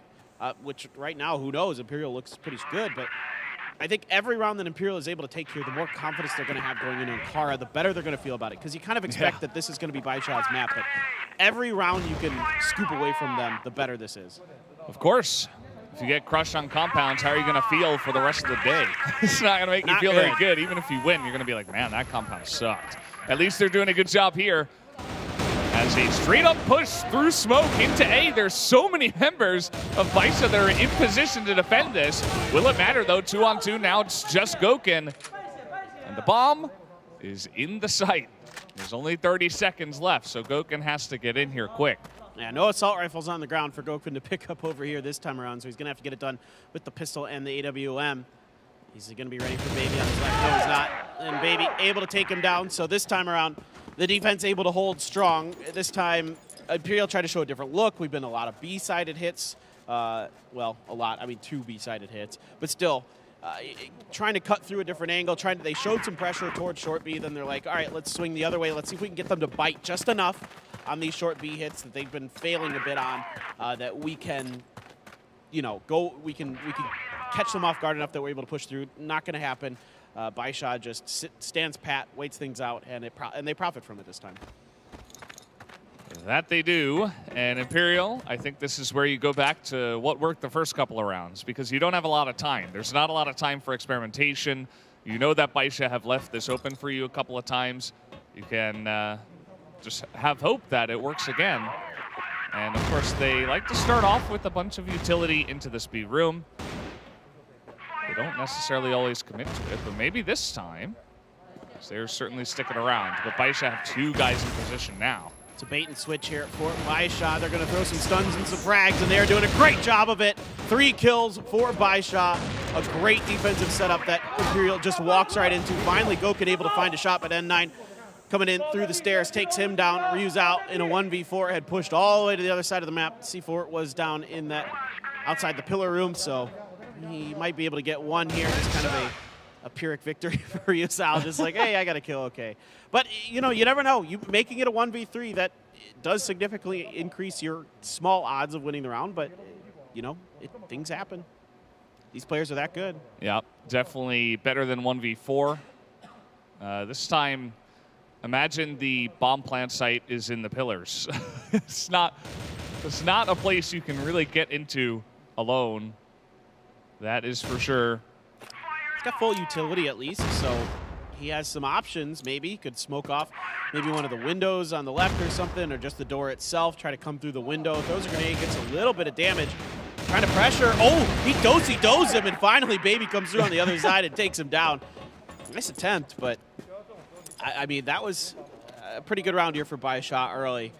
which right now, who knows, Imperial looks pretty good, but I think every round that Imperial is able to take here, the more confidence they're going to have going into Ankara, the better they're going to feel about it. Because you kind of expect that this is going to be BaiSha's map, but every round you can scoop away from them, the better this is. Of course. If you get crushed on compounds, how are you going to feel for the rest of the day? It's not going to make you feel very good. Even if you win, you're going to be like, man, that compound sucked. At least they're doing a good job here. As a straight-up push through smoke into A. There's so many members of BaiSha that are in position to defend this. Will it matter, though? 2-on-2 now. It's just Goken. And the bomb is in the site. There's only 30 seconds left, so Goken has to get in here quick. Yeah, no assault rifles on the ground for Goken to pick up over here this time around, so he's going to have to get it done with the pistol and the AWM. He's going to be ready for Baby on his left. No, he's not. And Baby able to take him down, so this time around, the defense able to hold strong. This time, Imperial tried to show a different look. We've been a lot of B-sided hits well, a lot. I mean, 2 B-sided hits. But still, trying to cut through a different angle. They showed some pressure towards short B. Then they're like, all right, let's swing the other way. Let's see if we can get them to bite just enough on these short B hits that they've been failing a bit on, that we can, we can catch them off guard enough that we're able to push through. Not going to happen. BaiSha just stands pat, waits things out, and they profit from it this time. That they do. And Imperial, I think this is where you go back to what worked the first couple of rounds, because you don't have a lot of time. There's not a lot of time for experimentation. You know that BaiSha have left this open for you a couple of times. You can just have hope that it works again. And of course, they like to start off with a bunch of utility into this B room. They don't necessarily always commit to it, but maybe this time, they're certainly sticking around. But BaiSha have 2 guys in position now. It's a bait and switch here for BaiSha. They're going to throw some stuns and some frags, and they're doing a great job of it. 3 kills for BaiSha. A great defensive setup that Imperial just walks right into. Finally, Goken able to find a shot, but N9 coming in through the stairs takes him down. Ryu's out in a 1v4, had pushed all the way to the other side of the map. C4 was down in that outside the pillar room, so he might be able to get one here. Just kind of a Pyrrhic victory for Ryuzao. Just like, hey, I got a kill, okay. But, you never know. You making it a 1v3, that does significantly increase your small odds of winning the round, but, things happen. These players are that good. Yeah, definitely better than 1v4. This time, imagine the bomb plant site is in the pillars. It's not a place you can really get into alone. That is for sure. He's got full utility at least, so he has some options. Maybe he could smoke off maybe one of the windows on the left or something, or just the door itself, try to come through the window. Throws a grenade, gets a little bit of damage. Trying to pressure. Oh, he does him, and finally Baby comes through on the other side and takes him down. Nice attempt, but I mean, that was a pretty good round here for BaiSha early.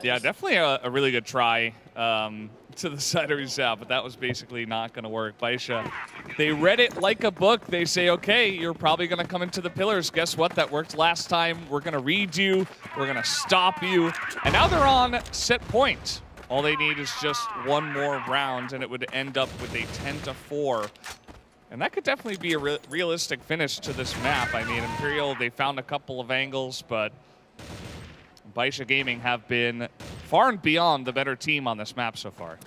Yeah, definitely a really good try to the side of Ryuzao, but that was basically not going to work. BaiSha, they read it like a book. They say, okay, you're probably going to come into the pillars. Guess what? That worked last time. We're going to read you. We're going to stop you. And now they're on set point. All they need is just one more round, and it would end up with a 10-4. And that could definitely be a realistic finish to this map. I mean, Imperial, they found a couple of angles, but BaiSha Gaming have been far and beyond the better team on this map so far.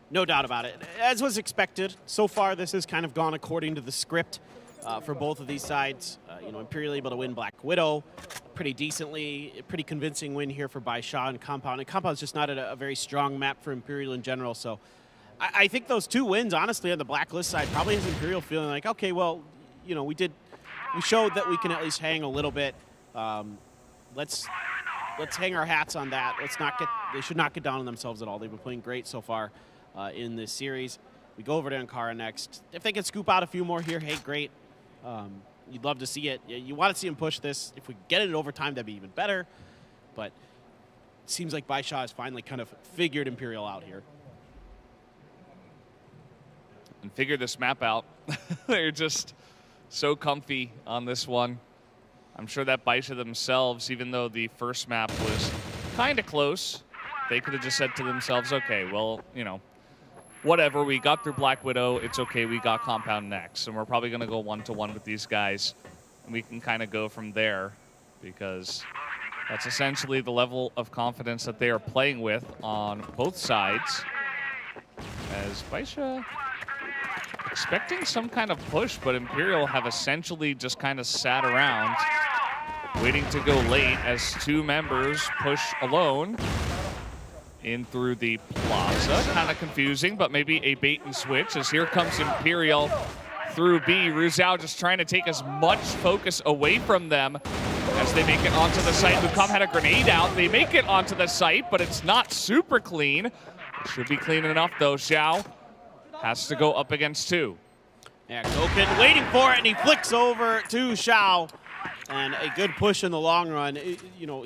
No doubt about it. As was expected, so far this has kind of gone according to the script for both of these sides. Imperial able to win Black Widow pretty decently. A pretty convincing win here for BaiSha and Compound. And Compound's just not a very strong map for Imperial in general, so I think those 2 wins, honestly, on the Blacklist side probably has Imperial feeling like, okay, well, we showed that we can at least hang a little bit. Let's hang our hats on that. They should not get down on themselves at all. They've been playing great so far in this series. We go over to Ankara next. If they can scoop out a few more here, hey, great. You'd love to see it. You want to see them push this. If we get it in overtime, that'd be even better. But it seems like BaiSha has finally kind of figured Imperial out here. And figured this map out. They're just so comfy on this one. I'm sure that BaiSha themselves, even though the first map was kind of close, they could have just said to themselves, okay, well, whatever, we got through Black Widow, it's okay, we got Compound next, and we're probably going to go 1-1 with these guys, and we can kind of go from there, because that's essentially the level of confidence that they are playing with on both sides, as BaiSha expecting some kind of push, but Imperial have essentially just kind of sat around, waiting to go late as 2 members push alone in through the plaza. Kind of confusing, but maybe a bait and switch, as here comes Imperial through B. Ryuzao just trying to take as much focus away from them as they make it onto the site. Lucom had a grenade out. They make it onto the site, but it's not super clean. It should be clean enough, though. Xiao has to go up against 2. Yeah, Goken waiting for it, and he flicks over to Xiao. And a good push in the long run.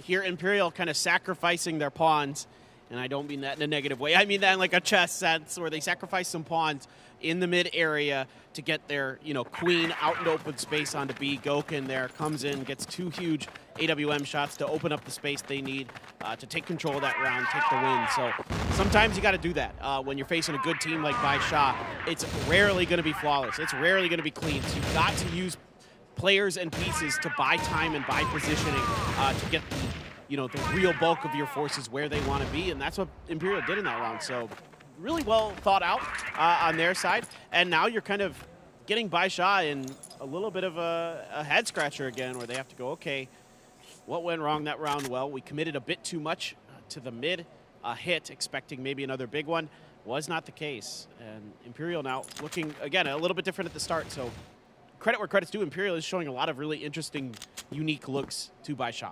Here Imperial kind of sacrificing their pawns and I don't mean that in a negative way. I mean that in like a chess sense, where they sacrifice some pawns in the mid area to get their, queen out into open space onto B. Gokin there comes in, gets 2 huge AWM shots to open up the space they need to take control of that round, take the win. So sometimes you got to do that. When you're facing a good team like BaiSha, it's rarely going to be flawless. It's rarely going to be clean. So you've got to use players and pieces to buy time and buy positioning to get the real bulk of your forces where they want to be, and that's what Imperial did in that round. So really well thought out on their side, and now you're kind of getting BaiSha in a little bit of a head scratcher again, where they have to go, okay, what went wrong that round? Well, we committed a bit too much to the mid hit, expecting maybe another big one. Was not the case, and Imperial now looking, again, a little bit different at the start, so credit where credit's due. Imperial is showing a lot of really interesting, unique looks to BaiSha.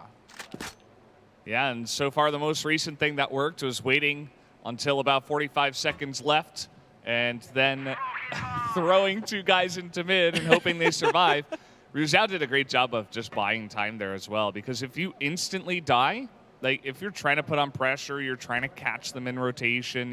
Yeah, and so far the most recent thing that worked was waiting until about 45 seconds left and then throwing 2 guys into mid and hoping they survive. Ruzhao did a great job of just buying time there as well, because if you instantly die, like if you're trying to put on pressure, you're trying to catch them in rotation,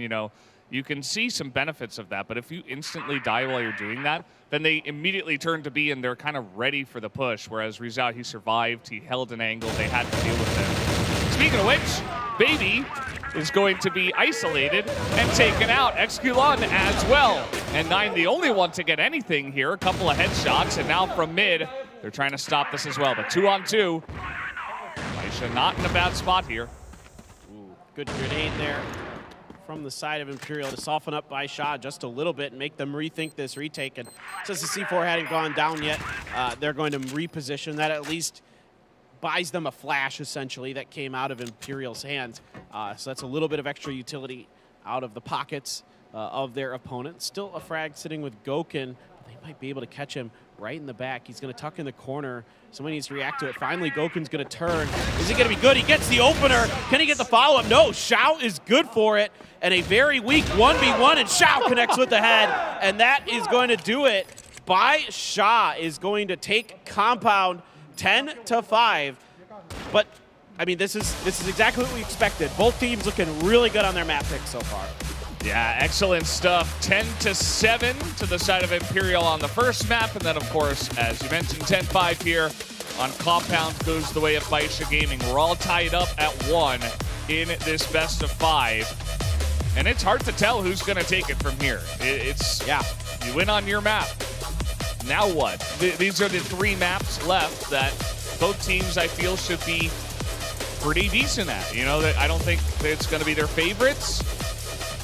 you can see some benefits of that. But if you instantly die while you're doing that, then they immediately turn to B and they're kind of ready for the push, whereas Ruzhao, he survived, he held an angle, they had to deal with it. Speaking of which, Baby is going to be isolated and taken out. Exculon as well. And 9 the only one to get anything here. A couple of headshots, and now from mid, they're trying to stop this as well. But 2-on-2. BaiSha not in a bad spot here. Ooh, good grenade there from the side of Imperial to soften up BaiSha just a little bit and make them rethink this retake. And since the C4 hadn't gone down yet, they're going to reposition. That at least buys them a flash, essentially, that came out of Imperial's hands. So that's a little bit of extra utility out of the pockets of their opponent. Still a frag sitting with Gokin. They might be able to catch him right in the back. He's going to tuck in the corner. Somebody needs to react to it. Finally, Gokin's going to turn. Is he going to be good? He gets the opener. Can he get the follow-up? No, Xiao is good for it. And a very weak 1v1, and Xiao connects with the head. And that is going to do it. BaiSha is going to take compound 10-5, but I mean this is exactly what we expected. Both teams looking really good on their map picks so far. Yeah, excellent stuff. 10-7 to the side of Imperial on the first map, and then of course, as you mentioned, 10-5 here on compound goes the way of BaiSha Gaming. We're all tied up at 1 in this best of 5, and it's hard to tell who's going to take it from here. You win on your map. Now what? These are the 3 maps left that both teams, I feel, should be pretty decent at. I don't think it's going to be their favorites,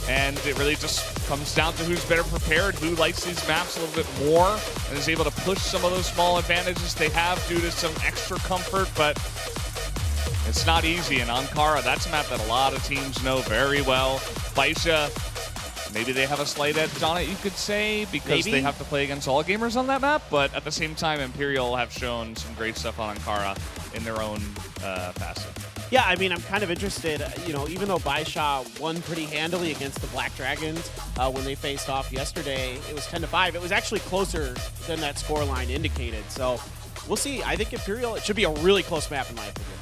and it really just comes down to who's better prepared, who likes these maps a little bit more, and is able to push some of those small advantages they have due to some extra comfort, but it's not easy. And Ankara, that's a map that a lot of teams know very well. BaiSha, maybe they have a slight edge on it, you could say, because they have to play against all gamers on that map. But at the same time, Imperial have shown some great stuff on Ankara in their own facet. Yeah, I mean, I'm kind of interested, even though BaiSha won pretty handily against the Black Dragons when they faced off yesterday, it was 10-5. It was actually closer than that scoreline indicated. So we'll see. I think Imperial, it should be a really close map in my opinion.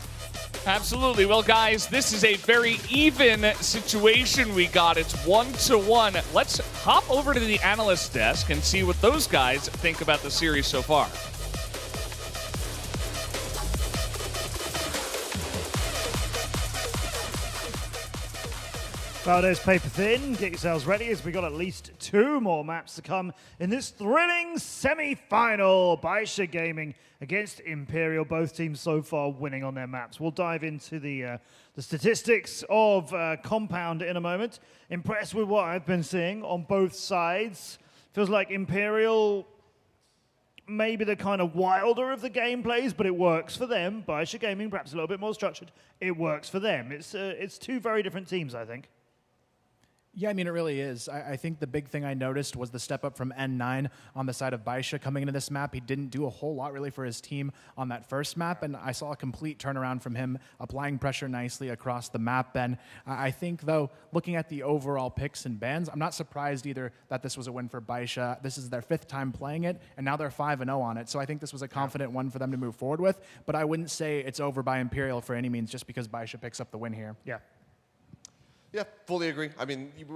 Absolutely. Well, guys, this is a very even situation we got. It's 1-1. Let's hop over to the analyst desk and see what those guys think about the series so far. Valdez paper thin. Get yourselves ready as we got at least 2 more maps to come in this thrilling semi-final. BaiSha Gaming against Imperial. Both teams so far winning on their maps. We'll dive into the statistics of Compound in a moment. Impressed with what I've been seeing on both sides. Feels like Imperial maybe the kind of wilder of the gameplays, but it works for them. BaiSha Gaming perhaps a little bit more structured. It works for them. It's 2 very different teams, I think. Yeah, I mean, it really is. I think the big thing I noticed was the step up from N9 on the side of BaiSha coming into this map. He didn't do a whole lot really for his team on that first map, and I saw a complete turnaround from him, applying pressure nicely across the map. And I think, though, looking at the overall picks and bans, I'm not surprised either that this was a win for BaiSha. This is their 5th time playing it, and now they're 5-0 on it. So I think this was a confident one for them to move forward with, but I wouldn't say it's over by Imperial for any means just because BaiSha picks up the win here. Yeah. Yeah, fully agree. I mean, you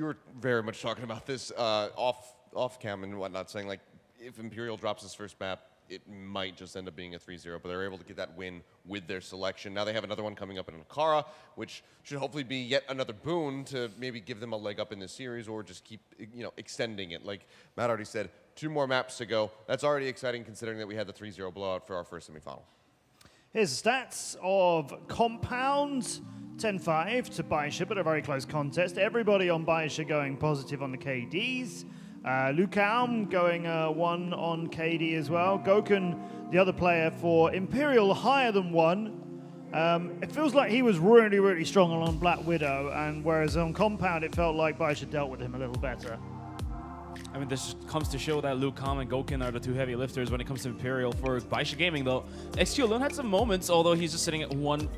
were very much talking about this off cam and whatnot, saying like if Imperial drops his first map, it might just end up being a 3-0, but they're able to get that win with their selection. Now they have another one coming up in Ankara, which should hopefully be yet another boon to maybe give them a leg up in this series or just keep, extending it. Like Matt already said, 2 more maps to go. That's already exciting considering that we had the 3-0 blowout for our first semifinal. Here's the stats of Compound. 10-5 to BaiSha, but a very close contest. Everybody on BaiSha going positive on the KDs. Lukaum going 1 on KD as well. Gokun, the other player for Imperial, higher than 1. It feels like he was really, really strong on Black Widow, and whereas on Compound, it felt like BaiSha dealt with him a little better. I mean, this comes to show that Lukaum and Gokun are the 2 heavy lifters when it comes to Imperial. For BaiSha Gaming, though, XQ alone had some moments, although he's just sitting at 1.00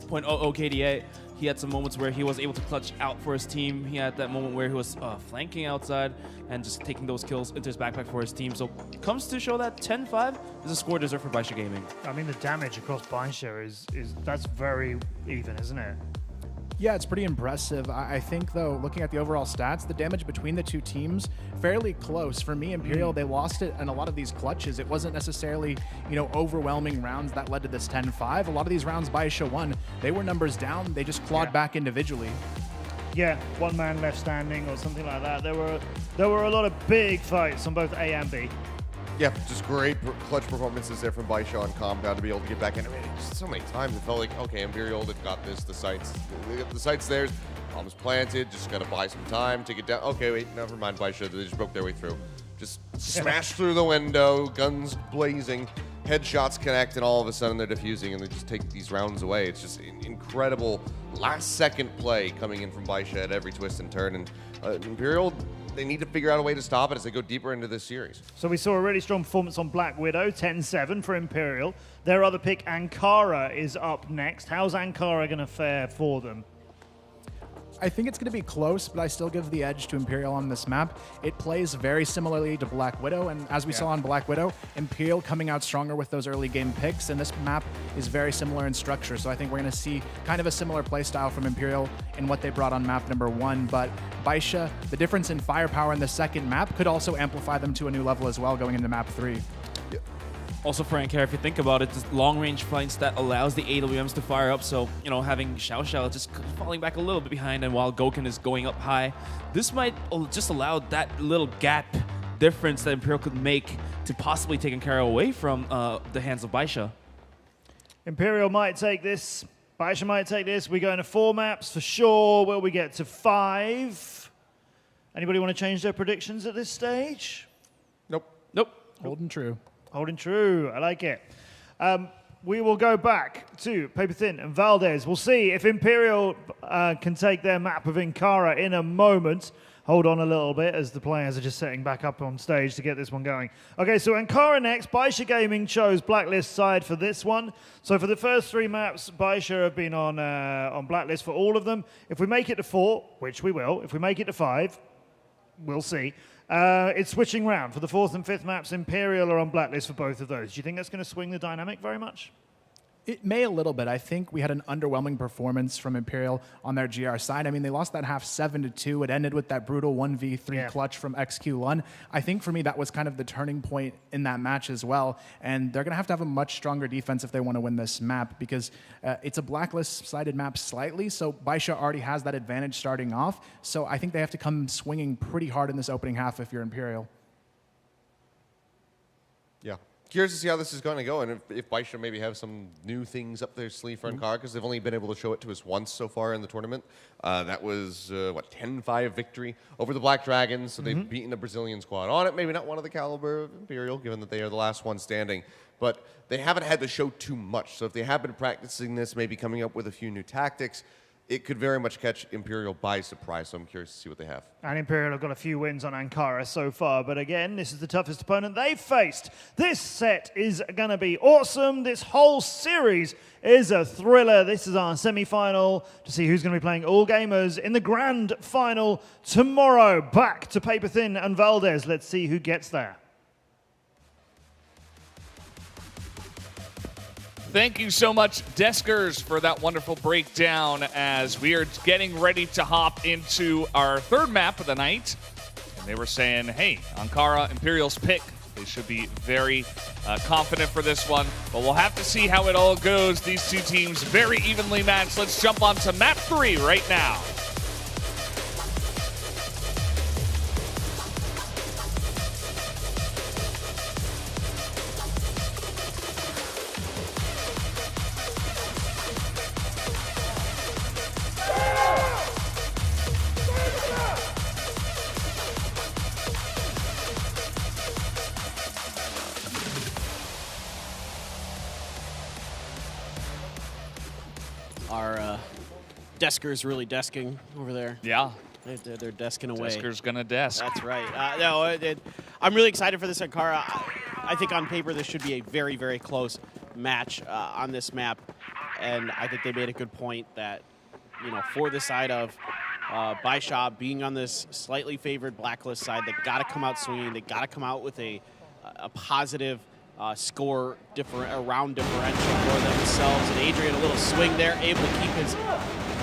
KDA. He had some moments where he was able to clutch out for his team. He had that moment where he was flanking outside and just taking those kills into his backpack for his team. So comes to show that 10-5 is a score deserved for BaiSha Gaming. I mean, the damage across BaiSha is that's very even, isn't it? Yeah, it's pretty impressive. I think, though, looking at the overall stats, the damage between the 2 teams, fairly close. For me, Imperial, they lost it in a lot of these clutches. It wasn't necessarily, overwhelming rounds that led to this 10-5. A lot of these rounds BaiSha won, they were numbers down. They just clawed back individually. Yeah, 1 man left standing or something like that. There were a lot of big fights on both A and B. Yeah, just great clutch performances there from BaiSha on Compound to be able to get back in. I mean, just so many times it felt like, okay, Imperial, they've got this, the site's theirs, bomb's planted, just gotta buy some time, take it down. Okay, wait, never mind, BaiSha, they just broke their way through. Just smash through the window, guns blazing, headshots connect, and all of a sudden they're defusing and they just take these rounds away. It's just incredible last-second play coming in from BaiSha at every twist and turn, and Imperial, they need to figure out a way to stop it as they go deeper into this series. So we saw a really strong performance on Black Widow, 10-7 for Imperial. Their other pick, Ankara, is up next. How's Ankara going to fare for them? I think it's going to be close, but I still give the edge to Imperial on this map. It plays very similarly to Black Widow, and as we saw on Black Widow, Imperial coming out stronger with those early game picks, and this map is very similar in structure, so I think we're going to see kind of a similar play style from Imperial in what they brought on map number 1, but BaiSha, the difference in firepower in the second map could also amplify them to a new level as well going into map 3. Also for Ankara, if you think about it, this long-range flying stat allows the AWMs to fire up, so, having Xiao just falling back a little bit behind, and while Gokun is going up high, this might just allow that little gap difference that Imperial could make to possibly take Ankara away from the hands of BaiSha. Imperial might take this, BaiSha might take this. We go into 4 maps for sure. Will we get to 5? Anybody want to change their predictions at this stage? Nope. Holding true. Holding true. I like it. We will go back to Paper Thin and Valdez. We'll see if Imperial can take their map of Ankara in a moment. Hold on a little bit as the players are just setting back up on stage to get this one going. Okay, so Ankara next. BaiSha Gaming chose Blacklist side for this one. So for the first 3 maps, BaiSha have been on Blacklist for all of them. If we make it to 4, which we will, if we make it to 5, we'll see. It's switching round. For the 4th and 5th maps, Imperial are on Blacklist for both of those. Do you think that's going to swing the dynamic very much? It may a little bit. I think we had an underwhelming performance from Imperial on their GR side. I mean, they lost that half 7-2. It ended with that brutal 1v3 clutch from XQ1. I think for me, that was kind of the turning point in that match as well. And they're going to have a much stronger defense if they want to win this map because it's a Blacklist-sided map slightly. So BaiSha already has that advantage starting off. So I think they have to come swinging pretty hard in this opening half if you're Imperial. Yeah. Curious to see how this is going to go, and if BaiSha maybe have some new things up their sleeve for Ankara, because they've only been able to show it to us once so far in the tournament. That was, 10-5 victory over the Black Dragons, so they've beaten a Brazilian squad on it. Maybe not one of the caliber of Imperial, given that they are the last one standing, but they haven't had to show too much. So if they have been practicing this, maybe coming up with a few new tactics, it could very much catch Imperial by surprise, so I'm curious to see what they have. And Imperial have got a few wins on Ankara so far, but again, this is the toughest opponent they've faced. This set is going to be awesome. This whole series is a thriller. This is our semi-final to see who's going to be playing All Gamers in the grand final tomorrow. Back to Paper Thin and Valdez. Let's see who gets there. Thank you so much, Deskers, for that wonderful breakdown as we are getting ready to hop into our third map of the night. And they were saying, hey, Ankara, Imperial's pick. They should be very confident for this one, but we'll have to see how it all goes. These two teams very evenly matched. Let's jump on to map 3 right now. Our Desker's really desking over there. Yeah. They're desking away. Desker's gonna desk. That's right. I'm really excited for this Ankara. I think on paper this should be a very, very close match on this map. And I think they made a good point that, you know, for the side of BaiSha being on this slightly favored blacklist side, they got to come out swinging. They got to come out with a positive score round differential for themselves. And Adrian, a little swing there, able to keep his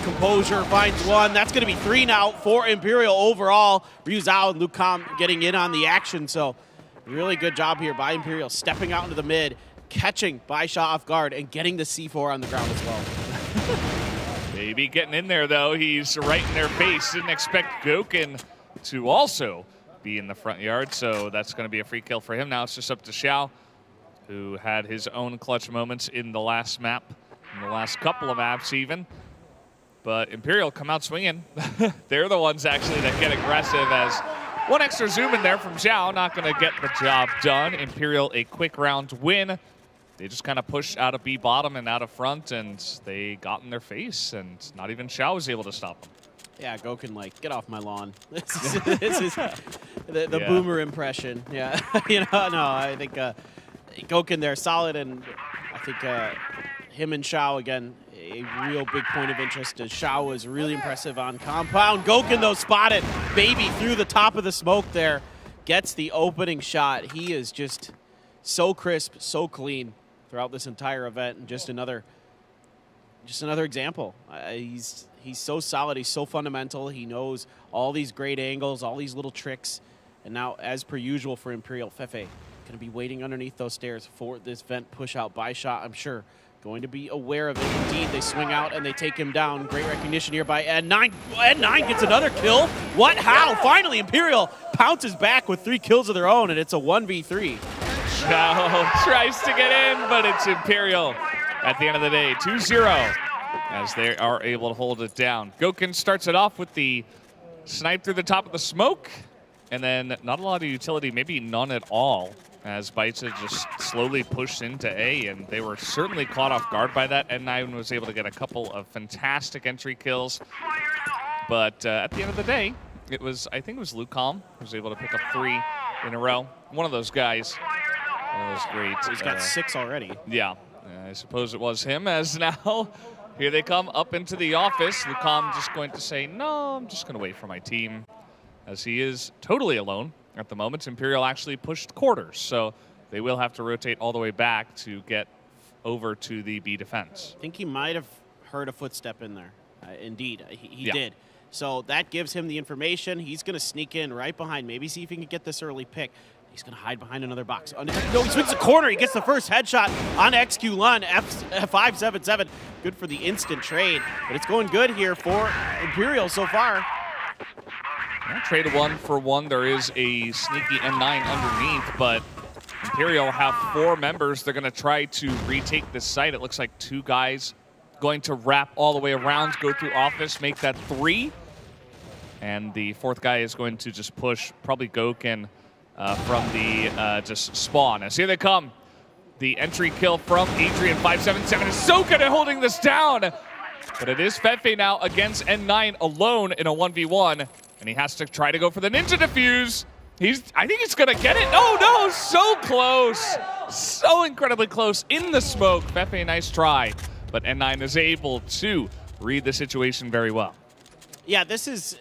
composure, finds one. That's going to be 3 now for Imperial overall. Ryu Zhao and Lucam getting in on the action. So really good job here by Imperial, stepping out into the mid, catching BaiSha off guard, and getting the C4 on the ground as well. Maybe getting in there, though. He's right in their face. Didn't expect Goken to also be in the front yard, so that's going to be a free kill for him. Now it's just up to Xiao, who had his own clutch moments in the last map, in the last couple of maps even. But Imperial come out swinging. They're the ones actually that get aggressive, as one extra zoom in there from Xiao, not going to get the job done. Imperial a quick round win. They just kind of pushed out of B bottom and out of front, and they got in their face, and not even Xiao was able to stop them. Yeah, Goken, like, get off my lawn. This is the boomer impression. Yeah, you know, no, I think Goken there solid, and I think him and Xiao again a real big point of interest. As Xiao was really impressive on compound. Goken though spotted Baby through the top of the smoke there, gets the opening shot. He is just so crisp, so clean throughout this entire event, and just another example. He's so solid. He's so fundamental. He knows all these great angles, all these little tricks. And now, as per usual for Imperial, Fefe going to be waiting underneath those stairs for this vent push out BaiSha, I'm sure. Going to be aware of it. Indeed, they swing out and they take him down. Great recognition here by N9. N9 gets another kill. What? How? Finally, Imperial pounces back with 3 kills of their own, and it's a 1v3. Xiao tries to get in, but it's Imperial at the end of the day. 2-0 as they are able to hold it down. Goken starts it off with the snipe through the top of the smoke, and then not a lot of utility, maybe none at all, as BaiSha just slowly pushed into A, and they were certainly caught off guard by that. N9 was able to get a couple of fantastic entry kills, but at the end of the day, I think it was Lucam who was able to pick up 3 in a row. One of those guys, one of those great. He's got 6 already. Yeah, I suppose it was him, as now here they come up into the office. Lucam just going to say, no, I'm just going to wait for my team, as he is totally alone at the moment. Imperial actually pushed quarters, so they will have to rotate all the way back to get over to the B defense. I think he might have heard a footstep in there. Indeed, he did. So that gives him the information. He's going to sneak in right behind, maybe see if he can get this early pick. He's going to hide behind another box. No, he swings the corner. He gets the first headshot on XQ Lun, F577. Good for the instant trade, but it's going good here for Imperial so far. Trade 1-for-1. There is a sneaky N9 underneath, but Imperial have 4 members. They're going to try to retake this site. It looks like 2 guys going to wrap all the way around, go through office, make that 3. And the 4th guy is going to just push, probably Goken from the just spawn. As here they come. The entry kill from Adrian, 577 is so good at holding this down. But it is Fefe now against N9 alone in a 1v1. And he has to try to go for the ninja defuse. I think he's gonna get it. Oh no, so close. So incredibly close in the smoke. Fefe, nice try. But N9 is able to read the situation very well. Yeah, this is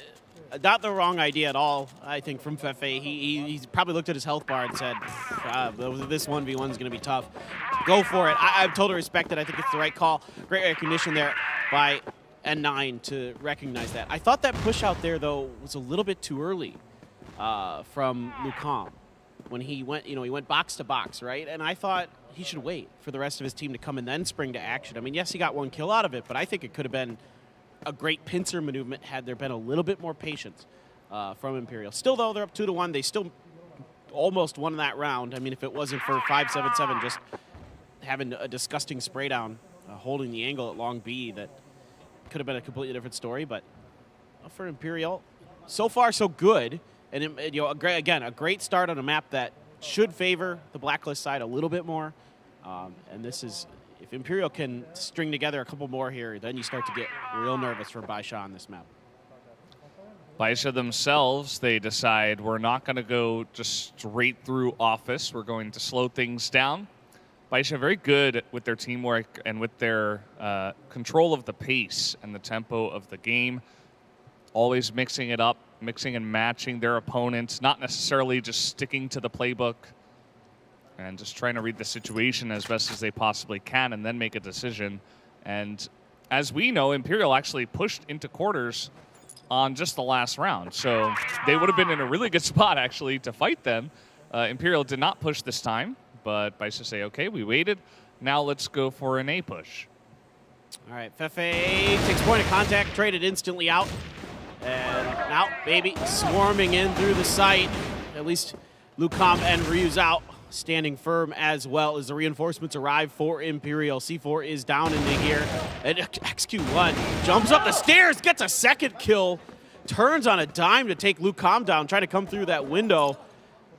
not the wrong idea at all, I think, from Fefe. He probably looked at his health bar and said, this 1v1 is going to be tough. go for it. I totally respect it. I think it's the right call. Great recognition there by N9 to recognize that. I thought that push out there, though, was a little bit too early from Lucam when he went, he went box to box, right? And I thought he should wait for the rest of his team to come and then spring to action. I mean, yes, he got one kill out of it, but I think it could have been a great pincer maneuver had there been a little bit more patience from Imperial. Still, though, they're up 2-1. They still almost won that round. I mean, if it wasn't for 5-7-7 just having a disgusting spray down, holding the angle at long B, that could have been a completely different story. But for Imperial, so far so good. And a great start on a map that should favor the Blacklist side a little bit more. And this is, if Imperial can string together a couple more here, then you start to get real nervous for BaiSha on this map. BaiSha themselves, they decide we're not going to go just straight through Office. We're going to slow things down. BaiSha very good with their teamwork and with their control of the pace and the tempo of the game. Always mixing it up, mixing and matching their opponents, not necessarily just sticking to the playbook and just trying to read the situation as best as they possibly can and then make a decision. And as we know, Imperial actually pushed into quarters on just the last round. So they would have been in a really good spot, actually, to fight them. Imperial did not push this time, but BaiSha say, okay, we waited. Now let's go for an A push. All right, Fefe takes point of contact, traded instantly out. And now, baby, swarming in through the site. At least Lucam and Ryu's out, standing firm as well as the reinforcements arrive for Imperial. C4 is down into here. And XQ1 jumps up the stairs, gets a second kill, turns on a dime to take Lucam down, trying to come through that window.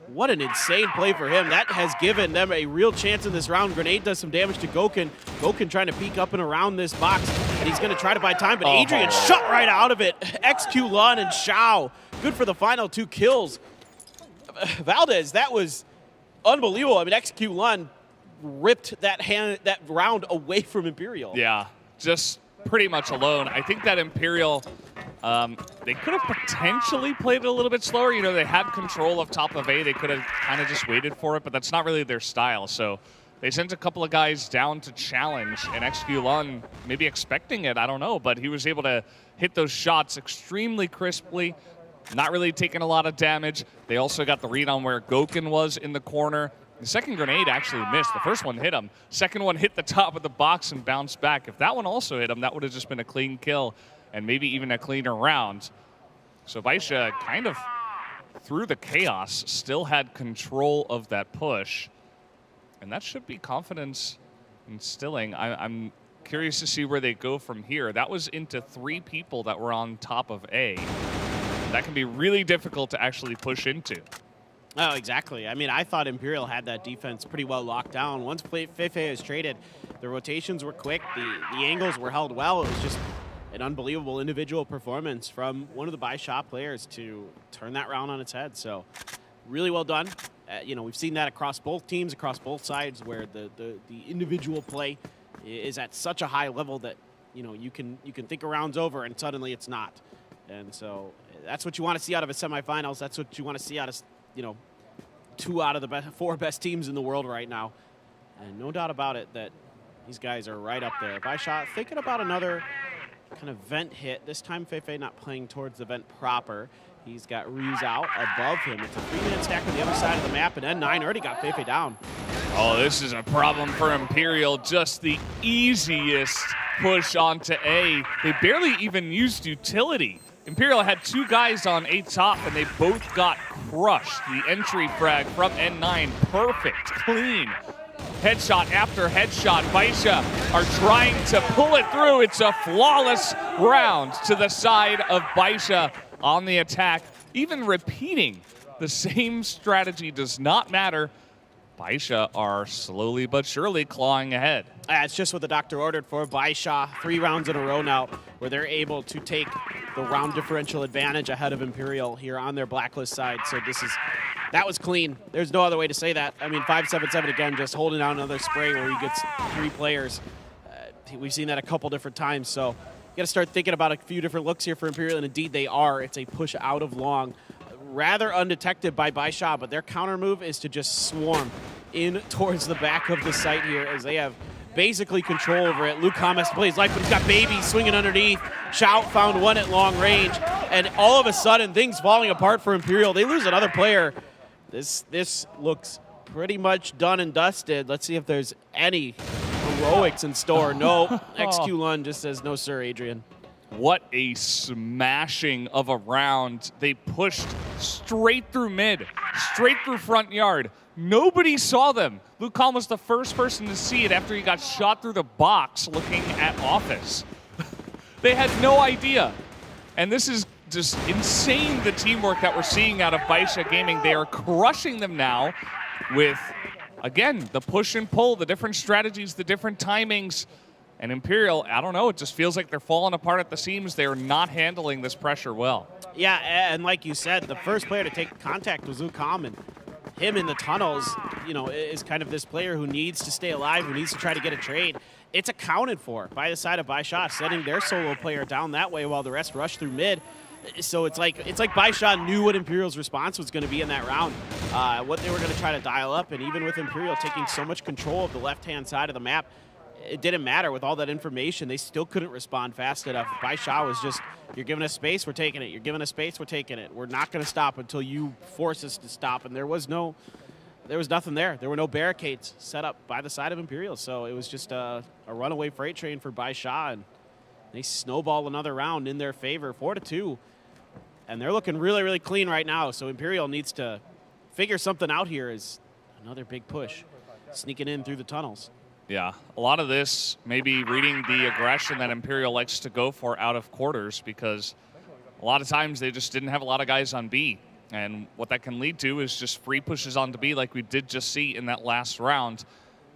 What an insane play for him. That has given them a real chance in this round. Grenade does some damage to Gokun. Gokun trying to peek up and around this box, and he's going to try to buy time, but Adrian shot right out of it. XQ Lun and Shao, good for the final 2 kills. Valdez, that was unbelievable. I mean, XQ Lun ripped that round away from Imperial. Yeah, just pretty much alone. I think that Imperial, they could have potentially played it a little bit slower. You know, they had control of top of A. They could have kind of just waited for it, but that's not really their style. So they sent a couple of guys down to challenge, and XQ Lun maybe expecting it, I don't know, but he was able to hit those shots extremely crisply, not really taking a lot of damage. They also got the read on where Gokun was in the corner. The second grenade actually missed. The first one hit him. Second one hit the top of the box and bounced back. If that one also hit him, that would have just been a clean kill and maybe even a cleaner round. So BaiSha kind of, through the chaos, still had control of that push. And that should be confidence instilling. I'm curious to see where they go from here. That was into 3 people that were on top of A. That can be really difficult to actually push into. Oh, exactly. I mean, I thought Imperial had that defense pretty well locked down. Once Fefe is traded, the rotations were quick, the angles were held well. It was just an unbelievable individual performance from one of the BaiSha players to turn that round on its head. So really well done. We've seen that across both teams, across both sides, where the individual play is at such a high level that you can think a round's over and suddenly it's not. And so that's what you want to see out of a semifinals. That's what you want to see out of 2 out of the 4 best teams in the world right now. And no doubt about it that these guys are right up there. BaiSha thinking about another kind of vent hit. This time Fefe not playing towards the vent proper. He's got Ryu's out above him. It's a 3-man stack on the other side of the map, and N9 already got Fefe down. Oh, this is a problem for Imperial. Just the easiest push onto A. They barely even used utility. Imperial had 2 guys on A top, and they both got crushed. The entry frag from N9, perfect, clean. Headshot after headshot. BaiSha are trying to pull it through. It's a flawless round to the side of BaiSha on the attack. Even repeating the same strategy does not matter. BaiSha are slowly but surely clawing ahead. It's just what the doctor ordered for BaiSha. 3 rounds in a row now where they're able to take the round differential advantage ahead of Imperial here on their Blacklist side. So that was clean. There's no other way to say that. I mean, 5-7-7 again, just holding out another spray where he gets 3 players. We've seen that a couple different times. So you got to start thinking about a few different looks here for Imperial, and indeed they are. It's a push out of long. Rather undetected by BaiSha, but their counter move is to just swarm in towards the back of the site here as they have basically control over it. Luke Hamas plays life, but he's got Baby swinging underneath. Shout found one at long range, and all of a sudden, things falling apart for Imperial. They lose another player. This looks pretty much done and dusted. Let's see if there's any heroics in store. No, XQ Lund just says, no, sir, Adrian. What a smashing of a round. They pushed straight through mid, straight through front yard. Nobody saw them. Luke Khan was the first person to see it after he got shot through the box looking at Office. They had no idea. And this is just insane, the teamwork that we're seeing out of BaiSha Gaming. They are crushing them now with, again, the push and pull, the different strategies, the different timings. And Imperial, I don't know, it just feels like they're falling apart at the seams. They are not handling this pressure well. Yeah, and like you said, the first player to take contact was Luke Khan, and him in the tunnels, you know, is kind of this player who needs to stay alive, who needs to try to get a trade. It's accounted for by the side of BaiSha, sending their solo player down that way while the rest rush through mid. So it's like BaiSha knew what Imperial's response was going to be in that round, what they were going to try to dial up, and even with Imperial taking so much control of the left-hand side of the map, it didn't matter. With all that information, they still couldn't respond fast enough. BaiSha was just, you're giving us space, we're taking it. You're giving us space, we're taking it. We're not going to stop until you force us to stop. And there was nothing there. There were no barricades set up by the side of Imperial. So it was just a runaway freight train for BaiSha, and they snowball another round in their favor, 4-2. And they're looking really, really clean right now. So Imperial needs to figure something out here. As another big push, sneaking in through the tunnels. Yeah, a lot of this maybe reading the aggression that Imperial likes to go for out of quarters, because a lot of times they just didn't have a lot of guys on B. And what that can lead to is just free pushes onto B like we did just see in that last round.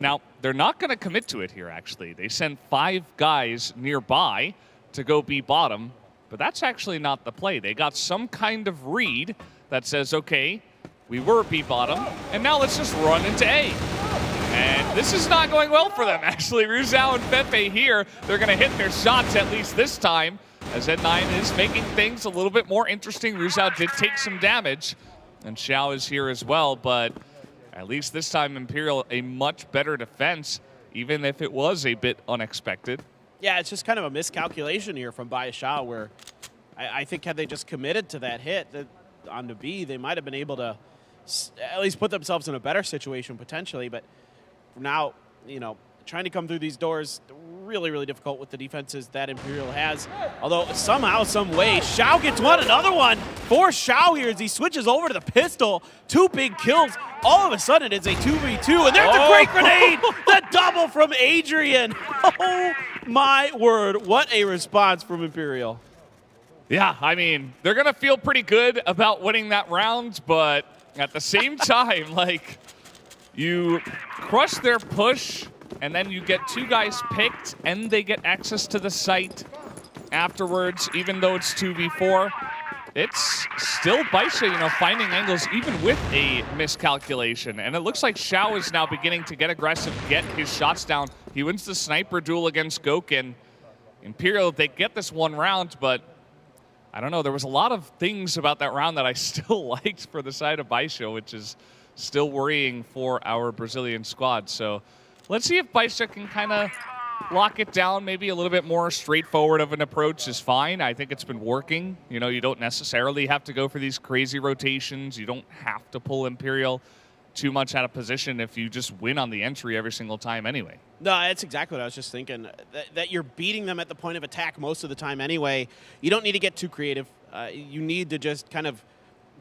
Now, they're not going to commit to it here, actually. They sent 5 guys nearby to go B bottom, but that's actually not the play. They got some kind of read that says, okay, we were B bottom, and now let's just run into A. And this is not going well for them, actually. Ruzao and Fefe here, they're going to hit their shots at least this time, as N9 is making things a little bit more interesting. Ruzao did take some damage, and Xiao is here as well, but at least this time Imperial a much better defense, even if it was a bit unexpected. Yeah, it's just kind of a miscalculation here from BaiSha, where I think had they just committed to that hit on the B, they might have been able to at least put themselves in a better situation potentially, but now, you know, trying to come through these doors, really, really difficult with the defenses that Imperial has. Although somehow, some way, Xiao gets another one for Xiao here as he switches over to the pistol. 2 big kills. All of a sudden, it's a 2v2, and there's a great grenade! The double from Adrian! Oh my word, what a response from Imperial. Yeah, I mean, they're going to feel pretty good about winning that round, but at the same time, like, you crush their push, and then you get 2 guys picked, and they get access to the site afterwards, even though it's 2v4. It's still BaiSha, you know, finding angles even with a miscalculation. And it looks like Xiao is now beginning to get aggressive, get his shots down. He wins the sniper duel against Gokun. Imperial, they get this 1 round, but I don't know, there was a lot of things about that round that I still liked for the side of BaiSha, which is still worrying for our Brazilian squad. So let's see if BaiSha can kind of lock it down. Maybe a little bit more straightforward of an approach is fine. I think it's been working. You know, you don't necessarily have to go for these crazy rotations. You don't have to pull Imperial too much out of position if you just win on the entry every single time anyway. No, that's exactly what I was just thinking. That you're beating them at the point of attack most of the time anyway. You don't need to get too creative. You need to just kind of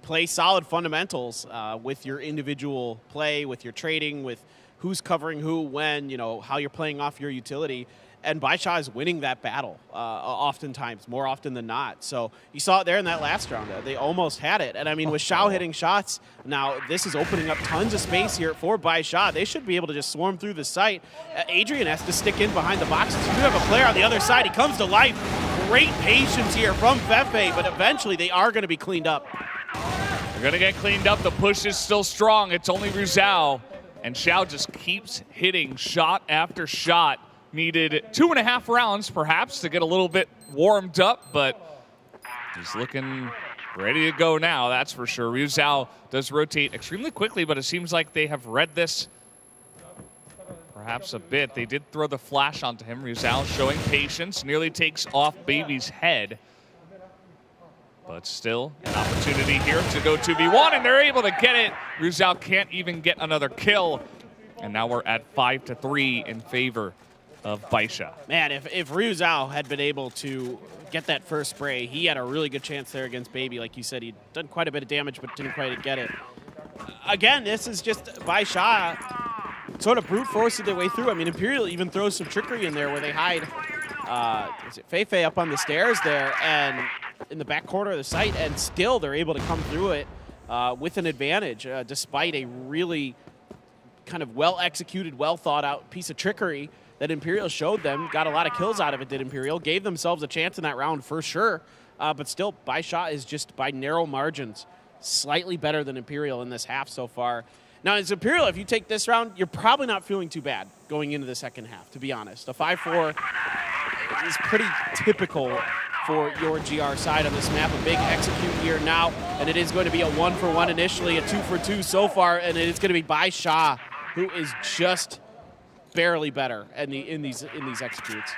play solid fundamentals with your individual play, with your trading, with who's covering who, when, you know, how you're playing off your utility. And BaiSha is winning that battle oftentimes, more often than not. So you saw it there in that last round. They almost had it. And I mean, with Xiao hitting shots, now this is opening up tons of space here for BaiSha. They should be able to just swarm through the site. Adrian has to stick in behind the boxes. You do have a player on the other side. He comes to life. Great patience here from Fefe, but eventually they are going to be cleaned up. They're going to get cleaned up. The push is still strong. It's only Ruzao. And Xiao just keeps hitting shot after shot. Needed 2.5 rounds, perhaps, to get a little bit warmed up, but he's looking ready to go now, that's for sure. Ruzao does rotate extremely quickly, but it seems like they have read this Perhaps a bit. They did throw the flash onto him. Rizal showing patience, nearly takes off Baby's head. But still, an opportunity here to go 2v1, and they're able to get it. Rizal can't even get another kill. And now we're at 5-3 in favor of BaiSha. Man, if Rizal had been able to get that first spray, he had a really good chance there against Baby. Like you said, he'd done quite a bit of damage, but didn't quite get it. Again, this is just BaiSha sort of brute forcing their way through. I mean, Imperial even throws some trickery in there where they hide is it Feifei up on the stairs there and in the back corner of the site, and still they're able to come through it with an advantage, despite a really kind of well-executed, well-thought-out piece of trickery that Imperial showed them. Got a lot of kills out of it, did Imperial. Gave themselves a chance in that round for sure, but still, BaiSha is just by narrow margins slightly better than Imperial in this half so far. Now, as Imperial, if you take this round, you're probably not feeling too bad going into the second half, to be honest. A 5-4 is pretty typical for your GR side on this map. A big execute here now, and it is going to be a 1-for-1 initially, a 2-for-2 so far, and it is going to be BaiSha, who is just barely better in these executes.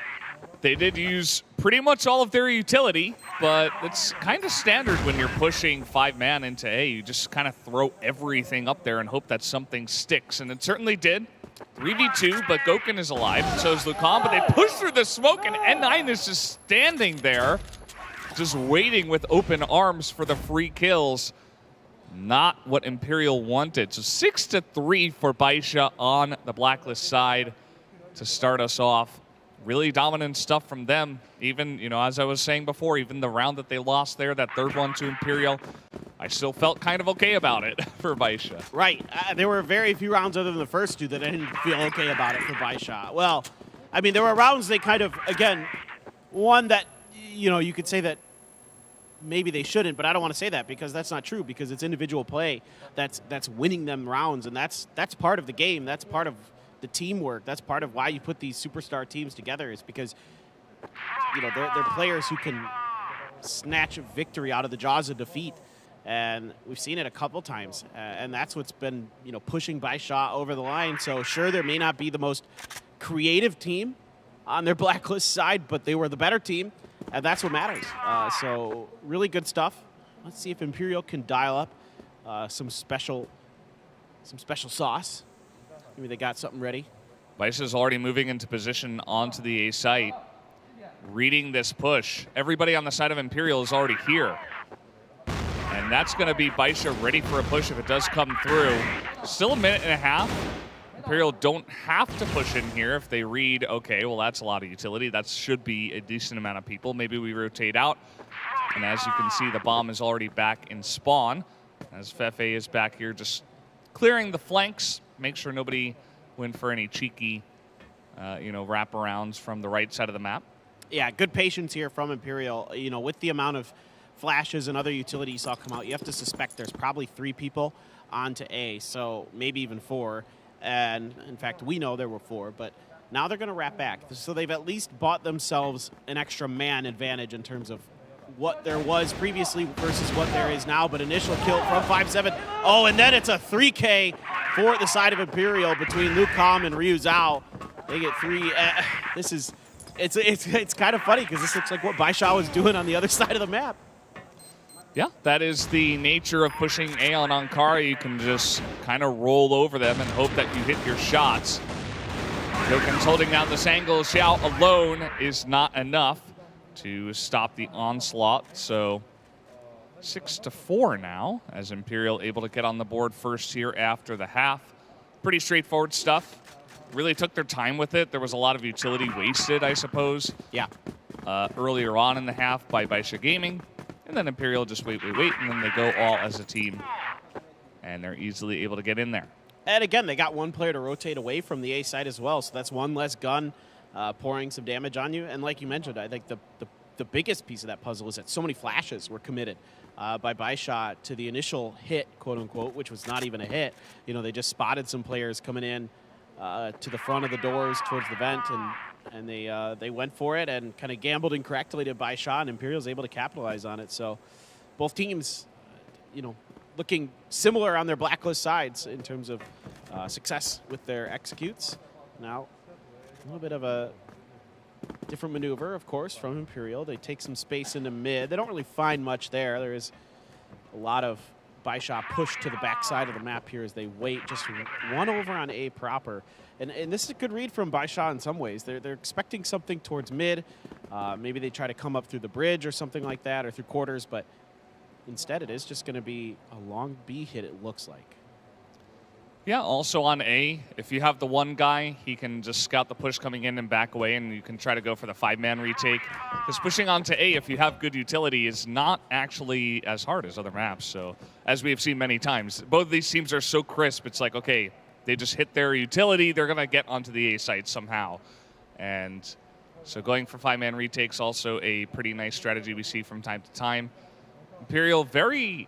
They did use pretty much all of their utility, but it's kind of standard when you're pushing 5-man into A. You just kind of throw everything up there and hope that something sticks, and it certainly did. 3v2, but Gokun is alive, and so is Lucan, but they push through the smoke, and N9 is just standing there, just waiting with open arms for the free kills. Not what Imperial wanted. So 6-3 for BaiSha on the Blacklist side to start us off. Really dominant stuff from them. Even, you know, as I was saying before, even the round that they lost there, that third one to Imperial, I still felt kind of okay about it for BaiSha. Right. There were very few rounds other than the first two that I didn't feel okay about it for BaiSha. Well, I mean, there were rounds they kind of, again, one that, you know, you could say that maybe they shouldn't, but I don't want to say that because that's not true, because it's individual play that's winning them rounds, and that's part of the game. That's part of the teamwork. That's part of why you put these superstar teams together, is because, you know, they're players who can snatch a victory out of the jaws of defeat, and we've seen it a couple times, and that's what's been, you know, pushing BaiSha over the line. So sure, there may not be the most creative team on their Blacklist side, but they were the better team, and that's what matters. So really good stuff. Let's see if Imperial can dial up some special sauce. Maybe they got something ready. BaiSha's already moving into position onto the A site, reading this push. Everybody on the side of Imperial is already here. And that's going to be BaiSha ready for a push if it does come through. Still a minute and a half. Imperial don't have to push in here if they read, okay, well, that's a lot of utility. That should be a decent amount of people. Maybe we rotate out. And as you can see, the bomb is already back in spawn, as Feifei is back here just clearing the flanks. Make sure nobody went for any cheeky, you know, wraparounds from the right side of the map. Yeah, good patience here from Imperial. You know, with the amount of flashes and other utilities you saw come out, you have to suspect there's probably 3 people onto A, so maybe even 4. And in fact, we know there were 4, but now they're going to wrap back. So they've at least bought themselves an extra man advantage in terms of what there was previously versus what there is now. But initial kill from 5-7. Oh, and then it's a 3K for the side of Imperial between Lucan and Ryu Zhao. They get 3. This is, it's kind of funny because this looks like what BaiSha was doing on the other side of the map. Yeah, that is the nature of pushing A on Ankara. You can just kind of roll over them and hope that you hit your shots. Gokun's holding down this angle. Xiao alone is not enough to stop the onslaught. So 6-4 now, as Imperial able to get on the board first here after the half. Pretty straightforward stuff. Really took their time with it. There was a lot of utility wasted, I suppose. Yeah. Earlier on in the half by BaiSha Gaming. And then Imperial just wait, and then they go all as a team. And they're easily able to get in there. And again, they got one player to rotate away from the A side as well, so that's one less gun pouring some damage on you. And like you mentioned, I think the biggest piece of that puzzle is that so many flashes were committed by BaiSha to the initial hit, quote-unquote, which was not even a hit. You know, they just spotted some players coming in to the front of the doors towards the vent, and they went for it and kind of gambled incorrectly to BaiSha, and Imperial's able to capitalize on it. So both teams, you know, looking similar on their Blacklist sides in terms of success with their executes. Now, a little bit of a different maneuver, of course, from Imperial. They take some space into mid. They don't really find much there. There is a lot of BaiSha push to the backside of the map here as they wait. Just one over on A proper. And this is a good read from BaiSha in some ways. They're expecting something towards mid. Maybe they try to come up through the bridge or something like that, or through quarters, but instead it is just going to be a long B hit, it looks like. Yeah, also on A, if you have the one guy, he can just scout the push coming in and back away, and you can try to go for the 5-man retake. Because pushing onto A, if you have good utility, is not actually as hard as other maps. So, as we have seen many times, both of these teams are so crisp, it's like, okay, they just hit their utility, they're going to get onto the A site somehow. And so going for 5-man retakes, also a pretty nice strategy we see from time to time. Imperial very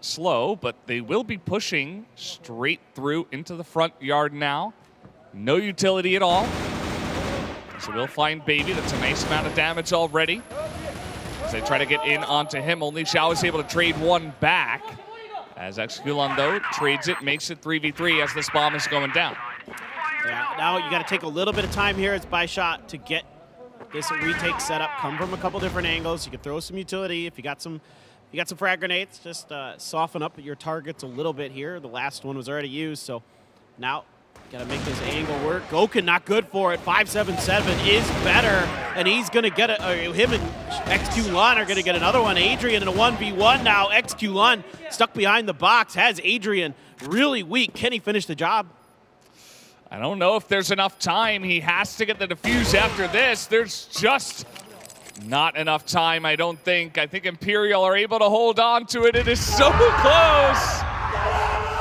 slow, but they will be pushing straight through into the front yard now. No utility at all. So we'll find Baby. That's a nice amount of damage already. As they try to get in onto him, only Xiao is able to trade one back. As Exculon, though, trades it, makes it 3v3 as this bomb is going down. Yeah, now you got to take a little bit of time here as BaiSha to get this retake set up. Come from a couple different angles. You can throw some utility if you got some. You got some frag grenades, just soften up your targets a little bit here. The last one was already used, so now got to make this angle work. Goken not good for it. 577 is better, and he's going to get it. Him and Exculon are going to get another one. Adrian in a 1v1 now. Exculon stuck behind the box, has Adrian really weak. Can he finish the job? I don't know if there's enough time. He has to get the defuse after this. There's just not enough time, I don't think. I think Imperial are able to hold on to it. It is so close.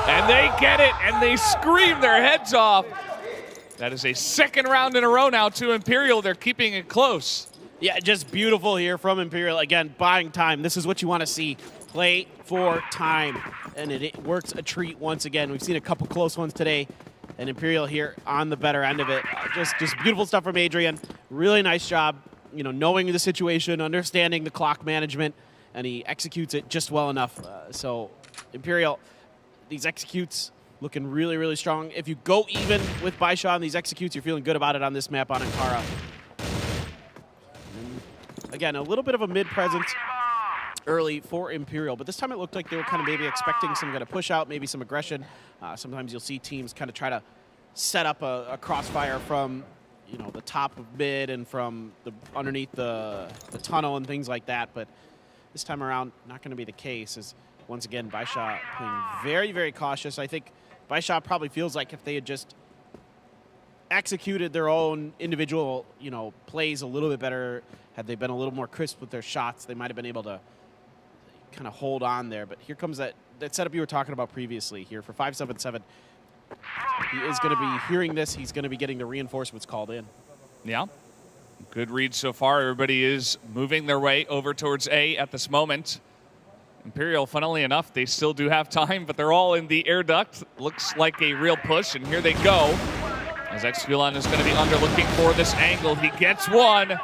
And they get it, and they scream their heads off. That is a second round in a row now to Imperial. They're keeping it close. Yeah, just beautiful here from Imperial. Again, buying time. This is what you want to see. Play for time. And it works a treat once again. We've seen a couple close ones today. And Imperial here on the better end of it. Just beautiful stuff from Adrian. Really nice job. You know, knowing the situation, understanding the clock management, and he executes it just well enough. So Imperial, these executes looking really, really strong. If you go even with BaiSha on these executes, you're feeling good about it on this map on Ankara. Again, a little bit of a mid presence early for Imperial, but this time it looked like they were kind of maybe expecting some kind of push out, maybe some aggression. Sometimes you'll see teams kind of try to set up a crossfire from the top of mid and from underneath the tunnel and things like that. But this time around, not going to be the case. As once again, BaiSha playing very, very cautious. I think BaiSha probably feels like if they had just executed their own individual, plays a little bit better, had they been a little more crisp with their shots, they might have been able to kind of hold on there. But here comes that setup you were talking about previously here for 577. He is going to be hearing this. He's going to be getting the reinforcements called in. Yeah. Good read so far. Everybody is moving their way over towards A at this moment. Imperial, funnily enough, they still do have time, but they're all in the air duct. Looks like a real push, and here they go. As Exculon is going to be under looking for this angle. He gets one.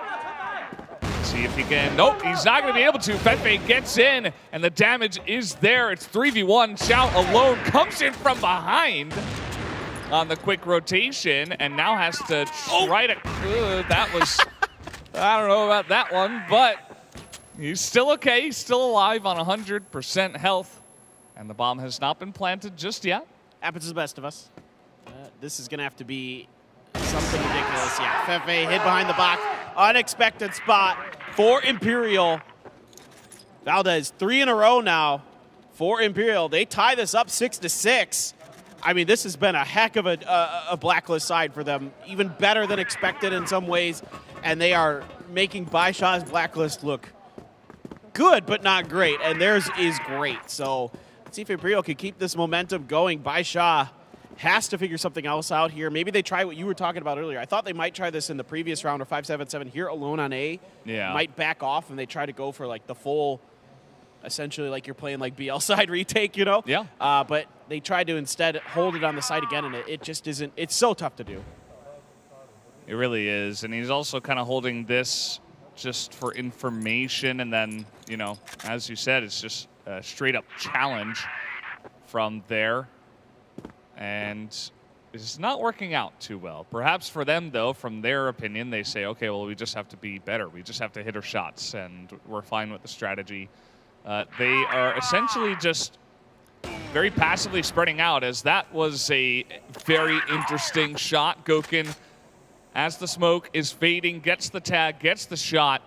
See if he can. Nope, he's not going to be able to. Fefe gets in, and the damage is there. It's 3v1. Xiao alone comes in from behind on the quick rotation, and now has to try to. That was. I don't know about that one, but he's still okay. He's still alive on 100% health, and the bomb has not been planted just yet. Happens to the best of us. This is going to have to be something ridiculous. Yeah, Fefe hid behind the box. Unexpected spot for Imperial. Valdez, 3 in a row now for Imperial. They tie this up 6-6. I mean, this has been a heck of a blacklist side for them. Even better than expected in some ways. And they are making BaiSha's blacklist look good, but not great. And theirs is great. So let's see if Imperial can keep this momentum going. BaiSha has to figure something else out here. Maybe they try what you were talking about earlier. I thought they might try this in the previous round, or 577 here alone on A. Yeah. Might back off, and they try to go for like the full, essentially like you're playing like BL side retake, Yeah. But they tried to instead hold it on the side again, and it just isn't. It's so tough to do. It really is. And he's also kind of holding this just for information. And then, as you said, it's just a straight up challenge from there. And is not working out too well. Perhaps for them, though, from their opinion, they say, okay, well, we just have to be better. We just have to hit our shots, and we're fine with the strategy. They are essentially just very passively spreading out, as that was a very interesting shot. Gokin, as the smoke is fading, gets the tag, gets the shot,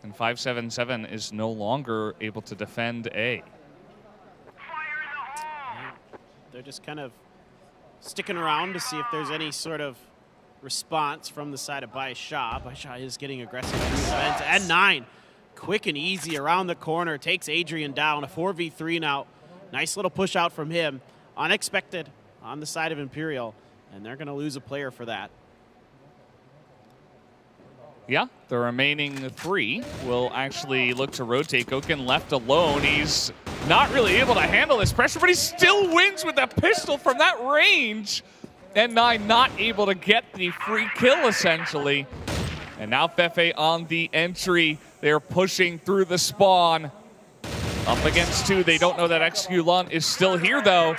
and 577 is no longer able to defend A. They're just kind of sticking around to see if there's any sort of response from the side of BaiSha. BaiSha is getting aggressive and 9. Quick and easy around the corner, takes Adrian down. A 4v3 now. Nice little push out from him. Unexpected on the side of Imperial, and they're going to lose a player for that. Yeah, the remaining 3 will actually look to rotate. Gokin left alone. He's not really able to handle this pressure, but he still wins with a pistol from that range. And 9 not able to get the free kill, essentially. And now Fefe on the entry. They're pushing through the spawn. Up against 2. They don't know that Exculon is still here, though.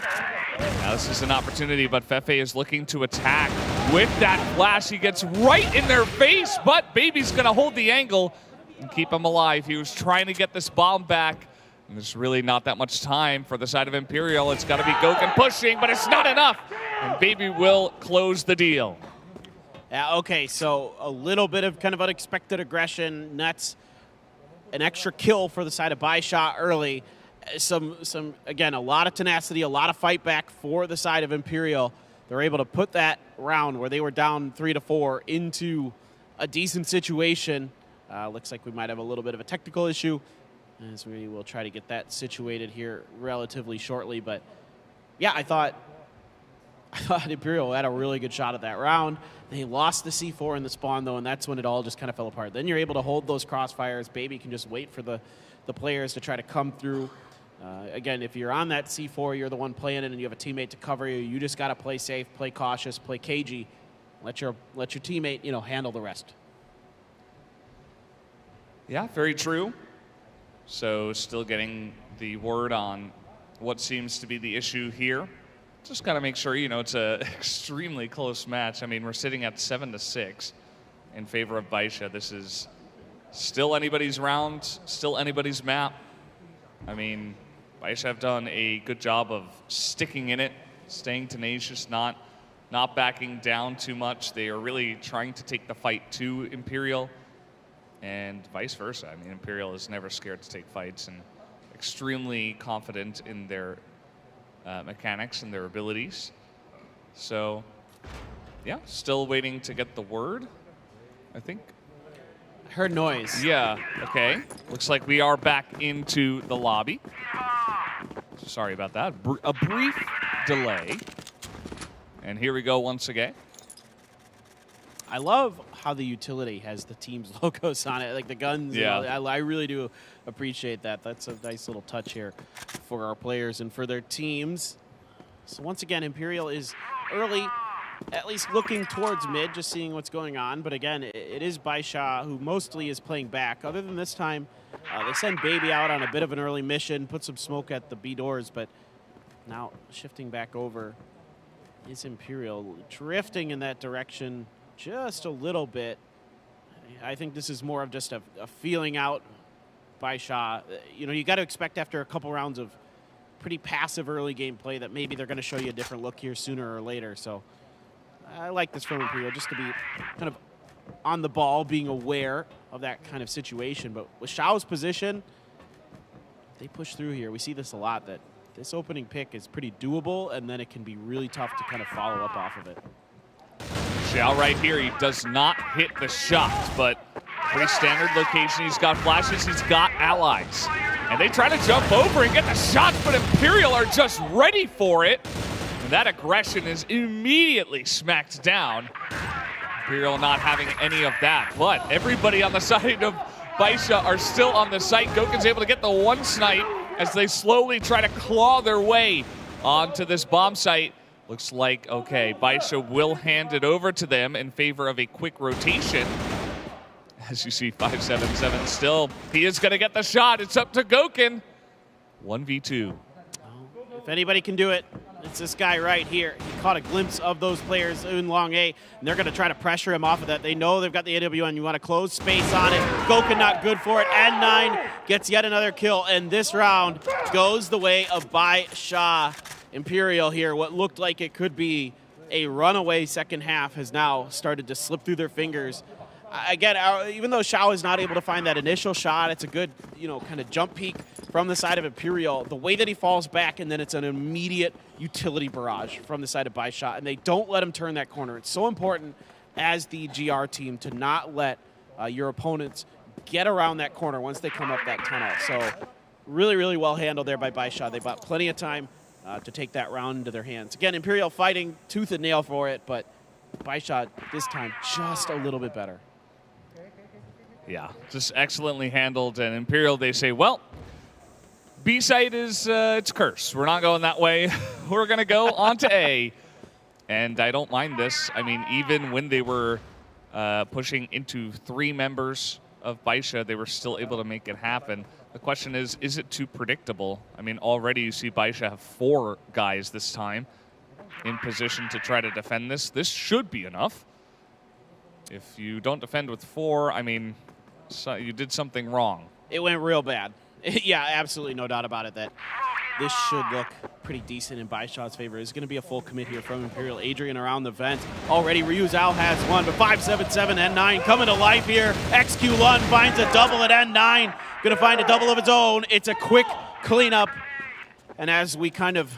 Now this is an opportunity, but Fefe is looking to attack. With that flash, he gets right in their face, but Baby's going to hold the angle and keep him alive. He was trying to get this bomb back, and there's really not that much time for the side of Imperial. It's got to be Gokin pushing, but it's not enough, and Baby will close the deal. Yeah, okay, so a little bit of kind of unexpected aggression. That's an extra kill for the side of BaiSha early. Again, a lot of tenacity, a lot of fight back for the side of Imperial. They're able to put that round where they were down 3-4 into a decent situation. Looks like we might have a little bit of a technical issue, as we will try to get that situated here relatively shortly. But yeah, I thought Imperial had a really good shot at that round. They lost the C4 in the spawn, though, and that's when it all just kind of fell apart. Then you're able to hold those crossfires. Baby can just wait for the players to try to come through. Again, if you're on that C4, you're the one playing it, and you have a teammate to cover you. You just got to play safe, play cautious, play cagey. Let your teammate, handle the rest. Yeah, very true. So still getting the word on what seems to be the issue here. Just got to make sure, it's an extremely close match. I mean, we're sitting at 7-6 in favor of BaiSha. This is still anybody's round, still anybody's map. I mean, BaiSha have done a good job of sticking in it, staying tenacious, not backing down too much. They are really trying to take the fight to Imperial, and vice versa. I mean, Imperial is never scared to take fights and extremely confident in their mechanics and their abilities. So, yeah, still waiting to get the word, I think. I heard noise. Yeah, okay. Looks like we are back into the lobby. Sorry about that. A brief delay. And here we go once again. I love how the utility has the team's logos on it, like the guns. Yeah. I really do appreciate that. That's a nice little touch here for our players and for their teams. So once again, Imperial is early, at least looking towards mid, just seeing what's going on. But again, it is BaiSha who mostly is playing back. Other than this time, they send Baby out on a bit of an early mission, put some smoke at the B doors, but now shifting back over is Imperial, drifting in that direction just a little bit. I think this is more of just a feeling out BaiSha. You got to expect after a couple rounds of pretty passive early game play that maybe they're going to show you a different look here sooner or later. So I like this from Imperial, just to be kind of on the ball, being aware of that kind of situation. But with Shao's position, they push through here. We see this a lot, that this opening pick is pretty doable, and then it can be really tough to kind of follow up off of it. Xiao right here, he does not hit the shot, but pretty standard location. He's got flashes, he's got allies. And they try to jump over and get the shots, but Imperial are just ready for it. And that aggression is immediately smacked down. Imperial not having any of that, but everybody on the side of BaiSha are still on the site. Gokin's able to get the one snipe as they slowly try to claw their way onto this bomb site. Looks like, okay, BaiSha will hand it over to them in favor of a quick rotation. As you see, 577 still. He is going to get the shot. It's up to Gokin. 1v2. If anybody can do it, It's this guy right here. He caught a glimpse of those players in long A, and they're going to try to pressure him off of that. They know they've got the AWN. You want to close space on it. Goku not good for it. N9 gets yet another kill, and this round goes the way of BaiSha. Imperial here, what looked like it could be a runaway second half has now started to slip through their fingers. Again, even though Shao is not able to find that initial shot, it's a good, kind of jump peek from the side of Imperial. The way that he falls back, and then it's an immediate utility barrage from the side of BaiSha, and they don't let him turn that corner. It's so important as the GR team to not let your opponents get around that corner once they come up that tunnel. So really, really well handled there by BaiSha. They bought plenty of time to take that round into their hands. Again, Imperial fighting tooth and nail for it, but BaiSha this time just a little bit better. Yeah, just excellently handled. And Imperial, they say, well, B site is it's cursed. We're not going that way. We're going to go on to A. And I don't mind this. I mean, even when they were pushing into 3 members of BaiSha, they were still able to make it happen. The question is it too predictable? I mean, already you see BaiSha have 4 guys this time in position to try to defend this. This should be enough. If you don't defend with 4, I mean, so you did something wrong. It went real bad. Yeah, absolutely no doubt about it that this should look pretty decent in BaiSha's favor. It's going to be a full commit here from Imperial. Adrian around the vent. Already Ryu Zhao has one, but 577 N9 coming to life here. XQ Lun finds a double at N9. Going to find a double of its own. It's a quick cleanup. And as we kind of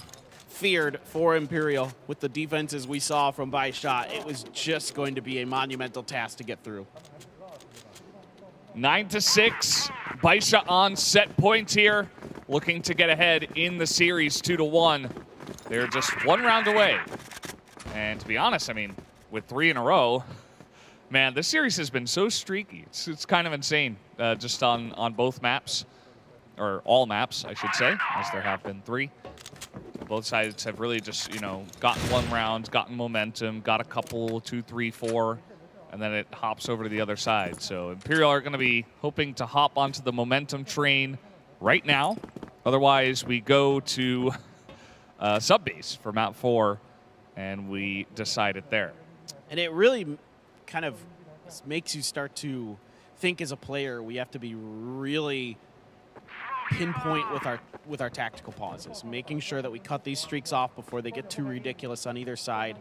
feared for Imperial with the defenses we saw from BaiSha, it was just going to be a monumental task to get through. 9-6, BaiSha on set point here, looking to get ahead in the series 2-1. They're just 1 round away. And to be honest, I mean, with 3 in a row, man, this series has been so streaky. It's kind of insane, just on both maps, or all maps, I should say, as there have been 3. Both sides have really just, gotten 1 round, gotten momentum, got a couple, 2, 3, 4, and then it hops over to the other side. So Imperial are going to be hoping to hop onto the momentum train right now. Otherwise, we go to sub-base for map 4, and we decide it there. And it really kind of makes you start to think as a player we have to be really pinpoint with our tactical pauses, making sure that we cut these streaks off before they get too ridiculous on either side.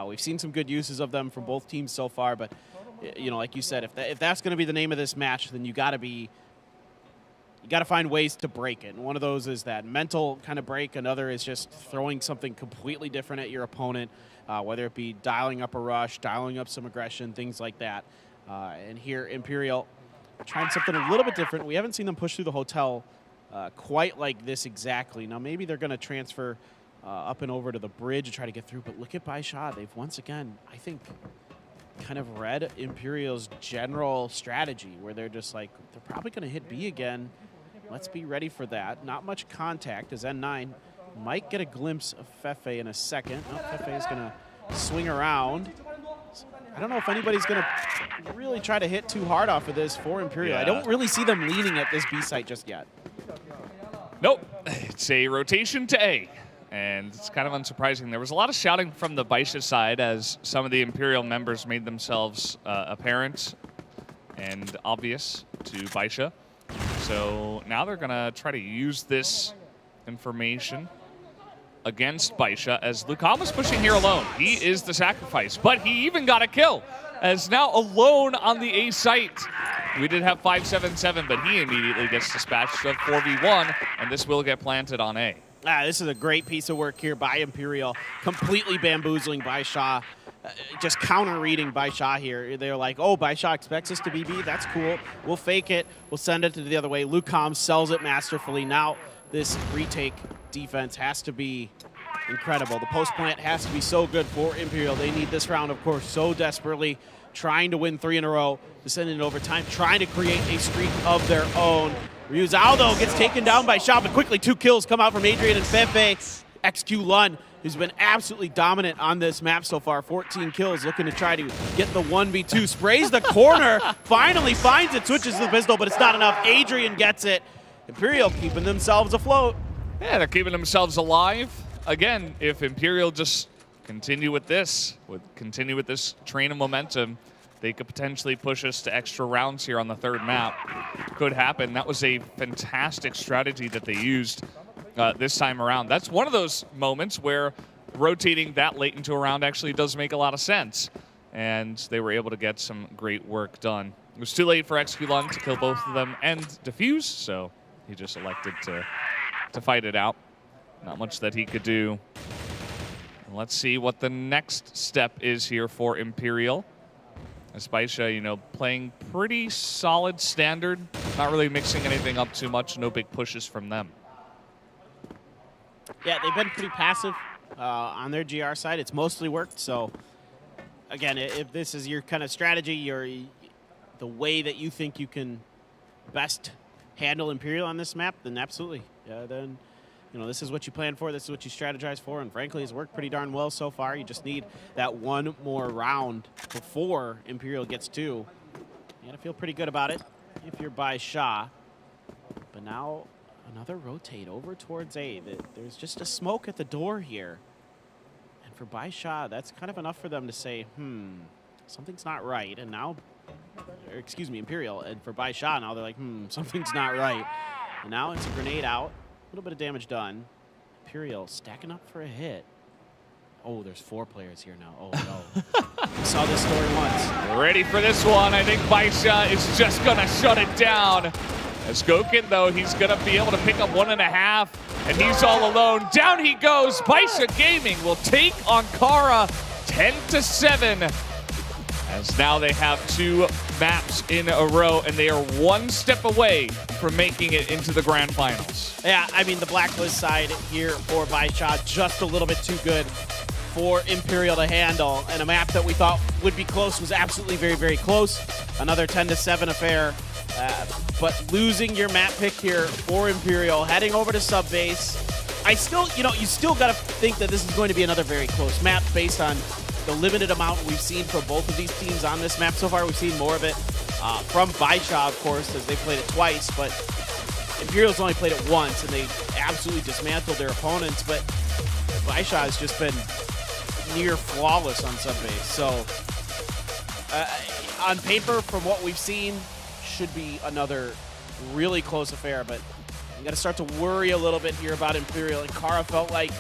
We've seen some good uses of them from both teams so far, but like you said, if that's going to be the name of this match, then you got to find ways to break it. And one of those is that mental kind of break. Another is just throwing something completely different at your opponent, whether it be dialing up a rush, dialing up some aggression, things like that. And here, Imperial trying something a little bit different. We haven't seen them push through the hotel quite like this exactly. Now, maybe they're going to transfer up and over to the bridge to try to get through, but look at BaiSha. They've once again, I think, kind of read Imperial's general strategy where they're just like, they're probably going to hit B again. Let's be ready for that. Not much contact as N9 might get a glimpse of Fefe in a second. Oh, Fefe is going to swing around. I don't know if anybody's going to really try to hit too hard off of this for Imperial. Yeah. I don't really see them leaning at this B site just yet. Nope. It's a rotation to A. And it's kind of unsurprising. There was a lot of shouting from the BaiSha side as some of the Imperial members made themselves apparent and obvious to BaiSha. So now they're going to try to use this information against BaiSha as Lucam was pushing here alone. He is the sacrifice, but he even got a kill as now alone on the A site. We did have 577, but he immediately gets dispatched of 4v1, and this will get planted on A. This is a great piece of work here by Imperial, completely bamboozling BaiSha, just counter-reading BaiSha here. They're like, oh, BaiSha expects us to be B, that's cool. We'll fake it, we'll send it to the other way. Lucam sells it masterfully. Now this retake defense has to be incredible. The post plant has to be so good for Imperial. They need this round, of course, so desperately, trying to win 3 in a row, to send it overtime, trying to create a streak of their own. Ryu Zhao, though, gets taken down by Shao, but quickly 2 kills come out from Adrian and Fefe. XQ Lun, who's been absolutely dominant on this map so far, 14 kills, looking to try to get the 1v2. Sprays the corner, finally finds it, switches to the pistol, but it's not enough. Adrian gets it. Imperial keeping themselves afloat. Yeah, they're keeping themselves alive. again, if Imperial just continue with this train of momentum, they could potentially push us to extra rounds here on the third map. Could happen. That was a fantastic strategy that they used this time around. That's one of those moments where rotating that late into a round actually does make a lot of sense. And they were able to get some great work done. It was too late for Exculon to kill both of them and defuse, so he just elected to fight it out. Not much that he could do. Let's see what the next step is here for Imperial. As BaiSha, you know, playing pretty solid standard, not really mixing anything up too much, no big pushes from them. Yeah, they've been pretty passive on their GR side. It's mostly worked, so again, if this is your kind of strategy, the way that you think you can best handle Imperial on this map, then absolutely. Yeah, then, you know, this is what you plan for, this is what you strategize for, and frankly, it's worked pretty darn well so far. You just need that one more round before Imperial gets two. You gotta feel pretty good about it if you're BaiSha. But now, another rotate over towards A. There's just a smoke at the door here. And for BaiSha, that's kind of enough for them to say, something's not right. And now, or excuse me, Imperial. And for BaiSha, now they're like, something's not right. And now it's a grenade out. A little bit of damage done. Imperial stacking up for a hit. Oh, there's 4 players here now. Oh, no. I saw this story once. Ready for this one. I think BaiSha is just going to shut it down. As Gokin, though, he's going to be able to pick up 1.5, and he's all alone. Down he goes. BaiSha Gaming will take Ankara 10-7. As now they have 2 maps in a row, and they are 1 step away from making it into the grand finals. Yeah, I mean, the Blacklist side here for BaiSha, just a little bit too good for Imperial to handle. And a map that we thought would be close was absolutely very, very close. Another 10-7 affair. But losing your map pick here for Imperial, heading over to sub base. I still, you still got to think that this is going to be another very close map based on the limited amount we've seen from both of these teams on this map so far. We've seen more of it from BaiSha, of course, as they played it twice, but Imperial's only played it once, and they absolutely dismantled their opponents, but BaiSha has just been near flawless on subbase. So, on paper, from what we've seen, should be another really close affair, but you got to start to worry a little bit here about Imperial. And Kara felt like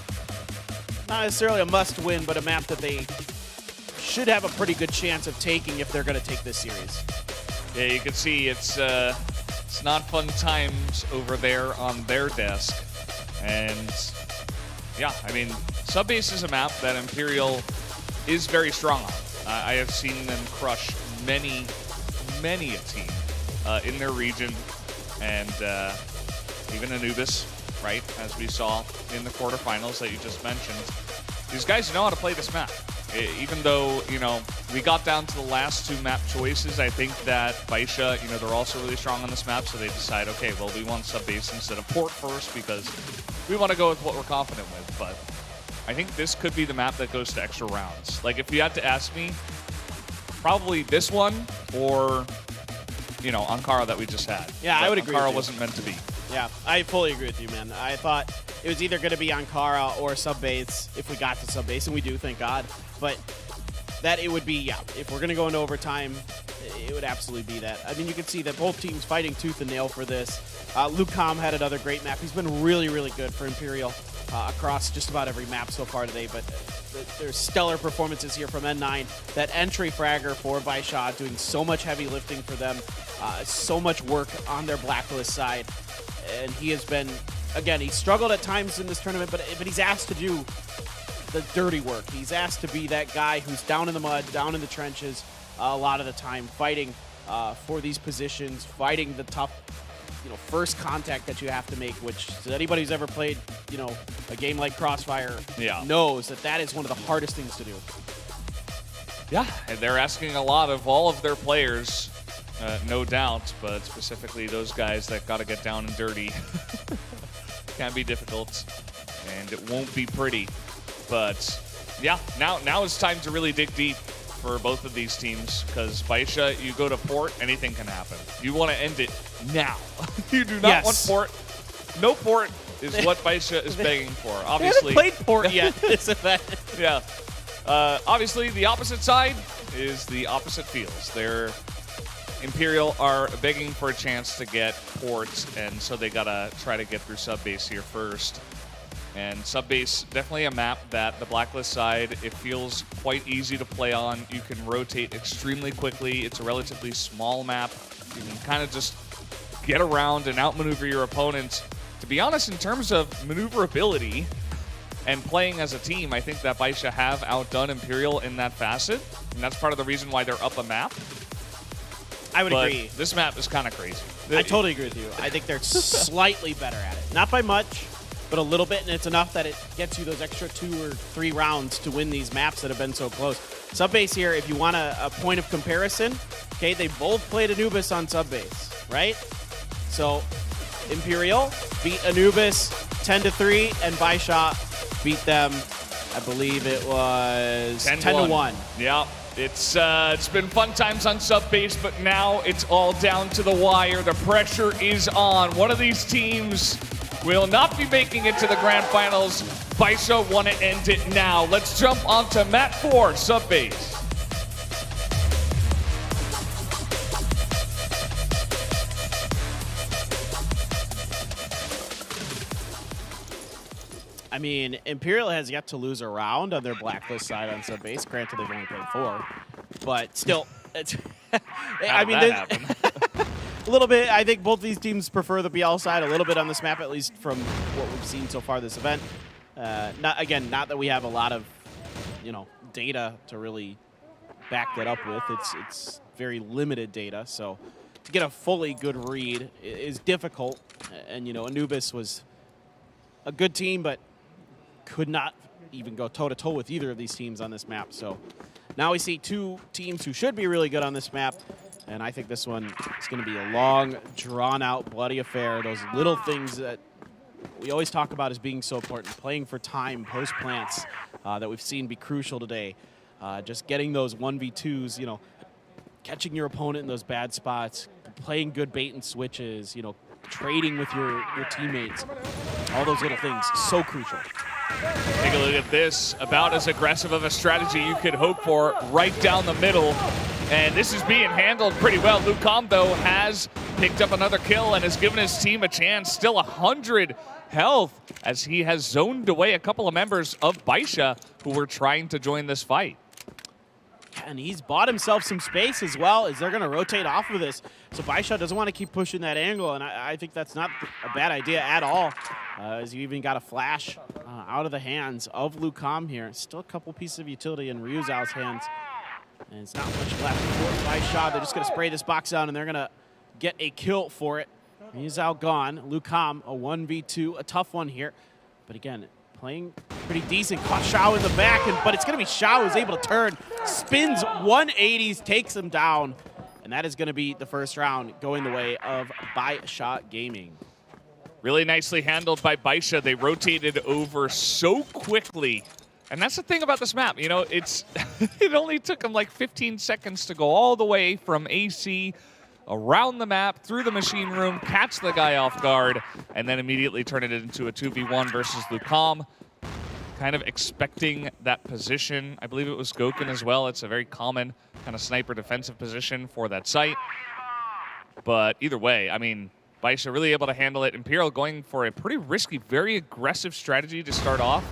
not necessarily a must-win, but a map that they should have a pretty good chance of taking if they're going to take this series. Yeah, you can see it's not fun times over there on their desk. And yeah, I mean, Subbase is a map that Imperial is very strong on. I have seen them crush many a team in their region, and even Anubis, right, as we saw in the quarterfinals that you just mentioned. These guys know how to play this map. Even though, we got down to the last 2 map choices, I think that BaiSha, they're also really strong on this map, so they decide, okay, well, we want sub-base instead of port first because we want to go with what we're confident with. But I think this could be the map that goes to extra rounds. Like, if you had to ask me, probably this one or, Ankara that we just had. Yeah, I would agree with Ankara you. wasn't meant to be. Yeah, I fully agree with you, man. I thought it was either going to be Ankara or Subbase if we got to Subbase, and we do, thank God. But that it would be, if we're going to go into overtime, it would absolutely be that. I mean, you can see that both teams fighting tooth and nail for this. Lucom had another great map. He's been really, really good for Imperial across just about every map so far today, but there's stellar performances here from N9. That entry fragger for BaiSha doing so much heavy lifting for them, so much work on their Blacklist side. And he has been, again, he struggled at times in this tournament, but he's asked to do the dirty work. He's asked to be that guy who's down in the mud, down in the trenches a lot of the time, fighting for these positions, fighting the tough, first contact that you have to make, which anybody who's ever played, a game like Crossfire knows that is one of the hardest things to do. Yeah, and they're asking a lot of all of their players, no doubt, but specifically those guys that got to get down and dirty. Can be difficult, and it won't be pretty. But yeah, now it's time to really dig deep for both of these teams, because BaiSha, you go to port, anything can happen. You want to end it now. You do not want port. No port is what BaiSha is begging for. They Obviously, haven't played port yet this event. yeah. Obviously, the opposite side is the opposite fields. They're Imperial are begging for a chance to get ports, and so they gotta try to get through Subbase here first. And Subbase, definitely a map that the Blacklist side, it feels quite easy to play on. You can rotate extremely quickly. It's a relatively small map. You can kind of just get around and outmaneuver your opponents. To be honest, in terms of maneuverability and playing as a team, I think that BaiSha have outdone Imperial in that facet, and that's part of the reason why they're up a map. I would But agree. this map is kind of crazy. I totally agree with you. I think they're slightly better at it. Not by much, but a little bit, and it's enough that it gets you those extra 2 or 3 rounds to win these maps that have been so close. Subbase here, if you want a point of comparison, okay, they both played Anubis on Subbase, right? So Imperial beat Anubis 10-3, and BaiSha beat them, I believe it was 10-1. Yeah, it's been fun times on Subbase, but now it's all down to the wire. The pressure is on. One of these teams will not be making it to the grand finals. BaiSha want to end it now. Let's jump onto map 4, Subbase. I mean, Imperial has yet to lose a round on their Blacklist side on Subbase. Granted, they've only played 4, but still, it's. I mean, a little bit. I think both these teams prefer the BL side a little bit on this map, at least from what we've seen so far this event. Not that we have a lot of, data to really back that up with. It's very limited data, so to get a fully good read is difficult. And Anubis was a good team, but could not even go toe-to-toe with either of these teams on this map. So now we see 2 teams who should be really good on this map, and I think this one is going to be a long, drawn-out, bloody affair. Those little things that we always talk about as being so important, playing for time, post-plants, that we've seen be crucial today. Just getting those 1v2s, catching your opponent in those bad spots, playing good bait and switches, trading with your teammates. All those little things, so crucial. Take a look at this. About as aggressive of a strategy you could hope for right down the middle. And this is being handled pretty well. Lucom, though, has picked up another kill and has given his team a chance. Still 100 health as he has zoned away a couple of members of BaiSha who were trying to join this fight. And he's bought himself some space as well, as they're going to rotate off of this. So BaiSha doesn't want to keep pushing that angle, and I think that's not a bad idea at all, as you even got a flash out of the hands of Lucom here. Still a couple pieces of utility in Ryuzao's hands, and it's not much left for BaiSha. They're just going to spray this box down, and they're going to get a kill for it. Ryuzao gone. Lucom, a 1v2, a tough one here. But again, playing pretty decent. Caught Shao in the back, but it's going to be Shao who's able to turn. Spins 180s, takes him down. And that is going to be the first round going the way of BaiSha Gaming. Really nicely handled by BaiSha. They rotated over so quickly. And that's the thing about this map. It only took them like 15 seconds to go all the way from AC around the map, through the machine room, catch the guy off guard, and then immediately turn it into a 2v1 versus Lucom. Kind of expecting that position. I believe it was Gokun as well. It's a very common kind of sniper defensive position for that site. But either way, I mean, BaiSha really able to handle it. Imperial going for a pretty risky, very aggressive strategy to start off.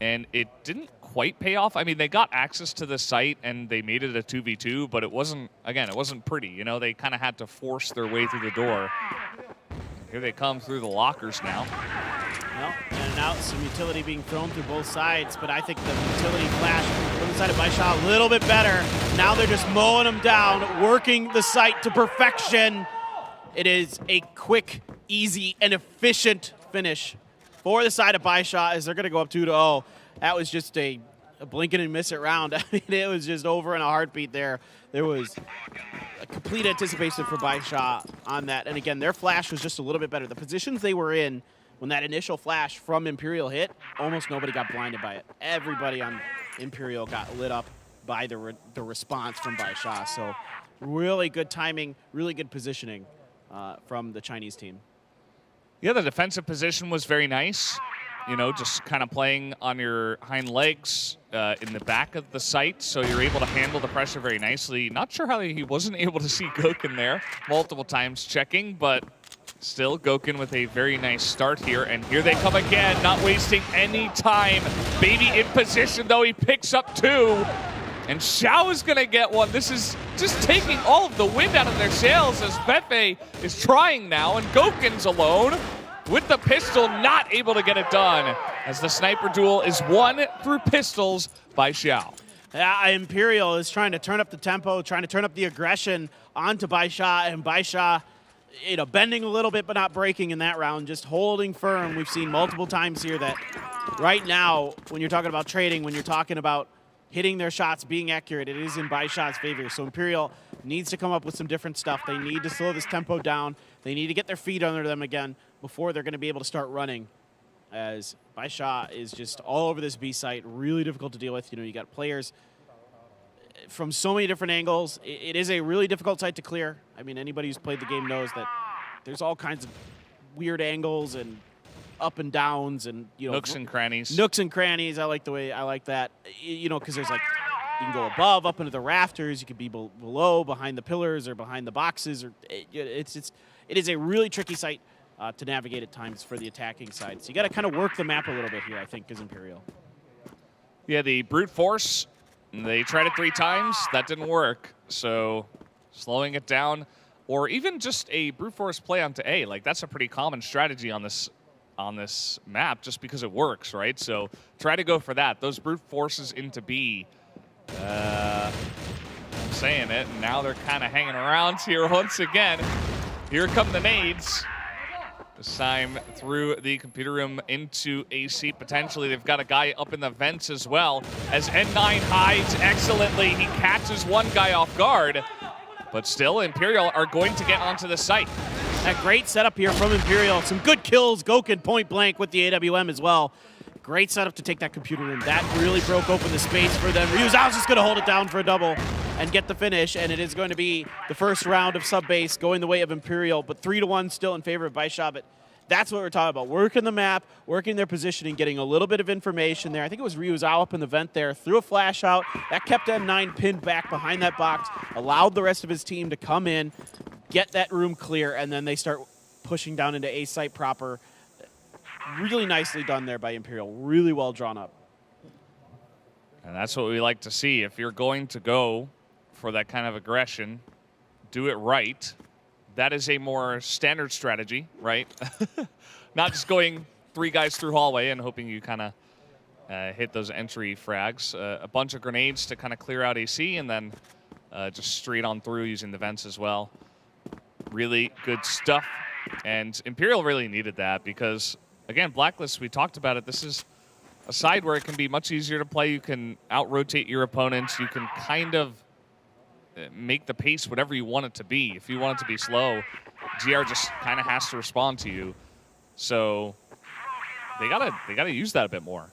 And it didn't quite pay off. I mean, they got access to the site and they made it a 2v2, but it wasn't, again, it wasn't pretty. They kind of had to force their way through the door. Here they come through the lockers now. Well, in and out, some utility being thrown through both sides, but I think the utility flash from the side of BaiSha a little bit better. Now they're just mowing them down, working the site to perfection. It is a quick, easy, and efficient finish for the side of BaiSha as they're going to go up 2-0. That was just a blink and miss it round. I mean, it was just over in a heartbeat there. There was a complete anticipation for BaiSha on that. And again, their flash was just a little bit better. The positions they were in when that initial flash from Imperial hit, almost nobody got blinded by it. Everybody on Imperial got lit up by the response from BaiSha. So really good timing, really good positioning from the Chinese team. Yeah, the defensive position was very nice. You know, just kind of playing on your hind legs in the back of the site, so you're able to handle the pressure very nicely. Not sure how he wasn't able to see Gokin there multiple times checking, but still Gokin with a very nice start here. And here they come again, not wasting any time. Baby in position, though. He picks up 2. And Xiao is going to get one. This is just taking all of the wind out of their sails as Fefe is trying now, and Gokin's alone with the pistol, not able to get it done, as the sniper duel is won through pistols by Xiao. Yeah, Imperial is trying to turn up the tempo, trying to turn up the aggression onto BaiSha, and BaiSha, you know, bending a little bit but not breaking in that round, just holding firm. We've seen multiple times here that right now, when you're talking about trading, when you're talking about hitting their shots, being accurate, it is in BaiSha's favor. So Imperial needs to come up with some different stuff. They need to slow this tempo down. They need to get their feet under them again before they're going to be able to start running, as BaiSha is just all over this B site, really difficult to deal with. You know, you got players from so many different angles. It is a really difficult site to clear. I mean, anybody who's played the game knows that there's all kinds of weird angles and up and downs and, you know, nooks and crannies. Nooks and crannies. I like that. You know, because there's like, you can go above, up into the rafters. You could be below, behind the pillars, or behind the boxes. Or it is a really tricky site to navigate at times for the attacking side. So you got to kind of work the map a little bit here, I think, as Imperial. Yeah, the brute force, they tried it 3 times. That didn't work. So slowing it down, or even just a brute force play onto A, like that's a pretty common strategy on this map, just because it works, right? So try to go for that. Those brute forces into B. I'm saying it, and now they're kind of hanging around here once again. Here come the nades. This time through the computer room into AC, potentially. They've got a guy up in the vents as well, as N9 hides excellently. He catches one guy off guard, but still Imperial are going to get onto the site. A great setup here from Imperial. Some good kills. Gokin point blank with the AWM as well. Great setup to take that computer room. That really broke open the space for them. Ryuzao's just going to hold it down for a double and get the finish, and it is going to be the first round of sub-base going the way of Imperial, but 3-1 still in favor of BaiSha. But that's what we're talking about. Working the map, working their positioning, getting a little bit of information there. I think it was Ryuzao up in the vent there, threw a flash out. That kept N9 pinned back behind that box, allowed the rest of his team to come in, get that room clear, and then they start pushing down into A site proper. Really nicely done there by Imperial. Really well drawn up. And that's what we like to see. If you're going to go for that kind of aggression, do it right. That is a more standard strategy, right? Not just going 3 guys through hallway and hoping you kind of hit those entry frags. A bunch of grenades to kind of clear out AC, and then just straight on through using the vents as well. Really good stuff. And Imperial really needed that because, again, Blacklist, we talked about it. This is a side where it can be much easier to play. You can out-rotate your opponents. You can kind of make the pace whatever you want it to be. If you want it to be slow, GR just kind of has to respond to you. So they gotta use that a bit more.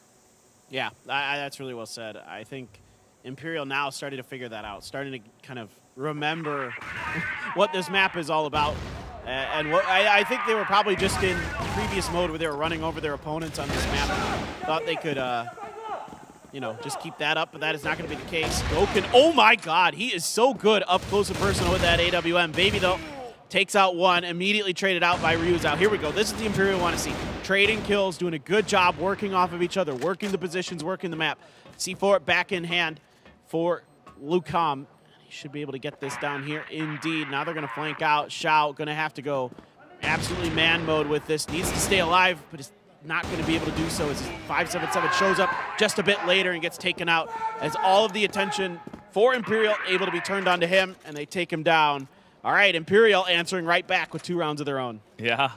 Yeah, that's really well said. I think Imperial now starting to figure that out, starting to kind of remember what this map is all about. And what I think they were probably just in previous mode where they were running over their opponents on this map. Thought they could, you know, just keep that up, but that is not going to be the case. Gokin, oh my God, he is so good up close and personal with that AWM. Baby, though, takes out one, immediately traded out by Ryuzao. Here we go. This is the Imperial we want to see. Trading kills, doing a good job working off of each other, working the positions, working the map. C4 back in hand for Lucam. He should be able to get this down here. Indeed. Now they're going to flank out. Xiao going to have to go absolutely man mode with this. Needs to stay alive, but is not going to be able to do so as 577 shows up just a bit later and gets taken out as all of the attention for Imperial able to be turned onto him, and they take him down. All right, Imperial answering right back with 2 rounds of their own. Yeah,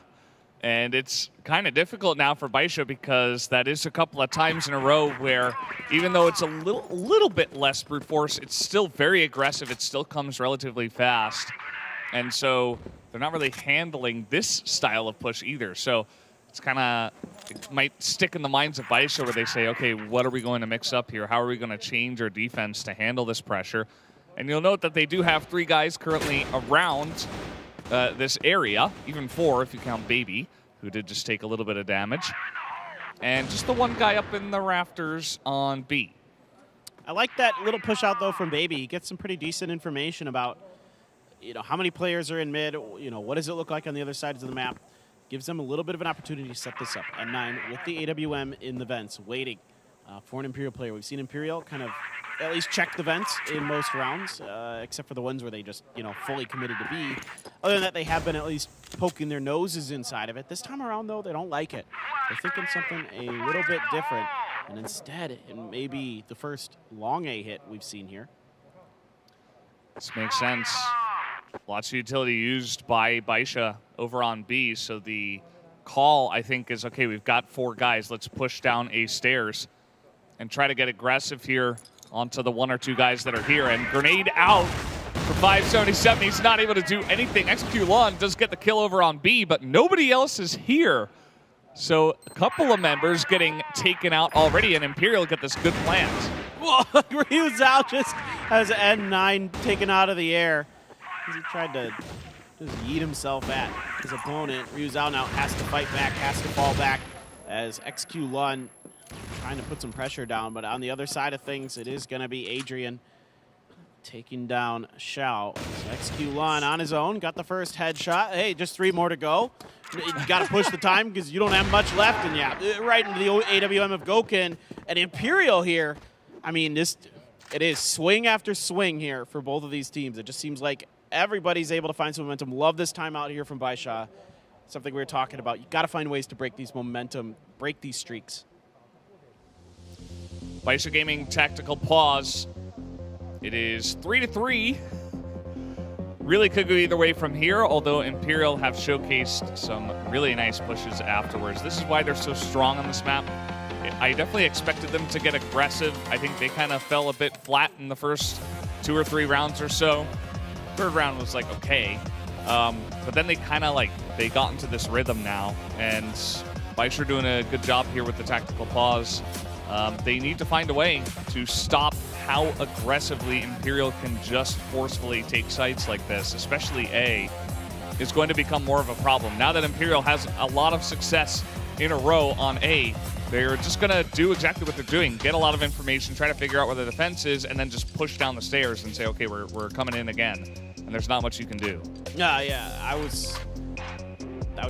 and it's kind of difficult now for BaiSha because that is a couple of times in a row where even though it's a little bit less brute force, it's still very aggressive. It still comes relatively fast. And so they're not really handling this style of push either. So it's kind of, it might stick in the minds of BaiSha where they say, okay, what are we going to mix up here? How are we going to change our defense to handle this pressure? And you'll note that they do have 3 guys currently around this area, even 4 if you count Baby. who did just take a little bit of damage. And just the one guy up in the rafters on B. I like that little push out, though, from Baby. He gets some pretty decent information about, how many players are in mid, what does it look like on the other sides of the map. Gives them a little bit of an opportunity to set this up at 9 with the AWM in the vents, waiting for an Imperial player. We've seen Imperial kind of at least check the vents in most rounds, except for the ones where they just, fully committed to B. Other than that, they have been at least poking their noses inside of it. This time around, though, they don't like it. They're thinking something a little bit different. And instead, it may be the first long A hit we've seen here. This makes sense. Lots of utility used by BaiSha over on B, so the call, I think, is, okay, we've got 4 guys. Let's push down A stairs and try to get aggressive here onto the 1 or 2 guys that are here. And grenade out for 577. He's not able to do anything. XQ does get the kill over on B, but nobody else is here. So a couple of members getting taken out already, and Imperial get this good plant. Whoa, Ryuzao just has N9 taken out of the air as he tried to just yeet himself at his opponent. Ryuzao now has to fight back, has to fall back as XQ Lun trying to put some pressure down. But on the other side of things, it is going to be Adrian taking down Xiao. So XQ Lun on his own, got the first headshot. Hey, just 3 more to go. You got to push the time because you don't have much left. And yeah, right into the AWM of Gokin. And Imperial here, I mean, it is swing after swing here for both of these teams. It just seems like everybody's able to find some momentum. Love this timeout here from BaiSha. Something we were talking about. You got to find ways to break these momentum, break these streaks. BaiSha Gaming tactical pause. It is 3-3. Really could go either way from here, although Imperial have showcased some really nice pushes afterwards. This is why they're so strong on this map. I definitely expected them to get aggressive. I think they kind of fell a bit flat in the first 2 or 3 rounds or so. 3rd round was like, okay. But then they kind of they got into this rhythm now, and BaiSha doing a good job here with the tactical pause. They need to find a way to stop how aggressively Imperial can just forcefully take sites like this, especially A, is going to become more of a problem. Now that Imperial has a lot of success in a row on A, they're just going to do exactly what they're doing, get a lot of information, try to figure out where the defense is, and then just push down the stairs and say, okay, we're coming in again. And there's not much you can do. Yeah, I was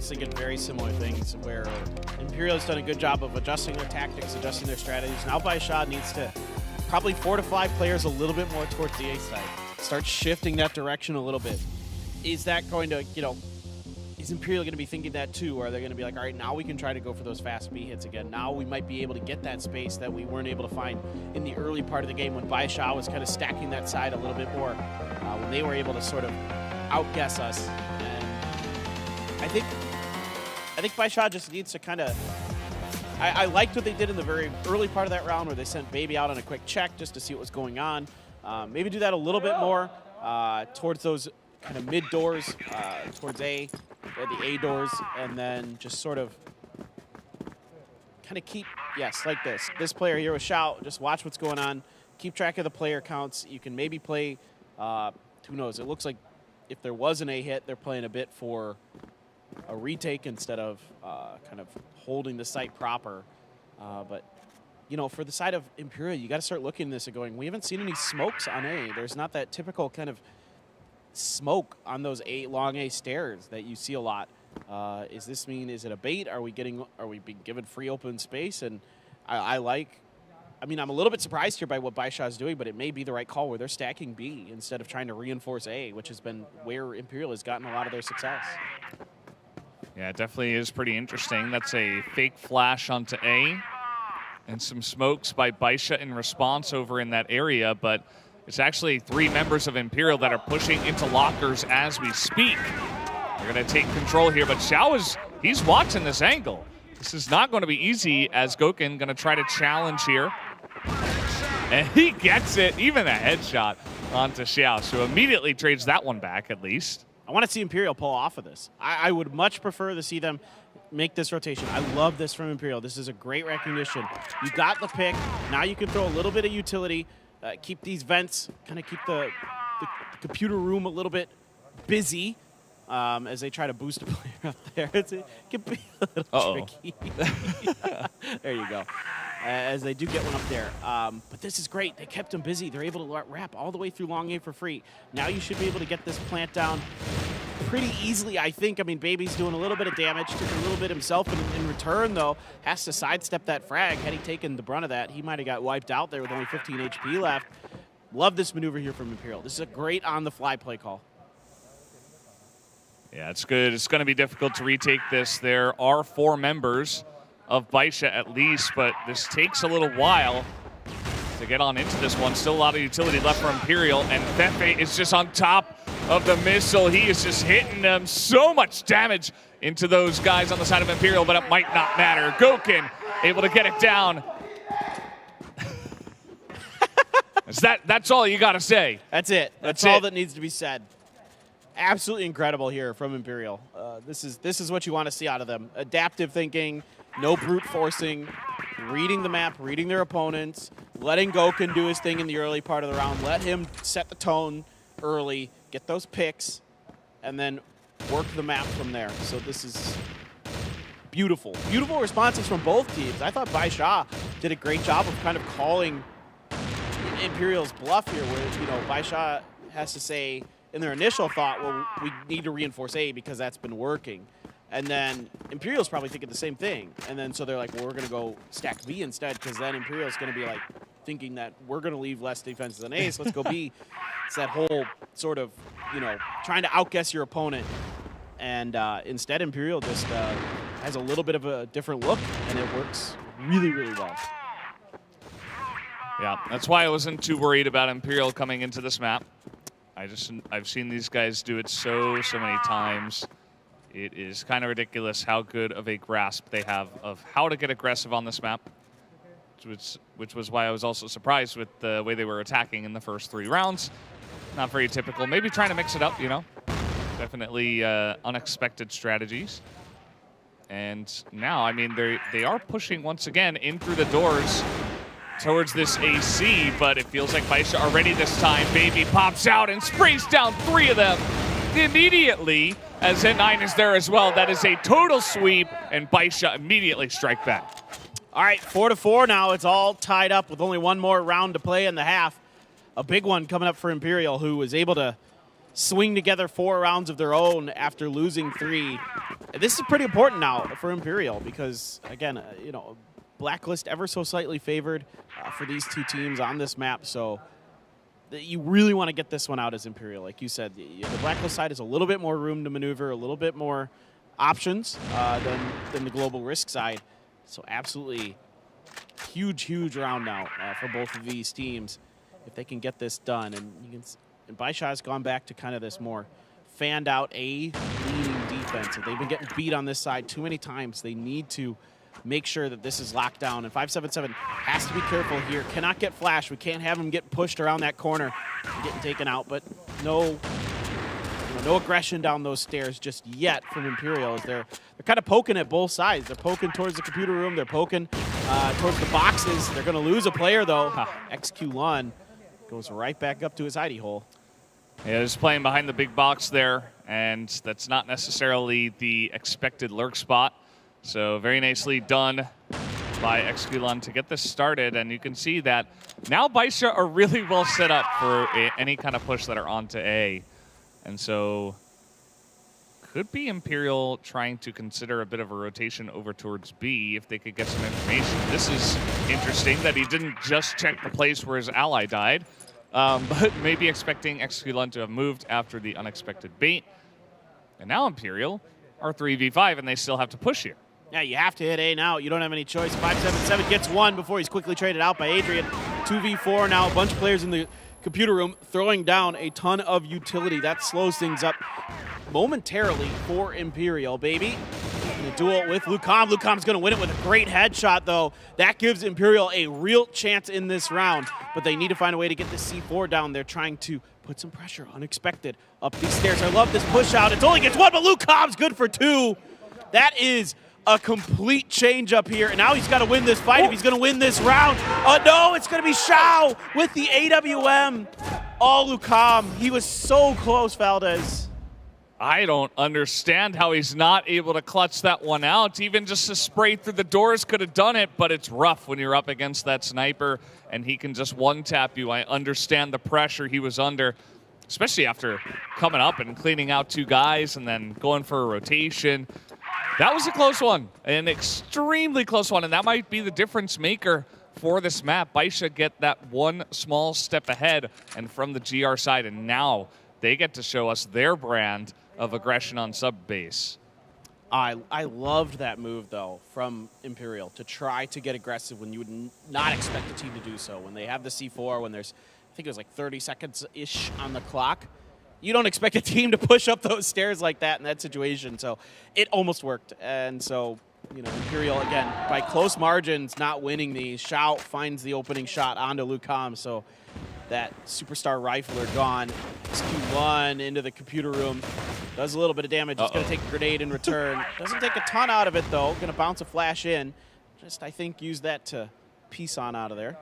thinking very similar things where Imperial's done a good job of adjusting their tactics, adjusting their strategies. Now BaiSha needs to probably fortify players a little bit more towards the A side. Start shifting that direction a little bit. Is that going to, is Imperial going to be thinking that too? Or are they going to be like, all right, now we can try to go for those fast B hits again. Now we might be able to get that space that we weren't able to find in the early part of the game when BaiSha was kind of stacking that side a little bit more, when they were able to sort of outguess us. And I think BaiSha just needs to kind of, I liked what they did in the very early part of that round where they sent Baby out on a quick check just to see what was going on. Maybe do that a little bit more towards those kind of mid doors, towards A, or the A doors, and then just sort of kind of keep, yes, like this. This player here with Xiao, just watch what's going on. Keep track of the player counts. You can maybe play, who knows, it looks like if there was an A hit, they're playing a bit for a retake instead of kind of holding the site proper. But, for the side of Imperial, you got to start looking at this and going, we haven't seen any smokes on A. There's not that typical kind of smoke on those long A stairs that you see a lot. Is it a bait? Are we being given free open space? And I'm a little bit surprised here by what BaiSha is doing, but it may be the right call where they're stacking B instead of trying to reinforce A, which has been where Imperial has gotten a lot of their success. Yeah, it definitely is pretty interesting. That's a fake flash onto A and some smokes by BaiSha in response over in that area, but it's actually 3 members of Imperial that are pushing into lockers as we speak. They're going to take control here, but Xiao he's watching this angle. This is not going to be easy as Gokin going to try to challenge here. And he gets it, even a headshot onto Xiao, so immediately trades that one back at least. I want to see Imperial pull off of this. I would much prefer to see them make this rotation. I love this from Imperial. This is a great recognition. You got the pick. Now you can throw a little bit of utility, keep these vents, kind of keep the computer room a little bit busy, as they try to boost a player up there. It can be a little tricky. There you go. As they do get one up there. But this is great. They kept him busy. They're able to wrap all the way through long A for free. Now you should be able to get this plant down pretty easily, I think. I mean, Baby's doing a little bit of damage, took a little bit himself in return, though. Has to sidestep that frag. Had he taken the brunt of that, he might have got wiped out there with only 15 HP left. Love this maneuver here from Imperial. This is a great on-the-fly play call. Yeah, it's good. It's going to be difficult to retake this. There are 4 members of BaiSha at least, but this takes a little while to get on into this one. Still a lot of utility left for Imperial, and Fefe is just on top of the missile. He is just hitting them so much damage into those guys on the side of Imperial, but it might not matter. Goken able to get it down. That's all you got to say. That's it. That's all that needs to be said. Absolutely incredible here from Imperial. This is what you want to see out of them. Adaptive thinking, no brute forcing, reading the map, reading their opponents, letting Goken do his thing in the early part of the round, let him set the tone early, get those picks, and then work the map from there. So this is beautiful. Beautiful responses from both teams. I thought BaiSha did a great job of kind of calling Imperial's bluff here, where, BaiSha has to say, in their initial thought, well, we need to reinforce A because that's been working. And then Imperial's probably thinking the same thing. And then so they're like, well, we're going to go stack B instead, because then Imperial's going to be like thinking that we're going to leave less defenses than A, so let's go B. It's that whole sort of, trying to outguess your opponent. And instead, Imperial just has a little bit of a different look, and it works really, really well. Yeah, that's why I wasn't too worried about Imperial coming into this map. I've seen these guys do it so many times. It is kind of ridiculous how good of a grasp they have of how to get aggressive on this map, which was why I was also surprised with the way they were attacking in the first 3 rounds. Not very typical. Maybe trying to mix it up, Definitely unexpected strategies. And now, I mean, they are pushing once again in through the doors towards this AC, but it feels like BaiSha are ready this time. Baby pops out and sprays down 3 of them immediately, as N9 is there as well. That is a total sweep, and BaiSha immediately strike back. All right, 4-4 now. It's all tied up with only one more round to play in the half. A big one coming up for Imperial, who was able to swing together 4 rounds of their own after losing 3. This is pretty important now for Imperial because, again, Blacklist ever so slightly favored for these 2 teams on this map, so you really want to get this one out as Imperial. Like you said, the Blacklist side has a little bit more room to maneuver, a little bit more options than the Global Risk side. So absolutely huge round now for both of these teams if they can get this done. And BaiSha has gone back to kind of this more fanned out A-leaning defense. They've been getting beat on this side too many times. They need to make sure that this is locked down. And 577 has to be careful here. Cannot get flash. We can't have him get pushed around that corner and getting taken out. But no aggression down those stairs just yet from Imperial. As they're kind of poking at both sides. They're poking towards the computer room. They're poking towards the boxes. They're going to lose a player, though. XQ1 goes right back up to his hidey hole. Yeah, he's playing behind the big box there, and that's not necessarily the expected lurk spot. So very nicely done by XQ1 to get this started, and you can see that now BaiSha are really well set up for any kind of push that are onto A. And so could be Imperial trying to consider a bit of a rotation over towards B if they could get some information. This is interesting that he didn't just check the place where his ally died, but maybe expecting XQ1 to have moved after the unexpected bait. And now Imperial are 3v5, and they still have to push here. Yeah, you have to hit A now. You don't have any choice. 577 gets 1 before he's quickly traded out by Adrian. 2v4 now. A bunch of players in the computer room throwing down a ton of utility. That slows things up momentarily for Imperial, baby. In a duel with Lucom. Lucom's going to win it with a great headshot, though. That gives Imperial a real chance in this round, but they need to find a way to get the C4 down. They're trying to put some pressure, unexpected, up these stairs. I love this push out. It only gets 1, but Lucom's good for 2. That is a complete change up here, and now he's got to win this fight if he's going to win this round. Oh, no, it's going to be Shao with the AWM. Oh, Lucom, he was so close, Valdez. I don't understand how he's not able to clutch that one out. Even just a spray through the doors could have done it, but it's rough when you're up against that sniper and he can just one-tap you. I understand the pressure he was under, especially after coming up and cleaning out 2 guys and then going for a rotation. That was a close one, an extremely close one, and that might be the difference maker for this map. BaiSha get that one small step ahead and from the GR side, and now they get to show us their brand of aggression on sub-base. I loved that move, though, from Imperial to try to get aggressive when you would not expect a team to do so. When they have the C4, when there's, I think it was like 30 seconds-ish on the clock, you don't expect a team to push up those stairs like that in that situation. So it almost worked. And so, you know, Imperial, again, by close margins, not winning these. Shao finds the opening shot onto Lucam. So that superstar rifler gone. SQ1 into the computer room. Does a little bit of damage. It's going to take a grenade in return. Doesn't take a ton out of it, though. Going to bounce a flash in. Just, I think, use that to piece on out of there.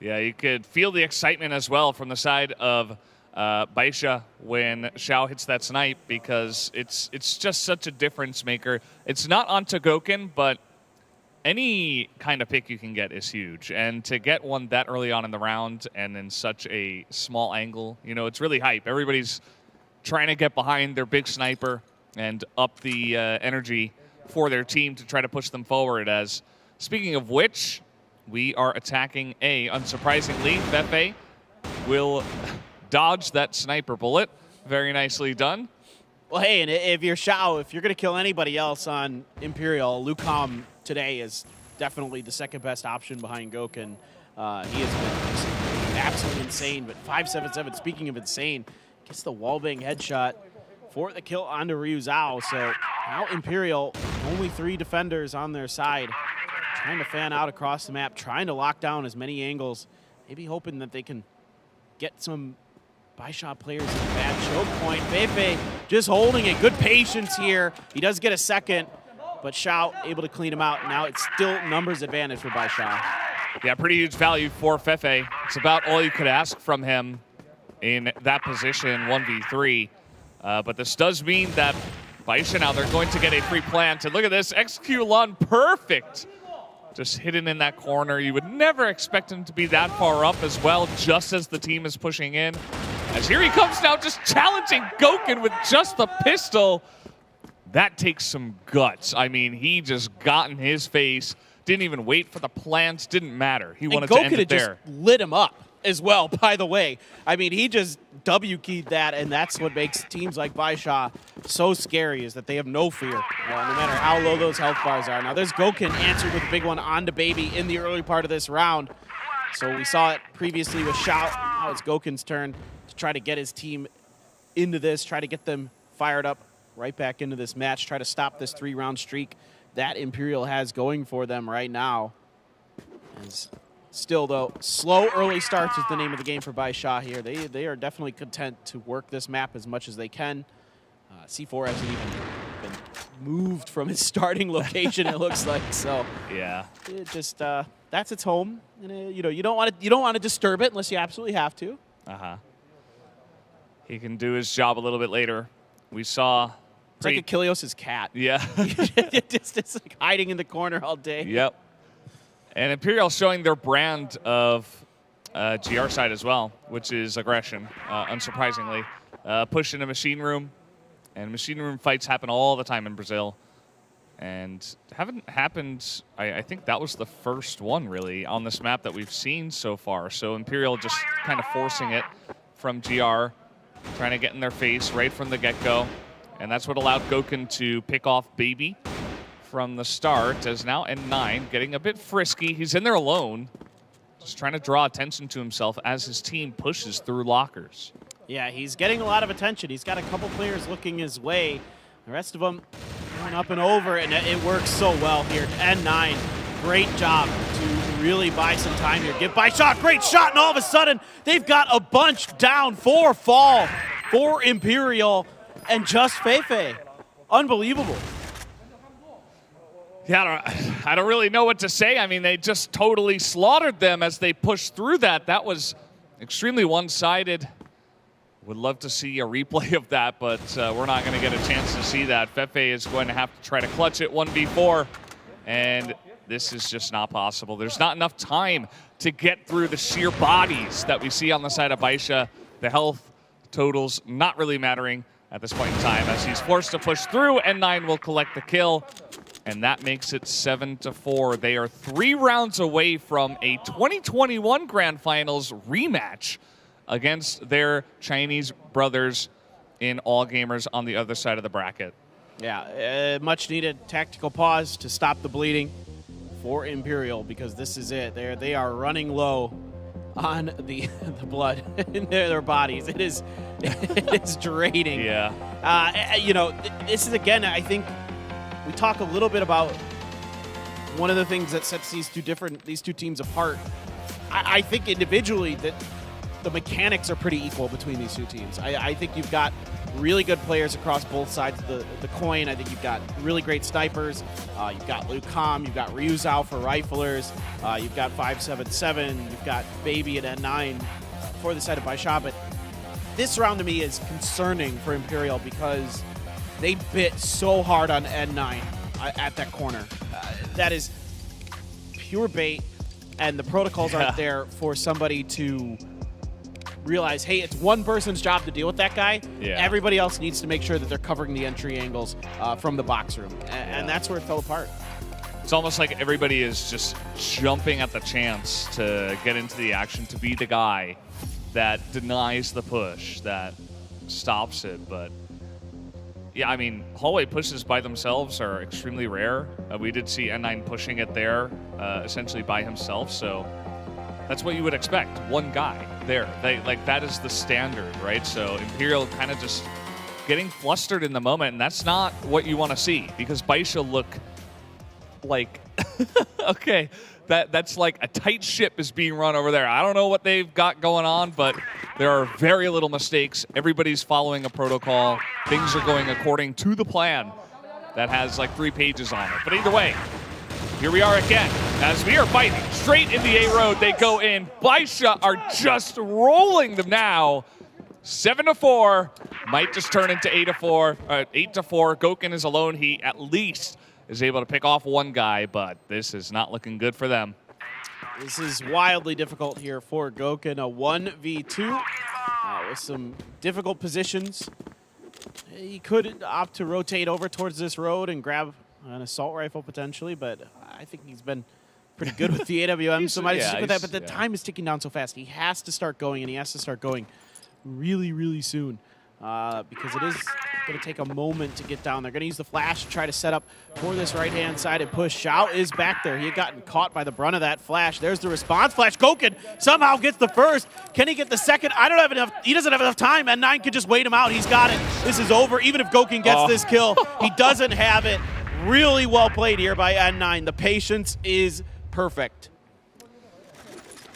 Yeah, you could feel the excitement as well from the side of BaiSha when Shao hits that snipe, because it's just such a difference maker. It's not onto Gokun, but any kind of pick you can get is huge. And to get one that early on in the round and in such a small angle, you know, it's really hype. Everybody's trying to get behind their big sniper and up the energy for their team to try to push them forward. As, speaking of which, we are attacking A. Unsurprisingly, Fefe will dodge that sniper bullet. Very nicely done. Well, hey, and if you're Shao, if you're going to kill anybody else on Imperial, Lucam today is definitely the second best option behind Gokun. He has been absolutely insane, but 577, speaking of insane, gets the wallbang headshot for the kill onto Ryu Zhao. So now Imperial, only 3 defenders on their side, trying to fan out across the map, trying to lock down as many angles, maybe hoping that they can get some BaiSha players in a bad choke point. Fefe just holding it. Good patience here. He does get a second, but Shao able to clean him out. Now it's still numbers advantage for BaiSha. Yeah, pretty huge value for Fefe. It's about all you could ask from him in that position, 1v3. But this does mean that BaiSha now, they're going to get a free plant. And look at this, Execulon, perfect. Just hidden in that corner. You would never expect him to be that far up as well, just as the team is pushing in. As here he comes now, just challenging Gokun with just the pistol. That takes some guts. I mean, he just got in his face, didn't even wait for the plants, didn't matter. He wanted to end it there. Gokun had just lit him up as well, by the way. I mean, he just W-keyed that, and that's what makes teams like BaiSha so scary, is that they have no fear, no matter how low those health bars are. Now, there's Gokun answered with a big one onto Baby in the early part of this round. So we saw it previously with Shao. Now it's Gokun's turn to try to get his team into this, try to get them fired up right back into this match, try to stop this 3-round streak that Imperial has going for them right now. As still, though, slow early starts is the name of the game for BaiSha here. They are definitely content to work this map as much as they can. C4 hasn't even been moved from its starting location, it looks like. So yeah, it just that's its home. And, you know, you don't want to disturb it unless you absolutely have to. He can do his job a little bit later. We saw. It's like Achilles' cat. Yeah. It's like hiding in the corner all day. Yep. And Imperial showing their brand of GR side as well, which is aggression, unsurprisingly. Push in a machine room, and machine room fights happen all the time in Brazil. And haven't happened, I think that was the first one, really, on this map that we've seen so far. So Imperial just kind of forcing it from GR, trying to get in their face right from the get-go. And that's what allowed Gokun to pick off Baby from the start, as now N9 getting a bit frisky. He's in there alone, just trying to draw attention to himself as his team pushes through lockers. Yeah, he's getting a lot of attention. He's got a couple players looking his way. The rest of them going up and over, and it works so well here. N9, great job to really buy some time here. Give BaiSha, great shot, and all of a sudden, they've got a bunch down, 4 fall for Imperial, and just Fefe. Unbelievable. Yeah, I don't really know what to say. I mean, they just totally slaughtered them as they pushed through that. That was extremely one-sided. Would love to see a replay of that, but we're not going to get a chance to see that. Fefe is going to have to try to clutch it 1v4, and this is just not possible. There's not enough time to get through the sheer bodies that we see on the side of BaiSha. The health totals not really mattering at this point in time as he's forced to push through. N9 will collect the kill, and that makes it 7-4. They are 3 rounds away from a 2021 Grand Finals rematch against their Chinese brothers in All Gamers on the other side of the bracket. Yeah, much needed tactical pause to stop the bleeding for Imperial, because this is it. They are running low on the blood in their bodies. It is draining. Yeah. You know, this is, again, I think we talk a little bit about one of the things that sets these two teams apart. I think individually that the mechanics are pretty equal between these two teams. I think you've got really good players across both sides of the coin. I think you've got really great snipers. You've got Lucom, you've got Ryuzao for riflers, you've got 577, you've got Baby and N9 for the side of BaiSha. But this round to me is concerning for Imperial because they bit so hard on N9 at that corner. That is pure bait, and the protocols aren't there for somebody to realize, hey, it's one person's job to deal with that guy. Yeah. Everybody else needs to make sure that they're covering the entry angles from the box room. And that's where it fell apart. It's almost like everybody is just jumping at the chance to get into the action, to be the guy that denies the push, that stops it. But yeah, I mean, hallway pushes by themselves are extremely rare. We did see N9 pushing it there, essentially by himself. So that's what you would expect. One guy there. That is the standard, right? So Imperial kind of just getting flustered in the moment, and that's not what you want to see, because BaiSha look like okay, that's like a tight ship is being run over there. I don't know what they've got going on, but there are very little mistakes. Everybody's following a protocol. Things are going according to the plan that has like 3 pages on it. But either way, here we are again, as we are fighting straight in the A road. They go in. BaiSha are just rolling them now. 7-4, might just turn into 8-4. 8-4. Gokun is alone. He at least is able to pick off one guy, but this is not looking good for them. This is wildly difficult here for Gokun. A 1v2 with some difficult positions. He could opt to rotate over towards this road and grab an assault rifle potentially, but I think he's been pretty good with the AWM, so might stick with that. But the time is ticking down so fast. He has to start going, and he has to start going really, really soon because it is going to take a moment to get down. They're going to use the flash to try to set up for this right-hand side and push. Xiao is back there. He had gotten caught by the brunt of that flash. There's the response flash. Gokun somehow gets the first. Can he get the second? I don't have enough. He doesn't have enough time. N9 could just wait him out. He's got it. This is over. Even if Gokun gets this kill, he doesn't have it. Really well played here by N9. The patience is perfect.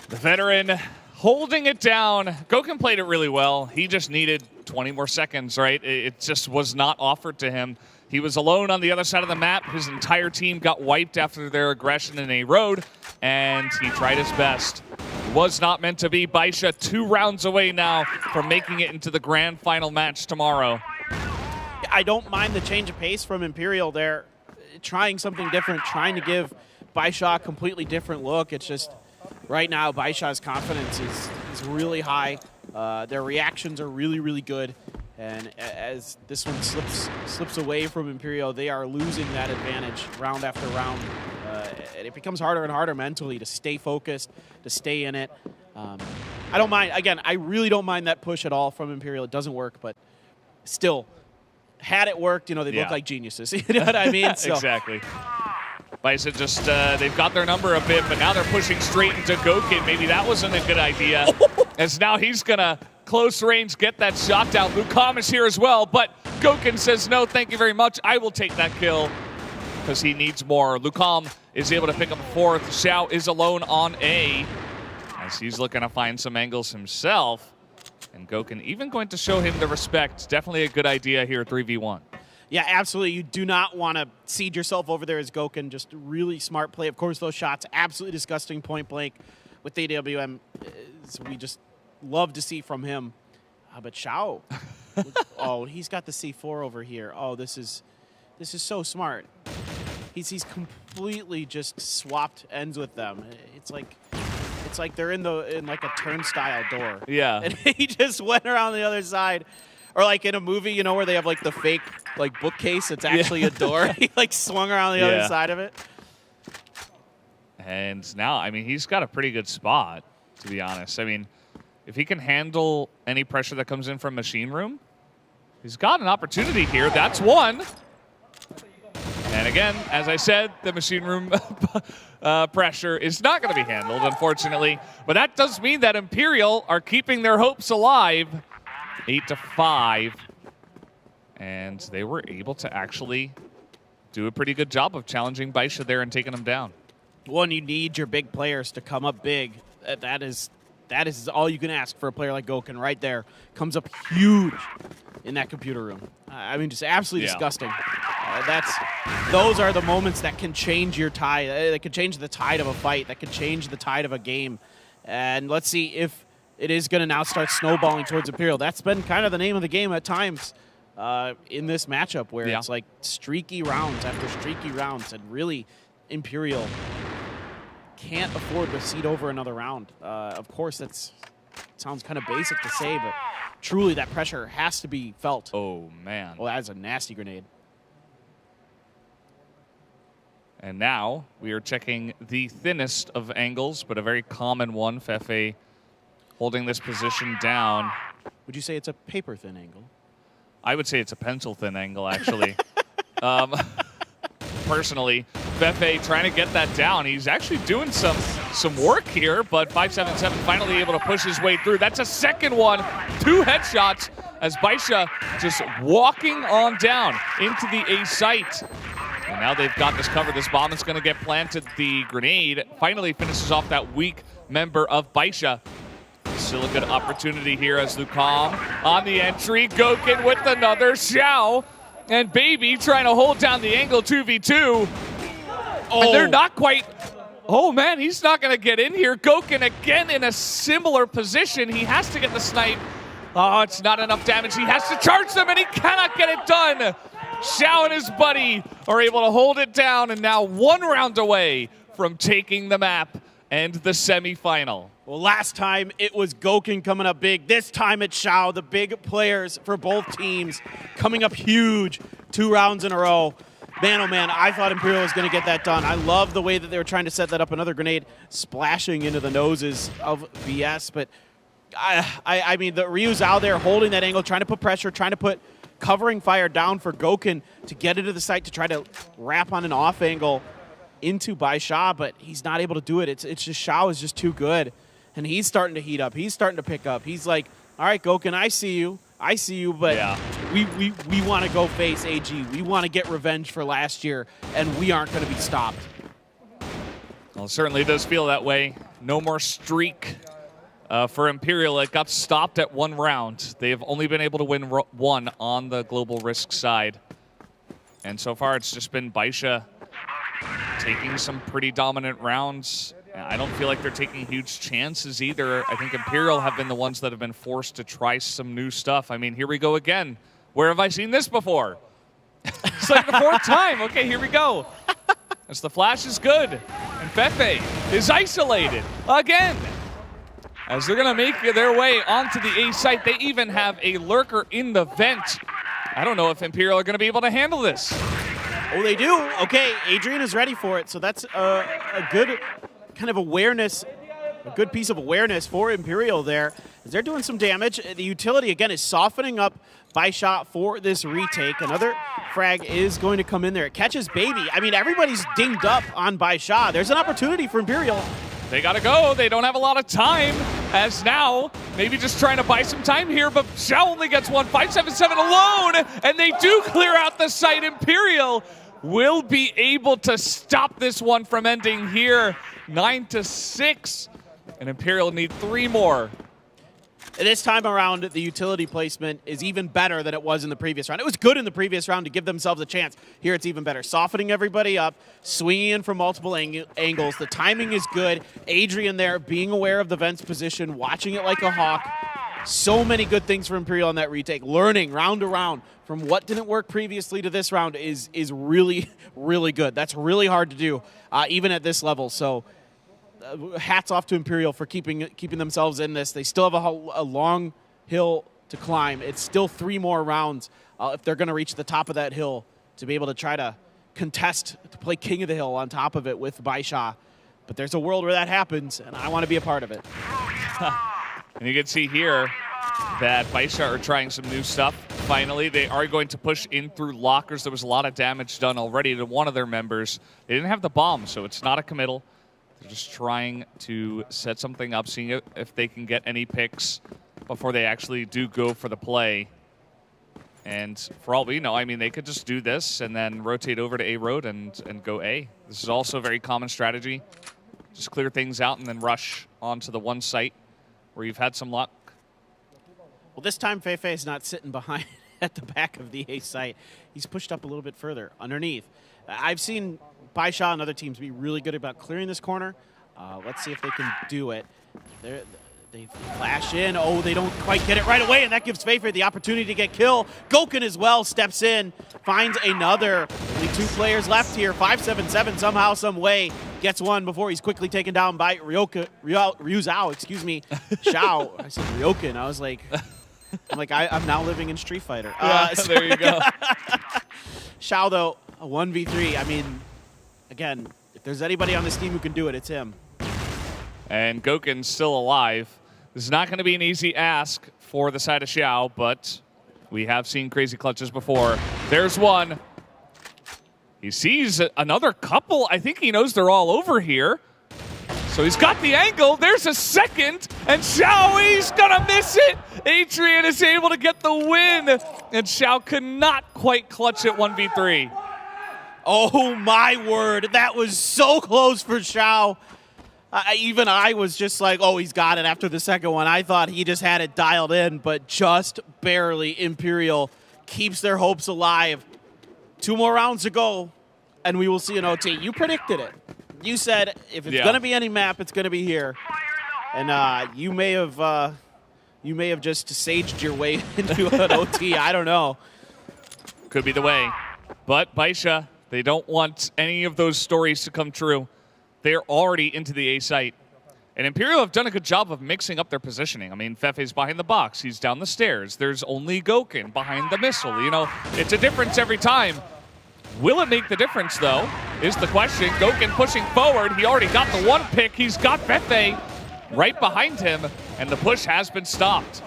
The veteran holding it down. Gokun played it really well. He just needed 20 more seconds, right? It just was not offered to him. He was alone on the other side of the map. His entire team got wiped after their aggression in A road, and he tried his best. Was not meant to be. BaiSha 2 rounds away now from making it into the grand final match tomorrow. I don't mind the change of pace from Imperial there. Trying something different, trying to give BaiSha a completely different look. It's just right now BaiSha's confidence is really high. Their reactions are really, really good. And as this one slips away from Imperial, they are losing that advantage round after round. And it becomes harder and harder mentally to stay focused, to stay in it. I don't mind. Again, I really don't mind that push at all from Imperial. It doesn't work, but still, had it worked, you know, they'd look like geniuses. You know what I mean? So. Exactly. BaiSha just, they've got their number a bit, but now they're pushing straight into Gokun. Maybe that wasn't a good idea, as now he's going to close range get that shot down. Lucom is here as well, but Gokun says, no, thank you very much. I will take that kill, because he needs more. Lucom is able to pick up a 4th. Xiao is alone on A, as he's looking to find some angles himself. And Gokun even going to show him the respect. Definitely a good idea here, 3v1. Yeah, absolutely. You do not want to seed yourself over there as Gokun. Just really smart play. Of course, those shots, absolutely disgusting point blank with the AWM. We just love to see from him. But Xiao, oh, he's got the C4 over here. Oh, this is so smart. He's completely just swapped ends with them. It's like they're in like a turnstile door. Yeah. And he just went around the other side. Or like in a movie, you know, where they have like the fake like bookcase. It's actually a door. He like swung around the other side of it. And now, I mean, he's got a pretty good spot, to be honest. I mean, if he can handle any pressure that comes in from Machine Room, he's got an opportunity here. That's one. And again, as I said, the Machine Room pressure is not going to be handled, unfortunately. But that does mean that Imperial are keeping their hopes alive. 8-5. And they were able to actually do a pretty good job of challenging BaiSha there and taking him down. Well, and you need your big players to come up big. That is all you can ask for a player like Gokun right there. Comes up huge in that computer room. I mean, just absolutely disgusting. Those are the moments that can change your tide. That can change the tide of a fight. That can change the tide of a game. And let's see if it is going to now start snowballing towards Imperial. That's been kind of the name of the game at times in this matchup, where it's like streaky rounds after streaky rounds, and really Imperial can't afford to cede over another round. Of course, that sounds kind of basic to say, but truly that pressure has to be felt. Oh, man. Well, that's a nasty grenade. And now we are checking the thinnest of angles, but a very common one. Fefe holding this position down. Would you say it's a paper-thin angle? I would say it's a pencil-thin angle, actually. Personally, Fefe trying to get that down. He's actually doing some work here, but 577 finally able to push his way through. That's a second one. 2 headshots as BaiSha just walking on down into the A site. And now they've got this covered. This bomb is going to get planted. The grenade finally finishes off that weak member of BaiSha. Still a good opportunity here as Lucom on the entry. Gokun with another. Xiao and Baby trying to hold down the angle 2v2. Oh. And they're not quite... Oh, man, he's not going to get in here. Gokun again in a similar position. He has to get the snipe. Oh, it's not enough damage. He has to charge them, and he cannot get it done. Xiao and his buddy are able to hold it down, and now 1 round away from taking the map and the semifinal. Well, last time it was Gokun coming up big. This time it's Xiao, the big players for both teams, coming up huge 2 rounds in a row. Man, oh man, I thought Imperial was going to get that done. I love the way that they were trying to set that up. Another grenade splashing into the noses of BS. But, I mean, the Ryu's out there holding that angle, trying to put pressure, trying to put covering fire down for Gokun to get into the site to try to wrap on an off angle into BaiSha, but he's not able to do it. It's just Xiao is just too good. And he's starting to heat up. He's starting to pick up. He's like, all right, Gokun, I see you, but we want to go face AG. We want to get revenge for last year, and we aren't going to be stopped. Well, it certainly does feel that way. No more streak for Imperial. It got stopped at 1 round. They have only been able to win 1 on the global risk side. And so far, it's just been BaiSha taking some pretty dominant rounds. I don't feel like they're taking huge chances either. I think Imperial have been the ones that have been forced to try some new stuff. I mean, here we go again. Where have I seen this before? It's like the 4th time. Okay, here we go. As the flash is good. And Fefe is isolated again. As they're going to make their way onto the A site, they even have a lurker in the vent. I don't know if Imperial are going to be able to handle this. Oh, they do. Okay, Adrian is ready for it. So that's a good kind of awareness, a good piece of awareness for Imperial there. As they're doing some damage. The utility, again, is softening up BaiSha for this retake. Another frag is going to come in there. It catches Baby. I mean, everybody's dinged up on BaiSha. There's an opportunity for Imperial. They got to go. They don't have a lot of time. As now, maybe just trying to buy some time here, but Xiao only gets 1. 577 alone, and they do clear out the site. Imperial will be able to stop this one from ending here. 9-6, and Imperial need 3 more. And this time around, the utility placement is even better than it was in the previous round. It was good in the previous round to give themselves a chance. Here it's even better. Softening everybody up, swinging in from multiple angles. The timing is good. Adrian there being aware of the vent's position, watching it like a hawk. So many good things for Imperial on that retake. Learning round to round from what didn't work previously to this round is really, really good. That's really hard to do, even at this level. So hats off to Imperial for keeping themselves in this. They still have a long hill to climb. It's still 3 more rounds if they're going to reach the top of that hill to be able to try to contest, to play king of the hill on top of it with BaiSha. But there's a world where that happens, and I want to be a part of it. And you can see here that BaiSha are trying some new stuff. Finally, they are going to push in through lockers. There was a lot of damage done already to one of their members. They didn't have the bomb, so it's not a committal. They're just trying to set something up, seeing if they can get any picks before they actually do go for the play. And for all we know, I mean, they could just do this and then rotate over to A road and go A. This is also a very common strategy. Just clear things out and then rush onto the one site where you've had some luck. Well, this time Feifei is not sitting behind at the back of the A site. He's pushed up a little bit further underneath. I've seen BaiSha and other teams be really good about clearing this corner. Let's see if they can do it. They flash in. Oh, they don't quite get it right away, and that gives Feifei the opportunity to get kill. Goken as well steps in, finds another. Only 2 players left here. 577 somehow, some way gets one before he's quickly taken down by Ryuzao, excuse me. Shao. I said Ryoken. I was like, I'm now living in Street Fighter. There you go. Shao, though, a 1v3. I mean, again, if there's anybody on this team who can do it, it's him. And Goken's still alive. This is not going to be an easy ask for the side of Xiao, but we have seen crazy clutches before. There's one. He sees another couple. I think he knows they're all over here. So he's got the angle. There's a second, and Xiao, he's going to miss it. Adrian is able to get the win, and Xiao could not quite clutch it 1v3. Oh, my word. That was so close for Xiao. Even I was just like, oh, he's got it after the second one. I thought he just had it dialed in, but just barely. Imperial keeps their hopes alive. 2 more rounds to go, and we will see an OT. You predicted it. You said if it's going to be any map, it's going to be here. And you may have just saged your way into an OT. I don't know. Could be the way. But BaiSha, they don't want any of those stories to come true. They're already into the A site. And Imperial have done a good job of mixing up their positioning. I mean, Feifei's behind the box. He's down the stairs. There's only Goken behind the missile. You know, it's a difference every time. Will it make the difference, though, is the question. Goken pushing forward. He already got the 1 pick. He's got Feifei right behind him, and the push has been stopped.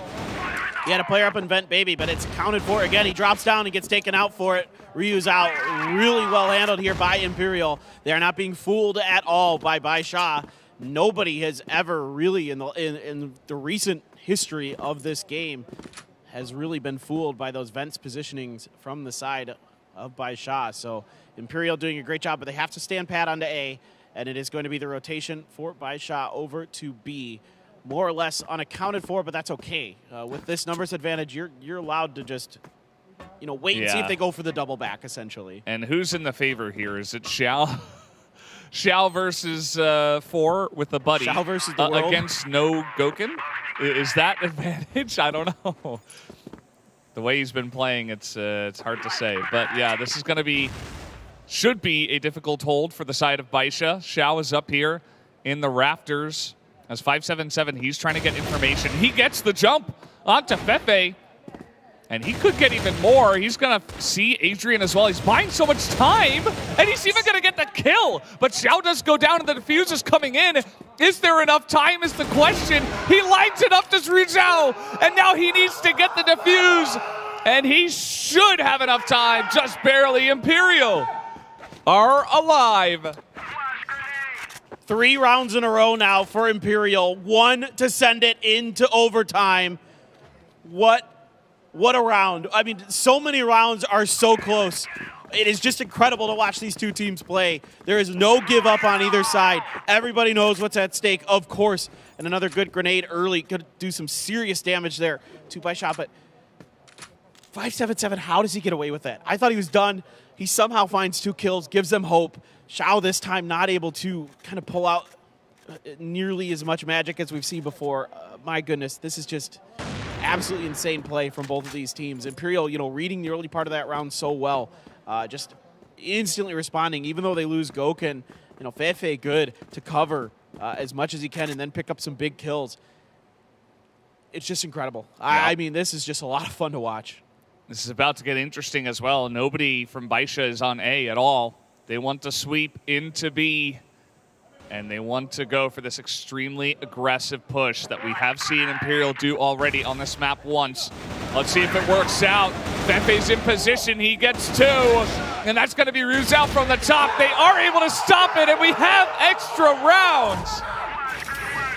He had a player up in Vent Baby, but it's accounted for again. He drops down and gets taken out for it. Ryu's out. Really well handled here by Imperial. They are not being fooled at all by BaiSha. Nobody has ever really, in the recent history of this game, has really been fooled by those Vents positionings from the side of BaiSha. So Imperial doing a great job, but they have to stand pat onto A, and it is going to be the rotation for BaiSha over to B. More or less unaccounted for, but that's okay. With this numbers advantage, you're allowed to just, wait and see if they go for the double back, essentially. And who's in the favor here? Is it Xiao? Xiao versus 4 with a buddy. Xiao versus the world. Against no Goken? Is that advantage? I don't know. The way he's been playing, it's hard to say. But yeah, this is going to should be a difficult hold for the side of BaiSha. Xiao is up here in the rafters. As 577, he's trying to get information. He gets the jump onto Feifei, and he could get even more. He's going to see Adrian as well. He's buying so much time, and he's even going to get the kill. But Xiao does go down, and the defuse is coming in. Is there enough time is the question. He lines it up to Ryuzao, and now he needs to get the defuse, and he should have enough time, just barely. Imperial are alive. 3 rounds in a row now for Imperial. 1 to send it into overtime. What a round. I mean, so many rounds are so close. It is just incredible to watch these 2 teams play. There is no give up on either side. Everybody knows what's at stake, of course. And another good grenade early could do some serious damage there to BaiSha. But 577, how does he get away with that? I thought he was done. He somehow finds 2 kills, gives them hope. Xiao this time not able to kind of pull out nearly as much magic as we've seen before. My goodness, this is just absolutely insane play from both of these teams. Imperial, reading the early part of that round so well, just instantly responding, even though they lose Goken. Fefe good to cover as much as he can and then pick up some big kills. It's just incredible. I mean, this is just a lot of fun to watch. This is about to get interesting as well. Nobody from BaiSha is on A at all. They want to sweep into B, and they want to go for this extremely aggressive push that we have seen Imperial do already on this map once. Let's see if it works out. Fefe's in position, he gets 2, and that's gonna be Ruse out from the top. They are able to stop it, and we have extra rounds.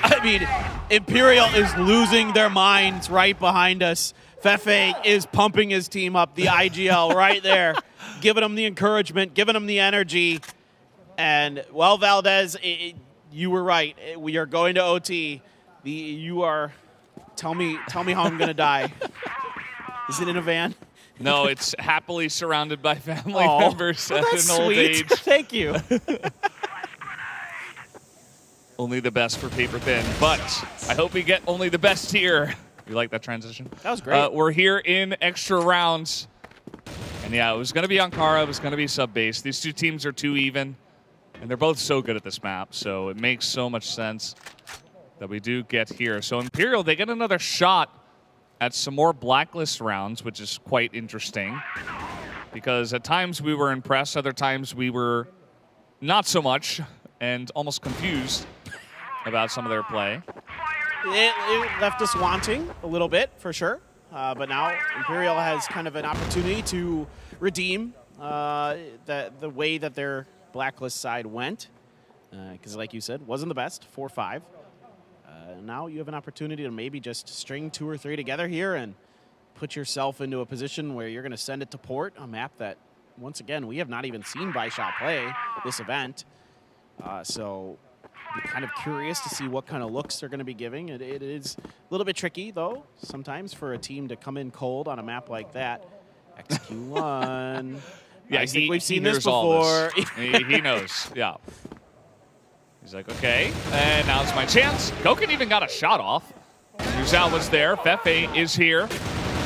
I mean, Imperial is losing their minds right behind us. Fefe is pumping his team up, the IGL right there, giving them the encouragement, giving them the energy. And, well, Valdez, you were right. We are going to OT. Tell me how I'm going to die. Is it in a van? No, it's happily surrounded by family members at an old age. Thank you. Only the best for paper thin, but I hope we get only the best here. You like that transition? That was great. We're here in extra rounds. And yeah, it was going to be Ankara, it was going to be sub-base. These two teams are too even, and they're both so good at this map, so it makes so much sense that we do get here. So Imperial, they get another shot at some more Blacklist rounds, which is quite interesting, because at times we were impressed, other times we were not so much, and almost confused about some of their play. It left us wanting a little bit, for sure. But now Imperial has kind of an opportunity to redeem the way that their Blacklist side went. Because like you said, wasn't the best, 4-5. Now you have an opportunity to maybe just string 2 or 3 together here and put yourself into a position where you're going to send it to port, a map that, once again, we have not even seen BaiSha play this event. So I'm kind of curious to see what kind of looks they're going to be giving. It is a little bit tricky, though, sometimes for a team to come in cold on a map like that. XQ1. Yeah, I think we've seen this before. He knows, yeah. He's like, okay, and now's my chance. Goken even got a shot off. Ruzal was there. Fefe is here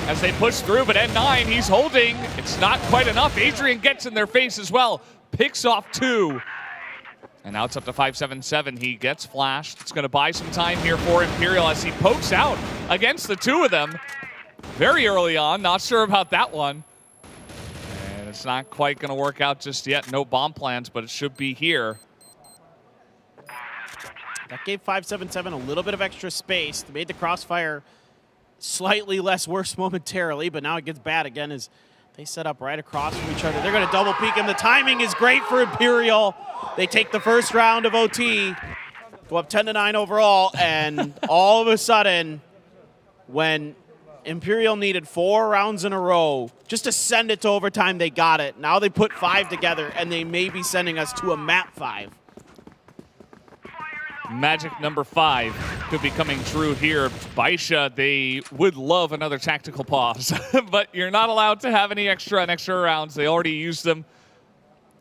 as they push through, but N9, he's holding. It's not quite enough. Adrian gets in their face as well. Picks off 2. And now it's up to 5-7-7. He gets flashed. It's going to buy some time here for Imperial as he pokes out against the 2 of them very early on. Not sure about that one. And it's not quite going to work out just yet. No bomb plans, but it should be here. That gave 5-7-7 a little bit of extra space. They made the crossfire slightly less worse momentarily, but now it gets bad again as they set up right across from each other. They're going to double peek him. The timing is great for Imperial. They take the first round of OT, go up 10-9 overall, and all of a sudden, when Imperial needed 4 rounds in a row just to send it to overtime, they got it. Now they put 5 together, and they may be sending us to a map 5. Magic number 5 could be coming true here. BaiSha, they would love another tactical pause, but you're not allowed to have any extra rounds. They already used them,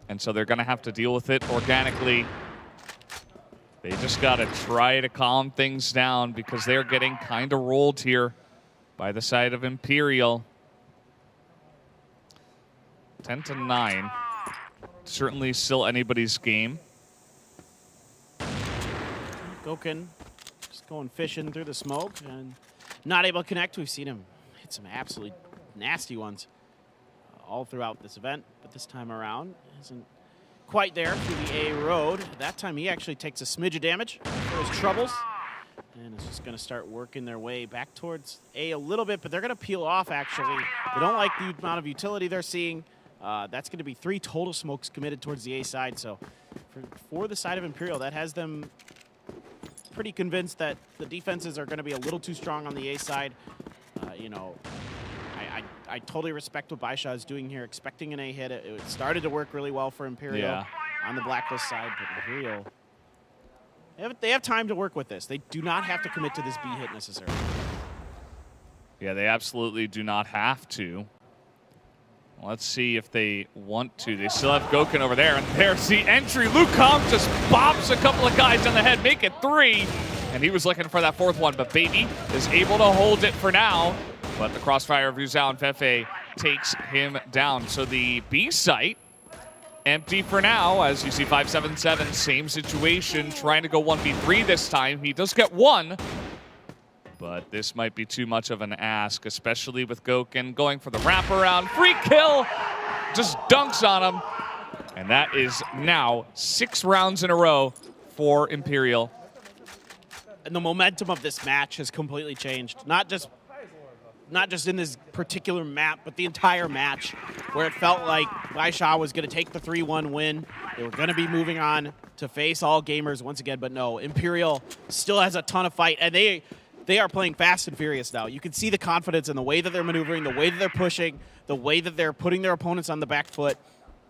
and so they're going to have to deal with it organically. They just got to try to calm things down because they're getting kind of rolled here by the side of Imperial. 10-9. Certainly still anybody's game. Goken just going fishing through the smoke and not able to connect. We've seen him hit some absolutely nasty ones all throughout this event, but this time around isn't quite there through the A road. That time he actually takes a smidge of damage for his troubles and is just going to start working their way back towards A a little bit, but they're going to peel off actually. They don't like the amount of utility they're seeing. That's going to be 3 total smokes committed towards the A side, so for the side of Imperial, that has them pretty convinced that the defenses are going to be a little too strong on the A side. I totally respect what BaiSha is doing here, expecting an A hit. It started to work really well for Imperial on the Blacklist side, but Imperial, they have time to work with this. They do not have to commit to this B hit necessarily. Yeah, they absolutely do not have to. Let's see if they want to. They still have Goken over there, and there's the entry. Luke Kong just bops a couple of guys on the head, make it 3. and he was looking for that fourth one, but Baby is able to hold it for now. But the crossfire of Ruzao and Fefe takes him down. So the B site empty for now, as you see 577, same situation, trying to go 1v3 this time. He does get one, but this might be too much of an ask, especially with Goken going for the wraparound. Free kill, just dunks on him. And that is now 6 rounds in a row for Imperial. And the momentum of this match has completely changed. Not just in this particular map, but the entire match, where it felt like BaiSha was going to take the 3-1 win. They were going to be moving on to face all gamers once again, but no, Imperial still has a ton of fight, and they are playing fast and furious now. You can see the confidence in the way that they're maneuvering, the way that they're pushing, the way that they're putting their opponents on the back foot.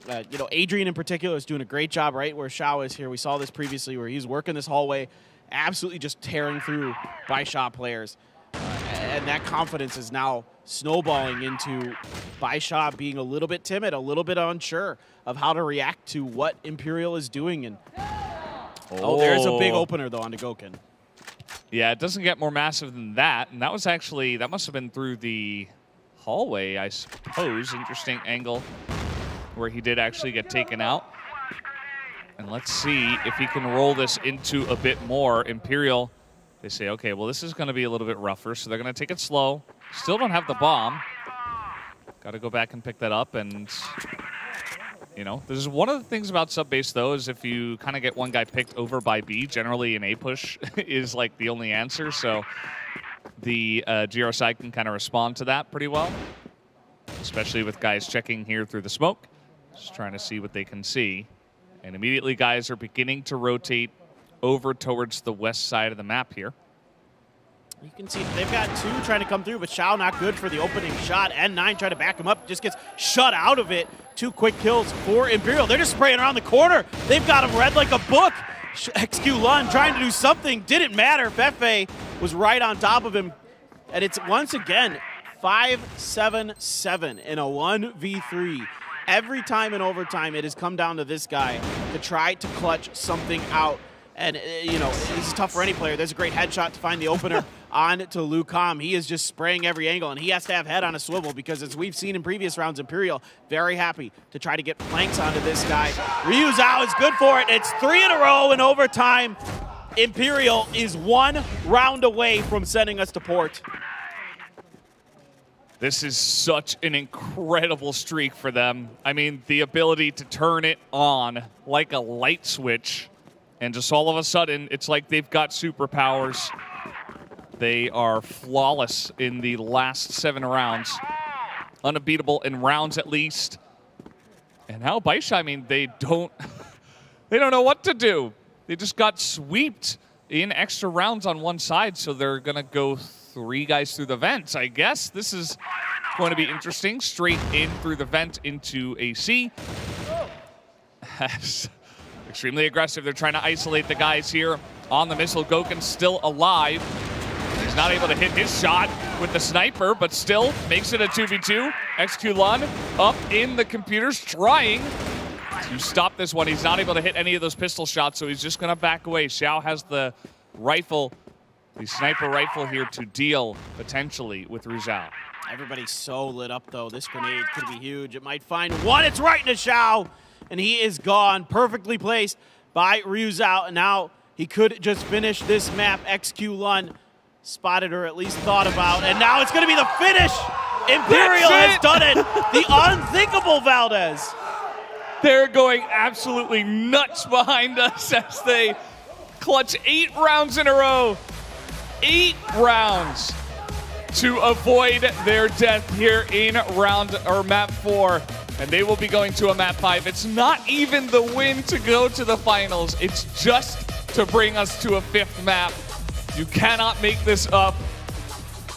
You know, Adrian in particular is doing a great job right where Xiao is here. We saw this previously where he's working this hallway, absolutely just tearing through BaiSha players. And that confidence is now snowballing into BaiSha being a little bit timid, a little bit unsure of how to react to what Imperial is doing. And there's a big opener, though, on Goken. Yeah, it doesn't get more massive than that. And that was actually, that must have been through the hallway, I suppose. Interesting angle where he did actually get taken out. And let's see if he can roll this into a bit more. Imperial, they say, okay, well, this is going to be a little bit rougher, so they're going to take it slow. Still don't have the bomb. Got to go back and pick that up. And, you know, this is one of the things about sub-base, though, is if you kind of get one guy picked over by B, generally an A push is like the only answer. So the GR side can kind of respond to that pretty well, especially with guys checking here through the smoke, just trying to see what they can see. And immediately guys are beginning to rotate over towards the west side of the map here. You can see they've got 2 trying to come through, but Xiao not good for the opening shot. N9 trying to back him up, just gets shut out of it. 2 quick kills for Imperial. They're just spraying around the corner. They've got him read like a book. XQ Lun trying to do something, didn't matter. Fefe was right on top of him. And it's once again 5-7-7 in a 1v3. Every time in overtime, it has come down to this guy to try to clutch something out. And, you know, this is tough for any player. There's a great headshot to find the opener on to Lu Kam. He is just spraying every angle, and he has to have head on a swivel because, as we've seen in previous rounds, Imperial very happy to try to get flanks onto this guy. Ryu Zhao is good for it. It's 3 in a row in overtime. Imperial is 1 round away from sending us to port. This is such an incredible streak for them. I mean, the ability to turn it on like a light switch, and just all of a sudden, it's like they've got superpowers. They are flawless in the last 7 rounds. Unbeatable in rounds at least. And now BaiSha, I mean, they don't know what to do. They just got sweeped in extra rounds on one side, so they're gonna go 3 guys through the vents, I guess. This is going to be interesting. Straight in through the vent into AC. Extremely aggressive. They're trying to isolate the guys here on the missile. Goken's still alive. He's not able to hit his shot with the sniper, but still makes it a 2v2. XQ Lun up in the computers trying to stop this one. He's not able to hit any of those pistol shots, so he's just going to back away. Xiao has the rifle, the sniper rifle here to deal potentially with Ruzao. Everybody's so lit up, though. This grenade could be huge. It might find one. It's right into Xiao, and he is gone. Perfectly placed by Ruzao. And now he could just finish this map. XQ Lun spotted, or at least thought about, and now it's going to be the finish. Imperial has done it. The unthinkable Valdez. They're going absolutely nuts behind us as they clutch 8 rounds in a row. 8 rounds to avoid their death here in map 4. And they will be going to a map 5. It's not even the win to go to the finals. It's just to bring us to a 5th map. You cannot make this up.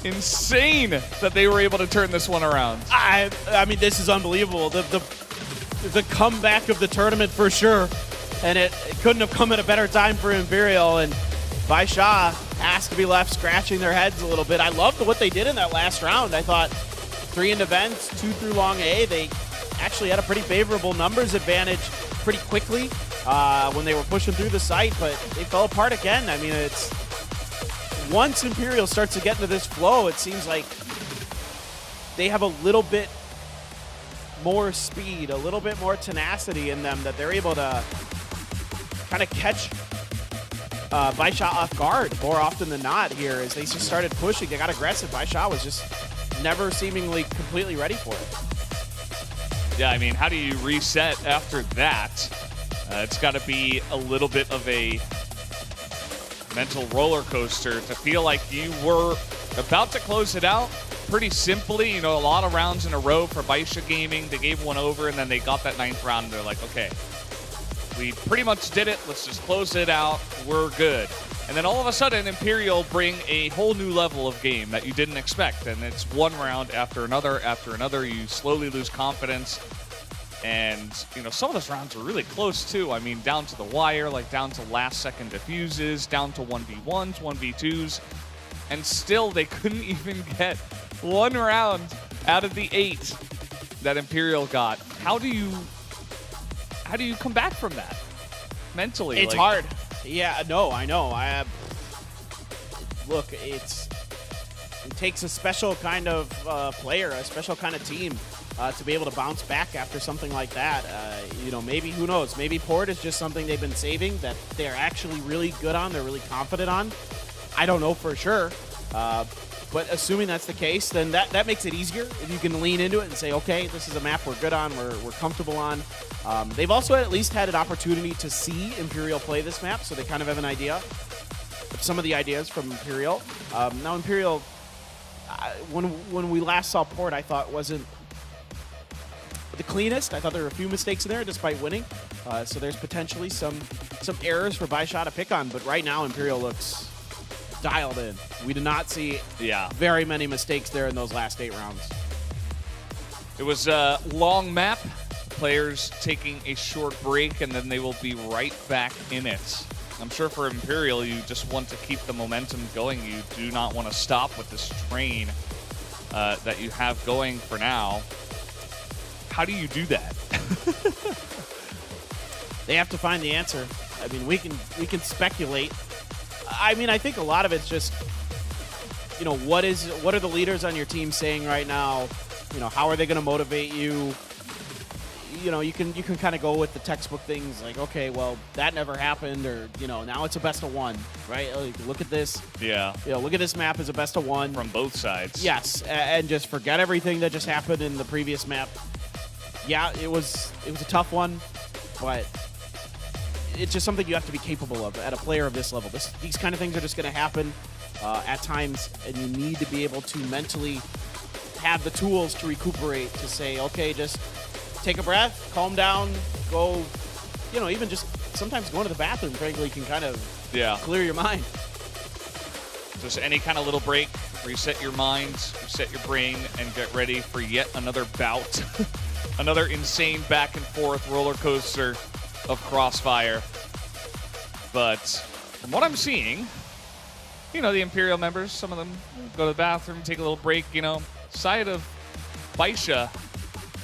Insane that they were able to turn this one around. I mean, this is unbelievable. The comeback of the tournament for sure. And it couldn't have come at a better time for Imperial. And BaiSha has to be left scratching their heads a little bit. I loved what they did in that last round. I thought 3 into vents, 2 through long A. They actually had a pretty favorable numbers advantage pretty quickly when they were pushing through the site, but they fell apart again. I mean, once Imperial starts to get into this flow, it seems like they have a little bit more speed, a little bit more tenacity in them, that they're able to kind of catch BaiSha off guard more often than not here as they just started pushing. They got aggressive. BaiSha was just never seemingly completely ready for it. Yeah, I mean, how do you reset after that? It's got to be a little bit of a mental roller coaster to feel like you were about to close it out pretty simply. You know, a lot of rounds in a row for BaiSha Gaming. They gave one over, and then they got that 9th round, and they're like, okay, we pretty much did it. Let's just close it out. We're good. And then all of a sudden, Imperial bring a whole new level of game that you didn't expect. And it's one round after another after another. You slowly lose confidence. And, you know, some of those rounds were really close, too. I mean, down to the wire, like down to last-second defuses, down to 1v1s, 1v2s. And still, they couldn't even get one round out of the 8 that Imperial got. How do you come back from that mentally? It's hard. Yeah, no, I know. Look, it takes a special kind of player, a special kind of team to be able to bounce back after something like that. You know, maybe, who knows, maybe Port is just something they've been saving that they're actually really good on, they're really confident on. I don't know for sure. But assuming that's the case, then that makes it easier if you can lean into it and say, okay, this is a map we're good on, we're comfortable on. They've also at least had an opportunity to see Imperial play this map, so they kind of have an idea of some of the ideas from Imperial. Now, Imperial, when we last saw Port, I thought wasn't the cleanest. I thought there were a few mistakes in there despite winning. So there's potentially some errors for BaiSha to pick on, but right now Imperial looks dialed in. We did not see very many mistakes there in those last 8 rounds. It was a long map. Players taking a short break, and then they will be right back in it. I'm sure for Imperial, you just want to keep the momentum going. You do not want to stop with this train that you have going for now. How do you do that? They have to find the answer. I mean, we can speculate. I mean, I think a lot of it's just, you know, what are the leaders on your team saying right now? You know, how are they going to motivate you? You know, you can kind of go with the textbook things like, okay, well, that never happened, or, you know, now it's a best of 1, right? Like, look at this. Yeah. You know, look at this map as a best of 1 from both sides. Yes, and just forget everything that just happened in the previous map. Yeah, it was a tough one, but it's just something you have to be capable of at a player of this level. These kind of things are just going to happen at times, and you need to be able to mentally have the tools to recuperate, to say, okay, just take a breath, calm down, go, you know, even just sometimes going to the bathroom, frankly, can kind of clear your mind. Just any kind of little break, reset your mind, reset your brain, and get ready for yet another bout. Another insane back and forth roller coaster of Crossfire. But from what I'm seeing, you know, the Imperial members, some of them go to the bathroom, take a little break, you know. Side of BaiSha,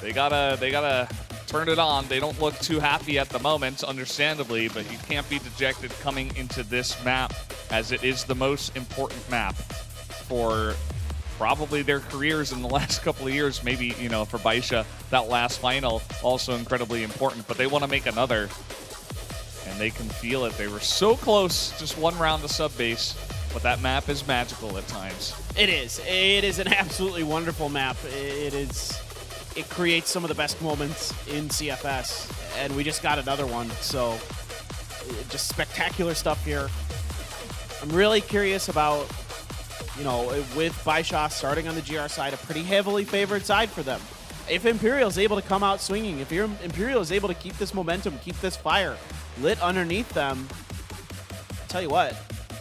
they gotta turn it on. They don't look too happy at the moment, understandably, but you can't be dejected coming into this map, as it is the most important map for probably their careers in the last couple of years. Maybe, you know, for BaiSha, that last final also incredibly important, but they want to make another, and they can feel it. They were so close, just 1 round to sub base, but that map is magical at times. It is. It is an absolutely wonderful map. It creates some of the best moments in CFS, and we just got another one, so just spectacular stuff here. I'm really curious about, you know, with BaiSha starting on the GR side, a pretty heavily favored side for them. If Imperial is able to come out swinging, if Imperial is able to keep this momentum, keep this fire lit underneath them, I'll tell you what,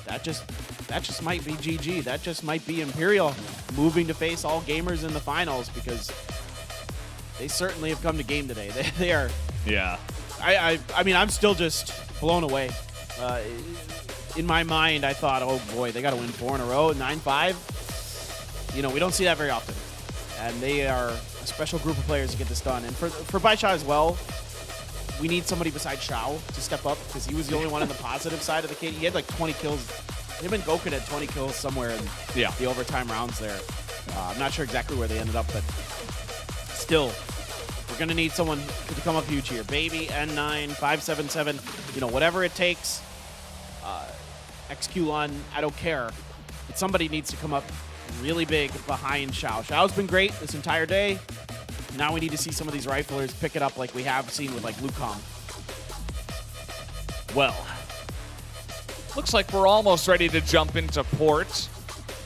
that just might be GG. That just might be Imperial moving to face all gamers in the finals, because they certainly have come to game today. They are. Yeah. I mean, I'm still just blown away. In my mind, I thought, oh boy, they got to win 4 in a row, 9-5. You know, we don't see that very often, and they are a special group of players to get this done. And for BaiSha as well, we need somebody besides Shao to step up, because he was the only one on the positive side of the KD. He had like 20 kills Him and Goken had 20 kills somewhere in the overtime rounds there. I'm not sure exactly where they ended up, but still, we're going to need someone to come up huge here. Baby, N9, 577, you know, whatever it takes. XQLon, I don't care. But somebody needs to come up really big behind Xiao. Xiao's been great this entire day. Now we need to see some of these riflers pick it up like we have seen with like Wukong. Well, looks like we're almost ready to jump into port.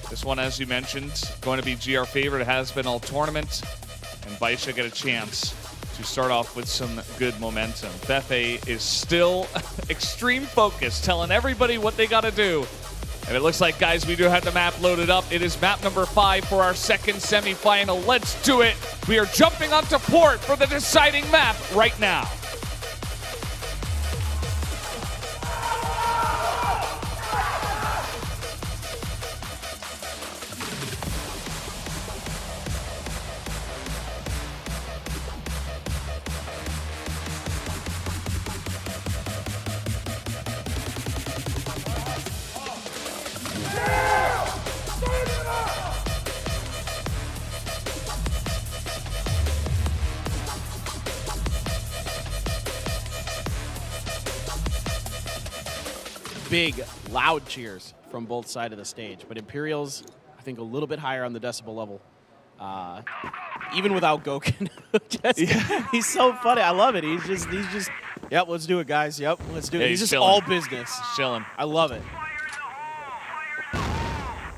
This one, as you mentioned, going to be GR favorite. It has been all tournament. And BaiSha get a chance to start off with some good momentum. Befe is still extreme focused, telling everybody what they got to do. And it looks like, guys, we do have the map loaded up. It is map number 5 for our second semifinal. Let's do it. We are jumping onto port for the deciding map right now. Big, loud cheers from both sides of the stage. But Imperial's, I think, a little bit higher on the decibel level. Even without Goken. He's so funny. I love it. He's just, yep, let's do it, guys. Yep, let's do it. He's just chilling. all business. He's chilling. I love it.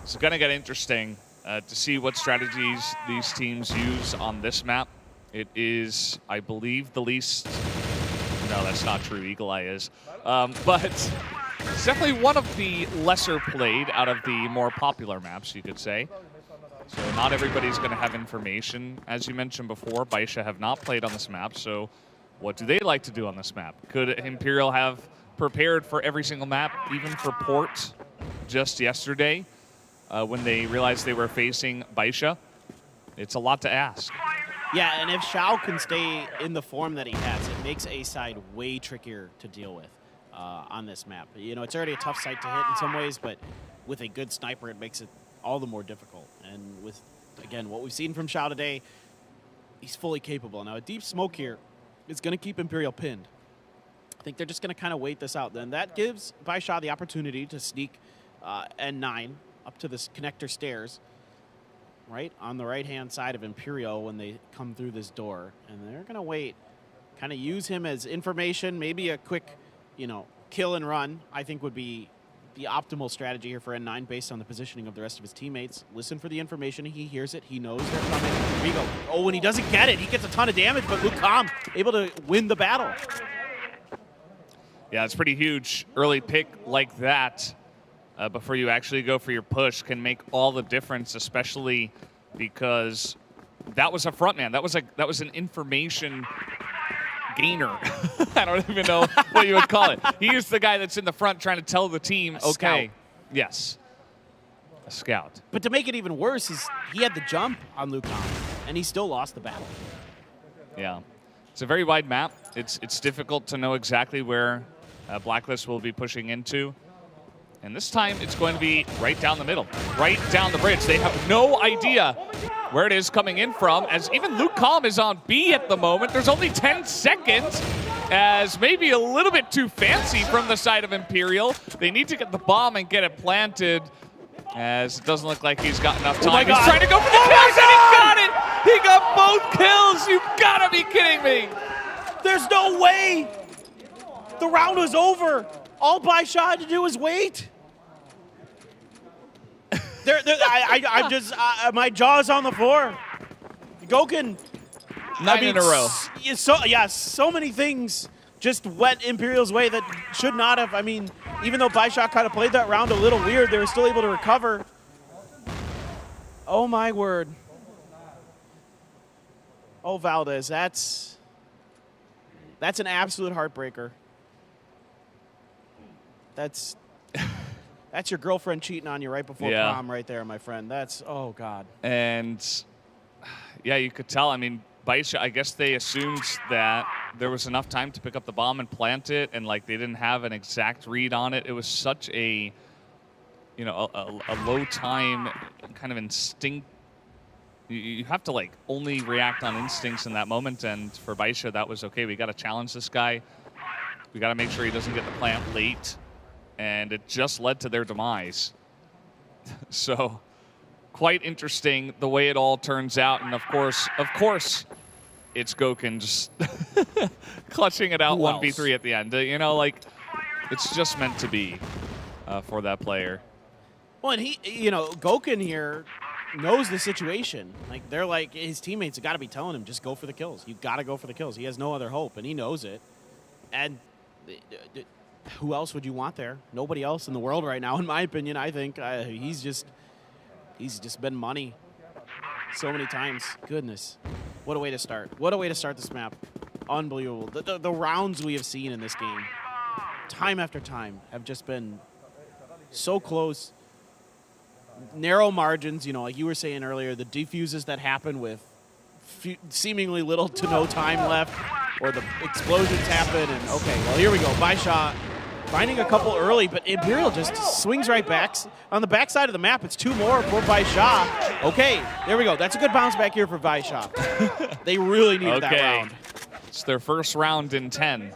It's going to get interesting to see what strategies these teams use on this map. It is, I believe, the least... No, that's not true. Eagle Eye is. But it's definitely one of the lesser played out of the more popular maps, you could say. So not everybody's going to have information. As you mentioned before, BaiSha have not played on this map, so what do they like to do on this map? Could Imperial have prepared for every single map, even for port, just yesterday when they realized they were facing BaiSha? It's a lot to ask. Yeah, and if Xiao can stay in the form that he has, it makes A side way trickier to deal with on this map. You know, it's already a tough site to hit in some ways, but with a good sniper, it makes it all the more difficult. And with, again, what we've seen from Xiao today, he's fully capable. Now, a deep smoke here is going to keep Imperial pinned. I think they're just going to kind of wait this out. Then that gives BaiSha the opportunity to sneak N9 up to this connector stairs, right on the right-hand side of Imperial when they come through this door. And they're going to wait, kind of use him as information, maybe a quick, you know, kill and run, I think would be the optimal strategy here for N9 based on the positioning of the rest of his teammates. Listen for the information. He hears it. He knows they're coming. Here we go. Oh, when he doesn't get it, he gets a ton of damage, but Wukong able to win the battle. Yeah, it's pretty huge. Early pick like that before you actually go for your push can make all the difference, especially because that was a front man. That was an information gainer. I don't even know what you would call it. He is the guy that's in the front trying to tell the team, okay. Scout. Yes. A scout. But to make it even worse is he had the jump on Wukong, and he still lost the battle. Yeah. It's a very wide map. It's difficult to know exactly where Blacklist will be pushing into. And this time, it's going to be right down the middle, right down the bridge. They have no idea where it is coming in from, as even Wukong is on B at the moment. There's only 10 seconds, as maybe a little bit too fancy from the side of Imperial. They need to get the bomb and get it planted, as it doesn't look like he's got enough time. Oh my God. He's trying to go for the kills, and he got it! He got both kills! You've got to be kidding me! There's no way! The round was over. All BaiSha had to do was wait. I'm just, my jaw's on the floor. Goken. 9 in a row. So many things just went Imperial's way that should not have. I mean, even though BaiSha kind of played that round a little weird, they were still able to recover. Oh, my word. Oh, Valdez, that's an absolute heartbreaker. That's your girlfriend cheating on you right before prom right there, my friend. That's, oh, God. And, yeah, you could tell. I mean, BaiSha, I guess they assumed that there was enough time to pick up the bomb and plant it, and, like, they didn't have an exact read on it. It was such a you know, a low time kind of instinct. You have to like only react on instincts in that moment, and for BaiSha that was okay. We got to challenge this guy. We got to make sure he doesn't get the plant late, and it just led to their demise. So quite interesting the way it all turns out, and of course, it's Gokun just clutching it out 1v3 at the end. You know, like it's just meant to be for that player. Well, and he, you know, Gokun here knows the situation. Like they're like his teammates have got to be telling him just go for the kills. You got to go for the kills. He has no other hope, and he knows it. And who else would you want there? Nobody else in the world right now, in my opinion. I think he's just been money so many times. Goodness, what a way to start! What a way to start this map. Unbelievable. The rounds we have seen in this game, time after time, have just been so close. Narrow margins, you know, like you were saying earlier, the defuses that happen with seemingly little to no time left, or the explosions happen, and okay, well, here we go. BaiSha finding a couple early, but Imperial just swings right back. On the backside of the map, it's 2 more for BaiSha. Okay, there we go. That's a good bounce back here for BaiSha. They really needed that round. It's their first round in 10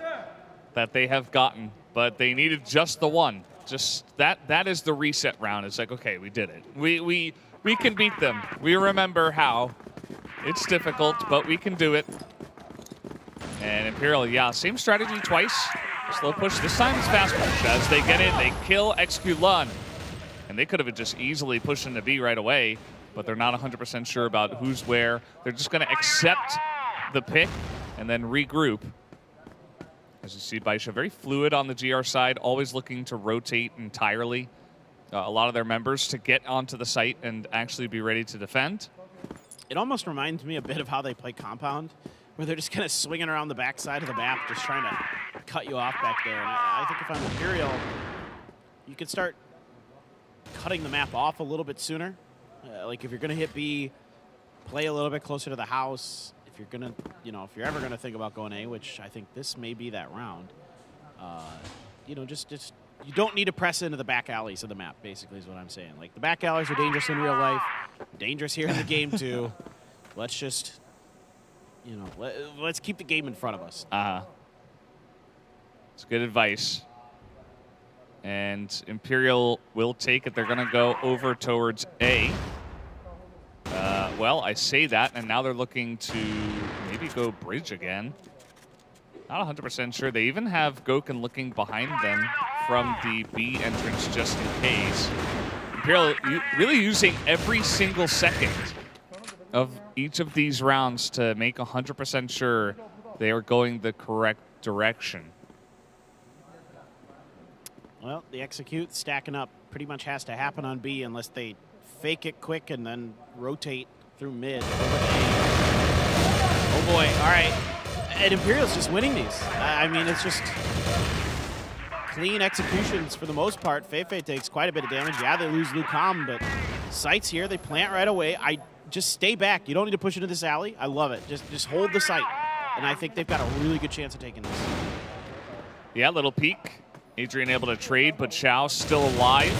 that they have gotten, but they needed just the one. Just that is the reset round. It's like, okay, we did it. We can beat them. We remember how. It's difficult, but we can do it. And Imperial, yeah, same strategy twice. Slow push. This time it's fast push. As they get in, they kill XQLun. And they could have just easily pushed into B right away, but they're not 100% sure about who's where. They're just going to accept the pick and then regroup. As you see, BaiSha very fluid on the GR side, always looking to rotate entirely a lot of their members to get onto the site and actually be ready to defend. It almost reminds me a bit of how they play Compound, where they're just kind of swinging around the backside of the map, just trying to cut you off back there. And I think if I'm Imperial, you could start cutting the map off a little bit sooner. Like if you're going to hit B, play a little bit closer to the house. If you're going to, you know, if you're ever going to think about going A, which I think this may be that round, you know, just you don't need to press into the back alleys of the map, basically is what I'm saying. Like the back alleys are dangerous in real life, dangerous here in the game too. Let's just, you know, let's keep the game in front of us. It's good advice. And Imperial will take it. They're going to go over towards A. Well, I say that, and now they're looking to maybe go bridge again. Not 100% sure. They even have Gokun looking behind them from the B entrance just in case. Imperial really using every single second of each of these rounds to make 100% sure they are going the correct direction. Well, the execute stacking up pretty much has to happen on B unless they fake it quick and then rotate through mid. Oh boy, all right. And Imperial's just winning these. I mean, it's just clean executions for the most part. Feifei takes quite a bit of damage. Yeah, they lose Lucam, but sites here, they plant right away. I just stay back. You don't need to push into this alley. I love it. Just hold the site. And I think they've got a really good chance of taking this. Yeah, little peek. Adrian able to trade, but Xiao still alive.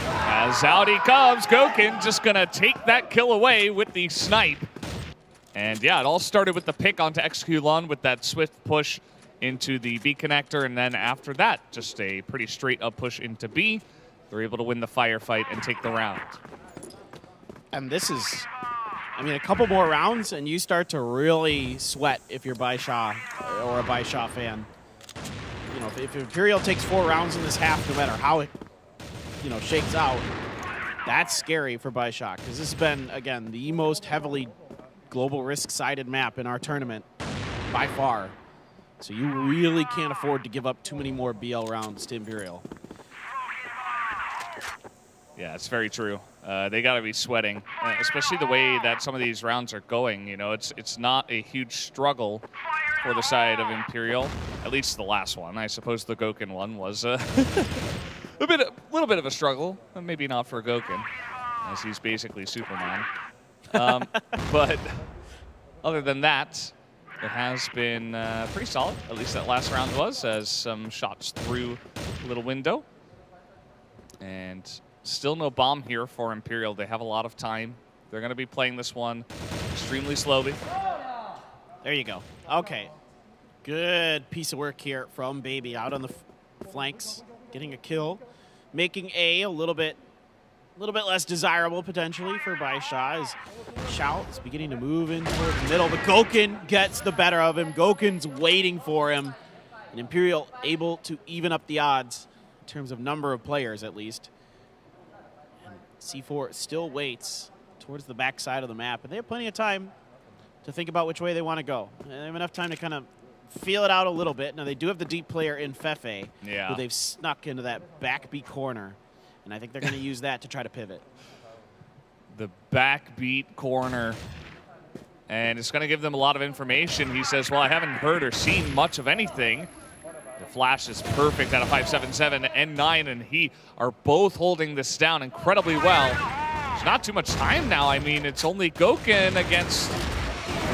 As out he comes, Gokun just gonna take that kill away with the snipe. And yeah, it all started with the pick onto XQLun with that swift push into the B connector, and then after that, just a pretty straight up push into B. They're able to win the firefight and take the round. And this is, I mean, a couple more rounds and you start to really sweat if you're BaiSha or a BaiSha fan. You know, if Imperial takes 4 rounds in this half, no matter how it, you know, shakes out, that's scary for BaiSha, because this has been, again, the most heavily global risk-sided map in our tournament by far. So you really can't afford to give up too many more BL rounds to Imperial. Yeah, it's very true. They got to be sweating, especially the way that some of these rounds are going. You know, it's not a huge struggle for the side of Imperial, at least the last one. I suppose the Gokun one was a little bit of a struggle, maybe not for Gokun, as he's basically Superman. But other than that, it has been pretty solid. At least that last round was, as some shots through a little window. And Still no bomb here for Imperial. They have a lot of time. They're going to be playing this one extremely slowly. There you go. Okay. Good piece of work here from Baby out on the flanks, getting a kill, making a little bit less desirable potentially for BaiSha as Xiao is beginning to move in towards the middle, but Gouken gets the better of him. Gouken's waiting for him, and Imperial able to even up the odds in terms of number of players at least. And C4 still waits towards the back side of the map, and they have plenty of time to think about which way they want to go. And they have enough time to kind of feel it out a little bit. Now they do have the deep player in Fefe, who they've snuck into that backbeat corner. And I think they're going to use that to try to pivot. The backbeat corner. And it's going to give them a lot of information. He says, well, I haven't heard or seen much of anything. The flash is perfect out of 577 and 9, and he are both holding this down incredibly well. There's not too much time now. I mean, it's only Gouken against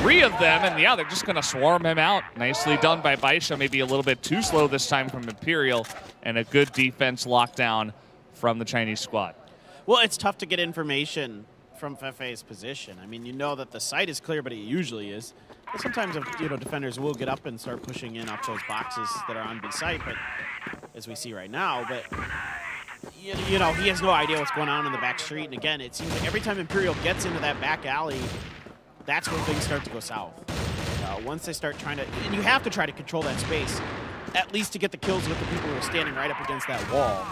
3 of them, and yeah, they're just going to swarm him out. Nicely done by BaiSha. Maybe a little bit too slow this time from Imperial, and a good defense lockdown from the Chinese squad. Well, it's tough to get information from Fefe's position. I mean, you know that the site is clear, but it usually is. But sometimes, defenders will get up and start pushing in up those boxes that are on B site, but as we see right now, but you know, he has no idea what's going on in the back street. And again, it seems like every time Imperial gets into that back alley, that's when things start to go south. Once they start trying to, and you have to try to control that space, at least to get the kills with the people who are standing right up against that wall.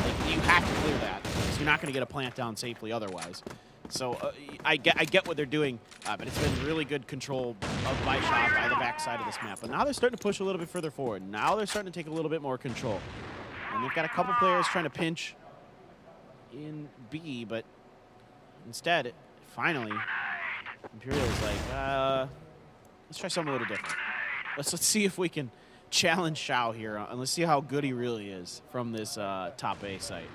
Like, you have to clear that, because you're not going to get a plant down safely otherwise. So I get what they're doing, but it's been really good control of BaiSha by the backside of this map. But now they're starting to push a little bit further forward. Now they're starting to take a little bit more control. And they've got a couple players trying to pinch in B, but instead, finally, Imperial's like, let's try something a little different. Let's see if we can challenge Xiao here, and let's see how good he really is from this top A site.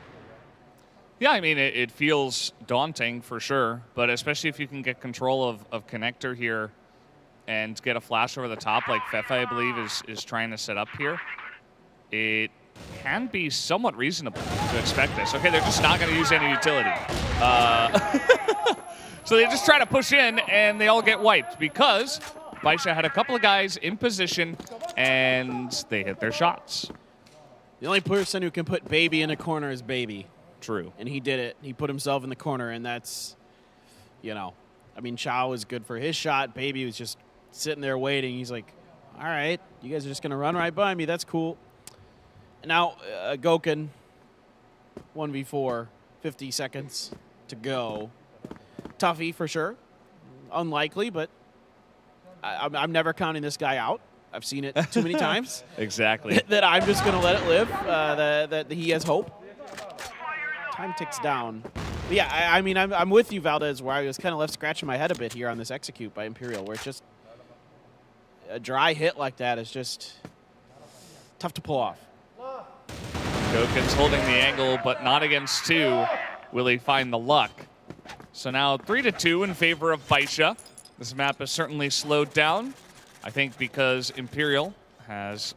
Yeah, I mean, it feels daunting for sure, but especially if you can get control of Connector here and get a flash over the top like Fefe, I believe, is trying to set up here, it can be somewhat reasonable to expect this. Okay, they're just not going to use any utility. So they just try to push in, and they all get wiped because BaiSha had a couple of guys in position, and they hit their shots. The only person who can put Baby in a corner is Baby. True. And he did it. He put himself in the corner, and that's, you know, I mean, Xiao was good for his shot. Baby was just sitting there waiting. He's like, all right, you guys are just going to run right by me. That's cool. And now, Gouken, 1v4, 50 seconds to go. Toughy for sure. Unlikely, but I'm never counting this guy out. I've seen it too many times. Exactly. That I'm just going to let it live, that he has hope. Time ticks down. But yeah, I mean, I'm with you, Valdez, where I was kind of left scratching my head a bit here on this execute by Imperial, where it's just a dry hit like that is just tough to pull off. Gouken's holding the angle, but not against 2. Will he find the luck? So now 3-2 in favor of BaiSha. This map has certainly slowed down, I think, because Imperial has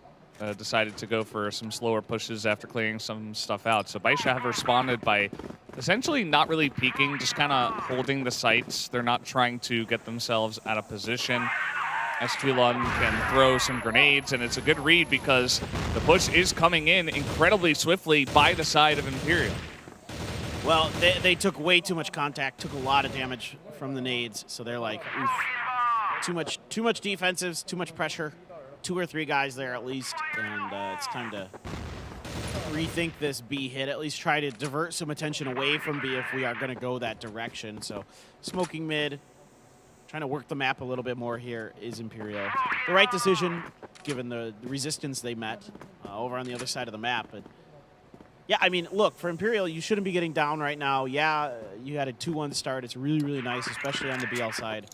decided to go for some slower pushes after clearing some stuff out. So BaiSha have responded by essentially not really peeking, just kind of holding the sites. They're not trying to get themselves out of position. S2Lun can throw some grenades, and it's a good read because the push is coming in incredibly swiftly by the side of Imperial. Well, they took way too much contact, took a lot of damage from the nades, so they're like, oof, too much defensives, too much pressure. 2 or 3 guys there at least, and it's time to rethink this B hit, at least try to divert some attention away from B if we are going to go that direction. So smoking mid, trying to work the map a little bit more here is Imperial. The right decision, given the resistance they met over on the other side of the map. But yeah, I mean, look, for Imperial, you shouldn't be getting down right now. Yeah, you had a 2-1 start. It's really, really nice, especially on the BL side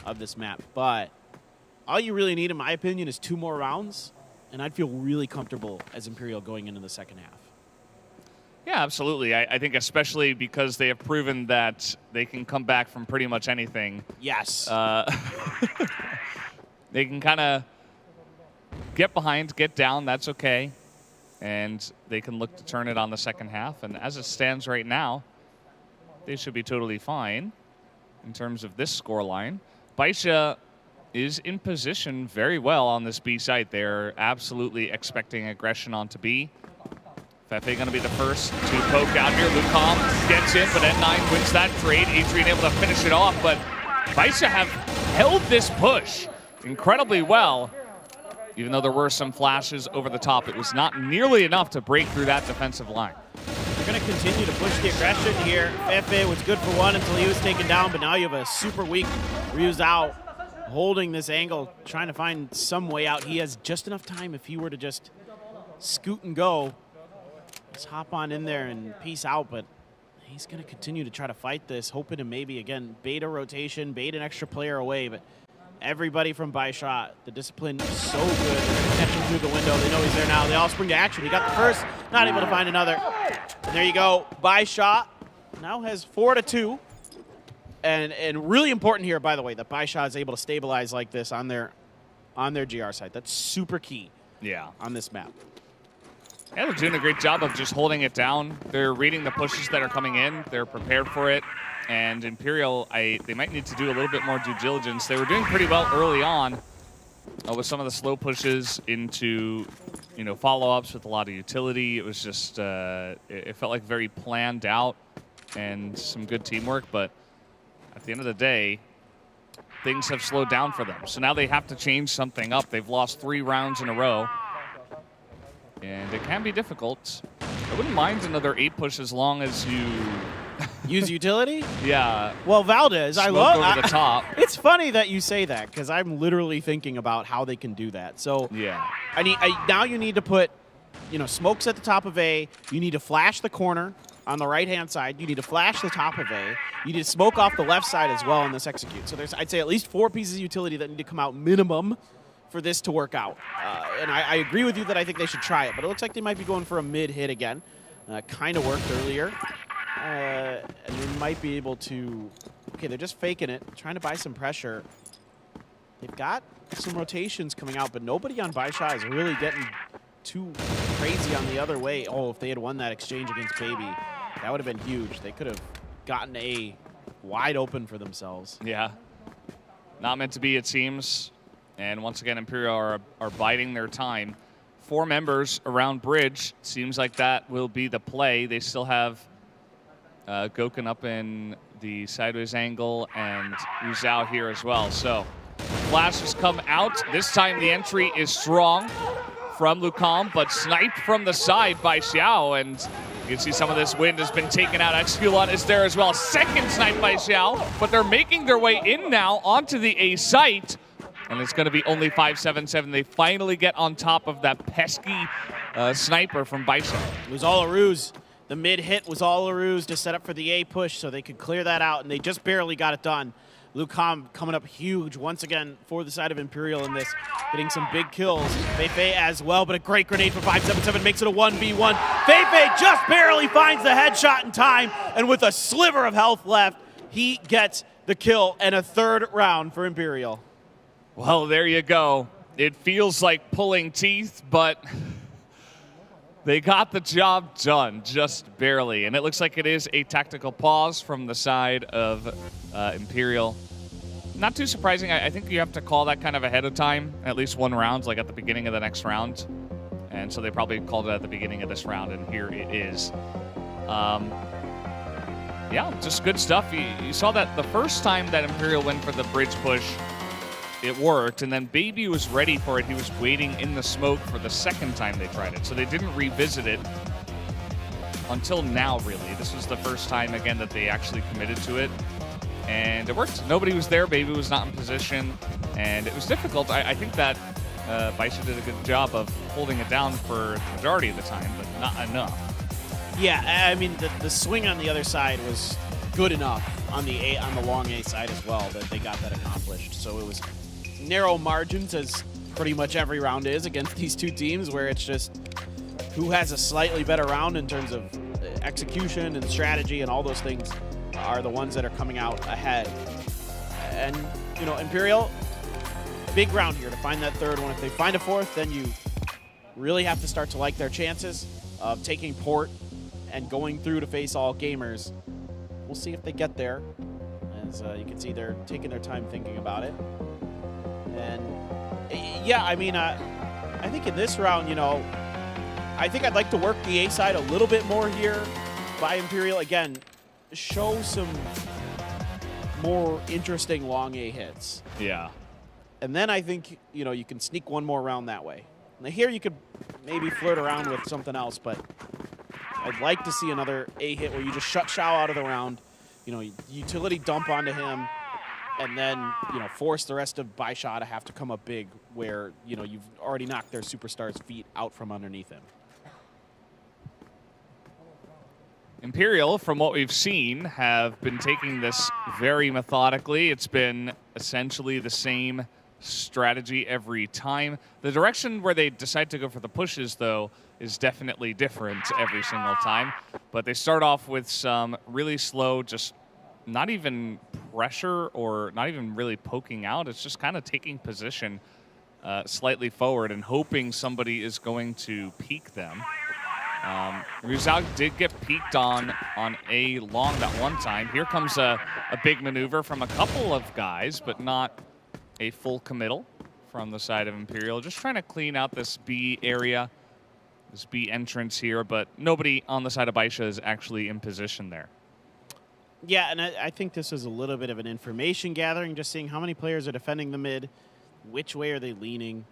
of this map. But all you really need, in my opinion, is 2 more rounds, and I'd feel really comfortable as Imperial going into the second half. Yeah, absolutely. I think especially because they have proven that they can come back from pretty much anything. Yes. They can kind of get behind, get down. That's okay. and they can look to turn it on the second half. And as it stands right now, they should be totally fine in terms of this scoreline. BaiSha is in position very well on this B site. They're absolutely expecting aggression onto B. Fefe going to be the first to poke out here. Lucom gets in, but N9 wins that trade. Adrian able to finish it off, but BaiSha have held this push incredibly well. Even though there were some flashes over the top, it was not nearly enough to break through that defensive line. They're going to continue to push the aggression here. Fefe was good for one until he was taken down, but now you have a super weak Ryu's out, holding this angle, trying to find some way out. He has just enough time if he were to just scoot and go. Just hop on in there and peace out, but he's going to continue to try to fight this, hoping to maybe, again, bait a rotation, bait an extra player away, but everybody from BaiSha, the discipline is so good. They're going to catch him through the window. They know he's there now. They all spring to action. He got the first, not able to find another. And there you go. BaiSha now has 4-2. And really important here, by the way, that BaiSha is able to stabilize like this on their GR side. That's super key. Yeah. On this map. Yeah, they're doing a great job of just holding it down. They're reading the pushes that are coming in. They're prepared for it. And Imperial, they might need to do a little bit more due diligence. They were doing pretty well early on with some of the slow pushes into, follow-ups with a lot of utility. It was just, it felt like very planned out and some good teamwork. But at the end of the day, things have slowed down for them. So now they have to change something up. They've lost 3 rounds in a row. And it can be difficult. I wouldn't mind another 8 push as long as you use utility. Yeah. Well, Valdez, I love over the top. It's funny that you say that because I'm literally thinking about how they can do that. So yeah, now you need to put, smokes at the top of A. You need to flash the corner on the right-hand side. You need to flash the top of A. You need to smoke off the left side as well in this execute. So there's, I'd say, at least 4 pieces of utility that need to come out minimum for this to work out. And I agree with you that I think they should try it, but it looks like they might be going for a mid-hit again. Kind of worked earlier. And they might be able to... Okay, they're just faking it, trying to buy some pressure. They've got some rotations coming out, but nobody on BaiSha is really getting too crazy on the other way. Oh, if they had won that exchange against Baby, that would have been huge. They could have gotten A wide open for themselves. Yeah. Not meant to be, it seems. And once again, Imperial are biding their time. 4 members around bridge. Seems like that will be the play. They still have Goken up in the sideways angle and Uzao here as well. So flashes come out. This time the entry is strong from Lucom, but sniped from the side by Xiao. And you can see some of this wind has been taken out. Xpulon is there as well. Second snipe by Xiao, but they're making their way in now onto the A site. And it's going to be only 5-7-7. They finally get on top of that pesky sniper from BaiSha. It was all a ruse. The mid-hit was all a ruse to set up for the A push so they could clear that out, and they just barely got it done. Lucom coming up huge once again for the side of Imperial in this, getting some big kills. Fefe as well, but a great grenade for 5-7-7 makes it a 1v1. Fefe just barely finds the headshot in time, and with a sliver of health left, he gets the kill and a 3rd round for Imperial. Well, there you go. It feels like pulling teeth, but they got the job done, just barely. And it looks like it is a tactical pause from the side of Imperial. Not too surprising. I think you have to call that kind of ahead of time, at least 1 round, like at the beginning of the next round. And so they probably called it at the beginning of this round, and here it is. Yeah, just good stuff. You saw that the first time that Imperial went for the bridge push, it worked, and then Baby was ready for it. He was waiting in the smoke for the second time they tried it, so they didn't revisit it until now, really. This was the first time, again, that they actually committed to it, and it worked. Nobody was there. Baby was not in position, and it was difficult. I think that BaiSha did a good job of holding it down for the majority of the time, but not enough. Yeah, I mean, the swing on the other side was good enough on the long A side as well that they got that accomplished. So it was narrow margins, as pretty much every round is against these 2 teams, where it's just who has a slightly better round in terms of execution and strategy, and all those things are the ones that are coming out ahead. And, Imperial, big round here to find that 3rd one. If they find a 4th, then you really have to start to like their chances of taking port and going through to face all gamers. We'll see if they get there. As you can see, they're taking their time thinking about it. And yeah, I mean, I think in this round, you know, I think I'd like to work the A side a little bit more here by Imperial. Again, show some more interesting long A hits. Yeah. And then I think, you know, you can sneak one more round that way. Now here you could maybe flirt around with something else, but I'd like to see another A hit where you just shut Shao out of the round, you know, utility dump onto him, and then, you know, force the rest of BaiSha to have to come up big where, you know, you've already knocked their superstar's feet out from underneath him. Imperial, from what we've seen, have been taking this very methodically. It's been essentially the same strategy every time. The direction where they decide to go for the pushes, though, is definitely different every single time. But they start off with some really slow, just not even pressure or not even really poking out. It's just kind of taking position slightly forward and hoping somebody is going to peek them. Ruzal did get peeked on A long that one time. Here comes a big maneuver from a couple of guys, but not a full committal from the side of Imperial. Just trying to clean out this B area, this B entrance here, but nobody on the side of BaiSha is actually in position there. Yeah, and I think this is a little bit of an information gathering, just seeing how many players are defending the mid, which way are they leaning,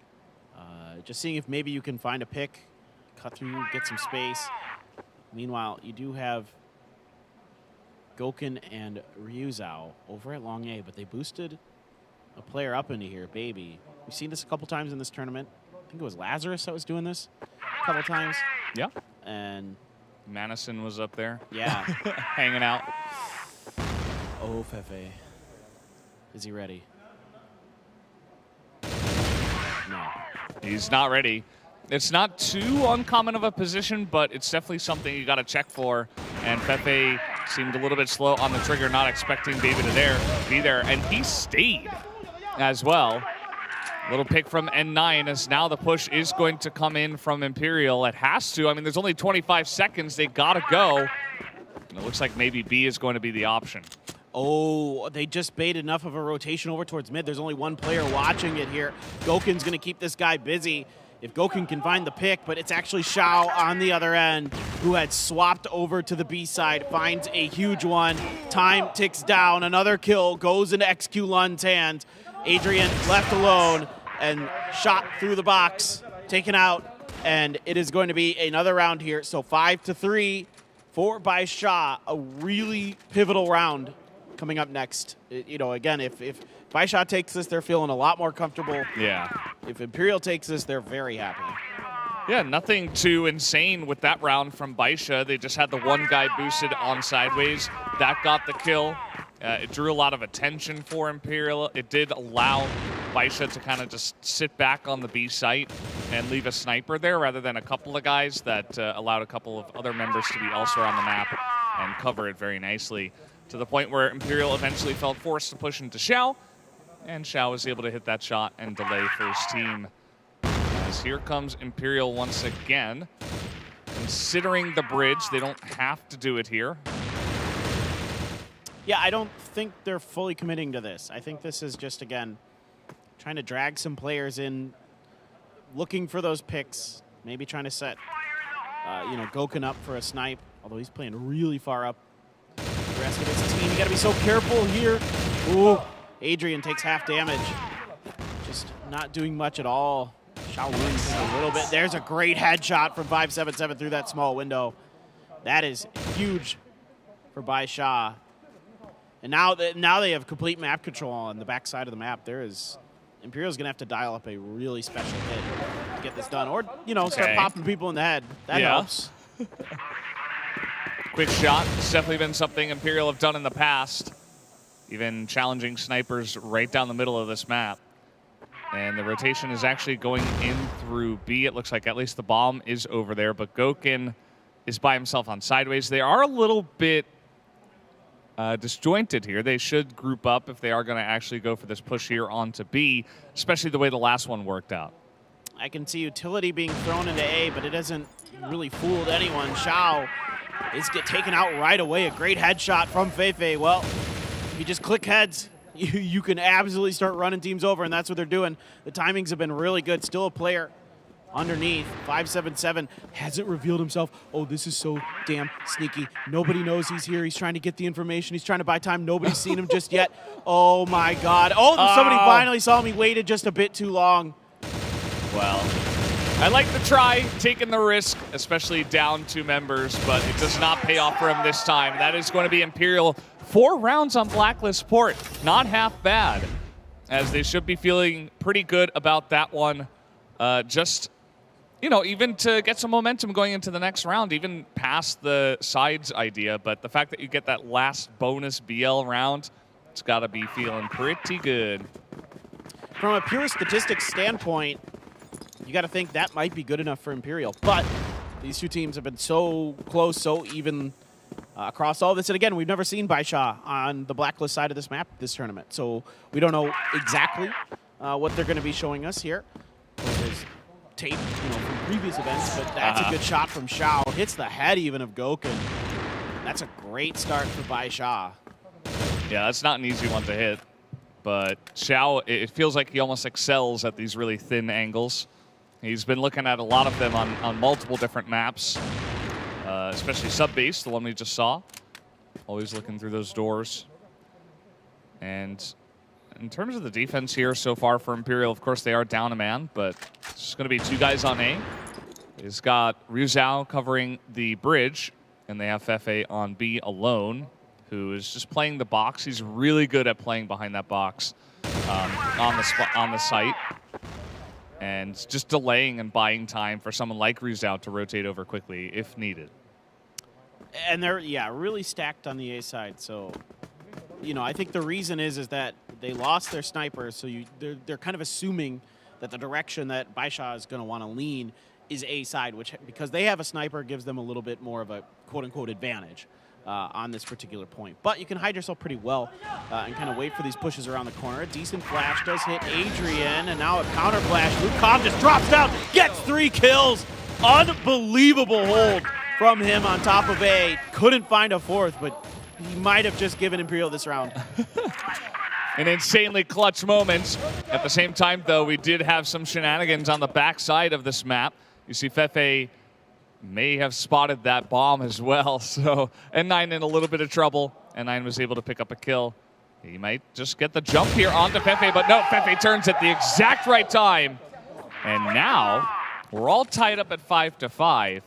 just seeing if maybe you can find a pick, cut through, get some space. Meanwhile, you do have Gokun and Ryuzao over at long A, but they boosted a player up into here, Baby. We've seen this a couple times in this tournament. I think it was Lazarus that was doing this a couple times. Yeah. And Madison was up there. Yeah. Hanging out. Oh, Fefe. Is he ready? No. He's not ready. It's not too uncommon of a position, but it's definitely something you got to check for. And Fefe seemed a little bit slow on the trigger, not expecting Baby to be there. And he stayed as well. Little pick from N9 as now the push is going to come in from Imperial. It has to. I mean, there's only 25 seconds. They got to go. And it looks like maybe B is going to be the option. Oh, they just baited enough of a rotation over towards mid. There's only one player watching it here. Gokun's going to keep this guy busy if Gokun can find the pick, but it's actually Shao on the other end who had swapped over to the B side, finds a huge one. Time ticks down. Another kill goes into XQ Lund's hand. Adrian left alone and shot through the box, taken out, and it is going to be another round here. So 5-3 for BaiSha, a really pivotal round coming up next. You know, again, if BaiSha takes this, they're feeling a lot more comfortable. Yeah. If Imperial takes this, they're very happy. Yeah, nothing too insane with that round from BaiSha. They just had the one guy boosted on sideways. That got the kill. It drew a lot of attention for Imperial. It did allow BaiSha to kind of just sit back on the B site and leave a sniper there rather than a couple of guys that allowed a couple of other members to be elsewhere on the map and cover it very nicely, to the point where Imperial eventually felt forced to push into Xiao, and Xiao was able to hit that shot and delay for his team. As here comes Imperial once again. Considering the bridge, they don't have to do it here. Yeah, I don't think they're fully committing to this. I think this is just, again, trying to drag some players in, looking for those picks, maybe trying to set, you know, Gokun up for a snipe, although he's playing really far up. The rest of his team, you gotta be so careful here. Ooh, Adrian takes half damage. Just not doing much at all. Shao wins a little bit. There's a great headshot from 577 through that small window. That is huge for BaiSha. And now they have complete map control on the back side of the map. Imperial's gonna have to dial up a really special hit to get this done, or start popping people in the head. That helps. Quick shot. It's definitely been something Imperial have done in the past, even challenging snipers right down the middle of this map. And the rotation is actually going in through B. It looks like at least the bomb is over there, but Gokun is by himself on sideways. They are a little bit disjointed here. They should group up if they are going to actually go for this push here onto B, especially the way the last one worked out. I can see utility being thrown into A, but it hasn't really fooled anyone. Xiao is get taken out right away. A great headshot from Feifei. Well, if you just click heads, you can absolutely start running teams over, and that's what they're doing. The timings have been really good. Still a player underneath. 577 hasn't revealed himself. Oh, this is so damn sneaky. Nobody knows he's here. He's trying to get the information. He's trying to buy time. Nobody's seen him just yet. Oh, my God. Oh, somebody finally saw him. He waited just a bit too long. Well, I like the try, taking the risk, especially down 2 members, but it does not pay off for him this time. That is going to be Imperial. 4 rounds on Blacklist Port. Not half bad, as they should be feeling pretty good about that one. Just, you know, even to get some momentum going into the next round, even past the sides idea. But the fact that you get that last bonus BL round, it's got to be feeling pretty good. From a pure statistics standpoint, you got to think that might be good enough for Imperial. But these 2 teams have been so close, so even across all this. And again, we've never seen BaiSha on the Blacklist side of this map this tournament. So we don't know exactly what they're going to be showing us here. There's tape, you know, from previous events, but that's a good shot from Xiao. Hits the head even of Gokun. That's a great start for BaiSha. Yeah, that's not an easy one to hit. But Xiao, it feels like he almost excels at these really thin angles. He's been looking at a lot of them on multiple different maps, especially sub-base, the one we just saw. Always looking through those doors. And in terms of the defense here so far for Imperial, of course, they are down a man, but it's going to be 2 guys on A. He's got Ryu Zhao covering the bridge, and they have Feifei on B alone, who is just playing the box. He's really good at playing behind that box on the site, and just delaying and buying time for someone like Ryu Zhao to rotate over quickly if needed. And they're, yeah, really stacked on the A side. So, you know, I think the reason is that they lost their sniper, so they're kind of assuming that the direction that BaiSha is going to want to lean is A side, which, because they have a sniper, gives them a little bit more of a quote-unquote advantage on this particular point. But you can hide yourself pretty well and kind of wait for these pushes around the corner. A decent flash does hit Adrian, and now a counter flash. Lucom just drops down, gets 3 kills. Unbelievable hold from him on top of A. Couldn't find a 4th, but he might have just given Imperial this round. An insanely clutch moment. At the same time, though, we did have some shenanigans on the backside of this map. You see Feifei may have spotted that bomb as well. So N9 in a little bit of trouble. N9 was able to pick up a kill. He might just get the jump here onto Feifei, but no, Feifei turns at the exact right time. And now we're all tied up at 5-5.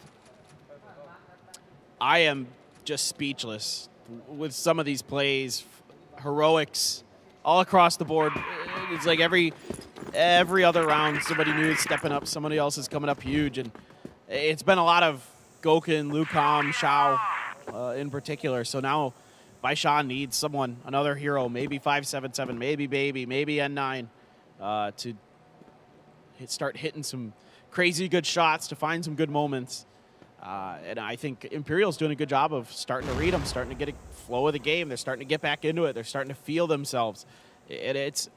I am just speechless with some of these plays, heroics all across the board. It's like every other round, somebody new is stepping up, somebody else is coming up huge, and it's been a lot of Gokun, Lucom, Xiao in particular. So now BaiSha needs someone, another hero, maybe 577, maybe Baby, maybe N9, to start hitting some crazy good shots, to find some good moments. And I think Imperial's doing a good job of starting to read them, starting to get a flow of the game. They're starting to get back into it. They're starting to feel themselves. It's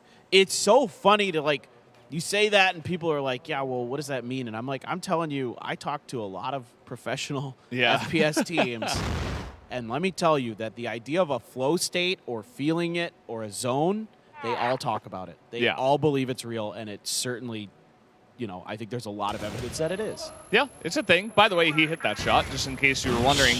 so funny to, like, you say that and people are like, yeah, well, what does that mean? And I'm like, I'm telling you, I talk to a lot of professional FPS teams. And let me tell you that the idea of a flow state or feeling it or a zone, they all talk about it. They all believe it's real, and it certainly, you know, I think there's a lot of evidence that it is. Yeah, it's a thing. By the way, he hit that shot, just in case you were wondering.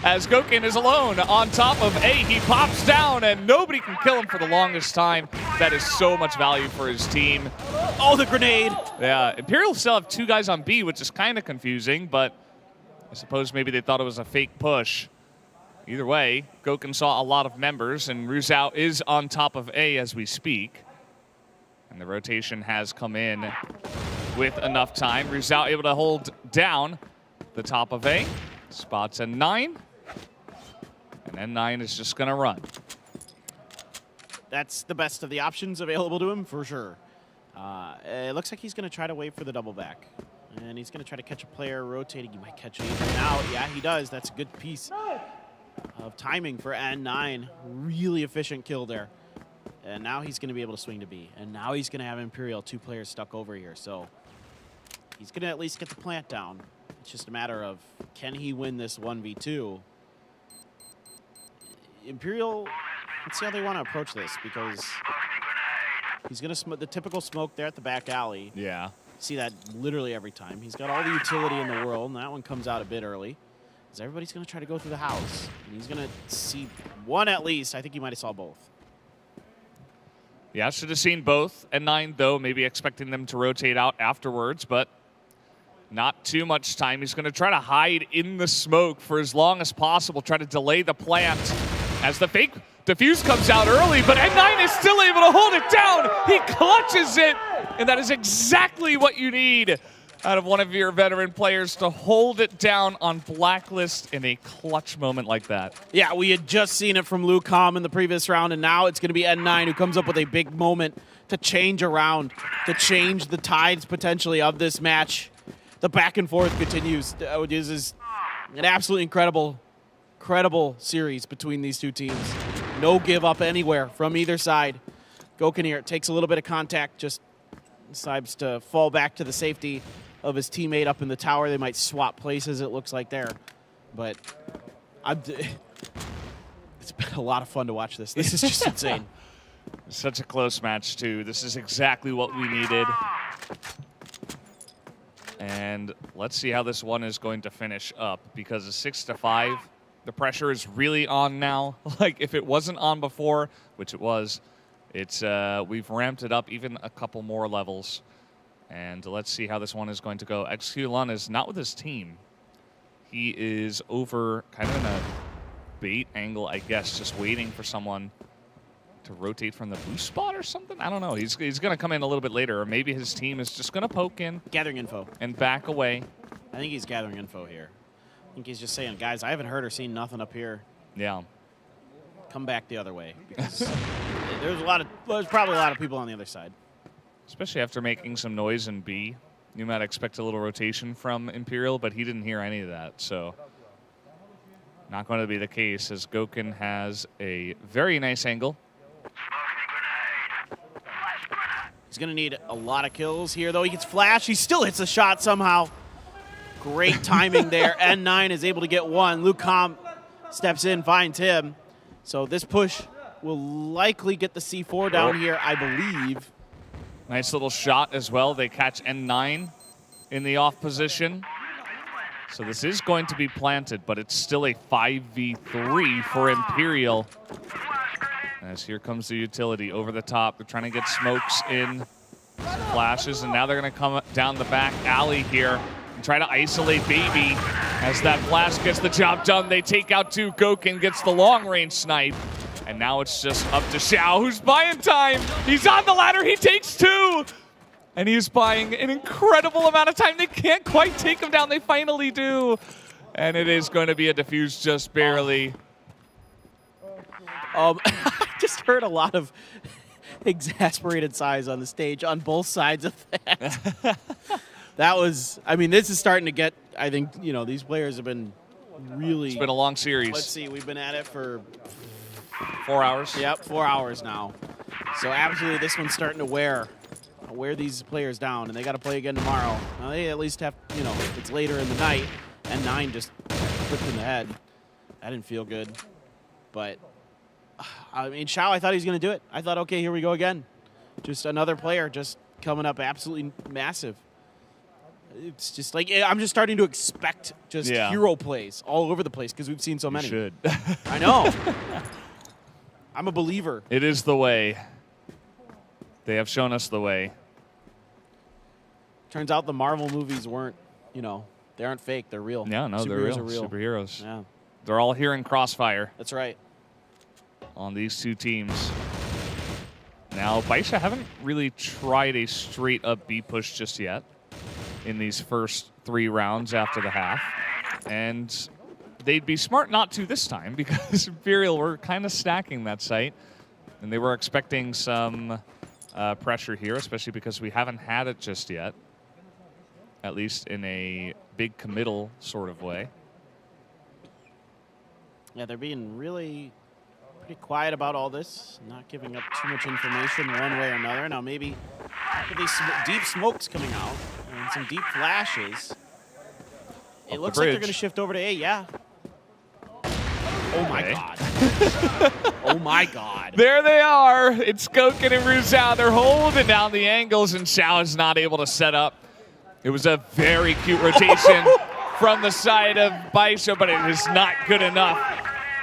As Gokun is alone on top of A, he pops down, and nobody can kill him for the longest time. That is so much value for his team. Oh, the grenade! Yeah, Imperial still have 2 guys on B, which is kind of confusing, but I suppose maybe they thought it was a fake push. Either way, Gokun saw a lot of members, and Ryu Zhao is on top of A as we speak. And the rotation has come in with enough time. Ryu Zhao able to hold down the top of A. Spots N9. And N9 is just going to run. That's the best of the options available to him, for sure. It looks like he's going to try to wait for the double back. And he's going to try to catch a player rotating. He might catch Adrian out. Yeah, he does. That's a good piece of timing for N9. Really efficient kill there. And now he's going to be able to swing to B. And now he's going to have Imperial 2 players stuck over here. So he's going to at least get the plant down. It's just a matter of, can he win this 1v2? Imperial, let's see how they want to approach this, because he's going to the typical smoke there at the back alley. Yeah. See that literally every time. He's got all the utility in the world, and that one comes out a bit early. Because everybody's going to try to go through the house. And he's going to see one at least. I think he might have saw both. Yeah, should have seen both. And 9, though, maybe expecting them to rotate out afterwards, but not too much time. He's going to try to hide in the smoke for as long as possible, try to delay the plant as the fake defuse comes out early, but N9 is still able to hold it down. He clutches it, and that is exactly what you need out of one of your veteran players, to hold it down on Blacklist in a clutch moment like that. Yeah, we had just seen it from Lucom in the previous round, and now it's going to be N9 who comes up with a big moment to change around, to change the tides potentially of this match. The back and forth continues. This is an absolutely incredible series between these two teams. No give up anywhere from either side. Goken here takes a little bit of contact, just decides to fall back to the safety of his teammate up in the tower. They might swap places, it looks like there. But it's been a lot of fun to watch this. This is just insane. Such a close match, too. This is exactly what we needed. And let's see how this one is going to finish up, because a 6-5, the pressure is really on now. Like, if it wasn't on before, which it was, it's we've ramped it up even a couple more levels. And let's see how this one is going to go. Exculon is not with his team. He is over kind of in a bait angle, I guess, just waiting for someone to rotate from the boost spot or something. I don't know. He's going to come in a little bit later, or maybe his team is just going to poke in. Gathering info. And back away. I think he's gathering info here. I think he's just saying, guys, I haven't heard or seen nothing up here. Yeah. Come back the other way, because there's probably a lot of people on the other side. Especially after making some noise in B. You might expect a little rotation from Imperial, but he didn't hear any of that, so not going to be the case, as Goken has a very nice angle. He's going to need a lot of kills here, though. He gets flash. He still hits a shot somehow. Great timing there. N9 is able to get one. Lucom steps in, finds him. So this push will likely get the C4 down here, I believe. Nice little shot as well. They catch N9 in the off position. So this is going to be planted, but it's still a 5v3 for Imperial. As here comes the utility over the top. They're trying to get smokes in, some flashes, and now they're going to come down the back alley here and try to isolate Baby. As that flash gets the job done, they take out 2. Goken gets the long-range snipe. And now it's just up to Xiao, who's buying time. He's on the ladder. He takes 2. And he's buying an incredible amount of time. They can't quite take him down. They finally do. And it is going to be a defuse just barely. I just heard a lot of exasperated sighs on the stage on both sides of that. That was, I mean, this is starting to get, I think, you know, these players have been really. It's been a long series. Let's see, we've been at it for 4 hours. Yep, 4 hours now. So absolutely, this one's starting to wear these players down, and they got to play again tomorrow. Now they at least have, you know, if it's later in the night, and 9 just flipped in the head. That didn't feel good. But, I mean, Xiao, I thought he was going to do it. I thought, okay, here we go again. Just another player just coming up absolutely massive. It's just like, I'm just starting to expect just hero plays all over the place because we've seen so many. You should. I know. I'm a believer. It is the way. They have shown us the way. Turns out the Marvel movies weren't, you know, they aren't fake. They're real. Yeah, no, they're real. Superheroes. Yeah. They're all here in Crossfire. That's right. On these two teams. Now, BaiSha haven't really tried a straight-up B push just yet in these first 3 rounds after the half. And they'd be smart not to this time because Imperial were kind of stacking that site. And they were expecting some pressure here, especially because we haven't had it just yet. At least in a big committal sort of way. Yeah, they're being really Be quiet about all this, not giving up too much information one way or another. Now maybe with these deep smokes coming out and some deep flashes, it looks like they're going to shift over to A, yeah. Oh my God. Oh my God. There they are. It's Goken and Ruzao. They're holding down the angles, and Xiao is not able to set up. It was a very cute rotation from the side of BaiSha, but it is not good enough.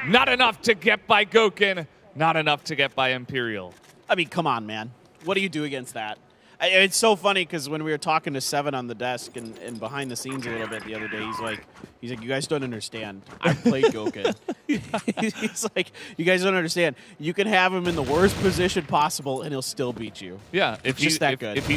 Not enough to get by Goken. Not enough to get by Imperial. I mean, come on, man. What do you do against that? It's so funny because when we were talking to Seven on the desk and behind the scenes a little bit the other day, he's like, you guys don't understand. I played Goken. He's like, you guys don't understand. You can have him in the worst position possible and he'll still beat you. Yeah, if he's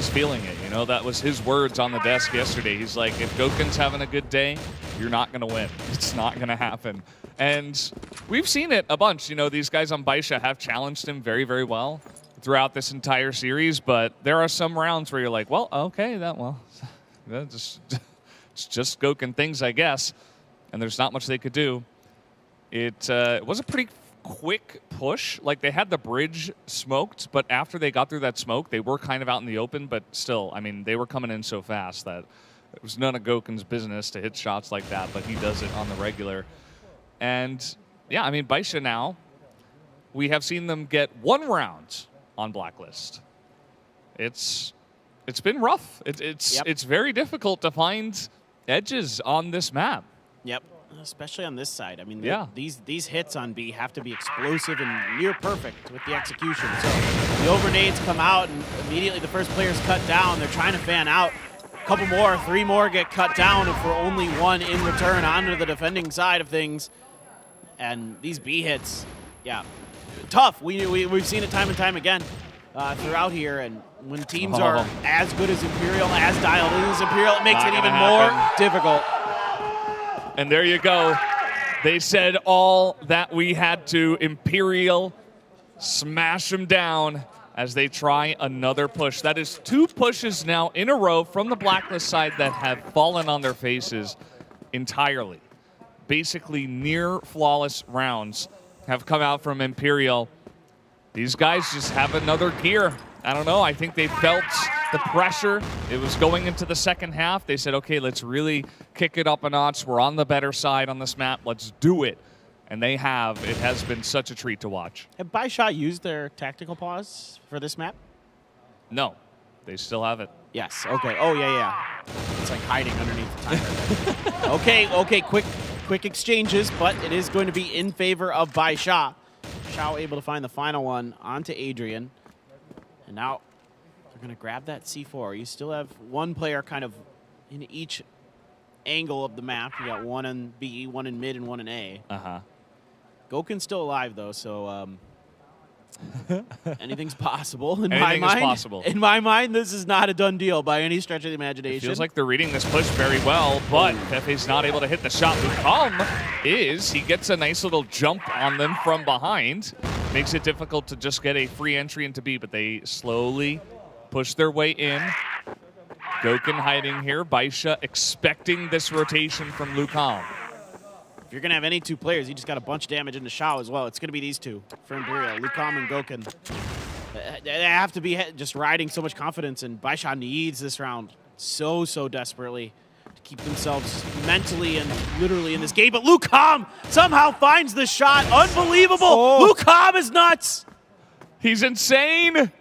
feeling it, you know, that was his words on the desk yesterday. He's like, if Goken's having a good day, you're not going to win. It's not going to happen. And we've seen it a bunch. You know, these guys on BaiSha have challenged him very, very well throughout this entire series, but there are some rounds where you're like, well, okay, it's just Goken things, I guess, and there's not much they could do. It was a pretty quick push. Like, they had the bridge smoked, but after they got through that smoke, they were kind of out in the open, but still, I mean, they were coming in so fast that it was none of Goken's business to hit shots like that, but he does it on the regular. And, yeah, I mean, BaiSha now, we have seen them get one round on Blacklist. It's been rough. It's very difficult to find edges on this map. Yep, especially on this side. I mean, yeah. these hits on B have to be explosive and near perfect with the execution. So the overnades come out and immediately the first player's cut down. They're trying to fan out. A couple more, 3 more get cut down for only 1 in return onto the defending side of things. And these B hits, yeah, tough. We've seen it time and time again throughout here, and when teams are as good as Imperial, as dialed in as Imperial, it makes it even more difficult. And there you go. They said all that we had to. Imperial smash them down as they try another push. That is 2 pushes now in a row from the Blacklist side that have fallen on their faces entirely. Basically near flawless rounds have come out from Imperial. These guys just have another gear. I don't know. I think they felt the pressure. It was going into the second half. They said, okay, let's really kick it up a notch. We're on the better side on this map. Let's do it. And they have. It has been such a treat to watch. Have BaiSha used their tactical pause for this map? No. They still have it. Yes. Okay. Oh, yeah. It's like hiding underneath the timer. Okay, quick exchanges, but it is going to be in favor of BaiSha. Xiao able to find the final one onto Adrian. And now they're going to grab that C4. You still have 1 player kind of in each angle of the map. You got 1 in B, 1 in mid, and 1 in A. Goken's still alive, though, so anything's possible. Anything is possible. In my mind, this is not a done deal by any stretch of the imagination. It feels like they're reading this push very well, but Pepe's not able to hit the shot. Lucam is. He gets a nice little jump on them from behind. Makes it difficult to just get a free entry into B, but they slowly push their way in. Goken hiding here. BaiSha expecting this rotation from Lucam. If you're going to have any 2 players, you just got a bunch of damage into Xiao as well. It's going to be these 2 for Imperial, Lucam and Goken. They have to be just riding so much confidence, and BaiSha needs this round so desperately to keep themselves mentally and literally in this game. But Lucam somehow finds the shot. Unbelievable. Lucam is nuts. He's insane.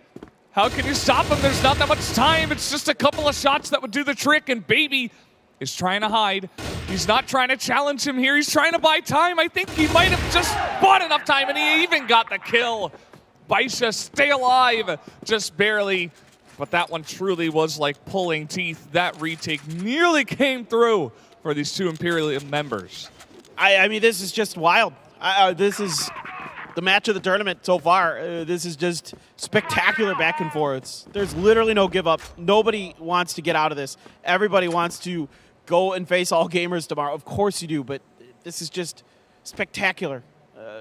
How can you stop him? There's not that much time. It's just a couple of shots that would do the trick, and Baby is trying to hide. He's not trying to challenge him here. He's trying to buy time. I think he might have just bought enough time, and he even got the kill. BaiSha stay alive, just barely. But that one truly was like pulling teeth. That retake nearly came through for these 2 Imperial members. I mean, this is just wild. This is the match of the tournament so far. This is just spectacular back and forths. There's literally no give up. Nobody wants to get out of this. Everybody wants to go and face all gamers tomorrow. Of course you do, but this is just spectacular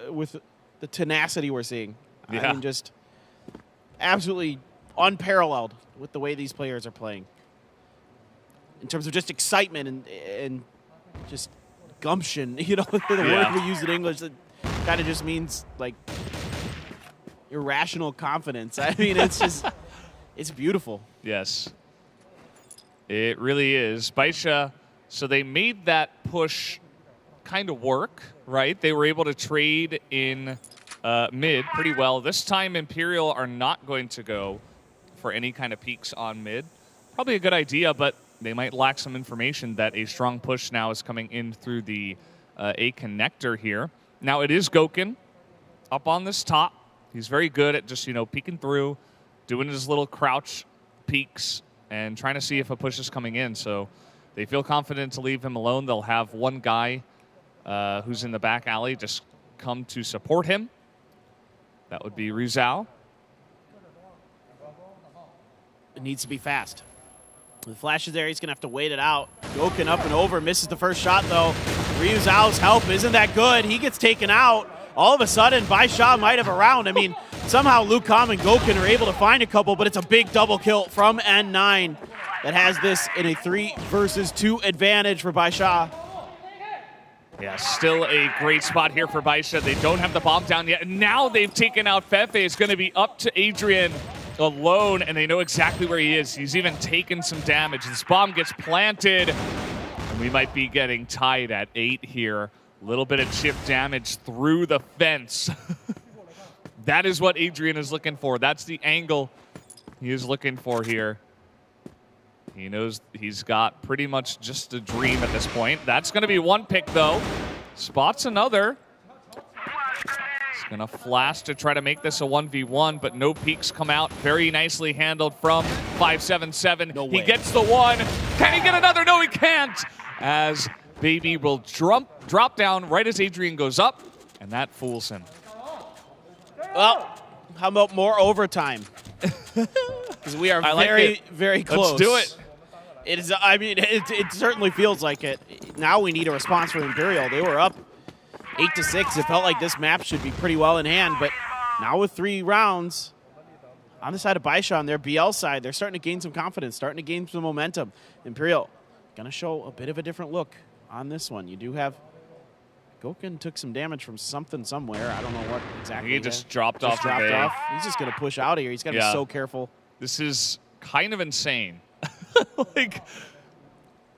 with the tenacity we're seeing. Yeah. I mean, just absolutely unparalleled with the way these players are playing. In terms of just excitement and just gumption, you know, the word we use in English that kind of just means like irrational confidence. I mean, it's just, it's beautiful. Yes. It really is. BaiSha, so they made that push kind of work, right? They were able to trade in mid pretty well. This time, Imperial are not going to go for any kind of peaks on mid. Probably a good idea, but they might lack some information that a strong push now is coming in through the A connector here. Now, it is Gokun up on this top. He's very good at just, peeking through, doing his little crouch peeks, and trying to see if a push is coming in. So they feel confident to leave him alone. They'll have one guy who's in the back alley just come to support him. That would be Rizal. It needs to be fast. The flash is there. He's going to have to wait it out. Gokun up and over. Misses the first shot, though. Rizal's help isn't that good. He gets taken out. All of a sudden, BaiSha might have a round. I mean, somehow Lucom and Gokun are able to find a couple, but it's a big double kill from N9 that has this in a 3 versus 2 advantage for BaiSha. Yeah, still a great spot here for BaiSha. They don't have the bomb down yet. And now they've taken out Fefe. It's going to be up to Adrian alone, and they know exactly where he is. He's even taken some damage. This bomb gets planted, and we might be getting tied at 8 here. A little bit of chip damage through the fence. That is what Adrian is looking for. That's the angle he is looking for here. He knows he's got pretty much just a dream at this point. That's going to be one pick, though. Spots another. He's going to flash to try to make this a 1v1, but no peeks come out. Very nicely handled from 577. No way. He gets the one. Can he get another? No, he can't. As Baby will drop down right as Adrian goes up, and that fools him. Well, how about more overtime? Because we are very close. Let's do it. It is. I mean, it certainly feels like it. Now we need a response from Imperial. They were up 8-6. It felt like this map should be pretty well in hand, but now with 3 rounds on the side of BaiSha, on their BL side, they're starting to gain some confidence, starting to gain some momentum. Imperial gonna show a bit of a different look on this one. You do have Gokun took some damage from something somewhere. I don't know what exactly. He just dropped off. He's just going to push out of here. He's got to be so careful. This is kind of insane. Like,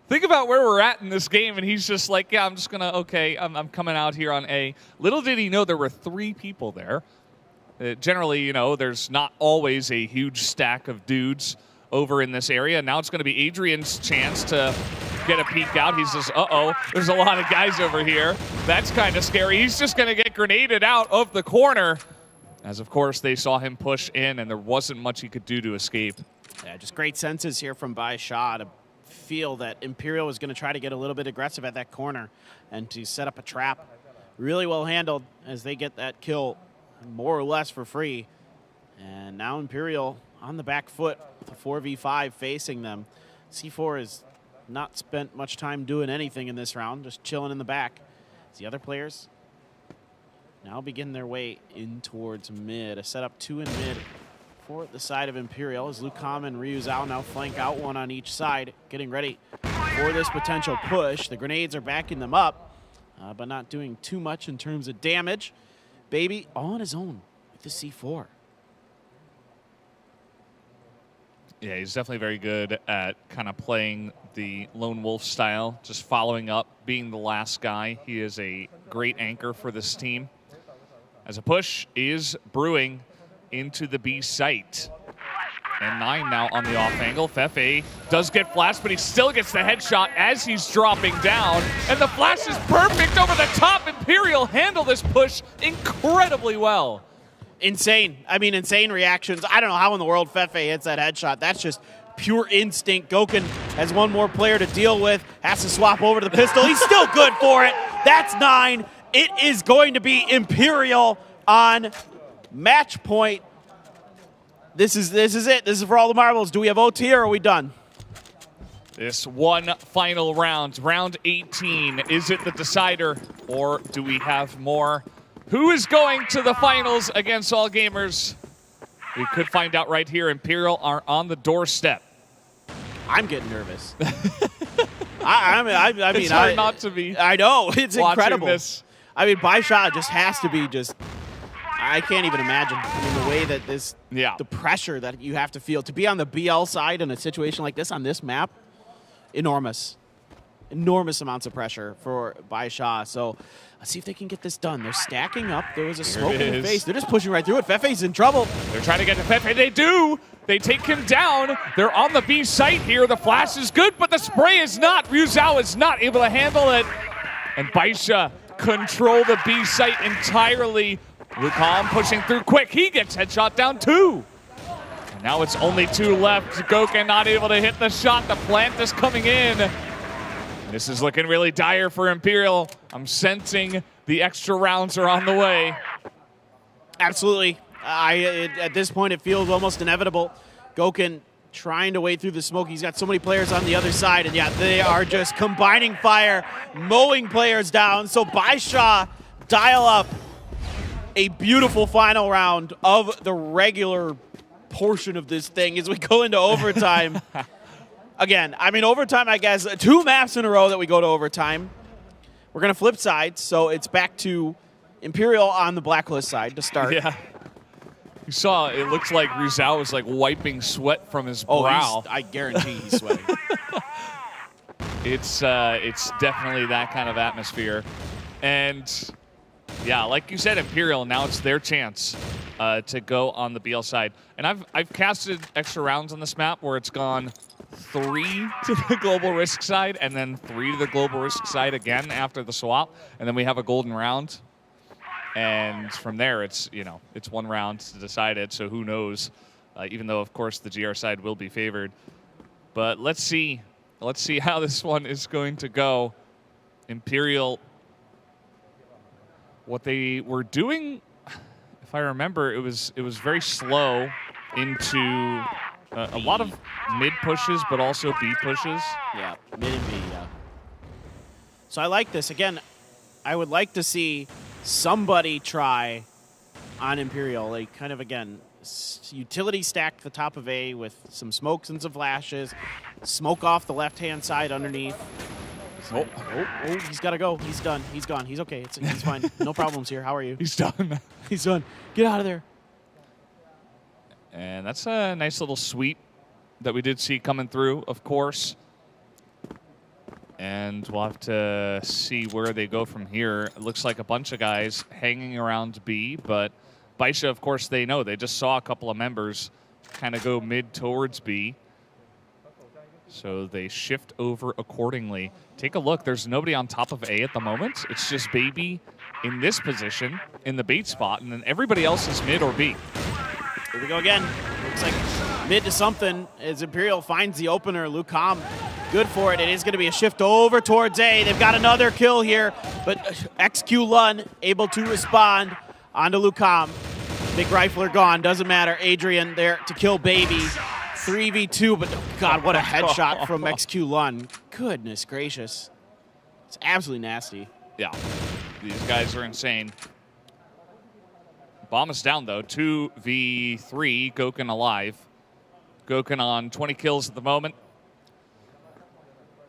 think about where we're at in this game, and he's just like, yeah, I'm just going to, I'm coming out here on A. Little did he know there were 3 people there. Generally, there's not always a huge stack of dudes over in this area. Now it's going to be Adrian's chance to get a peek out. He says, uh-oh, there's a lot of guys over here. That's kind of scary. He's just going to get grenaded out of the corner. As, of course, they saw him push in, and there wasn't much he could do to escape. Yeah, just great senses here from BaiSha to feel that Imperial is going to try to get a little bit aggressive at that corner and to set up a trap. Really well handled as they get that kill more or less for free. And now Imperial on the back foot with a 4v5 facing them. C4 has not spent much time doing anything in this round, just chilling in the back. As the other players now begin their way in towards mid. A setup 2 in mid for the side of Imperial as Lucom and Ryuzao now flank out one on each side, getting ready for this potential push. The grenades are backing them up, but not doing too much in terms of damage. Baby all on his own with the C4. Yeah, he's definitely very good at kind of playing the lone wolf style, just following up, being the last guy. He is a great anchor for this team. As a push is brewing into the B site. And 9 now on the off angle. Fefe does get flashed, but he still gets the headshot as he's dropping down. And the flash is perfect over the top. Imperial handle this push incredibly well. Insane. I mean, insane reactions. I don't know how in the world Fefe hits that headshot. That's just pure instinct. Gokun has one more player to deal with. Has to swap over to the pistol. He's still good for it. That's 9. It is going to be Imperial on match point. This is it. This is for all the marbles. Do we have OT or are we done? This one final round, round 18. Is it the decider or do we have more? Who is going to the finals against All Gamers? We could find out right here. Imperial are on the doorstep. I'm getting nervous. I mean, it's hard not to be. I know. It's incredible. This. I mean, BaiSha just has to be just I can't even imagine. I mean, the way that the pressure that you have to feel to be on the BL side in a situation like this on this map, enormous amounts of pressure for BaiSha. So let's see if they can get this done. They're stacking up. There was a smoke in the face. They're just pushing right through it. Fefe's in trouble. They're trying to get to Fefe. They do. They take him down. They're on the B site here. The flash is good, but the spray is not. Ryuzao is not able to handle it. And BaiSha control the B site entirely. Lucam pushing through quick. He gets headshot down too. And now it's only 2 left. Goken not able to hit the shot. The plant is coming in. This is looking really dire for Imperial. I'm sensing the extra rounds are on the way. Absolutely. At this point, it feels almost inevitable. Goken trying to wade through the smoke. He's got so many players on the other side, and yeah, they are just combining fire, mowing players down. So BaiSha dial up a beautiful final round of the regular portion of this thing as we go into overtime. Again, I mean, overtime, I guess, 2 maps in a row that we go to overtime. We're going to flip sides, so it's back to Imperial on the Blacklist side to start. Yeah. You saw, it looks like Ryuzao was like wiping sweat from his brow. I guarantee he's sweating. It's definitely that kind of atmosphere. And yeah, like you said, Imperial, now it's their chance to go on the BL side. And I've casted extra rounds on this map where it's gone 3 to the global risk side and then 3 to the global risk side again after the swap. And then we have a golden round. And from there, it's, you know, it's 1 round to decide it. So who knows, even though, of course, the GR side will be favored. But let's see how this one is going to go. Imperial, what they were doing, if I remember, it was very slow into a lot of mid pushes, but also B pushes. Yeah, mid and B, yeah. So I like this. Again, I would like to see somebody try on Imperial, like kind of, again, utility stack the top of A with some smokes and some flashes, smoke off the left-hand side underneath. Oh, he's got to go. He's done. He's gone. He's okay. He's fine. No problems here. How are you? He's done. He's done. Get out of there. And that's a nice little sweep that we did see coming through, of course. And we'll have to see where they go from here. It looks like a bunch of guys hanging around B, but BaiSha, of course, they know. They just saw a couple of members kind of go mid towards B. So they shift over accordingly. Take a look. There's nobody on top of A at the moment. It's just Baby in this position in the bait spot, and then everybody else is mid or B. Here we go again. Looks like mid to something as Imperial finds the opener. Lucam, good for it. It is going to be a shift over towards A. They've got another kill here, but XQ Lun able to respond onto Lucam. Big Rifler gone. Doesn't matter. Adrian there to kill Baby. 3v2, but oh God, what a headshot from XQ Lun. Goodness gracious. It's absolutely nasty. Yeah, these guys are insane. Bomb is down, though. 2v3, Goken alive. Goken on 20 kills at the moment.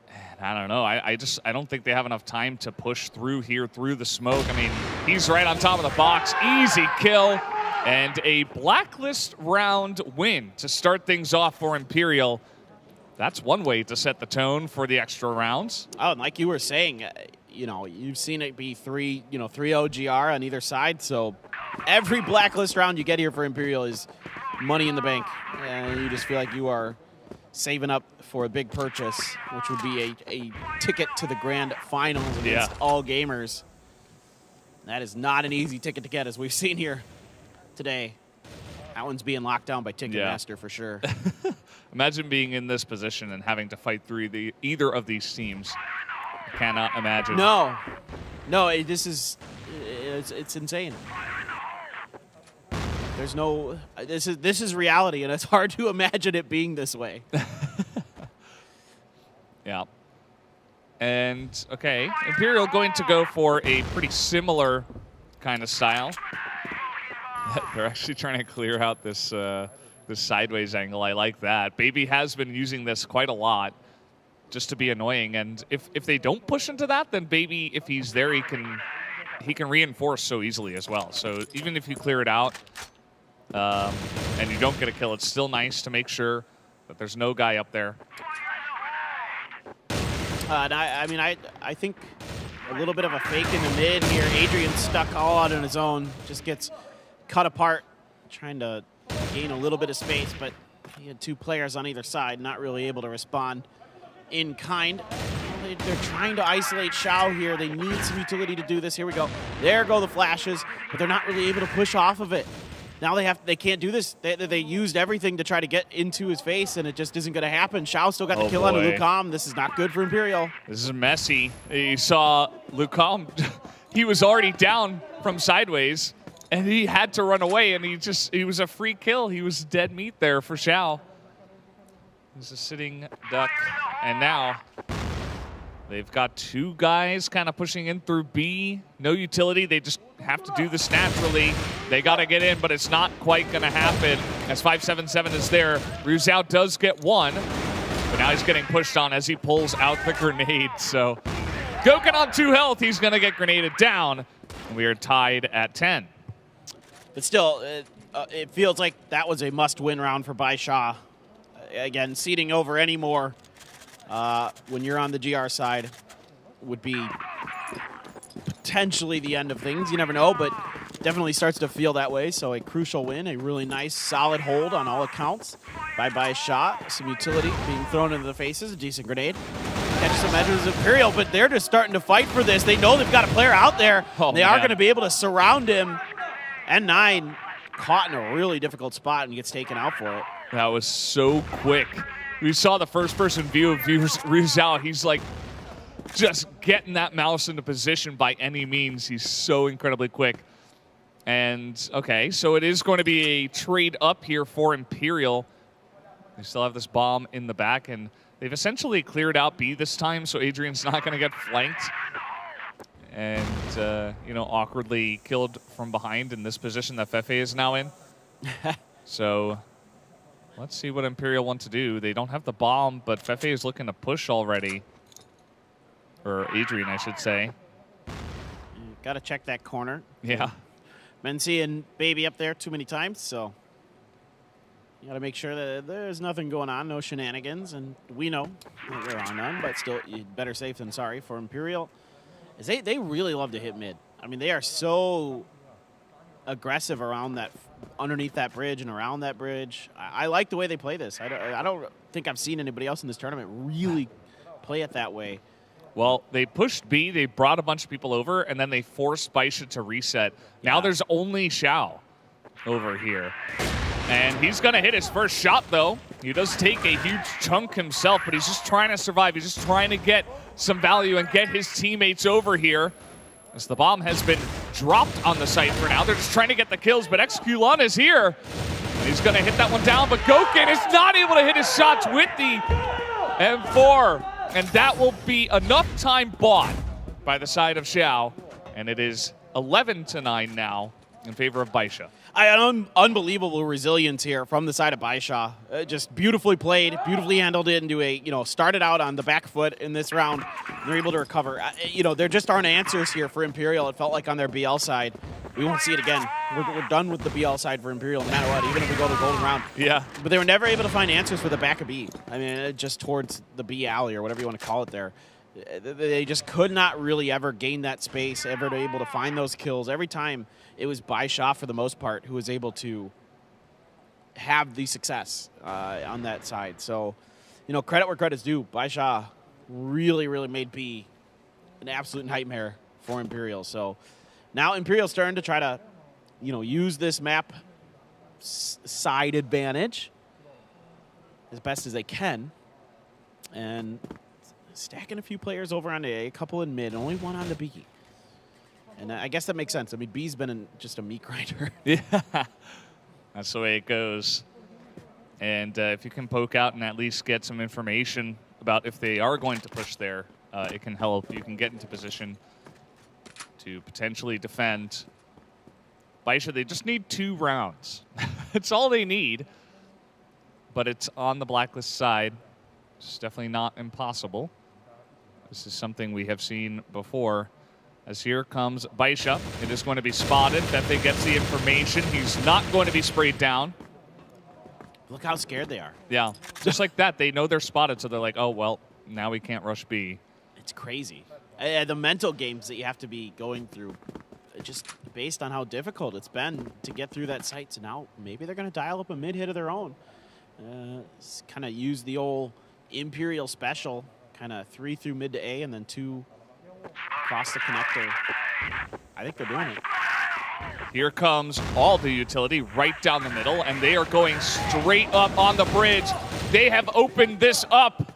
And I don't know. I don't think they have enough time to push through here, through the smoke. I mean, he's right on top of the box. Easy kill. And a Blacklist round win to start things off for Imperial. That's one way to set the tone for the extra rounds. Oh, and like you were saying, you know, you've seen it be 3-0 GR on either side. So every Blacklist round you get here for Imperial is money in the bank. And you just feel like you are saving up for a big purchase, which would be a ticket to the grand finals against all gamers. That is not an easy ticket to get, as we've seen here today. That one's being locked down by Ticketmaster for sure. Imagine being in this position and having to fight through either of these teams. I cannot imagine. No, this is it's insane. There's no this is reality, and it's hard to imagine it being this way. Yeah. And okay, Imperial going to go for a pretty similar kind of style. They're actually trying to clear out this this sideways angle. I like that. Baby has been using this quite a lot just to be annoying. And if they don't push into that, then Baby, if he's there, he he can reinforce so easily as well. So even if you clear it out and you don't get a kill, it's still nice to make sure that there's no guy up there. And I think a little bit of a fake in the mid here. Adrian stuck all out on his own, just gets cut apart, trying to gain a little bit of space, but he had 2 players on either side, not really able to respond in kind. They're trying to isolate Shao here. They need some utility to do this. Here we go. There go the flashes, but they're not really able to push off of it. Now they can't do this. They used everything to try to get into his face, and it just isn't going to happen. Shao still got the kill on Lucam. This is not good for Imperial. This is messy. You saw Lucam, he was already down from sideways, and he had to run away, and he was a free kill. He was dead meat there for Shao. He's a sitting duck, and now they've got 2 guys kind of pushing in through B. No utility. They just have to do this naturally. They got to get in, but it's not quite going to happen as 577 is there. Ryu Zhao does get 1, but now he's getting pushed on as he pulls out the grenade. So Gouken on 2 health. He's going to get grenaded down, and we are tied at 10. But still, it feels like that was a must-win round for BaiSha. Again, seeding over any more when you're on the GR side would be potentially the end of things. You never know, but definitely starts to feel that way. So a crucial win, a really nice, solid hold on all accounts by BaiSha. Some utility being thrown into the faces, a decent grenade. Catch some edges of Imperial, but they're just starting to fight for this. They know they've got a player out there. They are going to be able to surround him. N9 caught in a really difficult spot and gets taken out for it. That was so quick. We saw the first-person view of Ryu Zhao. He's like just getting that mouse into position by any means. He's so incredibly quick. And, okay, so it is going to be a trade up here for Imperial. They still have this bomb in the back, and they've essentially cleared out B this time, so Adrian's not going to get flanked and, awkwardly killed from behind in this position that Fefe is now in. So let's see what Imperial want to do. They don't have the bomb, but Fefe is looking to push already. Or Adrian, I should say. Got to check that corner. Yeah. Been seeing Baby up there too many times, so you got to make sure that there's nothing going on, no shenanigans, and we know there are none, but still, better safe than sorry for Imperial. They really love to hit mid. I mean, they are so aggressive around that, underneath that bridge and around that bridge. I like the way they play this. I don't think I've seen anybody else in this tournament really play it that way. Well, they pushed B, they brought a bunch of people over, and then they forced BaiSha to reset. Now there's only Shao over here. And he's going to hit his first shot, though. He does take a huge chunk himself, but he's just trying to survive. He's just trying to get some value and get his teammates over here. As the bomb has been dropped on the site for now. They're just trying to get the kills, but Exculon is here. And he's going to hit that one down, but Gouken is not able to hit his shots with the M4. And that will be enough time bought by the side of Shao. And it is 11-9 now in favor of BaiSha. Unbelievable resilience here from the side of BaiSha. Just beautifully played, beautifully handled it into a, started out on the back foot in this round. They're able to recover. There just aren't answers here for Imperial. It felt like on their BL side. We won't see it again. We're done with the BL side for Imperial no matter what, even if we go to the golden round. Yeah. But they were never able to find answers for the back of B. I mean, just towards the B alley or whatever you want to call it there. They just could not really ever gain that space, ever able to find those kills. Every time it was BaiSha for the most part who was able to have the success on that side. So, credit where credit's due. BaiSha really, really made B an absolute nightmare for Imperial. So now Imperial's turn to try to, use this map side advantage as best as they can. And stacking a few players over on A, a couple in mid, only one on the B. And I guess that makes sense. I mean, B's been just a meat grinder. Yeah, that's the way it goes. And if you can poke out and at least get some information about if they are going to push there, it can help. You can get into position to potentially defend. BaiSha, they just need 2 rounds. It's all they need. But it's on the blacklist side. It's definitely not impossible. This is something we have seen before As here comes BaiSha. It is going to be spotted. Pepe gets the information. He's not going to be sprayed down. Look how scared they are. Yeah, just like that. They know they're spotted, so they're like, oh, well, now we can't rush B. It's crazy. The mental games that you have to be going through, just based on how difficult it's been to get through that site. So now maybe they're going to dial up a mid hit of their own. Kind of use the old Imperial special, kind of 3 through mid to A and then 2 across the connector. I think they're doing it. Here comes all the utility right down the middle, and they are going straight up on the bridge. They have opened this up.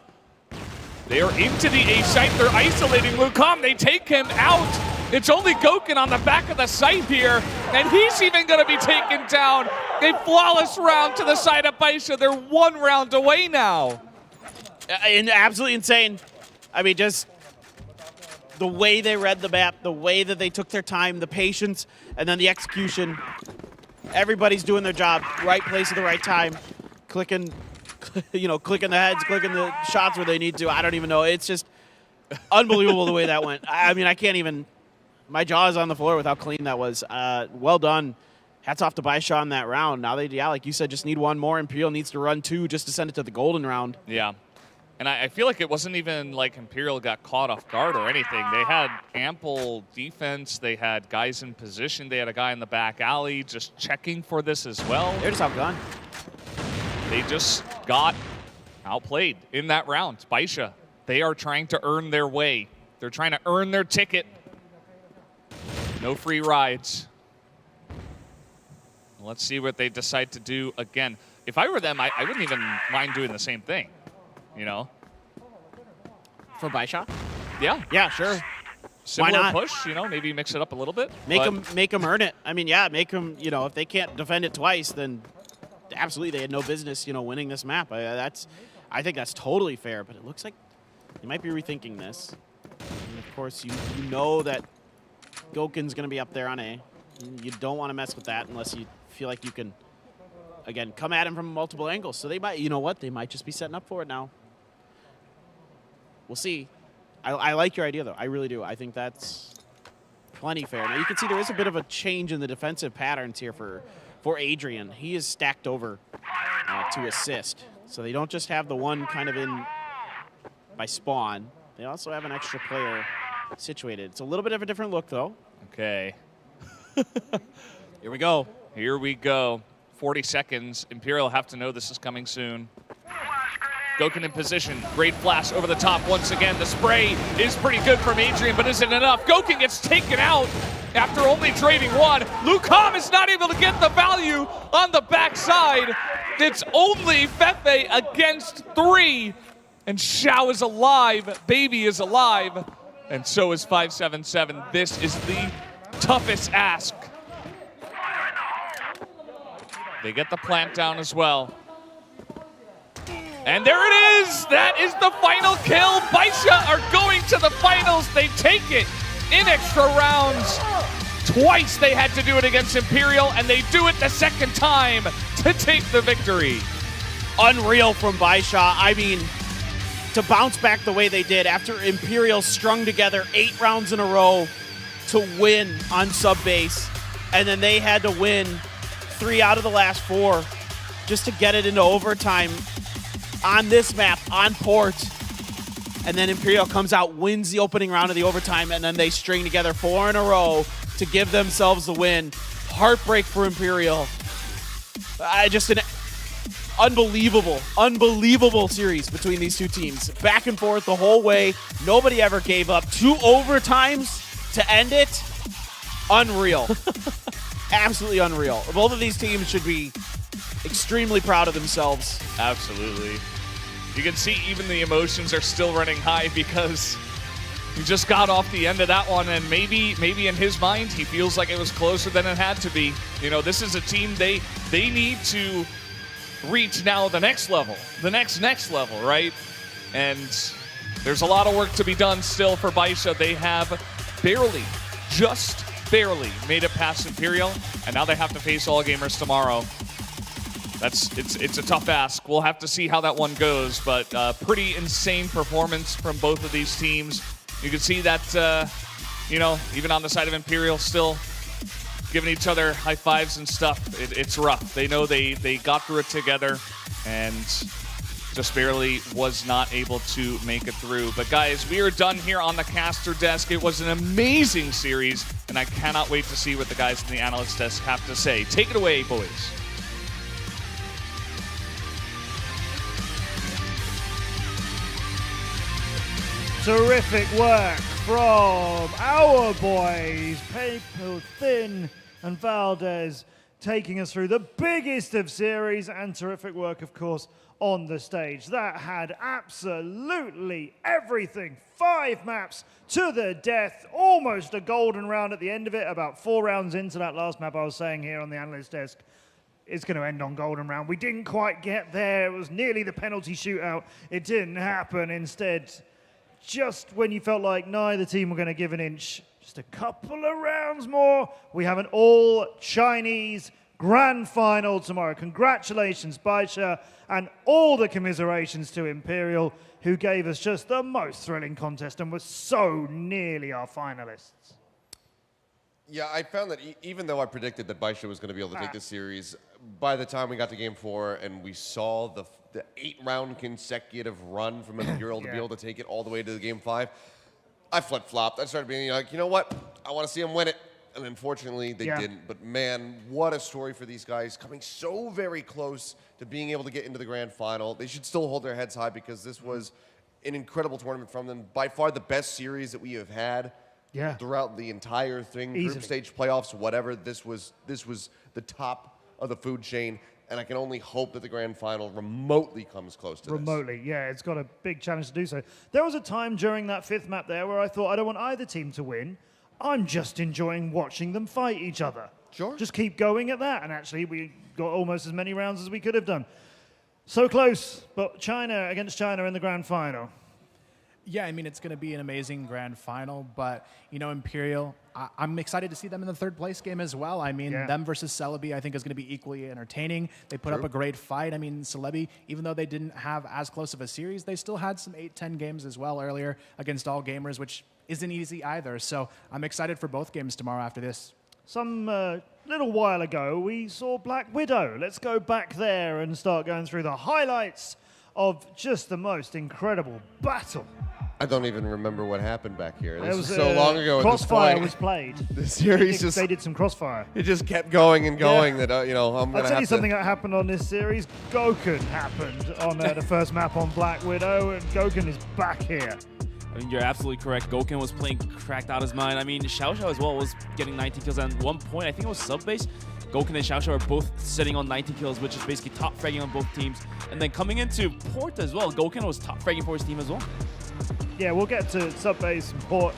They are into the A site. They're isolating Lucom. They take him out. It's only Goken on the back of the site here, and he's even going to be taken down. A flawless round to the side of BaiSha. They're 1 round away now. And absolutely insane. I mean, just the way they read the map, the way that they took their time, the patience, and then the execution. Everybody's doing their job, right place at the right time, clicking the heads, clicking the shots where they need to. I don't even know. It's just unbelievable the way that went. I mean, I can't even. My jaw is on the floor with how clean that was. Well done. Hats off to BaiSha on that round. Now they, like you said, just need 1 more. Imperial needs to run 2 just to send it to the golden round. Yeah. And I feel like it wasn't even like Imperial got caught off guard or anything. They had ample defense. They had guys in position. They had a guy in the back alley just checking for this as well. They're just outgunned. They just got outplayed in that round. BaiSha, they are trying to earn their way. They're trying to earn their ticket. No free rides. Let's see what they decide to do again. If I were them, I wouldn't even mind doing the same thing. You know? For BaiSha? Yeah. Yeah, sure. Similar Why not? push, you know, maybe mix it up a little bit. Make them earn it. I mean, yeah, make them, if they can't defend it twice, then absolutely they had no business, winning this map. I think that's totally fair, but it looks like they might be rethinking this. And of course, you know that Goken's going to be up there on A. You don't want to mess with that unless you feel like you can, again, come at him from multiple angles. So they might, they might just be setting up for it now. We'll see. I like your idea, though. I really do. I think that's plenty fair. Now, you can see there is a bit of a change in the defensive patterns here for Adrian. He is stacked over to assist. So they don't just have the one kind of in by spawn. They also have an extra player situated. It's a little bit of a different look, though. Okay. Here we go. Here we go. 40 seconds. Imperial have to know this is coming soon. Goken in position. Great flash over the top once again. The spray is pretty good from Adrian, but isn't enough. Goken gets taken out after only trading 1. Lucom is not able to get the value on the backside. It's only Fefe against 3. And Xiao is alive. Baby is alive. And so is 577. This is the toughest ask. They get the plant down as well. And there it is! That is the final kill. BaiSha are going to the finals. They take it in extra rounds. Twice they had to do it against Imperial, and they do it the second time to take the victory. Unreal from BaiSha. I mean, to bounce back the way they did after Imperial strung together 8 rounds in a row to win on sub base, and then they had to win 3 out of the last 4 just to get it into overtime on this map, on port. And then Imperial comes out, wins the opening round of the overtime, and then they string together 4 in a row to give themselves the win. Heartbreak for Imperial. Just an unbelievable series between these 2 teams. Back and forth the whole way. Nobody ever gave up. 2 overtimes to end it. Unreal. Absolutely unreal. Both of these teams should be extremely proud of themselves. Absolutely. You can see even the emotions are still running high because he just got off the end of that one, and maybe in his mind he feels like it was closer than it had to be. This is a team they need to reach now the next level, the next level, right? And there's a lot of work to be done still for BaiSha. They have just barely made it past Imperial, and now they have to face All Gamers tomorrow. It's a tough ask. We'll have to see how that one goes, but pretty insane performance from both of these teams. You can see that you know, even on the side of Imperial, still giving each other high fives and stuff. It's rough. They know they got through it together and just barely was not able to make it through. But guys, we are done here on the caster desk. It was an amazing series, and I cannot wait to see what the guys in the analyst desk have to say. Take it away, boys. Terrific work from our boys, Paper Thin and Valdez, taking us through the biggest of series, and terrific work, of course, on the stage. That had absolutely everything. 5 maps to the death, almost a golden round at the end of it, about 4 rounds into that last map I was saying here on the analyst desk. It's going to end on golden round. We didn't quite get there. It was nearly the penalty shootout. It didn't happen. Instead, just when you felt like neither team were going to give an inch, just a couple of rounds more, we have an all-Chinese grand final tomorrow. Congratulations, BaiSha, and all the commiserations to Imperial, who gave us just the most thrilling contest and was so nearly our finalists. Yeah, I found that even though I predicted that BaiSha was going to be able to take this series, by the time we got to Game 4 and we saw the 8-round consecutive run from Imperial to be able to take it all the way to the Game 5, I flip-flopped. I started being like, you know what? I want to see them win it. And unfortunately, they didn't. But man, what a story for these guys, coming so very close to being able to get into the grand final. They should still hold their heads high because this was an incredible tournament from them. By far the best series that we have had throughout the entire thing. Easily. Group stage playoffs, whatever. This was the top of the food chain. And I can only hope that the grand final remotely comes close to Remotely, yeah, it's got a big challenge to do so. There was a time during that 5th map there where I thought, I don't want either team to win. I'm just enjoying watching them fight each other. Sure. Just keep going at that. And actually, we got almost as many rounds as we could have done. So close, but China against China in the grand final. Yeah, I mean, it's going to be an amazing grand final, but, you know, Imperial, I'm excited to see them in the 3rd place game as well. I mean, them versus Celebi, I think, is going to be equally entertaining. They put up a great fight. I mean, Celebi, even though they didn't have as close of a series, they still had some 8-10 games as well earlier against all gamers, which isn't easy either. So I'm excited for both games tomorrow after this. Some little while ago, we saw Black Widow. Let's go back there and start going through the highlights of just the most incredible battle. I don't even remember what happened back here. This was was so long ago. Crossfire was played. The series they did some Crossfire. It just kept going and going. That you know, I'm gonna I'll tell you have something that happened on this series. Goken happened on the first map on Black Widow, and Goken is back here. I mean, you're absolutely correct. Goken was playing cracked out his mind. I mean, Xiao as well was getting 19 kills. And at one point, I think it was sub-base, Goken and Xiao are both sitting on 90 kills, which is basically top fragging on both teams. And then coming into Port as well, Goken was top fragging for his team as well. Yeah, we'll get to sub-base and Port.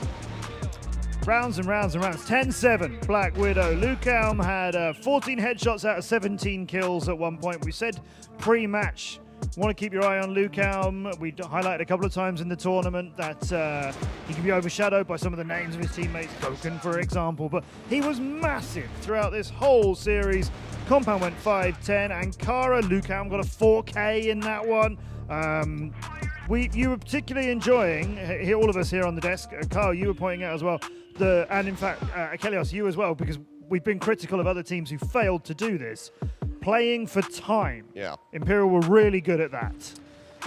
Rounds and rounds and rounds. 10-7, Black Widow. Lukaum had 14 headshots out of 17 kills at one point. We said pre-match, want to keep your eye on Lukaum. We highlighted a couple of times in the tournament that he can be overshadowed by some of the names of his teammates, Goken, for example. But he was massive throughout this whole series. Compound went 5-10. Ankara, Lukaum got a 4K in that one. You were particularly enjoying, all of us here on the desk, Carl, you were pointing out as well, and in fact, Akelios, you as well, because we've been critical of other teams who failed to do this. Playing for time. Yeah. Imperial were really good at that.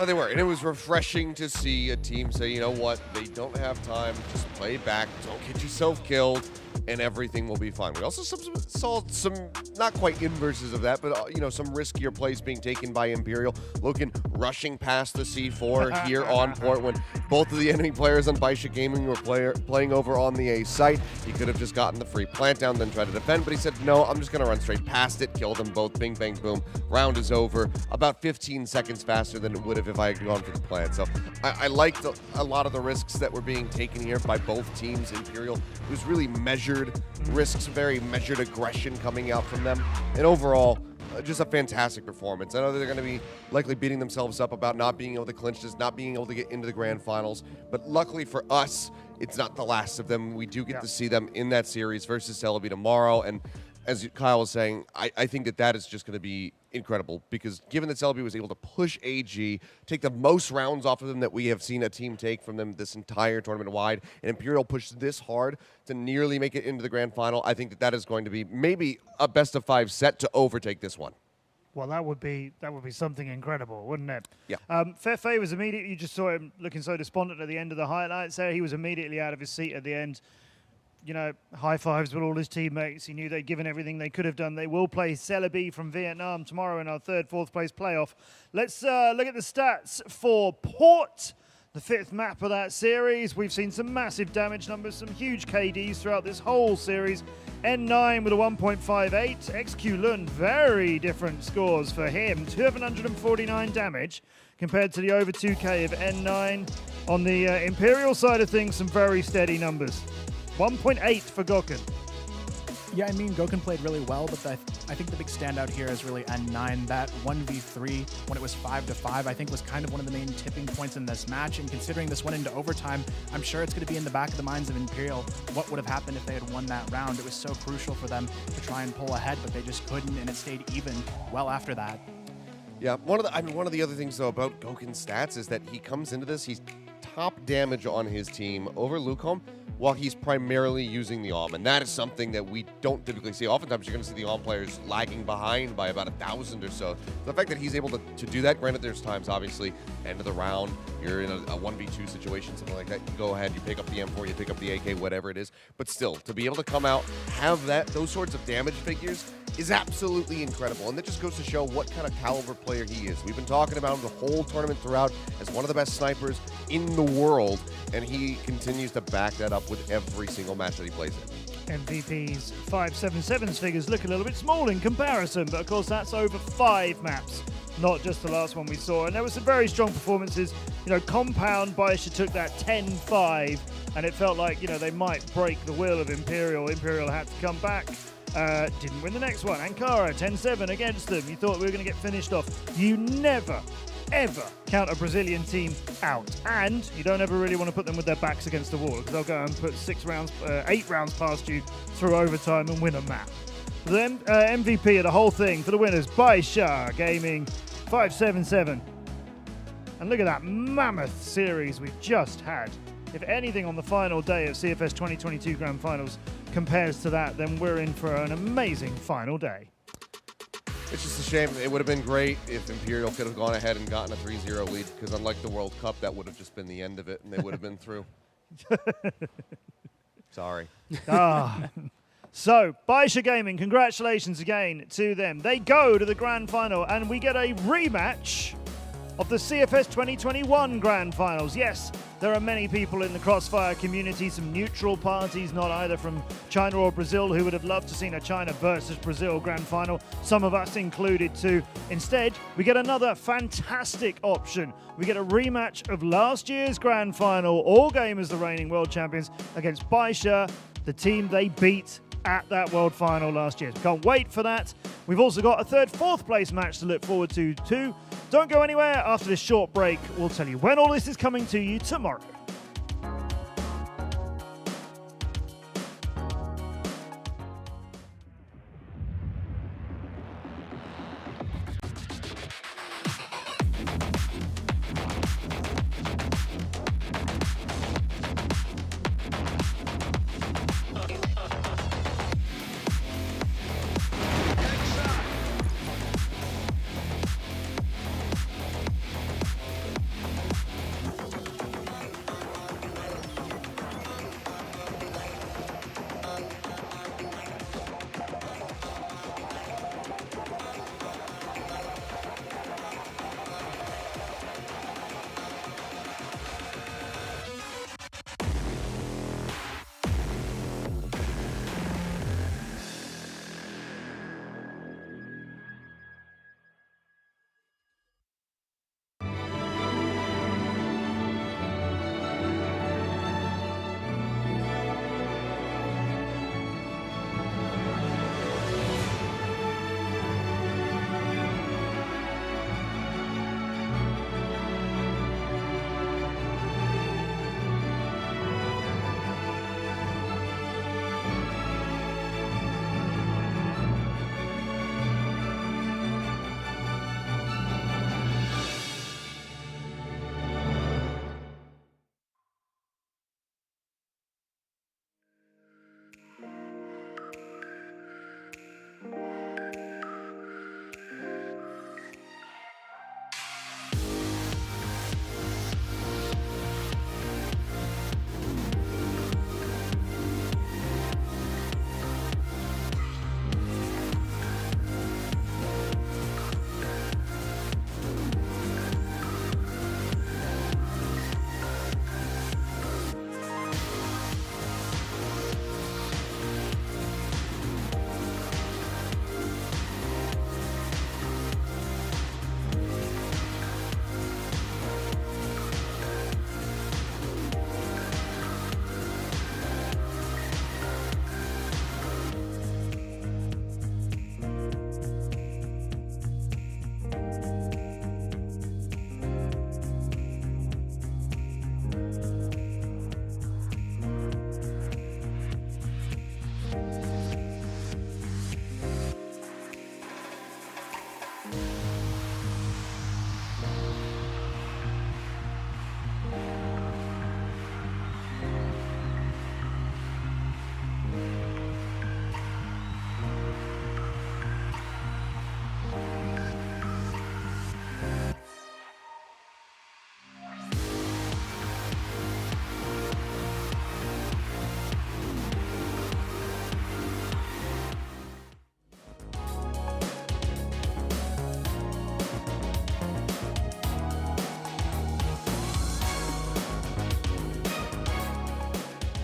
Oh, they were, and it was refreshing to see a team say, you know what, they don't have time, just play back, don't get yourself killed, and everything will be fine. We also saw some, not quite inverses of that, but you know, some riskier plays being taken by Imperial. Logan rushing past the C4 here on Port when both of the enemy players on BaiSha Gaming were playing over on the A site. He could have just gotten the free plant down, then tried to defend, but he said, no, I'm just going to run straight past it, kill them both, bing, bang, boom. Round is over. About 15 seconds faster than it would have if I had gone for the plant. So I liked a lot of the risks that were being taken here by both teams. Imperial, it was really measured risks, very measured aggression coming out from them. And overall, just a fantastic performance. I know they're going to be likely beating themselves up about not being able to clinch this, not being able to get into the grand finals. But luckily for us, it's not the last of them. We do get to see them in that series versus Celebi tomorrow. And as Kyle was saying, I think that is just going to be incredible because given that Celebi was able to push AG, take the most rounds off of them that we have seen a team take from them this entire tournament wide, and Imperial pushed this hard to nearly make it into the grand final, I think that is going to be maybe a best-of-5 set to overtake this one. Well, that would be something incredible, wouldn't it? Yeah. Fefe was immediately, you just saw him looking so despondent at the end of the highlights there. He was immediately out of his seat at the end. You know, high fives with all his teammates. He knew they'd given everything they could have done. They will play Celebi from Vietnam tomorrow in our third, fourth place playoff. Let's look at the stats for Port, the 5th map of that series. We've seen some massive damage numbers, some huge KDs throughout this whole series. N9 with a 1.58. XQ Lund, very different scores for him. 749 damage compared to the over 2K of N9. On the Imperial side of things, some very steady numbers. 1.8 for Gokun. Yeah, I mean, Gokun played really well, but I think the big standout here is really N9. That 1v3, when it was 5-5, I think was kind of one of the main tipping points in this match. And considering this went into overtime, I'm sure it's going to be in the back of the minds of Imperial what would have happened if they had won that round. It was so crucial for them to try and pull ahead, but they just couldn't, and it stayed even well after that. Yeah, one of the other things, though, about Gokun's stats is that he comes into this, he's top damage on his team over Lukom while he's primarily using the AWM, and that is something that we don't typically see. Oftentimes, you're going to see the AWM players lagging behind by about 1,000 or so. The fact that he's able to do that, granted, there's times, obviously, end of the round, you're in a 1v2 situation, something like that, you go ahead, you pick up the M4, you pick up the AK, whatever it is, but still, to be able to come out, have those sorts of damage figures is absolutely incredible, and that just goes to show what kind of caliber player he is. We've been talking about him the whole tournament throughout as one of the best snipers in the world, and he continues to back that up with every single match that he plays in. MVP's 577's figures look a little bit small in comparison, but of course that's over 5 maps, not just the last one we saw. And there were some very strong performances. You know, Compound, BaiSha took that 10-5, and it felt like, you know, they might break the will of Imperial. Imperial had to come back. Didn't win the next one. Ankara, 10-7 against them. You thought we were going to get finished off. You never, ever count a Brazilian team out. And you don't ever really want to put them with their backs against the wall, because they'll go and put 8 rounds past you through overtime and win a map. Then MVP of the whole thing for the winners, BaiSha Gaming, 577. And look at that mammoth series we've just had. If anything on the final day of CFS 2022 Grand Finals compares to that, then we're in for an amazing final day. It's just a shame. It would have been great if Imperial could have gone ahead and gotten a 3-0 lead, because unlike the World Cup, that would have just been the end of it, and they would have been through. Sorry. So, BaiSha Gaming, congratulations again to them. They go to the Grand Final, and we get a rematch of the CFS 2021 Grand Finals. Yes, there are many people in the Crossfire community, some neutral parties, not either from China or Brazil, who would have loved to seen a China versus Brazil Grand Final, some of us included too. Instead, we get another fantastic option. We get a rematch of last year's Grand Final, all gamers the reigning world champions, against BaiSha, the team they beat at that World Final last year. Can't wait for that. We've also got a third, fourth place match to look forward to too. Don't go anywhere. After this short break, we'll tell you when all this is coming to you tomorrow.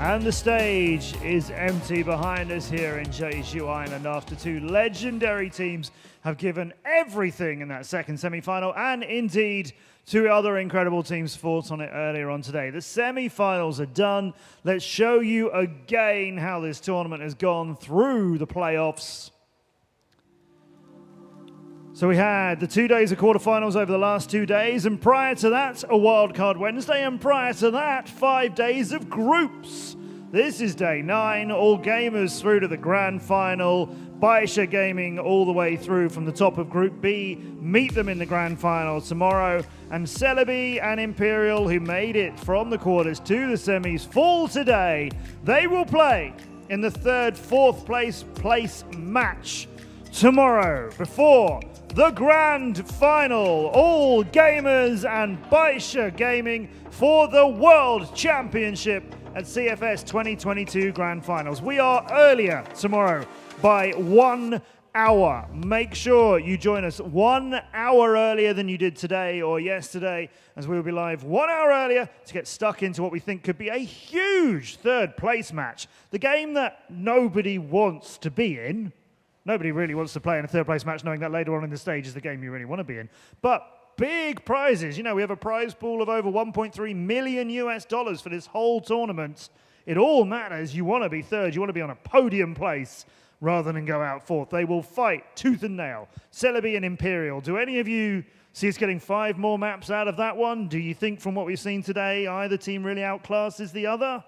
And the stage is empty behind us here in Jeju Island after two legendary teams have given everything in that second semi-final, and indeed two other incredible teams fought on it earlier on today. The semi-finals are done. Let's show you again how this tournament has gone through the playoffs. So we had the 2 days of quarterfinals over the last 2 days, and prior to that, a wildcard Wednesday, and prior to that, 5 days of groups. This is day 9, all gamers through to the grand final. BaiSha Gaming all the way through from the top of Group B, meet them in the grand final tomorrow. And Celebi and Imperial, who made it from the quarters to the semis, fall today. They will play in the third, fourth place match tomorrow before the grand final. All gamers and BaiSha Gaming for the World Championship at CFS 2022 Grand Finals. We are earlier tomorrow by 1 hour. Make sure you join us 1 hour earlier than you did today or yesterday, as we will be live 1 hour earlier to get stuck into what we think could be a huge third place match. The game that nobody wants to be in. Nobody really wants to play in a third place match knowing that later on in the stage is the game you really want to be in. But big prizes. You know, we have a prize pool of over $1.3 million for this whole tournament. It all matters. You want to be third. You want to be on a podium place rather than go out fourth. They will fight tooth and nail. Celebi and Imperial. Do any of you see us getting 5 more maps out of that one? Do you think from what we've seen today, either team really outclasses the other?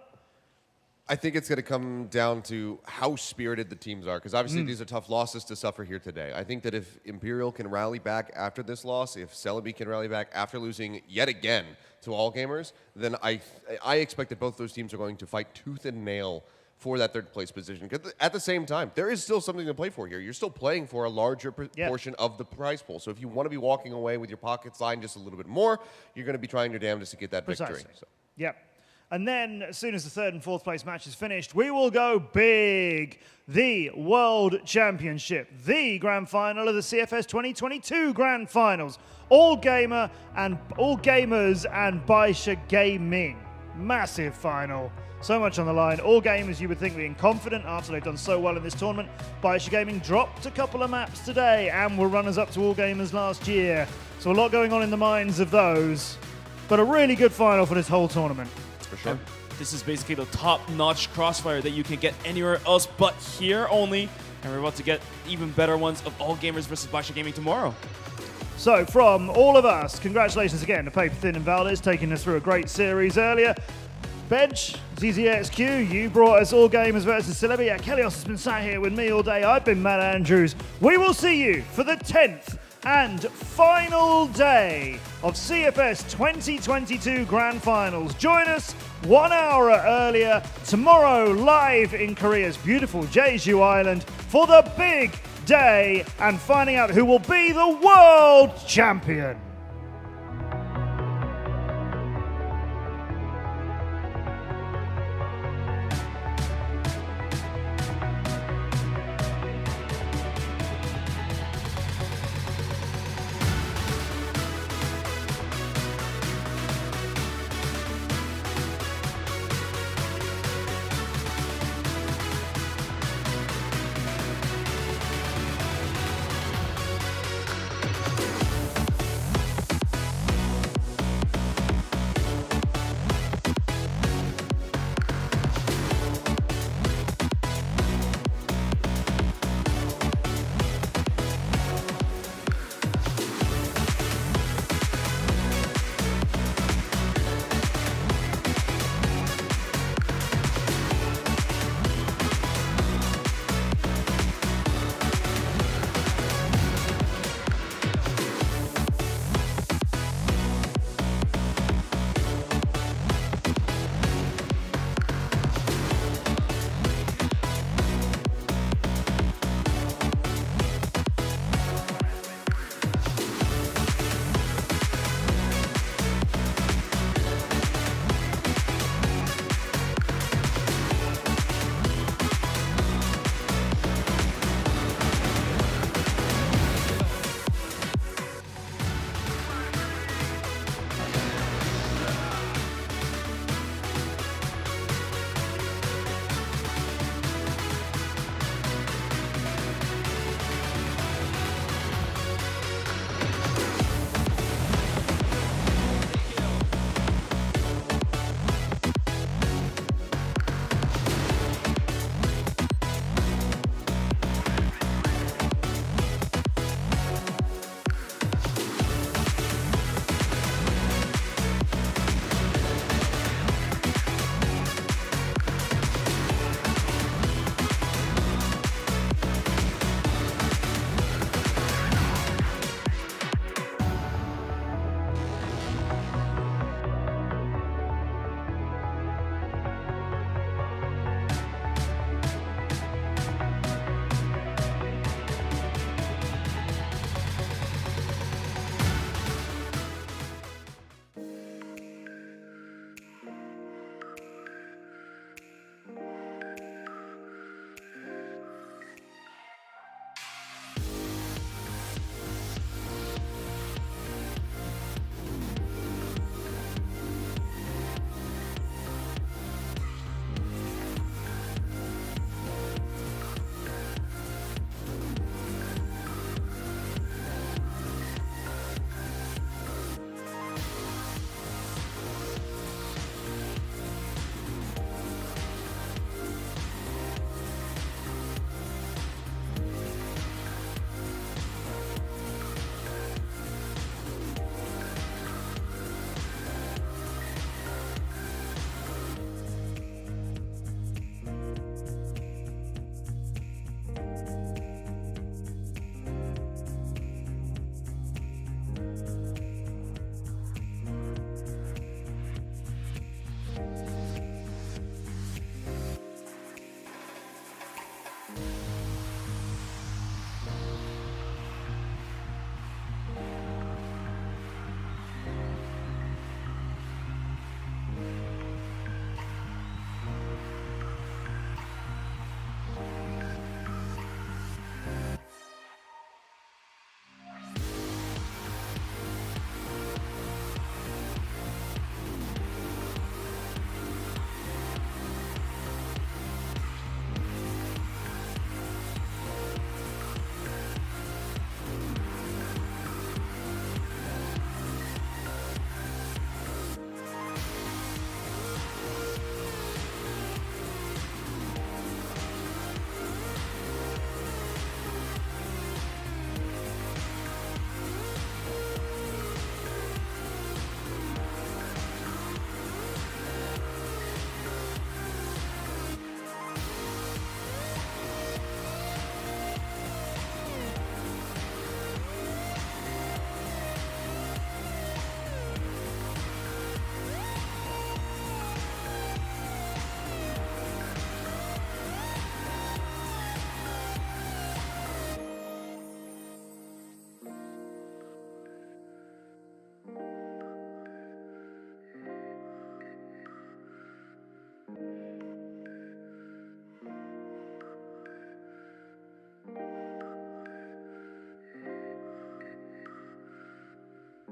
I think it's going to come down to how spirited the teams are, because obviously these are tough losses to suffer here today. I think that if Imperial can rally back after this loss, if Celebi can rally back after losing yet again to All Gamers, then I expect that both those teams are going to fight tooth and nail for that third place position. Because at the same time, there is still something to play for here. You're still playing for a larger portion of the prize pool. So if you want to be walking away with your pockets lined just a little bit more, you're going to be trying your damnedest to get that victory. So. Yep. And then, as soon as the third and fourth place match is finished, we will go big. The World Championship, the grand final of the CFS 2022 Grand Finals. All gamers and BaiSha Gaming. Massive final. So much on the line. All gamers, you would think, being confident after they've done so well in this tournament. BaiSha Gaming dropped a couple of maps today and were runners-up to All Gamers last year. So a lot going on in the minds of those. But a really good final for this whole tournament. For sure. This is basically the top-notch crossfire that you can get anywhere else but here only. And we're about to get even better ones of All Gamers versus BaiSha Gaming tomorrow. So from all of us, congratulations again to Paper Thin and Valdez taking us through a great series earlier. Bench, ZZXQ, you brought us All Gamers versus Celebi. Kelios has been sat here with me all day. I've been Matt Andrews. We will see you for the 10th and final day of CFS 2022 Grand Finals. Join us 1 hour earlier tomorrow live in Korea's beautiful Jeju Island for the big day and finding out who will be the world champion.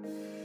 Bye.